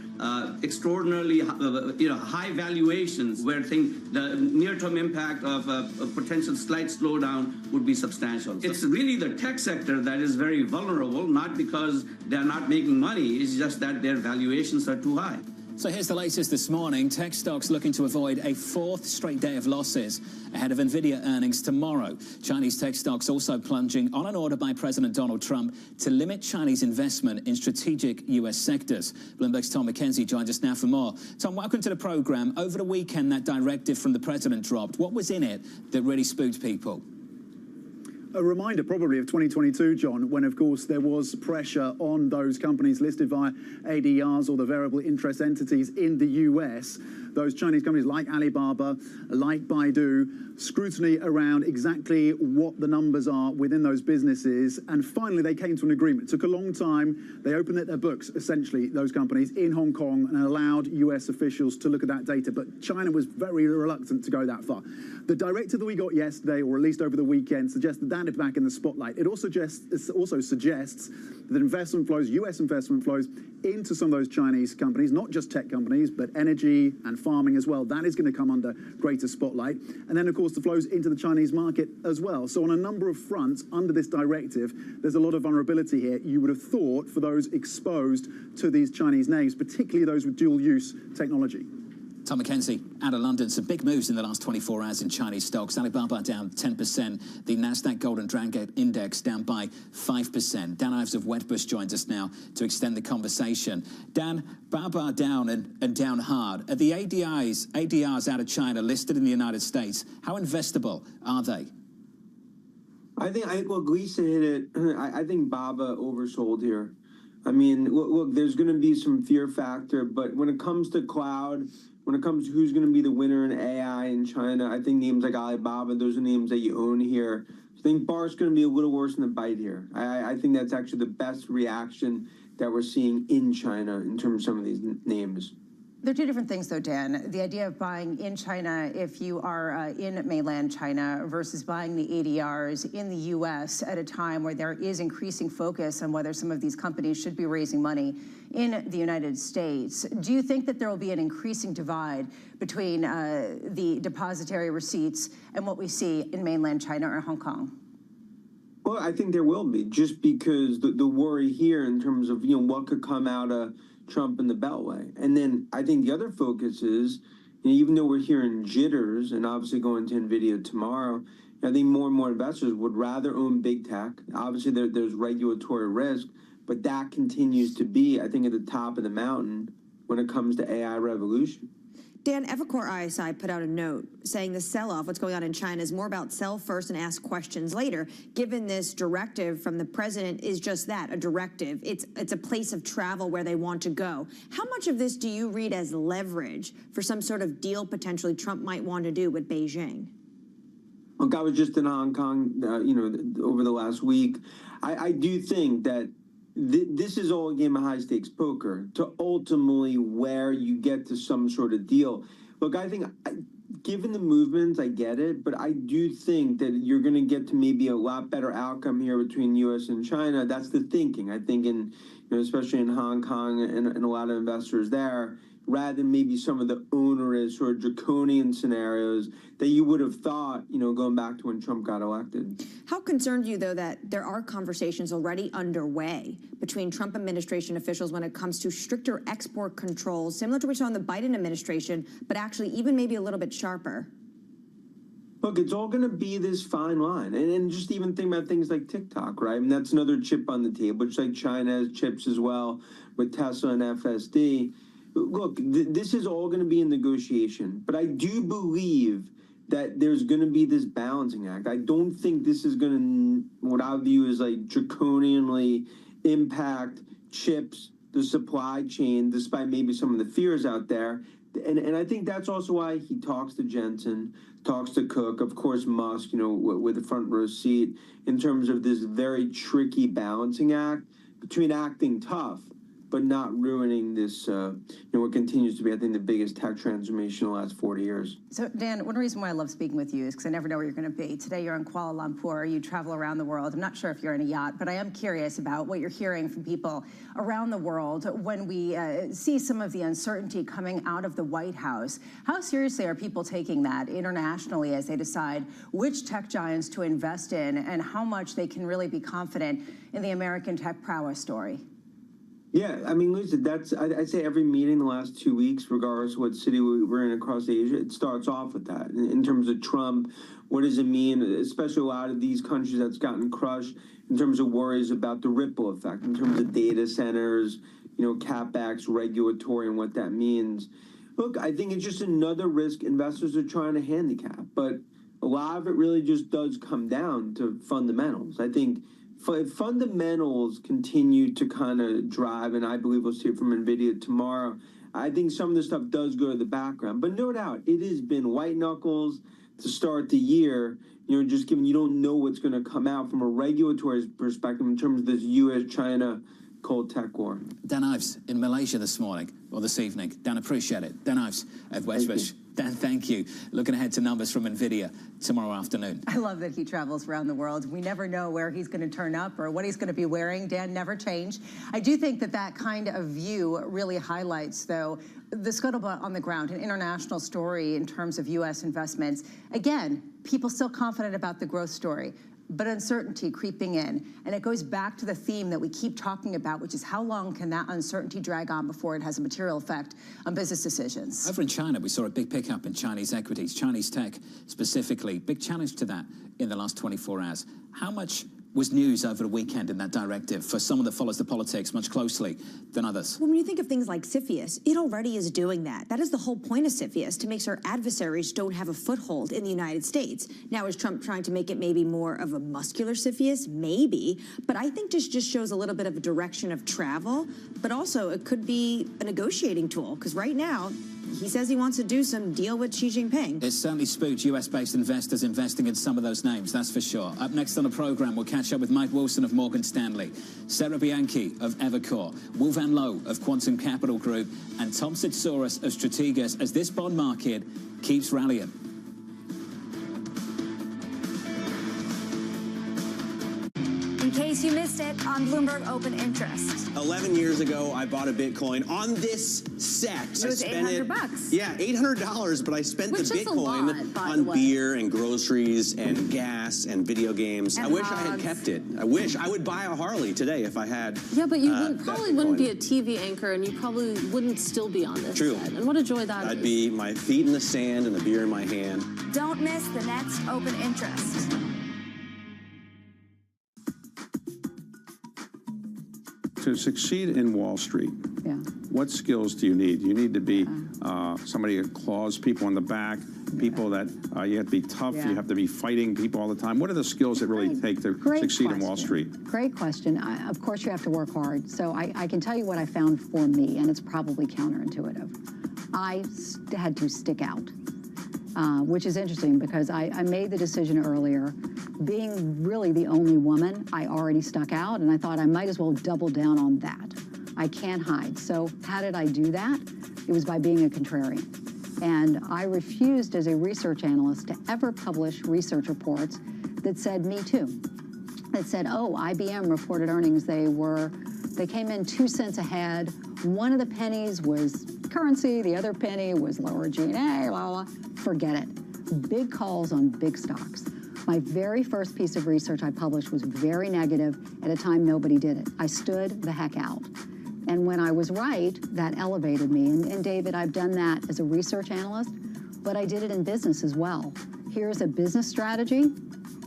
extraordinarily high valuations, where the near-term impact of a potential slight slowdown would be substantial. It's really the tech sector that is very vulnerable, not because they're not making money, it's just that their valuations are too high. So here's the latest this morning. Tech stocks looking to avoid a fourth straight day of losses ahead of Nvidia earnings tomorrow. Chinese tech stocks also plunging on an order by President Donald Trump to limit Chinese investment in strategic U.S. sectors. Bloomberg's Tom McKenzie joins us now for more. Tom, welcome to the program. Over the weekend, that directive from the president dropped. What was in it that really spooked people? A reminder probably of 2022, John, when, of course, there was pressure on those companies listed via ADRs or the variable interest entities in the US. Those Chinese companies like Alibaba, like Baidu, scrutiny around exactly what the numbers are within those businesses. And finally, they came to an agreement. It took a long time. They opened their books, essentially, those companies, in Hong Kong and allowed US officials to look at that data. But China was very reluctant to go that far. The directive that we got yesterday, or at least over the weekend, suggests that is back in the spotlight. It also suggests that investment flows, US investment flows, into some of those Chinese companies, not just tech companies, but energy and farming as well, that is going to come under greater spotlight. And then, of course, the flows into the Chinese market as well. So on a number of fronts under this directive, there's a lot of vulnerability here, you would have thought, for those exposed to these Chinese names, particularly those with dual-use technology. Tom McKenzie, out of London. Some big moves in the last 24 hours in Chinese stocks. Alibaba down 10%. The Nasdaq Golden Dragon Index down by 5%. Dan Ives of Wedbush joins us now to extend the conversation. Dan, Baba down and down hard. Are the ADRs out of China listed in the United States? How investable are they? I think look, Lisa hit it. I think Baba oversold here. I mean, look, there's going to be some fear factor, but when it comes to cloud, when it comes to who's going to be the winner in AI in China, I think names like Alibaba, those are names that you own here. I think Bar's going to be a little worse than the bite here. I think that's actually the best reaction that we're seeing in China in terms of some of these names. There are two different things, though, Dan. The idea of buying in China if you are in mainland China versus buying the ADRs in the U.S. at a time where there is increasing focus on whether some of these companies should be raising money in the United States. Do you think that there will be an increasing divide between the depository receipts and what we see in mainland China or Hong Kong? Well, I think there will be, just because the worry here in terms of, what could come out of Trump and the Beltway. And then I think the other focus is, even though we're hearing jitters and obviously going to NVIDIA tomorrow, I think more and more investors would rather own big tech. Obviously, there's regulatory risk, but that continues to be, I think, at the top of the mountain when it comes to AI revolution. Dan, Evercore ISI put out a note saying the sell-off, what's going on in China, is more about sell first and ask questions later. Given this directive from the president is just that, a directive. It's a place of travel where they want to go. How much of this do you read as leverage for some sort of deal potentially Trump might want to do with Beijing? Look, I was just in Hong Kong, over the last week. I do think that this is all a game of high-stakes poker to ultimately where you get to some sort of deal. Look, I think, given the movements, I get it, but I do think that you're going to get to maybe a lot better outcome here between U.S. and China. That's the thinking. I think especially in Hong Kong and a lot of investors there, rather than maybe some of the onerous or draconian scenarios that you would have thought, going back to when Trump got elected. How concerned are you, though, that there are conversations already underway between Trump administration officials when it comes to stricter export controls, similar to what we saw in the Biden administration, but actually even maybe a little bit sharper? Look, it's all going to be this fine line. And just even think about things like TikTok, right? And that's another chip on the table, just like China has chips as well with Tesla and FSD. Look, this is all going to be in negotiation. But I do believe that there's going to be this balancing act. I don't think this is going to, what I view as like draconianly impact chips, the supply chain, despite maybe some of the fears out there. And I think that's also why he talks to Jensen, talks to Cook, of course Musk, with a front row seat, in terms of this very tricky balancing act between acting tough but not ruining this, what continues to be, I think, the biggest tech transformation in the last 40 years. So, Dan, one reason why I love speaking with you is because I never know where you're going to be. Today, you're in Kuala Lumpur. You travel around the world. I'm not sure if you're in a yacht, but I am curious about what you're hearing from people around the world when we see some of the uncertainty coming out of the White House. How seriously are people taking that internationally as they decide which tech giants to invest in and how much they can really be confident in the American tech prowess story? Yeah, I mean, Lisa, I'd say every meeting the last 2 weeks, regardless of what city we're in across Asia, it starts off with that. In terms of Trump, what does it mean, especially a lot of these countries that's gotten crushed, in terms of worries about the ripple effect, in terms of data centers, CapEx, regulatory, and what that means. Look, I think it's just another risk investors are trying to handicap, but a lot of it really just does come down to fundamentals. I think fundamentals continue to kind of drive, and I believe we'll see it from NVIDIA tomorrow. I think some of this stuff does go to the background, but no doubt it has been white knuckles to start the year, just given you don't know what's going to come out from a regulatory perspective in terms of this U.S.-China cold tech war. Dan Ives in Malaysia this morning, or this evening. Dan, appreciate it. Dan Ives at Westbush. Dan, thank you. Looking ahead to numbers from NVIDIA tomorrow afternoon. I love that he travels around the world. We never know where he's going to turn up or what he's going to be wearing. Dan, never change. I do think that kind of view really highlights, though, the scuttlebutt on the ground, an international story in terms of U.S. investments. Again, people still confident about the growth story, but uncertainty creeping in. And it goes back to the theme that we keep talking about, which is how long can that uncertainty drag on before it has a material effect on business decisions? Over in China, we saw a big pickup in Chinese equities, Chinese tech specifically. Big challenge to that in the last 24 hours. How much was news over the weekend in that directive for someone that follows the politics much closely than others? Well, when you think of things like CFIUS, it already is doing that. That is the whole point of CFIUS, to make sure adversaries don't have a foothold in the United States. Now, is Trump trying to make it maybe more of a muscular CFIUS? Maybe. But I think this just shows a little bit of a direction of travel, but also it could be a negotiating tool, because right now, he says he wants to do some deal with Xi Jinping. It's certainly spooked US-based investors investing in some of those names, that's for sure. Up next on the program, we'll catch up with Mike Wilson of Morgan Stanley, Sarah Bianchi of Evercore, Wu Van Loh of Quantum Capital Group, and Tom Sitsouras of Strategas as this bond market keeps rallying. In case you missed it, on Bloomberg Open Interest. 11 years ago, I bought a Bitcoin on this set. It was $800. Yeah, $800, but I spent the Bitcoin on beer and groceries and gas and video games. And I wish I had kept it. I wish I would buy a Harley today if I had. Yeah, but you probably wouldn't be a TV anchor, and you probably wouldn't still be on this True. set. And what a joy that is. I'd be my feet in the sand and the beer in my hand. Don't miss the next Open Interest. To succeed in Wall Street, what skills do you need? You need to be somebody that claws people in the back, people that you have to be tough, you have to be fighting people all the time. What are the skills that really take to succeed in Wall Street? Great question. Of course, you have to work hard. So I can tell you what I found for me, and it's probably counterintuitive. I had to stick out, which is interesting because I made the decision earlier. Being really the only woman, I already stuck out, and I thought I might as well double down on that. I can't hide. So how did I do that? It was by being a contrarian. And I refused as a research analyst to ever publish research reports that said me too. That said, oh, IBM reported earnings. They came in 2 cents ahead. One of the pennies was currency, the other penny was lower G&A, blah, blah, blah. Forget it. Big calls on big stocks. My very first piece of research I published was very negative at a time nobody did it. I stood the heck out. And when I was right, that elevated me. And David, I've done that as a research analyst, but I did it in business as well. Here's a business strategy.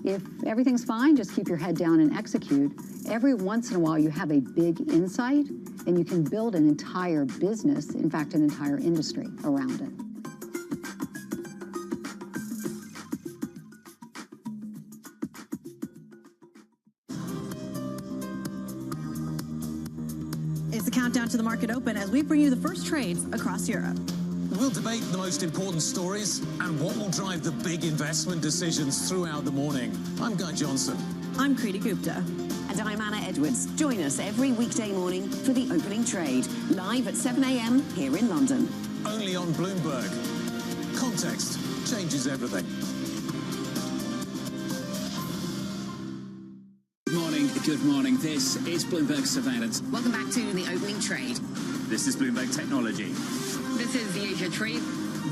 If everything's fine, just keep your head down and execute. Every once in a while, you have a big insight, and you can build an entire business, in fact, an entire industry around it. It's the countdown to the market open as we bring you the first trades across Europe. We'll debate the most important stories and what will drive the big investment decisions throughout the morning. I'm Guy Johnson. I'm Kriti Gupta. And I'm Anna Edwards. Join us every weekday morning for the opening trade, live at 7 a.m. here in London. Only on Bloomberg. Context changes everything. Good morning. This is Bloomberg Surveillance. Welcome back to the opening trade. This is Bloomberg Technology. This is the Asia Trade.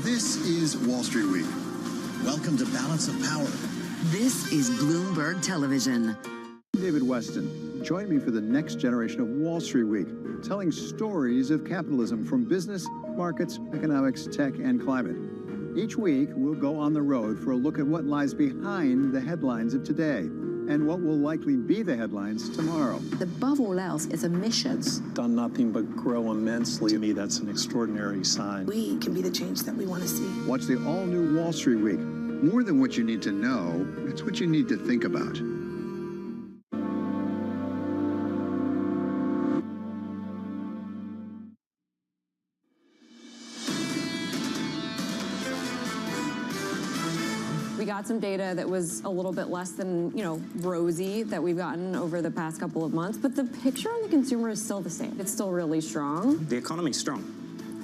This is Wall Street Week. Welcome to Balance of Power. This is Bloomberg Television. David Weston. Join me for the next generation of Wall Street Week, telling stories of capitalism from business, markets, economics, tech, and climate. Each week, we'll go on the road for a look at what lies behind the headlines of today and what will likely be the headlines tomorrow. Above all else, it's a mission. Done nothing but grow immensely. To me, that's an extraordinary sign. We can be the change that we want to see. Watch the all-new Wall Street Week. More than what you need to know, it's what you need to think about. We got some data that was a little bit less than, rosy that we've gotten over the past couple of months, but the picture on the consumer is still the same. It's still really strong. The economy's strong.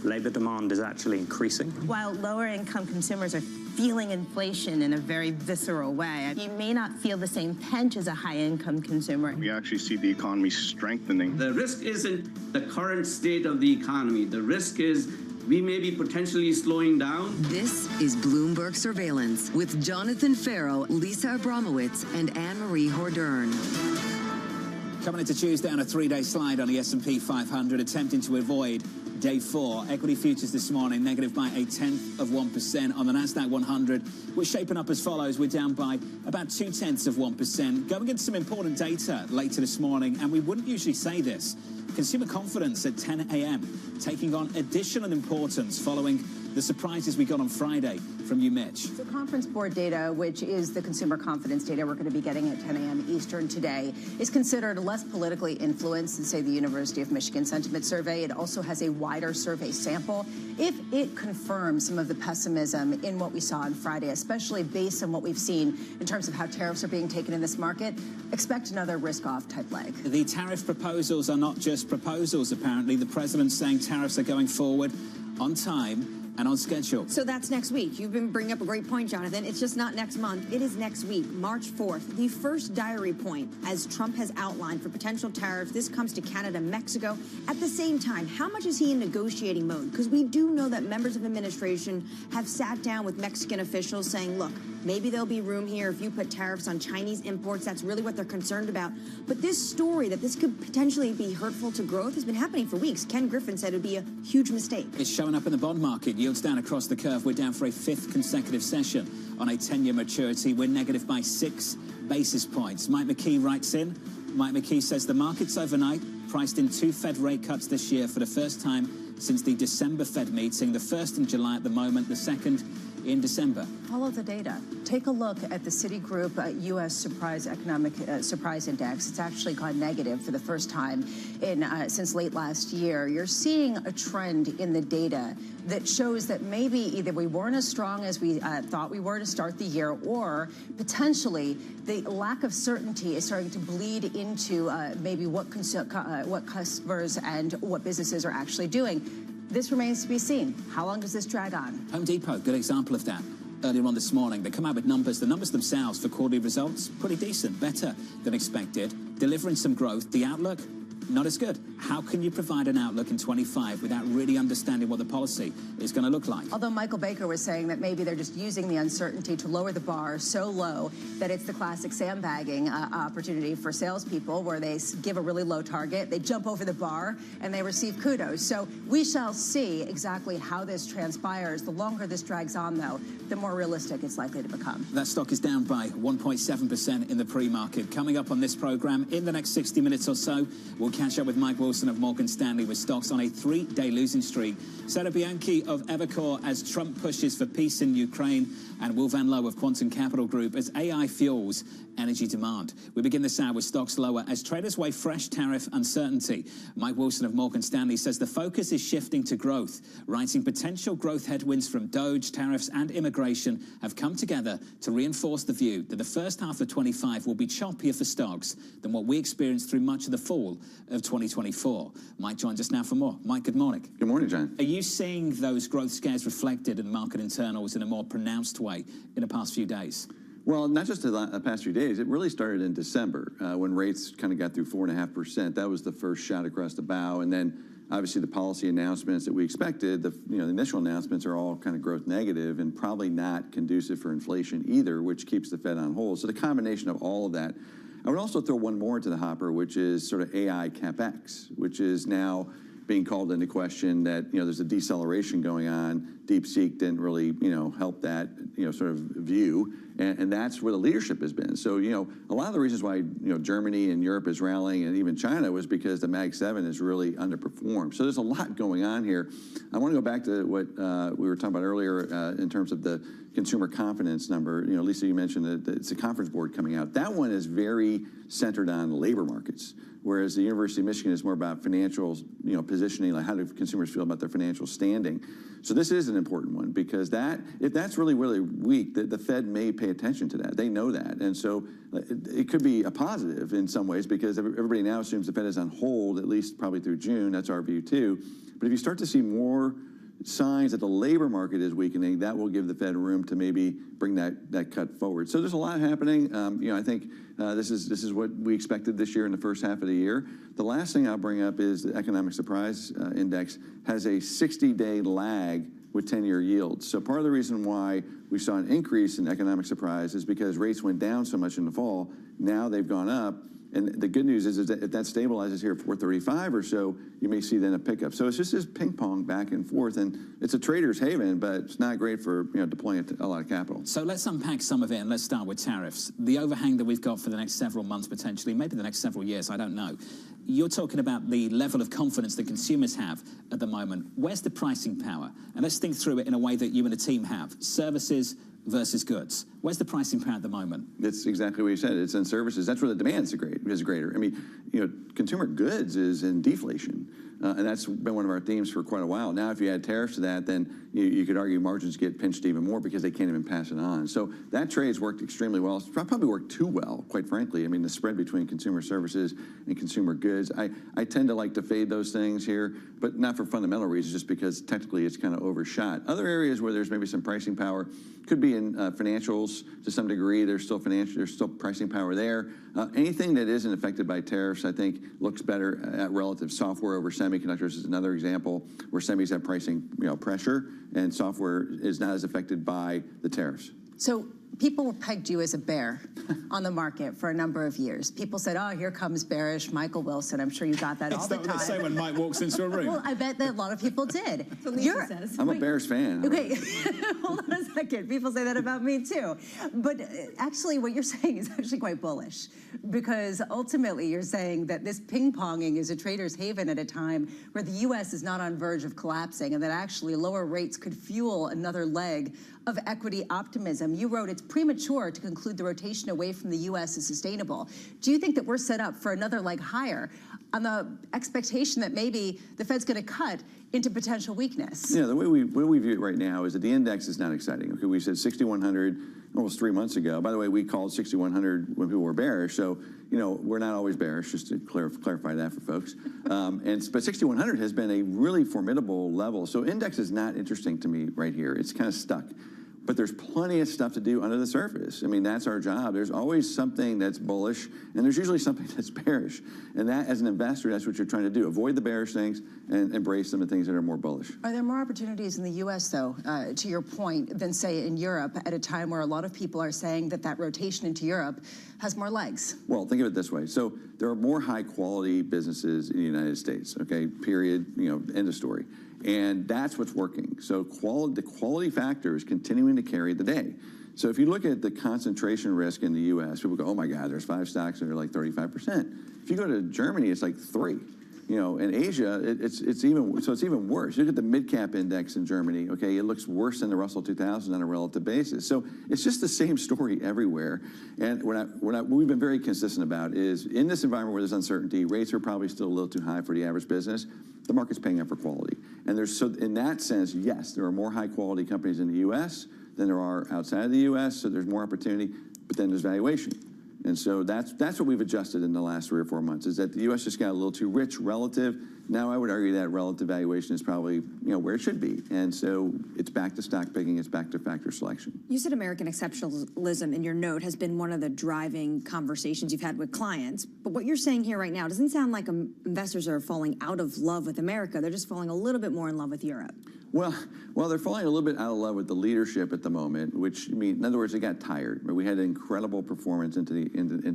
Labor demand is actually increasing. While lower income consumers are feeling inflation in a very visceral way, you may not feel the same pinch as a high income consumer. We actually see the economy strengthening. The risk isn't the current state of the economy. The risk is we may be potentially slowing down. This is Bloomberg Surveillance with Jonathan Farrell, Lisa Abramowitz, and Anne-Marie Hordern. Coming into Tuesday on a three-day slide on the S&P 500, attempting to avoid day 4. Equity futures this morning negative by 0.1%. On the Nasdaq 100, we're shaping up as follows. We're down by about 0.2%. Going into some important data later this morning, and we wouldn't usually say this. Consumer confidence at 10 a.m. taking on additional importance following the surprises we got on Friday from you, Mitch. So conference board data, which is the consumer confidence data we're going to be getting at 10 a.m. Eastern today, is considered less politically influenced than, say, the University of Michigan Sentiment Survey. It also has a wider survey sample. If it confirms some of the pessimism in what we saw on Friday, especially based on what we've seen in terms of how tariffs are being taken in this market, expect another risk-off type leg. The tariff proposals are not just proposals, apparently. The president's saying tariffs are going forward on time and on schedule. So that's next week. You've been bringing up a great point, Jonathan. It's just not next month. It is next week, March 4th. The first diary point, as Trump has outlined, for potential tariffs. This comes to Canada, Mexico. At the same time, how much is he in negotiating mode? Because we do know that members of administration have sat down with Mexican officials saying, look, maybe there'll be room here if you put tariffs on Chinese imports. That's really what they're concerned about. But this story that this could potentially be hurtful to growth has been happening for weeks. Ken Griffin said it would be a huge mistake. It's showing up in the bond market. Yields down across the curve. We're down for a 5th consecutive session on a 10-year maturity. We're negative by 6 basis points. Mike McKee writes in. Mike McKee says the market's overnight priced in 2 Fed rate cuts this year for the first time since the December Fed meeting. The first in July at the moment, the second in December. Follow the data. Take a look at the Citigroup U.S. Surprise Economic Surprise Index. It's actually gone negative for the first time since late last year. You're seeing a trend in the data that shows that maybe either we weren't as strong as we thought we were to start the year, or potentially the lack of certainty is starting to bleed into maybe what customers and what businesses are actually doing. This remains to be seen. How long does this drag on? Home Depot, good example of that. Earlier on this morning, they come out with numbers. The numbers themselves for quarterly results, pretty decent, better than expected, delivering some growth. The outlook, not as good. How can you provide an outlook in 25 without really understanding what the policy is going to look like? Although Michael Baker was saying that maybe they're just using the uncertainty to lower the bar so low that it's the classic sandbagging opportunity for salespeople, where they give a really low target, they jump over the bar, and they receive kudos. So we shall see exactly how this transpires. The longer this drags on, though, the more realistic it's likely to become. That stock is down by 1.7% in the pre-market. Coming up on this program in the next 60 minutes or so, we'll catch up with Mike Wilson of Morgan Stanley with stocks on a 3-day losing streak. Sarah Bianchi of Evercore as Trump pushes for peace in Ukraine, and Will Van Lowe of Quantum Capital Group as AI fuels energy demand. We begin this hour with stocks lower as traders weigh fresh tariff uncertainty. Mike Wilson of Morgan Stanley says the focus is shifting to growth, writing potential growth headwinds from DOGE, tariffs and immigration have come together to reinforce the view that the first half of 25 will be choppier for stocks than what we experienced through much of the fall of 2024. Mike joins us now for more. Mike, good morning. Good morning, John. Are you seeing those growth scares reflected in market internals in a more pronounced way in the past few days? Well, not just the past few days. It really started in December when rates kind of got through 4.5%. That was the first shot across the bow. And then, obviously, the policy announcements that we expected, the initial announcements are all kind of growth negative and probably not conducive for inflation either, which keeps the Fed on hold. So the combination of all of that. I would also throw one more into the hopper, which is sort of AI CapEx, which is now being called into question that, there's a deceleration going on. DeepSeek didn't really, help that, sort of view. And that's where the leadership has been. So, a lot of the reasons why, Germany and Europe is rallying and even China was because the Mag 7 has really underperformed. So there's a lot going on here. I want to go back to what we were talking about earlier in terms of the consumer confidence number. Lisa, you mentioned that it's a conference board coming out. That one is very centered on labor markets, whereas the University of Michigan is more about financial, positioning, like how do consumers feel about their financial standing. So this is an important one because if that's really, really weak, the Fed may pay attention to that. They know that. And so it could be a positive in some ways because everybody now assumes the Fed is on hold, at least probably through June. That's our view too. But if you start to see more signs that the labor market is weakening, that will give the Fed room to maybe bring that cut forward. So there's a lot happening. I think this is what we expected this year in the first half of the year. The last thing I'll bring up is the economic surprise index has a 60-day lag with 10-year yields. So part of the reason why we saw an increase in economic surprise is because rates went down so much in the fall. Now they've gone up. And the good news is that if that stabilizes here at 435 or so, you may see then a pickup. So it's just this ping pong back and forth, and it's a trader's haven, but it's not great for deploying a lot of capital. So let's unpack some of it, and let's start with tariffs. The overhang that we've got for the next several months, potentially, maybe the next several years, I don't know. You're talking about the level of confidence that consumers have at the moment. Where's the pricing power? And let's think through it in a way that you and the team have. Services versus goods. Where's the pricing power at the moment? It's exactly what you said. It's in services. That's where the demand is greater. I mean, consumer goods is in deflation. And that's been one of our themes for quite a while. Now, if you add tariffs to that, then you could argue margins get pinched even more because they can't even pass it on. So that trade's worked extremely well. It's probably worked too well, quite frankly. I mean, the spread between consumer services and consumer goods, I tend to like to fade those things here, but not for fundamental reasons, just because technically it's kind of overshot. Other areas where there's maybe some pricing power could be in financials to some degree. There's still pricing power there. Anything that isn't affected by tariffs, I think, looks better at relative. Software over semiconductors is another example where semis have pricing pressure, and software is not as affected by the tariffs. So people pegged you as a bear on the market for a number of years. People said, oh, here comes bearish Michael Wilson. I'm sure you got that all the time. That's what they say when Mike walks into a room. Well, I bet that a lot of people did. That's what Lisa says. I'm a Bears fan. Okay, hold on a second. People say that about me too. But actually what you're saying is actually quite bullish, because ultimately you're saying that this ping-ponging is a trader's haven at a time where the U.S. is not on verge of collapsing, and that actually lower rates could fuel another leg of equity optimism. You wrote, it's premature to conclude the rotation away from the U.S. is sustainable. Do you think that we're set up for another leg higher on the expectation that maybe the Fed's going to cut into potential weakness? Yeah, the way we view it right now is that the index is not exciting. Okay, we said 6,100 almost 3 months ago. By the way, we called 6,100 when people were bearish, so we're not always bearish, just to clarify that for folks. But 6,100 has been a really formidable level. So index is not interesting to me right here. It's kind of stuck. But there's plenty of stuff to do under the surface. I mean, that's our job. There's always something that's bullish, and there's usually something that's bearish. And that, as an investor, that's what you're trying to do. Avoid the bearish things and embrace some of the things that are more bullish. Are there more opportunities in the U.S., though, to your point, than, say, in Europe, at a time where a lot of people are saying that that rotation into Europe has more legs? Well, think of it this way. So there are more high-quality businesses in the United States, okay, period, end of story. And that's what's working. So the quality factor is continuing to carry the day. So if you look at the concentration risk in the U.S., people go, oh, my God, there's 5 stocks that are like 35%. If you go to Germany, it's like 3. In Asia, it's even worse. You look at the mid-cap index in Germany, okay, it looks worse than the Russell 2000 on a relative basis. So it's just the same story everywhere. And what we've been very consistent about is, in this environment where there's uncertainty, rates are probably still a little too high for the average business. The market's paying up for quality. And so in that sense, yes, there are more high-quality companies in the U.S. than there are outside of the U.S., so there's more opportunity, but then there's valuation. And so that's what we've adjusted in the last 3 or 4 months, is that the U.S. just got a little too rich relative. Now I would argue that relative valuation is probably where it should be. And so it's back to stock picking, it's back to factor selection. You said American exceptionalism in your note has been one of the driving conversations you've had with clients. But what you're saying here right now doesn't sound like investors are falling out of love with America. They're just falling a little bit more in love with Europe. Well, they're falling a little bit out of love with the leadership at the moment, which, in other words, they got tired. We had an incredible performance into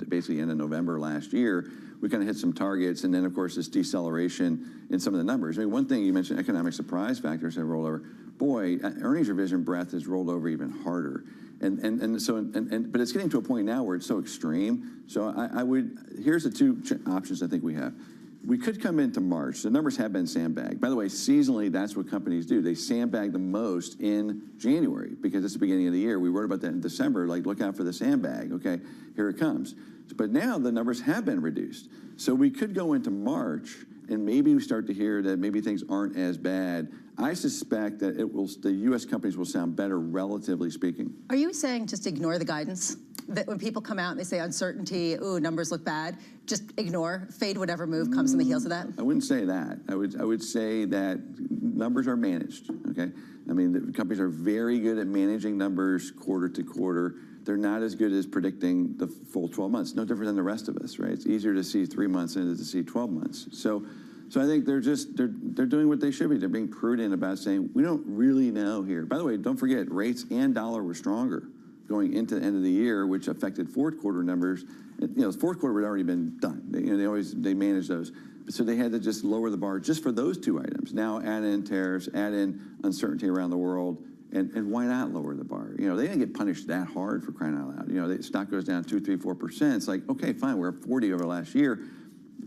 basically end of November last year. We kind of hit some targets, and then, of course, this deceleration in some of the numbers. One thing you mentioned, economic surprise factors have rolled over. Boy, earnings revision breadth has rolled over even harder. But it's getting to a point now where it's so extreme. So here's the 2 options I think we have. We could come into March. The numbers have been sandbagged. By the way, seasonally, that's what companies do. They sandbag the most in January because it's the beginning of the year. We wrote about that in December, like, look out for the sandbag, okay? Here it comes. But now the numbers have been reduced. So we could go into March and maybe we start to hear that maybe things aren't as bad. I suspect that the U.S. companies will sound better, relatively speaking. Are you saying just ignore the guidance? That when people come out and they say uncertainty, ooh, numbers look bad, just ignore, fade whatever move comes on the heels of that? I wouldn't say that. I would say that numbers are managed, okay? I mean, the companies are very good at managing numbers quarter to quarter. They're not as good as predicting the full 12 months. No different than the rest of us, right? It's easier to see 3 months than it is to see 12 months. So I think they're doing what they should be. They're being prudent about saying, we don't really know here. By the way, don't forget, rates and dollar were stronger going into the end of the year, which affected fourth quarter numbers. Fourth quarter had already been done. They manage those. So they had to just lower the bar just for those 2 items. Now add in tariffs, add in uncertainty around the world, and why not lower the bar? They didn't get punished that hard, for crying out loud. The stock goes down 2, 3, 4%. It's like, okay, fine, we're up 40 over last year.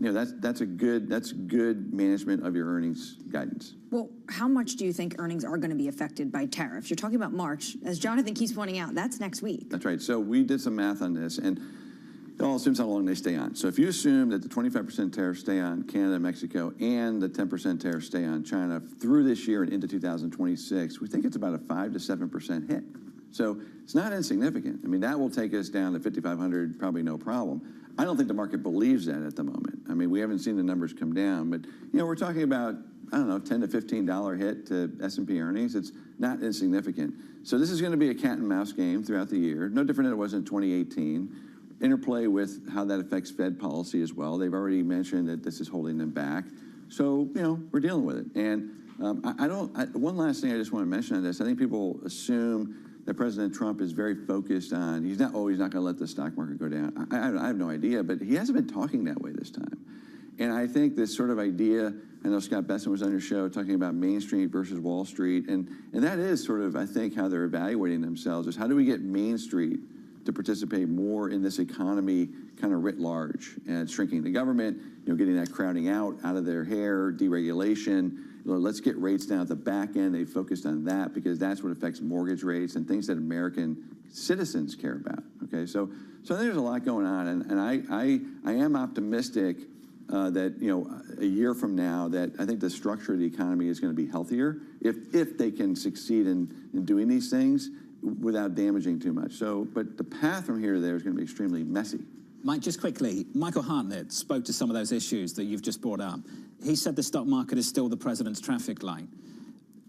That's good management of your earnings guidance. Well, how much do you think earnings are going to be affected by tariffs? You're talking about March. As Jonathan keeps pointing out, that's next week. That's right. So we did some math on this, and it all assumes how long they stay on. So if you assume that the 25% tariffs stay on Canada and Mexico and the 10% tariffs stay on China through this year and into 2026, we think it's about a 5 to 7% hit. So it's not insignificant. I mean, that will take us down to 5,500, probably no problem. I don't think the market believes that at the moment. I mean, we haven't seen the numbers come down, but we're talking about, I don't know, $10 to $15 hit to S&P earnings. It's not insignificant. So this is going to be a cat and mouse game throughout the year, no different than it was in 2018. Interplay with how that affects Fed policy as well. They've already mentioned that this is holding them back. So, we're dealing with it. And one last thing I just want to mention on this, I think people assume that President Trump is very focused on, he's not going to let the stock market go down. I have no idea, but he hasn't been talking that way this time. And I think this sort of idea, I know Scott Besson was on your show talking about Main Street versus Wall Street, and that is sort of, I think, how they're evaluating themselves, is how do we get Main Street to participate more in this economy kind of writ large, and shrinking the government, getting that crowding out of their hair, deregulation. Let's get rates down at the back end. They focused on that because that's what affects mortgage rates and things that American citizens care about. Okay, so I think there's a lot going on, and I am optimistic that a year from now, that I think the structure of the economy is going to be healthier if they can succeed in doing these things without damaging too much. But the path from here to there is going to be extremely messy. Mike, just quickly, Michael Hartnett spoke to some of those issues that you've just brought up. He said the stock market is still the president's traffic light.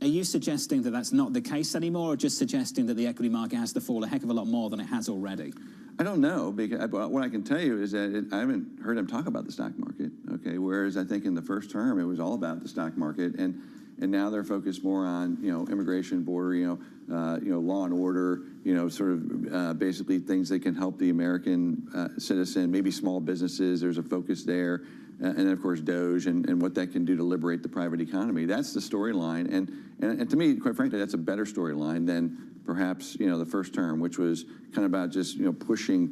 Are you suggesting that that's not the case anymore, or just suggesting that the equity market has to fall a heck of a lot more than it has already? I don't know, because what I can tell you is that I haven't heard him talk about the stock market, okay? Whereas I think in the first term, it was all about the stock market, and now they're focused more on, immigration, border, law and order, sort of basically things that can help the American citizen, maybe small businesses. There's a focus there. And then, of course, DOGE and what that can do to liberate the private economy. That's the storyline. And to me, quite frankly, that's a better storyline than perhaps, the first term, which was kind of about just, pushing.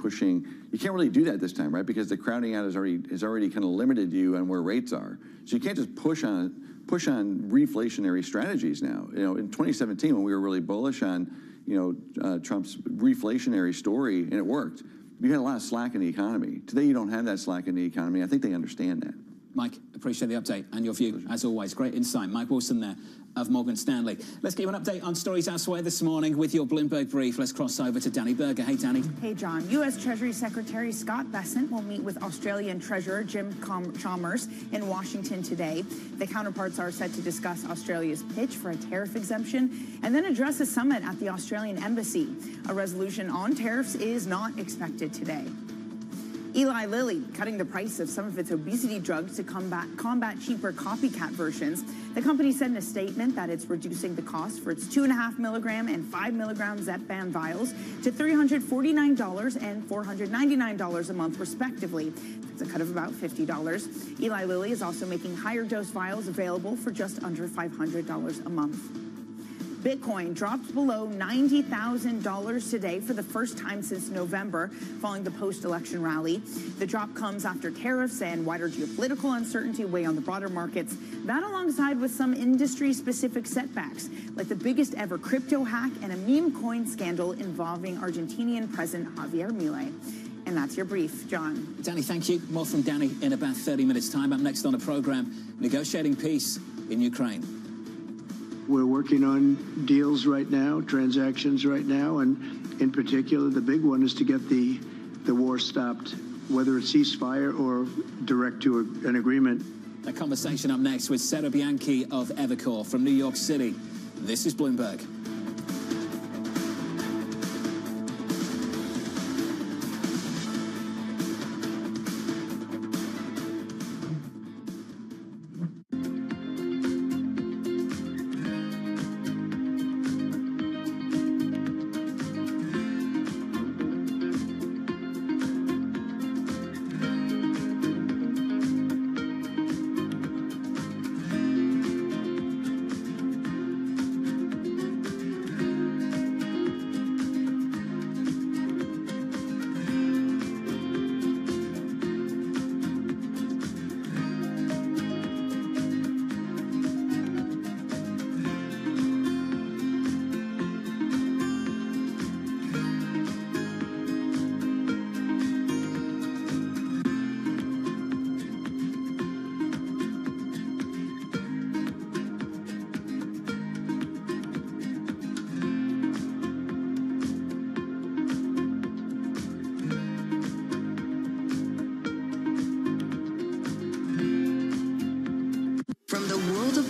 You can't really do that this time, right? Because the crowding out has already kind of limited you on where rates are. So you can't just push on reflationary strategies now. In 2017, when we were really bullish on, Trump's reflationary story, and it worked, you had a lot of slack in the economy. Today, you don't have that slack in the economy. I think they understand that. Mike, appreciate the update and your view, as always. Great insight. Mike Wilson there of Morgan Stanley. Let's give an update on stories elsewhere this morning with your Bloomberg brief. Let's cross over to Danny Berger. Hey, Danny. Hey, John. U.S. Treasury Secretary Scott Bessent will meet with Australian Treasurer Jim Chalmers in Washington today. The counterparts are set to discuss Australia's pitch for a tariff exemption and then address a summit at the Australian Embassy. A resolution on tariffs is not expected today. Eli Lilly cutting the price of some of its obesity drugs to combat cheaper copycat versions. The company said in a statement that it's reducing the cost for its 2.5 milligram and 5 milligram Zepbound vials to $349 and $499 a month, respectively. It's a cut of about $50. Eli Lilly is also making higher dose vials available for just under $500 a month. Bitcoin dropped below $90,000 today for the first time since November, following the post-election rally. The drop comes after tariffs and wider geopolitical uncertainty weigh on the broader markets. That alongside with some industry-specific setbacks, like the biggest ever crypto hack and a meme coin scandal involving Argentinian President Javier Milei. And that's your brief, John. Danny, thank you. More from Danny in about 30 minutes' time. Up next on the program, negotiating peace in Ukraine. We're working on deals right now, transactions right now, and in particular, the big one is to get the war stopped, whether it's ceasefire or direct to an agreement. A conversation up next with Sarah Bianchi of Evercore from New York City. This is Bloomberg.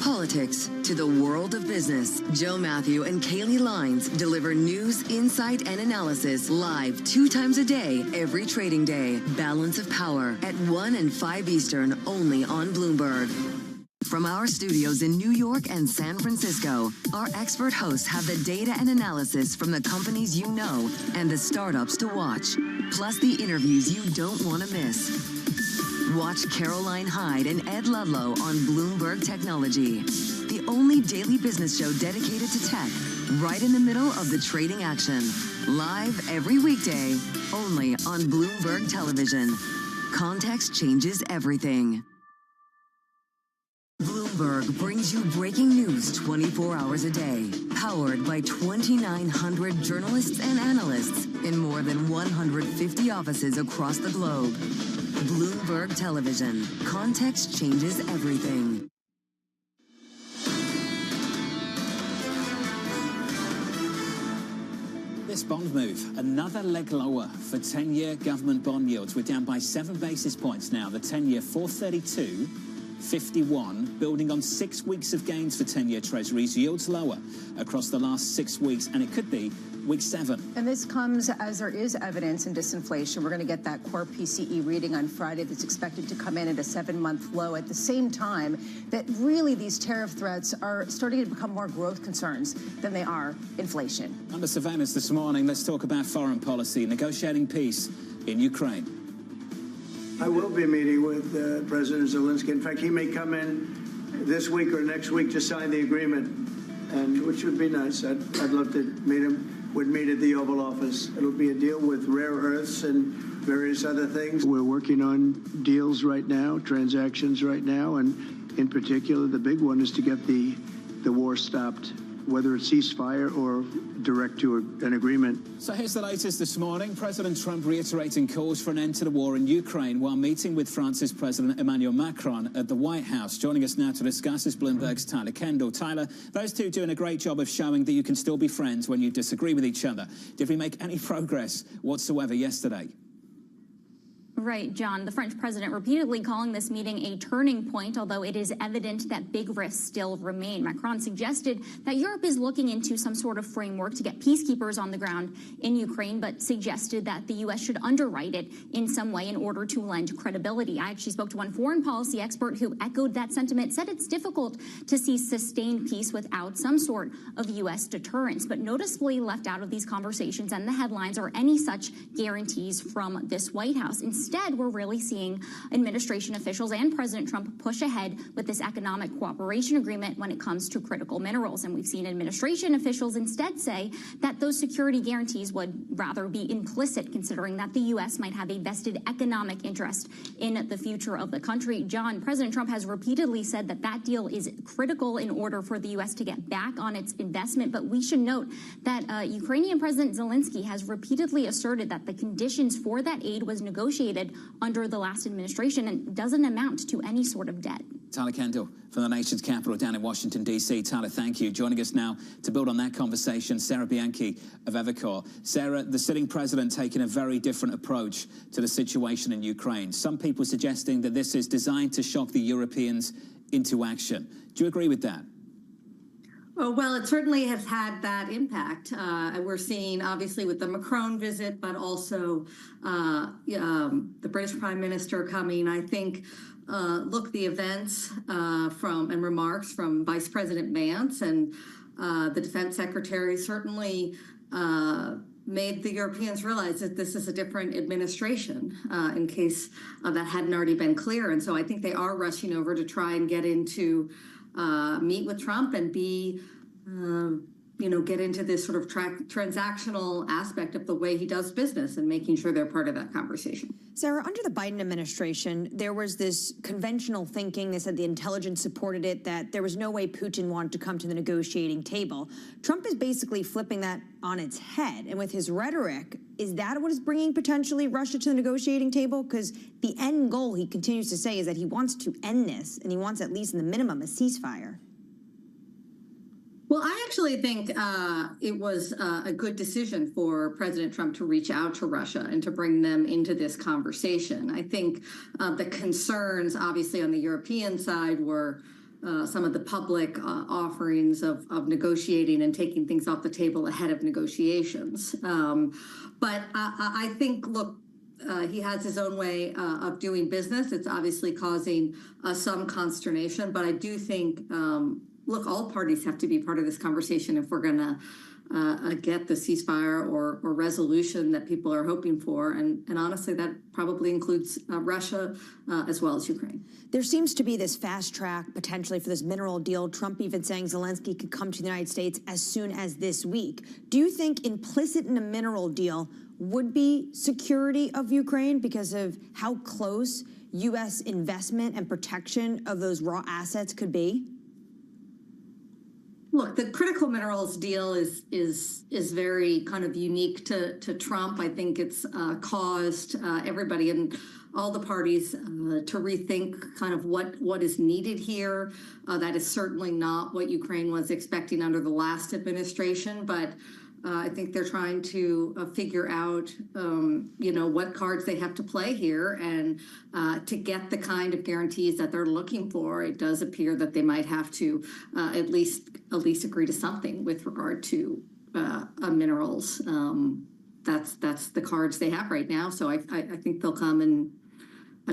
Politics to the world of business. Joe Matthew and Kaylee Lines deliver news, insight, and analysis live 2 times a day, every trading day. Balance of Power at 1 and 5 Eastern, only on Bloomberg. From our studios in New York and San Francisco, our expert hosts have the data and analysis from the companies you know and the startups to watch, plus the interviews you don't want to miss. Watch Caroline Hyde and Ed Ludlow on Bloomberg Technology, the only daily business show dedicated to tech, right in the middle of the trading action. Live every weekday, only on Bloomberg Television. Context changes everything. Bloomberg brings you breaking news 24 hours a day, powered by 2,900 journalists and analysts in more than 150 offices across the globe. Bloomberg Television. Context changes everything. This bond move, another leg lower for 10-year government bond yields. We're down by 7 basis points now. The 10-year 432, 51, building on 6 weeks of gains for 10-year Treasuries. Yields lower across the last 6 weeks, and it could be week 7. And this comes as there is evidence in disinflation. We're going to get that core PCE reading on Friday that's expected to come in at a 7-month low at the same time that really these tariff threats are starting to become more growth concerns than they are inflation. Under surveillance this morning, let's talk about foreign policy, negotiating peace in Ukraine. I will be meeting with President Zelensky. In fact, he may come in this week or next week to sign the agreement, and which would be nice. I'd love to meet him. Would meet at the Oval Office. It'll be a deal with rare earths and various other things. We're working on deals right now, transactions right now, and in particular, the big one is to get the war stopped, whether it's ceasefire or direct to an agreement. So here's the latest this morning. President Trump reiterating calls for an end to the war in Ukraine while meeting with France's President Emmanuel Macron at the White House. Joining us now to discuss is Bloomberg's Tyler Kendall. Tyler, those two doing a great job of showing that you can still be friends when you disagree with each other. Did we make any progress whatsoever yesterday? Right, John. The French president repeatedly calling this meeting a turning point, although it is evident that big risks still remain. Macron suggested that Europe is looking into some sort of framework to get peacekeepers on the ground in Ukraine, but suggested that the U.S. should underwrite it in some way in order to lend credibility. I actually spoke to one foreign policy expert who echoed that sentiment, said it's difficult to see sustained peace without some sort of U.S. deterrence, but noticeably left out of these conversations and the headlines are any such guarantees from this White House. Instead, we're really seeing administration officials and President Trump push ahead with this economic cooperation agreement when it comes to critical minerals. And we've seen administration officials instead say that those security guarantees would rather be implicit, considering that the U.S. might have a vested economic interest in the future of the country. John, President Trump has repeatedly said that that deal is critical in order for the U.S. to get back on its investment. But we should note that Ukrainian President Zelensky has repeatedly asserted that the conditions for that aid was negotiated under the last administration and doesn't amount to any sort of debt. Tyler Kendall from the nation's capital down in Washington, D.C. Tyler, thank you. Joining us now to build on that conversation, Sarah Bianchi of Evercore. Sarah, the sitting president taking a very different approach to the situation in Ukraine. Some people suggesting that this is designed to shock the Europeans into action. Do you agree with that? Oh, well, it certainly has had that impact. We're seeing, obviously, with the Macron visit, but also the British Prime Minister coming. I think, look, the events and remarks from Vice President Vance and the Defense Secretary certainly made the Europeans realize that this is a different administration, in case that hadn't already been clear. And so I think they are rushing over to try and get into meet with Trump and get into this sort of transactional aspect of the way he does business and making sure they're part of that conversation. Sarah, under the Biden administration, there was this conventional thinking, they said the intelligence supported it, that there was no way Putin wanted to come to the negotiating table. Trump is basically flipping that on its head. And with his rhetoric, is that what is bringing potentially Russia to the negotiating table? Because the end goal, he continues to say, is that he wants to end this, and he wants at least in the minimum a ceasefire. Well, I actually think it was a good decision for President Trump to reach out to Russia and to bring them into this conversation. I think the concerns, obviously, on the European side were some of the public offerings of negotiating and taking things off the table ahead of negotiations. But I think, look, he has his own way of doing business. It's obviously causing some consternation, but I do think look, all parties have to be part of this conversation if we're going to get the ceasefire or resolution that people are hoping for. And honestly, that probably includes Russia as well as Ukraine. There seems to be this fast track potentially for this mineral deal. Trump even saying Zelensky could come to the United States as soon as this week. Do you think implicit in a mineral deal would be security of Ukraine because of how close U.S. investment and protection of those raw assets could be? Look, the critical minerals deal is very kind of unique to Trump. I think it's caused everybody and all the parties to rethink kind of what is needed here. That is certainly not what Ukraine was expecting under the last administration. But I think they're trying to figure out, what cards they have to play here, and to get the kind of guarantees that they're looking for, it does appear that they might have to at least agree to something with regard to minerals. That's the cards they have right now. So I think they'll come and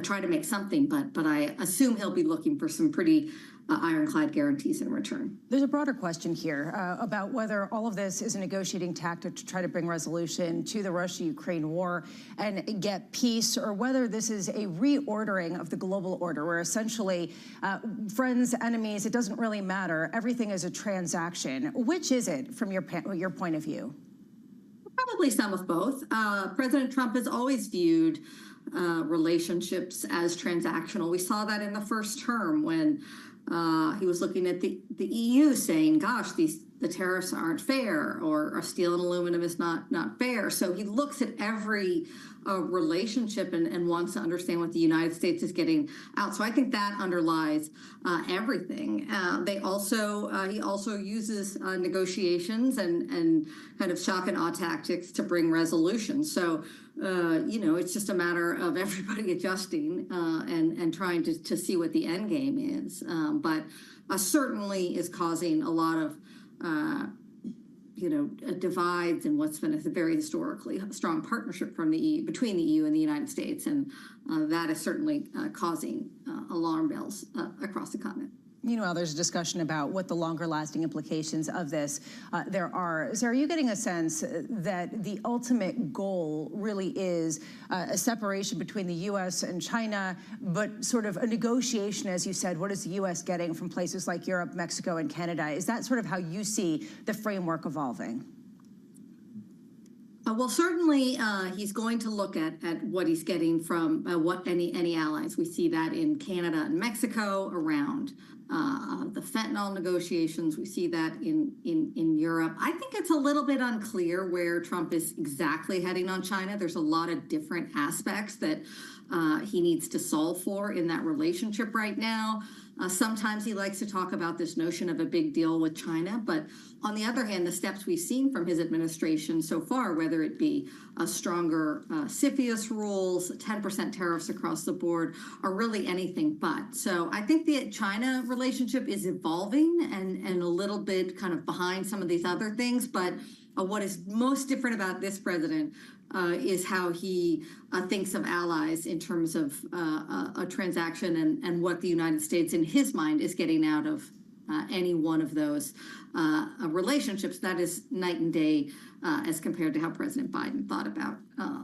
try to make something, but I assume he'll be looking for some pretty ironclad guarantees in return. There's a broader question here about whether all of this is a negotiating tactic to try to bring resolution to the Russia-Ukraine war and get peace, or whether this is a reordering of the global order, where essentially friends, enemies, it doesn't really matter. Everything is a transaction. Which is it from your point of view? Probably some of both. President Trump has always viewed relationships as transactional. We saw that in the first term when he was looking at the EU saying, gosh, the tariffs aren't fair, or steel and aluminum is not fair. So he looks at every relationship and wants to understand what the United States is getting out. So I think that underlies everything. He also uses negotiations and kind of shock and awe tactics to bring resolution. So it's just a matter of everybody adjusting and trying to see what the end game is. But certainly is causing a lot of divides in what's been a very historically strong partnership between the EU and the United States, and that is certainly causing alarm bells across the continent. Meanwhile, there's a discussion about what the longer-lasting implications of this there are. So are you getting a sense that the ultimate goal really is a separation between the U.S. and China, but sort of a negotiation, as you said? What is the U.S. getting from places like Europe, Mexico, and Canada? Is that sort of how you see the framework evolving? Well, certainly he's going to look at what he's getting from any allies. We see that in Canada and Mexico around the fentanyl negotiations. We see that in Europe. I think it's a little bit unclear where Trump is exactly heading on China. There's a lot of different aspects that he needs to solve for in that relationship right now. Sometimes he likes to talk about this notion of a big deal with China, but on the other hand, the steps we've seen from his administration so far, whether it be stronger CFIUS rules, 10% tariffs across the board, are really anything but. So I think the China relationship is evolving and a little bit kind of behind some of these other things, but what is most different about this president is how he thinks of allies in terms of a transaction and what the United States, in his mind, is getting out of any one of those relationships. That is night and day as compared to how President Biden thought about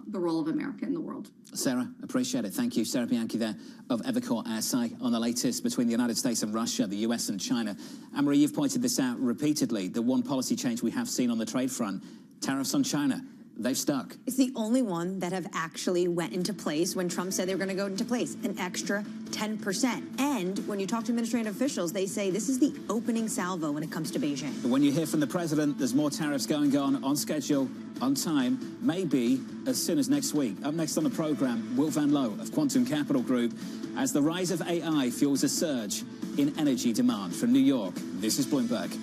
the role of America in the world. Sarah, appreciate it. Thank you. Sarah Bianchi there of Evercore ISI on the latest between the United States and Russia, the US and China. Anne-Marie, you've pointed this out repeatedly. The one policy change we have seen on the trade front, tariffs on China. They've stuck. It's the only one that have actually went into place when Trump said they were going to go into place, an extra 10%. And when you talk to administrative officials, they say this is the opening salvo when it comes to Beijing. When you hear from the president, there's more tariffs going on schedule, on time, maybe as soon as next week. Up next on the program, Will Van Loo of Quantum Capital Group, as the rise of AI fuels a surge in energy demand. From New York, this is Bloomberg.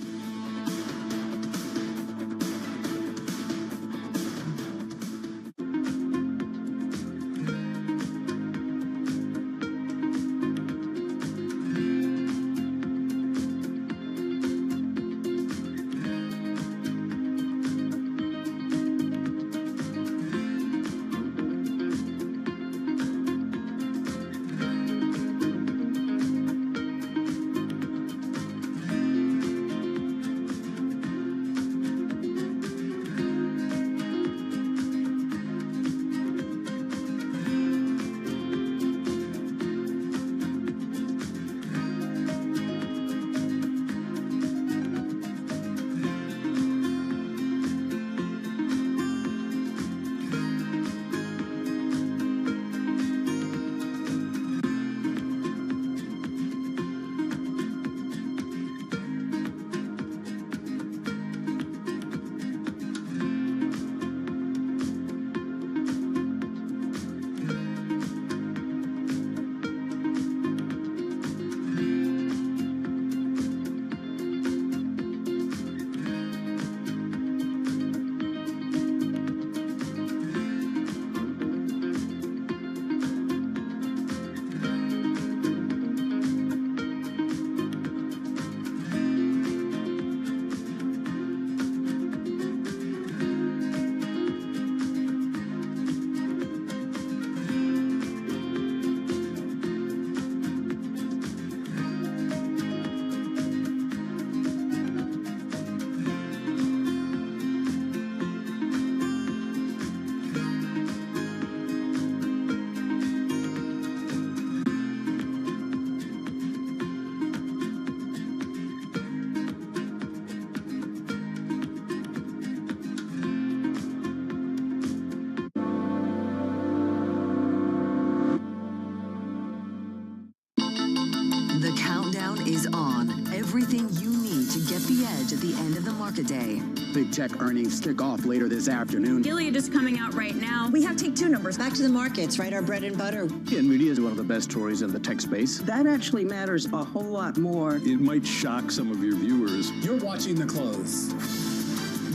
countdown is on. Everything you need to get the edge at the end of the market day. Big tech earnings kick off later this afternoon. Gilead is coming out right now. We have take two numbers. Back to the markets, right? Our bread and butter. NVIDIA is one of the best stories in the tech space. That actually matters a whole lot more. It might shock some of your viewers. You're watching The Close.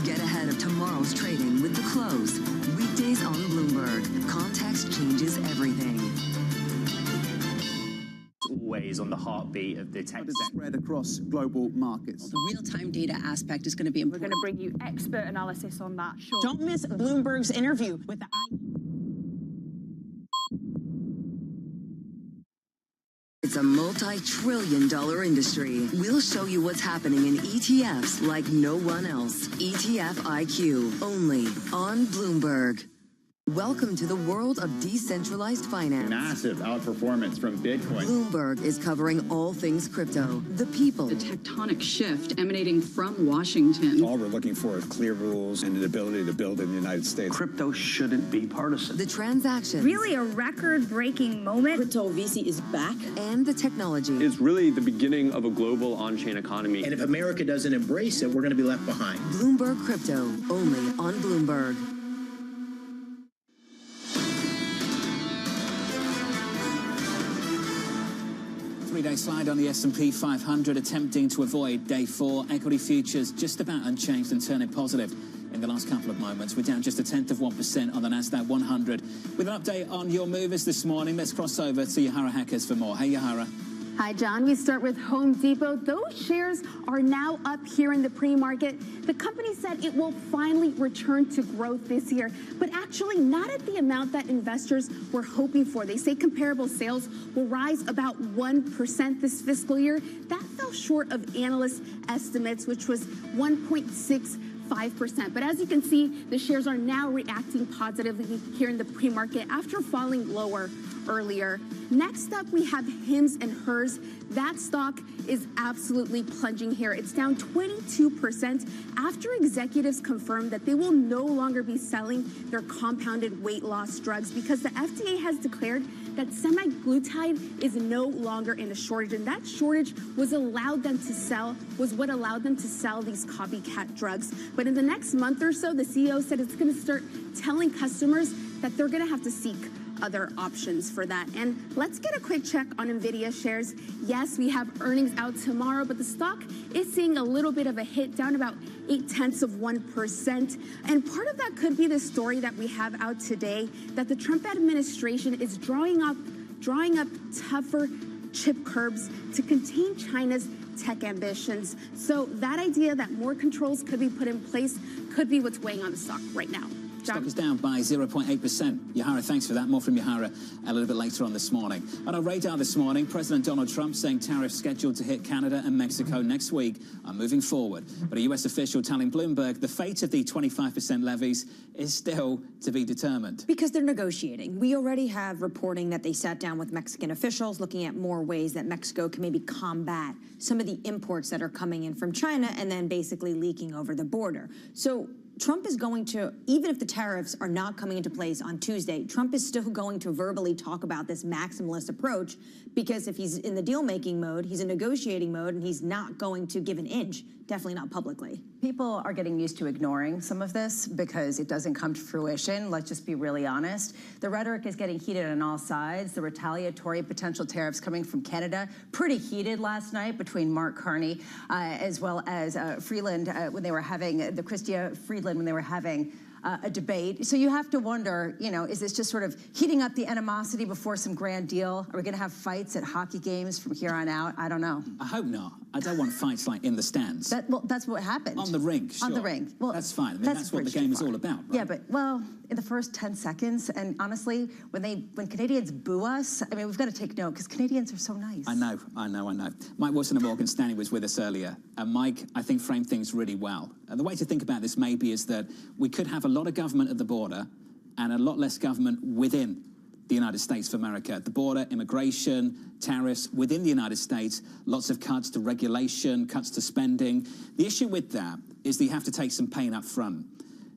Get ahead of tomorrow's trading with The Close. Weekdays on Bloomberg. Context changes everything. Always on the heartbeat of the tech spread across global markets. The real-time data aspect is going to be important. We're going to bring you expert analysis on that. Sure. Don't miss Bloomberg's interview with the It's a multi-trillion-dollar industry. We'll show you what's happening in ETFs like no one else. ETF IQ, only on Bloomberg. Welcome to the world of decentralized finance. Massive outperformance from Bitcoin. Bloomberg is covering all things crypto, the people. The tectonic shift emanating from Washington. All we're looking for is clear rules and an ability to build in the United States. Crypto shouldn't be partisan. The transactions. Really a record-breaking moment. Crypto VC is back. And the technology. It's really the beginning of a global on-chain economy. And if America doesn't embrace it, we're going to be left behind. Bloomberg Crypto, only on Bloomberg. Three-day slide on the S&P 500, attempting to avoid day 4. Equity futures just about unchanged and turning positive in the last couple of moments. We're down just 0.1% on the Nasdaq 100. With an update on your movers this morning, let's cross over to Yahara Hackers for more. Hey, Yahara. Hi, John. We start with Home Depot. Those shares are now up here in the pre-market. The company said it will finally return to growth this year, but actually not at the amount that investors were hoping for. They say comparable sales will rise about 1% this fiscal year. That fell short of analyst estimates, which was 1.65%. But as you can see, the shares are now reacting positively here in the pre-market after falling lower earlier. Next up, we have Hims and Hers. That stock is absolutely plunging here. It's down 22% after executives confirmed that they will no longer be selling their compounded weight loss drugs because the FDA has declared that semaglutide is no longer in a shortage, and that shortage was what allowed them to sell these copycat drugs. But in the next month or so, the CEO said it's going to start telling customers that they're going to have to seek other options for that. And let's get a quick check on NVIDIA shares. Yes, we have earnings out tomorrow, but the stock is seeing a little bit of a hit, down about 0.8%. And part of that could be the story that we have out today, that the Trump administration is drawing up tougher chip curbs to contain China's tech ambitions. So that idea that more controls could be put in place could be what's weighing on the stock right now. Stock is down by 0.8%. Yahara, thanks for that. More from Yahara a little bit later on this morning. On our radar this morning, President Donald Trump saying tariffs scheduled to hit Canada and Mexico next week are moving forward. But a U.S. official telling Bloomberg the fate of the 25% levies is still to be determined. Because they're negotiating. We already have reporting that they sat down with Mexican officials looking at more ways that Mexico can maybe combat some of the imports that are coming in from China and then basically leaking over the border. So Trump is going to, even if the tariffs are not coming into place on Tuesday, Trump is still going to verbally talk about this maximalist approach, because if he's in the deal-making mode, he's in negotiating mode, and he's not going to give an inch, definitely not publicly. People are getting used to ignoring some of this because it doesn't come to fruition. Let's just be really honest. The rhetoric is getting heated on all sides. The retaliatory potential tariffs coming from Canada, pretty heated last night between Mark Carney as well as Freeland when they were having, the Chrystia Freeland, when they were having a debate. So you have to wonder, you know, is this just sort of heating up the animosity before some grand deal? Are we going to have fights at hockey games from here on out? I don't know. I hope not. I don't want fights like in the stands. Well, that's what happened. On the ring, sure. On the ring. Well, that's fine. I mean, that's what the game is all about, right? Yeah, but, well, in the first 10 seconds, and honestly, when Canadians boo us, I mean, we've got to take note, because Canadians are so nice. I know. Mike Wilson of Morgan Stanley was with us earlier, and Mike, I think, framed things really well. And the way to think about this maybe is that we could have a lot of government at the border and a lot less government within the United States of America. At the border, immigration, tariffs. Within the United States, lots of cuts to regulation, cuts to spending. The issue with that is that you have to take some pain up front.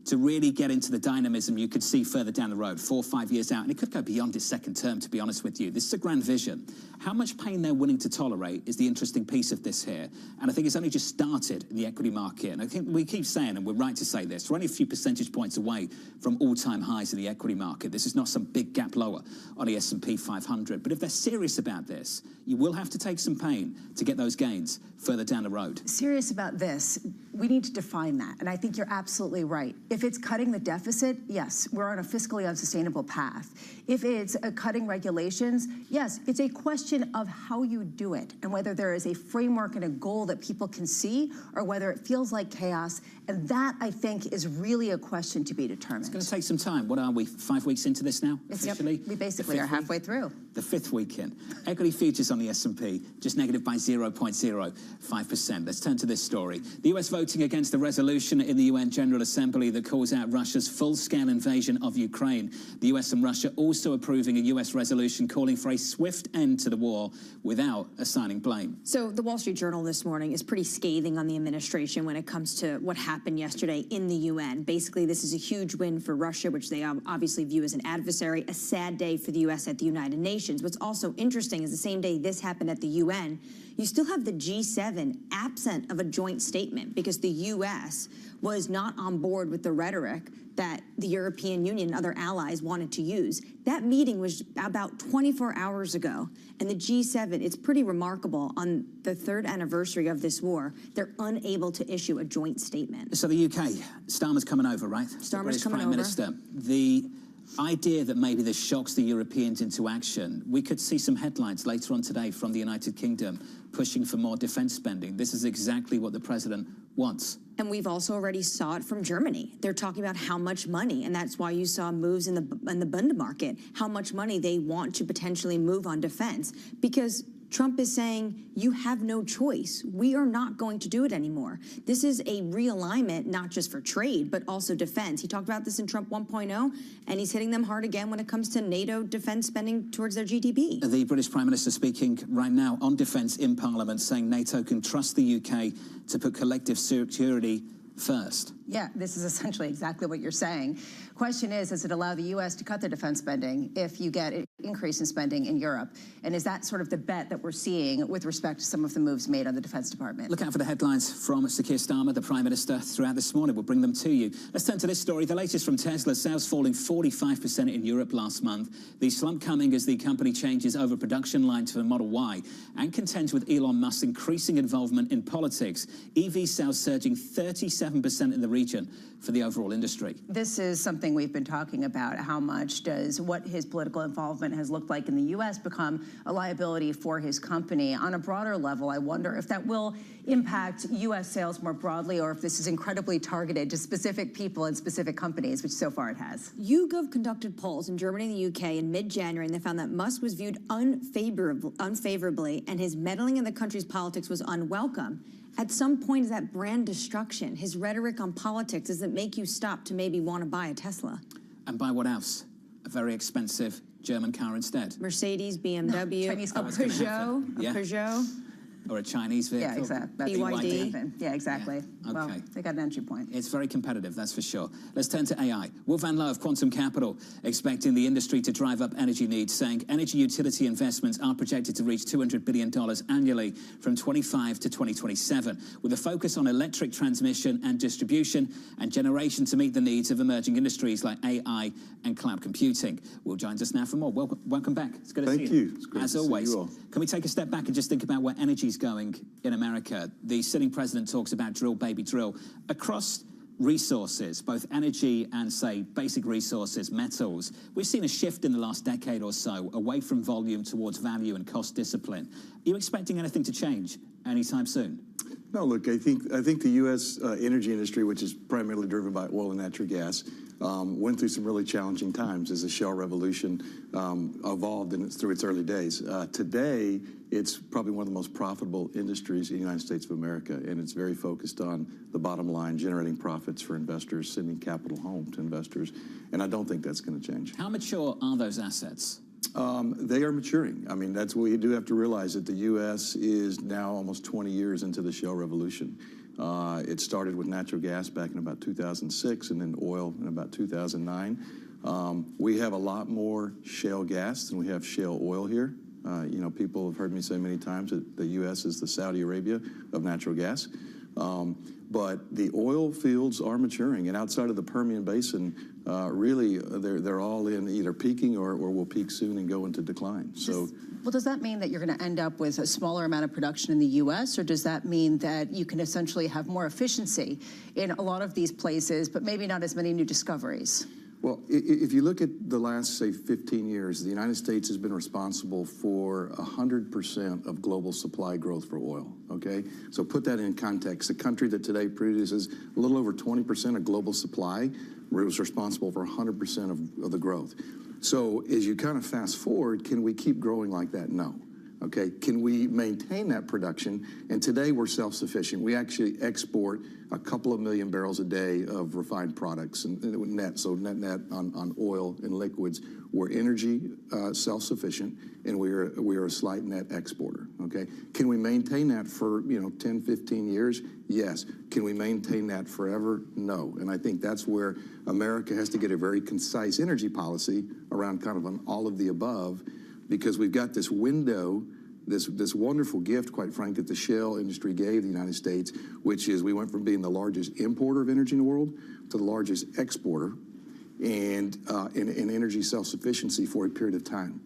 to really get into the dynamism you could see further down the road, 4 or 5 years out, and it could go beyond his second term, to be honest with you. This is a grand vision. How much pain they're willing to tolerate is the interesting piece of this here, and I think it's only just started in the equity market, and I think we keep saying, and we're right to say this, we're only a few percentage points away from all-time highs in the equity market. This is not some big gap lower on the S&P 500, but if they're serious about this, you will have to take some pain to get those gains further down the road. Serious about this, we need to define that, and I think you're absolutely right. If it's cutting the deficit, yes, we're on a fiscally unsustainable path. If it's cutting regulations, yes, it's a question of how you do it and whether there is a framework and a goal that people can see or whether it feels like chaos. And that, I think, is really a question to be determined. It's going to take some time. What are we, 5 weeks into this now, officially? Yep, we basically are halfway through. The fifth weekend. Equity futures on the S&P just negative by 0.05%. Let's turn to this story. The US voting against the resolution in the UN General Assembly that calls out Russia's full-scale invasion of Ukraine. The US and Russia also approving a US resolution calling for a swift end to the war without assigning blame. So the Wall Street Journal this morning is pretty scathing on the administration when it comes to what happened yesterday in the UN. Basically, this is a huge win for Russia, which they obviously view as an adversary, a sad day for the US at the United Nations. What's also interesting is the same day this happened at the UN, you still have the G7 absent of a joint statement because the US was not on board with the rhetoric that the European Union and other allies wanted to use. That meeting was about 24 hours ago, and the G7, it's pretty remarkable, on the 3rd anniversary of this war, they're unable to issue a joint statement. So the UK, Starmer's coming over, right? Starmer's coming Prime over. Minister. The idea that maybe this shocks the Europeans into action, we could see some headlines later on today from the United Kingdom pushing for more defense spending. This is exactly what the president wants. And we've also already saw it from Germany. They're talking about how much money, and that's why you saw moves in the bond market, how much money they want to potentially move on defense, because Trump is saying, you have no choice. We are not going to do it anymore. This is a realignment, not just for trade, but also defense. He talked about this in Trump 1.0, and he's hitting them hard again when it comes to NATO defense spending towards their GDP. The British Prime Minister speaking right now on defense in Parliament, saying NATO can trust the UK to put collective security first. Yeah, this is essentially exactly what you're saying. Question is, does it allow the U.S. to cut their defense spending if you get an increase in spending in Europe? And is that sort of the bet that we're seeing with respect to some of the moves made on the Defense Department? Look out for the headlines from Sir Keir Starmer, the Prime Minister, throughout this morning. We'll bring them to you. Let's turn to this story. The latest from Tesla, sales falling 45% in Europe last month. The slump coming as the company changes over production lines for the Model Y and contends with Elon Musk's increasing involvement in politics. EV sales surging 37% in the region for the overall industry. This is something we've been talking about. How much does what his political involvement has looked like in the U.S. become a liability for his company? On a broader level, I wonder if that will impact U.S. sales more broadly, or if this is incredibly targeted to specific people and specific companies, which so far it has. YouGov conducted polls in Germany and the UK in mid-January, and they found that Musk was viewed unfavorably, and his meddling in the country's politics was unwelcome. At some point, is that brand destruction? His rhetoric on politics, does it make you stop to maybe want to buy a Tesla? And buy what else? A very expensive German car instead. Mercedes, BMW, Peugeot. Or a Chinese vehicle. Yeah, exactly. BYD. Yeah, exactly. Yeah. Okay. Well, they got an entry point. It's very competitive, that's for sure. Let's turn to AI. Will Van Loo of Quantum Capital expecting the industry to drive up energy needs, saying energy utility investments are projected to reach $200 billion annually from 25 to 2027, with a focus on electric transmission and distribution and generation to meet the needs of emerging industries like AI and cloud computing. Will joins us now for more. Welcome back. It's good to see you. Thank you. It's great As to see always. you all. Can we take a step back and just think about where energy is going in America? The sitting president talks about drill, baby, drill. Across resources, both energy and, say, basic resources, metals, we've seen a shift in the last decade or so away from volume towards value and cost discipline. Are you expecting anything to change anytime soon? No, look, I think the U.S. Energy industry, which is primarily driven by oil and natural gas, went through some really challenging times as the shale revolution evolved through its early days. Today, it's probably one of the most profitable industries in the United States of America, and it's very focused on the bottom line, generating profits for investors, sending capital home to investors, and I don't think that's going to change. How mature are those assets? They are maturing. I mean, that's what you do have to realize, that the U.S. is now almost 20 years into the shale revolution. It started with natural gas back in about 2006 and then oil in about 2009. We have a lot more shale gas than we have shale oil here. You know, people have heard me say many times that the U.S. is the Saudi Arabia of natural gas. But the oil fields are maturing, and outside of the Permian Basin, really, they're all in either peaking or will peak soon and go into decline. So, well, does that mean that you're going to end up with a smaller amount of production in the U.S., or does that mean that you can essentially have more efficiency in a lot of these places, but maybe not as many new discoveries? Well, if you look at the last, say, 15 years, the United States has been responsible for 100% of global supply growth for oil, okay? So put that in context. A country that today produces a little over 20% of global supply was responsible for 100% of the growth. So as you kind of fast forward, can we keep growing like that? No. Okay, can we maintain that production? And today we're self-sufficient. We actually export a couple of million barrels a day of refined products and net, so net on oil and liquids. We're energy self-sufficient, and we are a slight net exporter. Okay, can we maintain that for 10, 15 years? Yes. Can we maintain that forever? No. And I think that's where America has to get a very concise energy policy around kind of an all of the above. Because we've got this window, this wonderful gift, quite frankly, that the shale industry gave the United States, which is we went from being the largest importer of energy in the world to the largest exporter and in energy self-sufficiency for a period of time.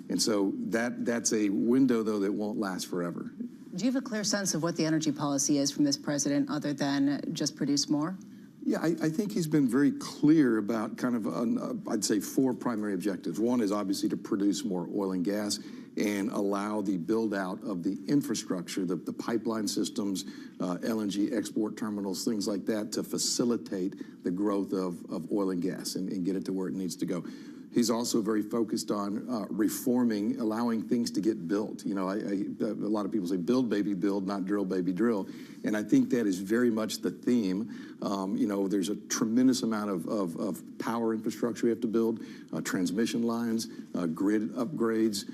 And so that's a window, though, that won't last forever. Do you have a clear sense of what the energy policy is from this president other than just produce more? Yeah, I think he's been very clear about kind of, I'd say, 4 primary objectives. One is obviously to produce more oil and gas and allow the build-out of the infrastructure, the pipeline systems, LNG export terminals, things like that, to facilitate the growth of oil and gas and get it to where it needs to go. He's also very focused on reforming, allowing things to get built. You know, a lot of people say build, baby, build, not drill, baby, drill. And I think that is very much the theme. You know, there's a tremendous amount of power infrastructure we have to build, transmission lines, grid upgrades.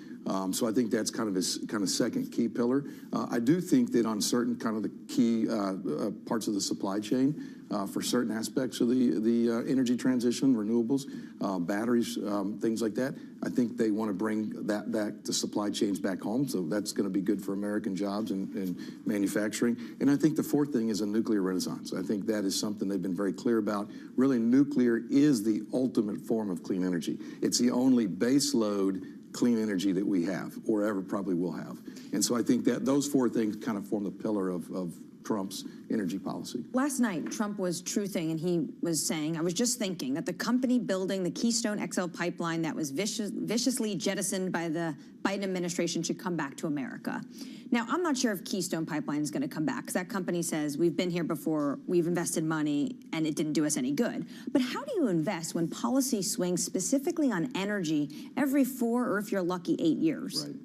So I think that's kind of his second key pillar. I do think that on certain kind of the key parts of the supply chain, for certain aspects of the energy transition, renewables, batteries, things like that, I think they want to bring that back, the supply chains back home. So that's going to be good for American jobs and manufacturing. And I think the fourth thing is a nuclear renaissance. I think that is something they've been very clear about. Really, nuclear is the ultimate form of clean energy. It's the only base load clean energy that we have, or ever probably will have. And so I think that those 4 things kind of form the pillar of Trump's energy policy. Last night, Trump was truthing, and he was saying, I was just thinking that the company building the Keystone XL pipeline that was viciously jettisoned by the Biden administration should come back to America. Now, I'm not sure if Keystone Pipeline is going to come back, because that company says, we've been here before, we've invested money, and it didn't do us any good. But how do you invest when policy swings specifically on energy every 4, or if you're lucky, 8 years? Right.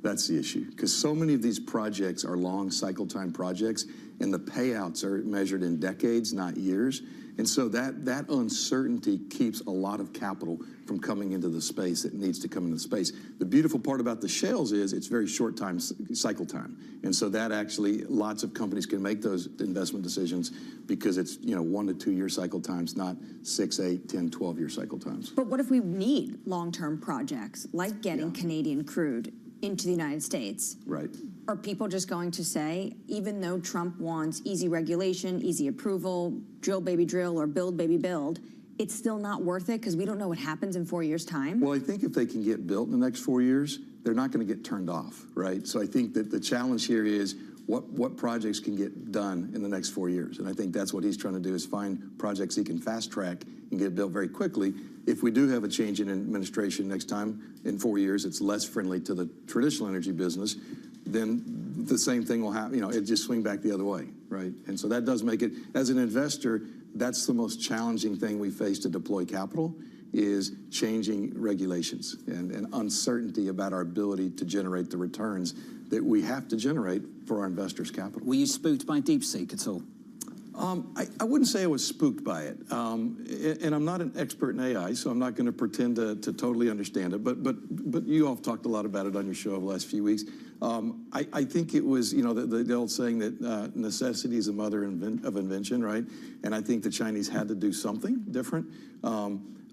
That's the issue, because so many of these projects are long cycle time projects, and the payouts are measured in decades, not years. And so that uncertainty keeps a lot of capital from coming into the space that needs to come into the space. The beautiful part about the shales is it's very short time cycle time. And so that actually, lots of companies can make those investment decisions because it's 1 to 2 year cycle times, not 6, 8, 10, 12 year cycle times. But what if we need long-term projects like getting Canadian crude into the United States? Right. Are people just going to say, even though Trump wants easy regulation, easy approval, drill baby drill, or build baby build, it's still not worth it because we don't know what happens in 4 years' time? Well, I think if they can get built in the next 4 years, they're not going to get turned off, right? So I think that the challenge here is what projects can get done in the next 4 years. And I think that's what he's trying to do, is find projects he can fast track and get built very quickly. If we do have a change in administration next time, in 4 years, it's less friendly to the traditional energy business, then the same thing will happen. It just swing back the other way, right? And so that does make it, as an investor, that's the most challenging thing we face to deploy capital, is changing regulations and uncertainty about our ability to generate the returns that we have to generate for our investors' capital. Were you spooked by DeepSeek at all? I wouldn't say I was spooked by it, and I'm not an expert in AI, so I'm not going to pretend to totally understand it. But you all have talked a lot about it on your show over the last few weeks. I think it was, you know, the old saying that necessity is the mother of invention, right? And I think the Chinese had to do something different.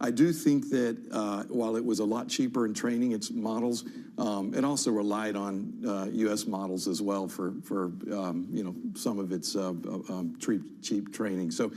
I do think that while it was a lot cheaper in training its models, it also relied on U.S. models as well for you know, some of its cheap training. So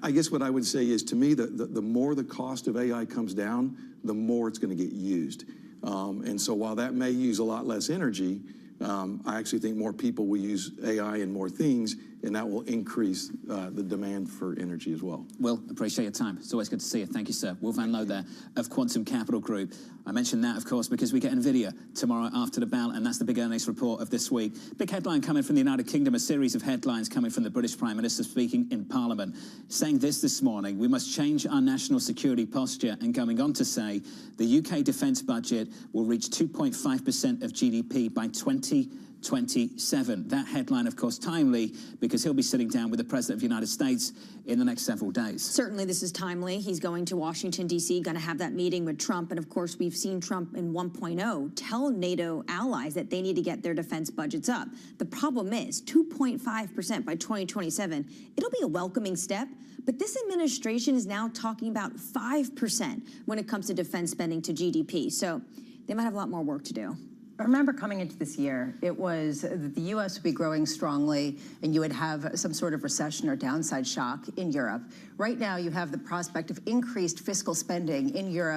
I guess what I would say is, to me, the more the cost of AI comes down, the more it's going to get used. And so while that may use a lot less energy, I actually think more people will use AI in more things, and that will increase the demand for energy as well. Will, appreciate your time. It's always good to see you. Thank you, sir. Will Van Loo there of Quantum Capital Group. I mentioned that, of course, because we get NVIDIA tomorrow after the bell, and that's the big earnings report of this week. Big headline coming from the United Kingdom, a series of headlines coming from the British Prime Minister speaking in Parliament, saying this morning: we must change our national security posture, and going on to say the UK defence budget will reach 2.5% of GDP by 2027. That headline, of course, timely, because he'll be sitting down with the President of the United States in the next several days. Certainly this is timely. He's going to Washington, D.C., going to have that meeting with Trump. And of course, we've seen Trump in 1.0 tell NATO allies that they need to get their defense budgets up. The problem is 2.5% by 2027. It'll be a welcoming step, but this administration is now talking about 5% when it comes to defense spending to GDP. So they might have a lot more work to do. I remember coming into this year, it was that the U.S. would be growing strongly and you would have some sort of recession or downside shock in Europe. Right now, you have the prospect of increased fiscal spending in Europe.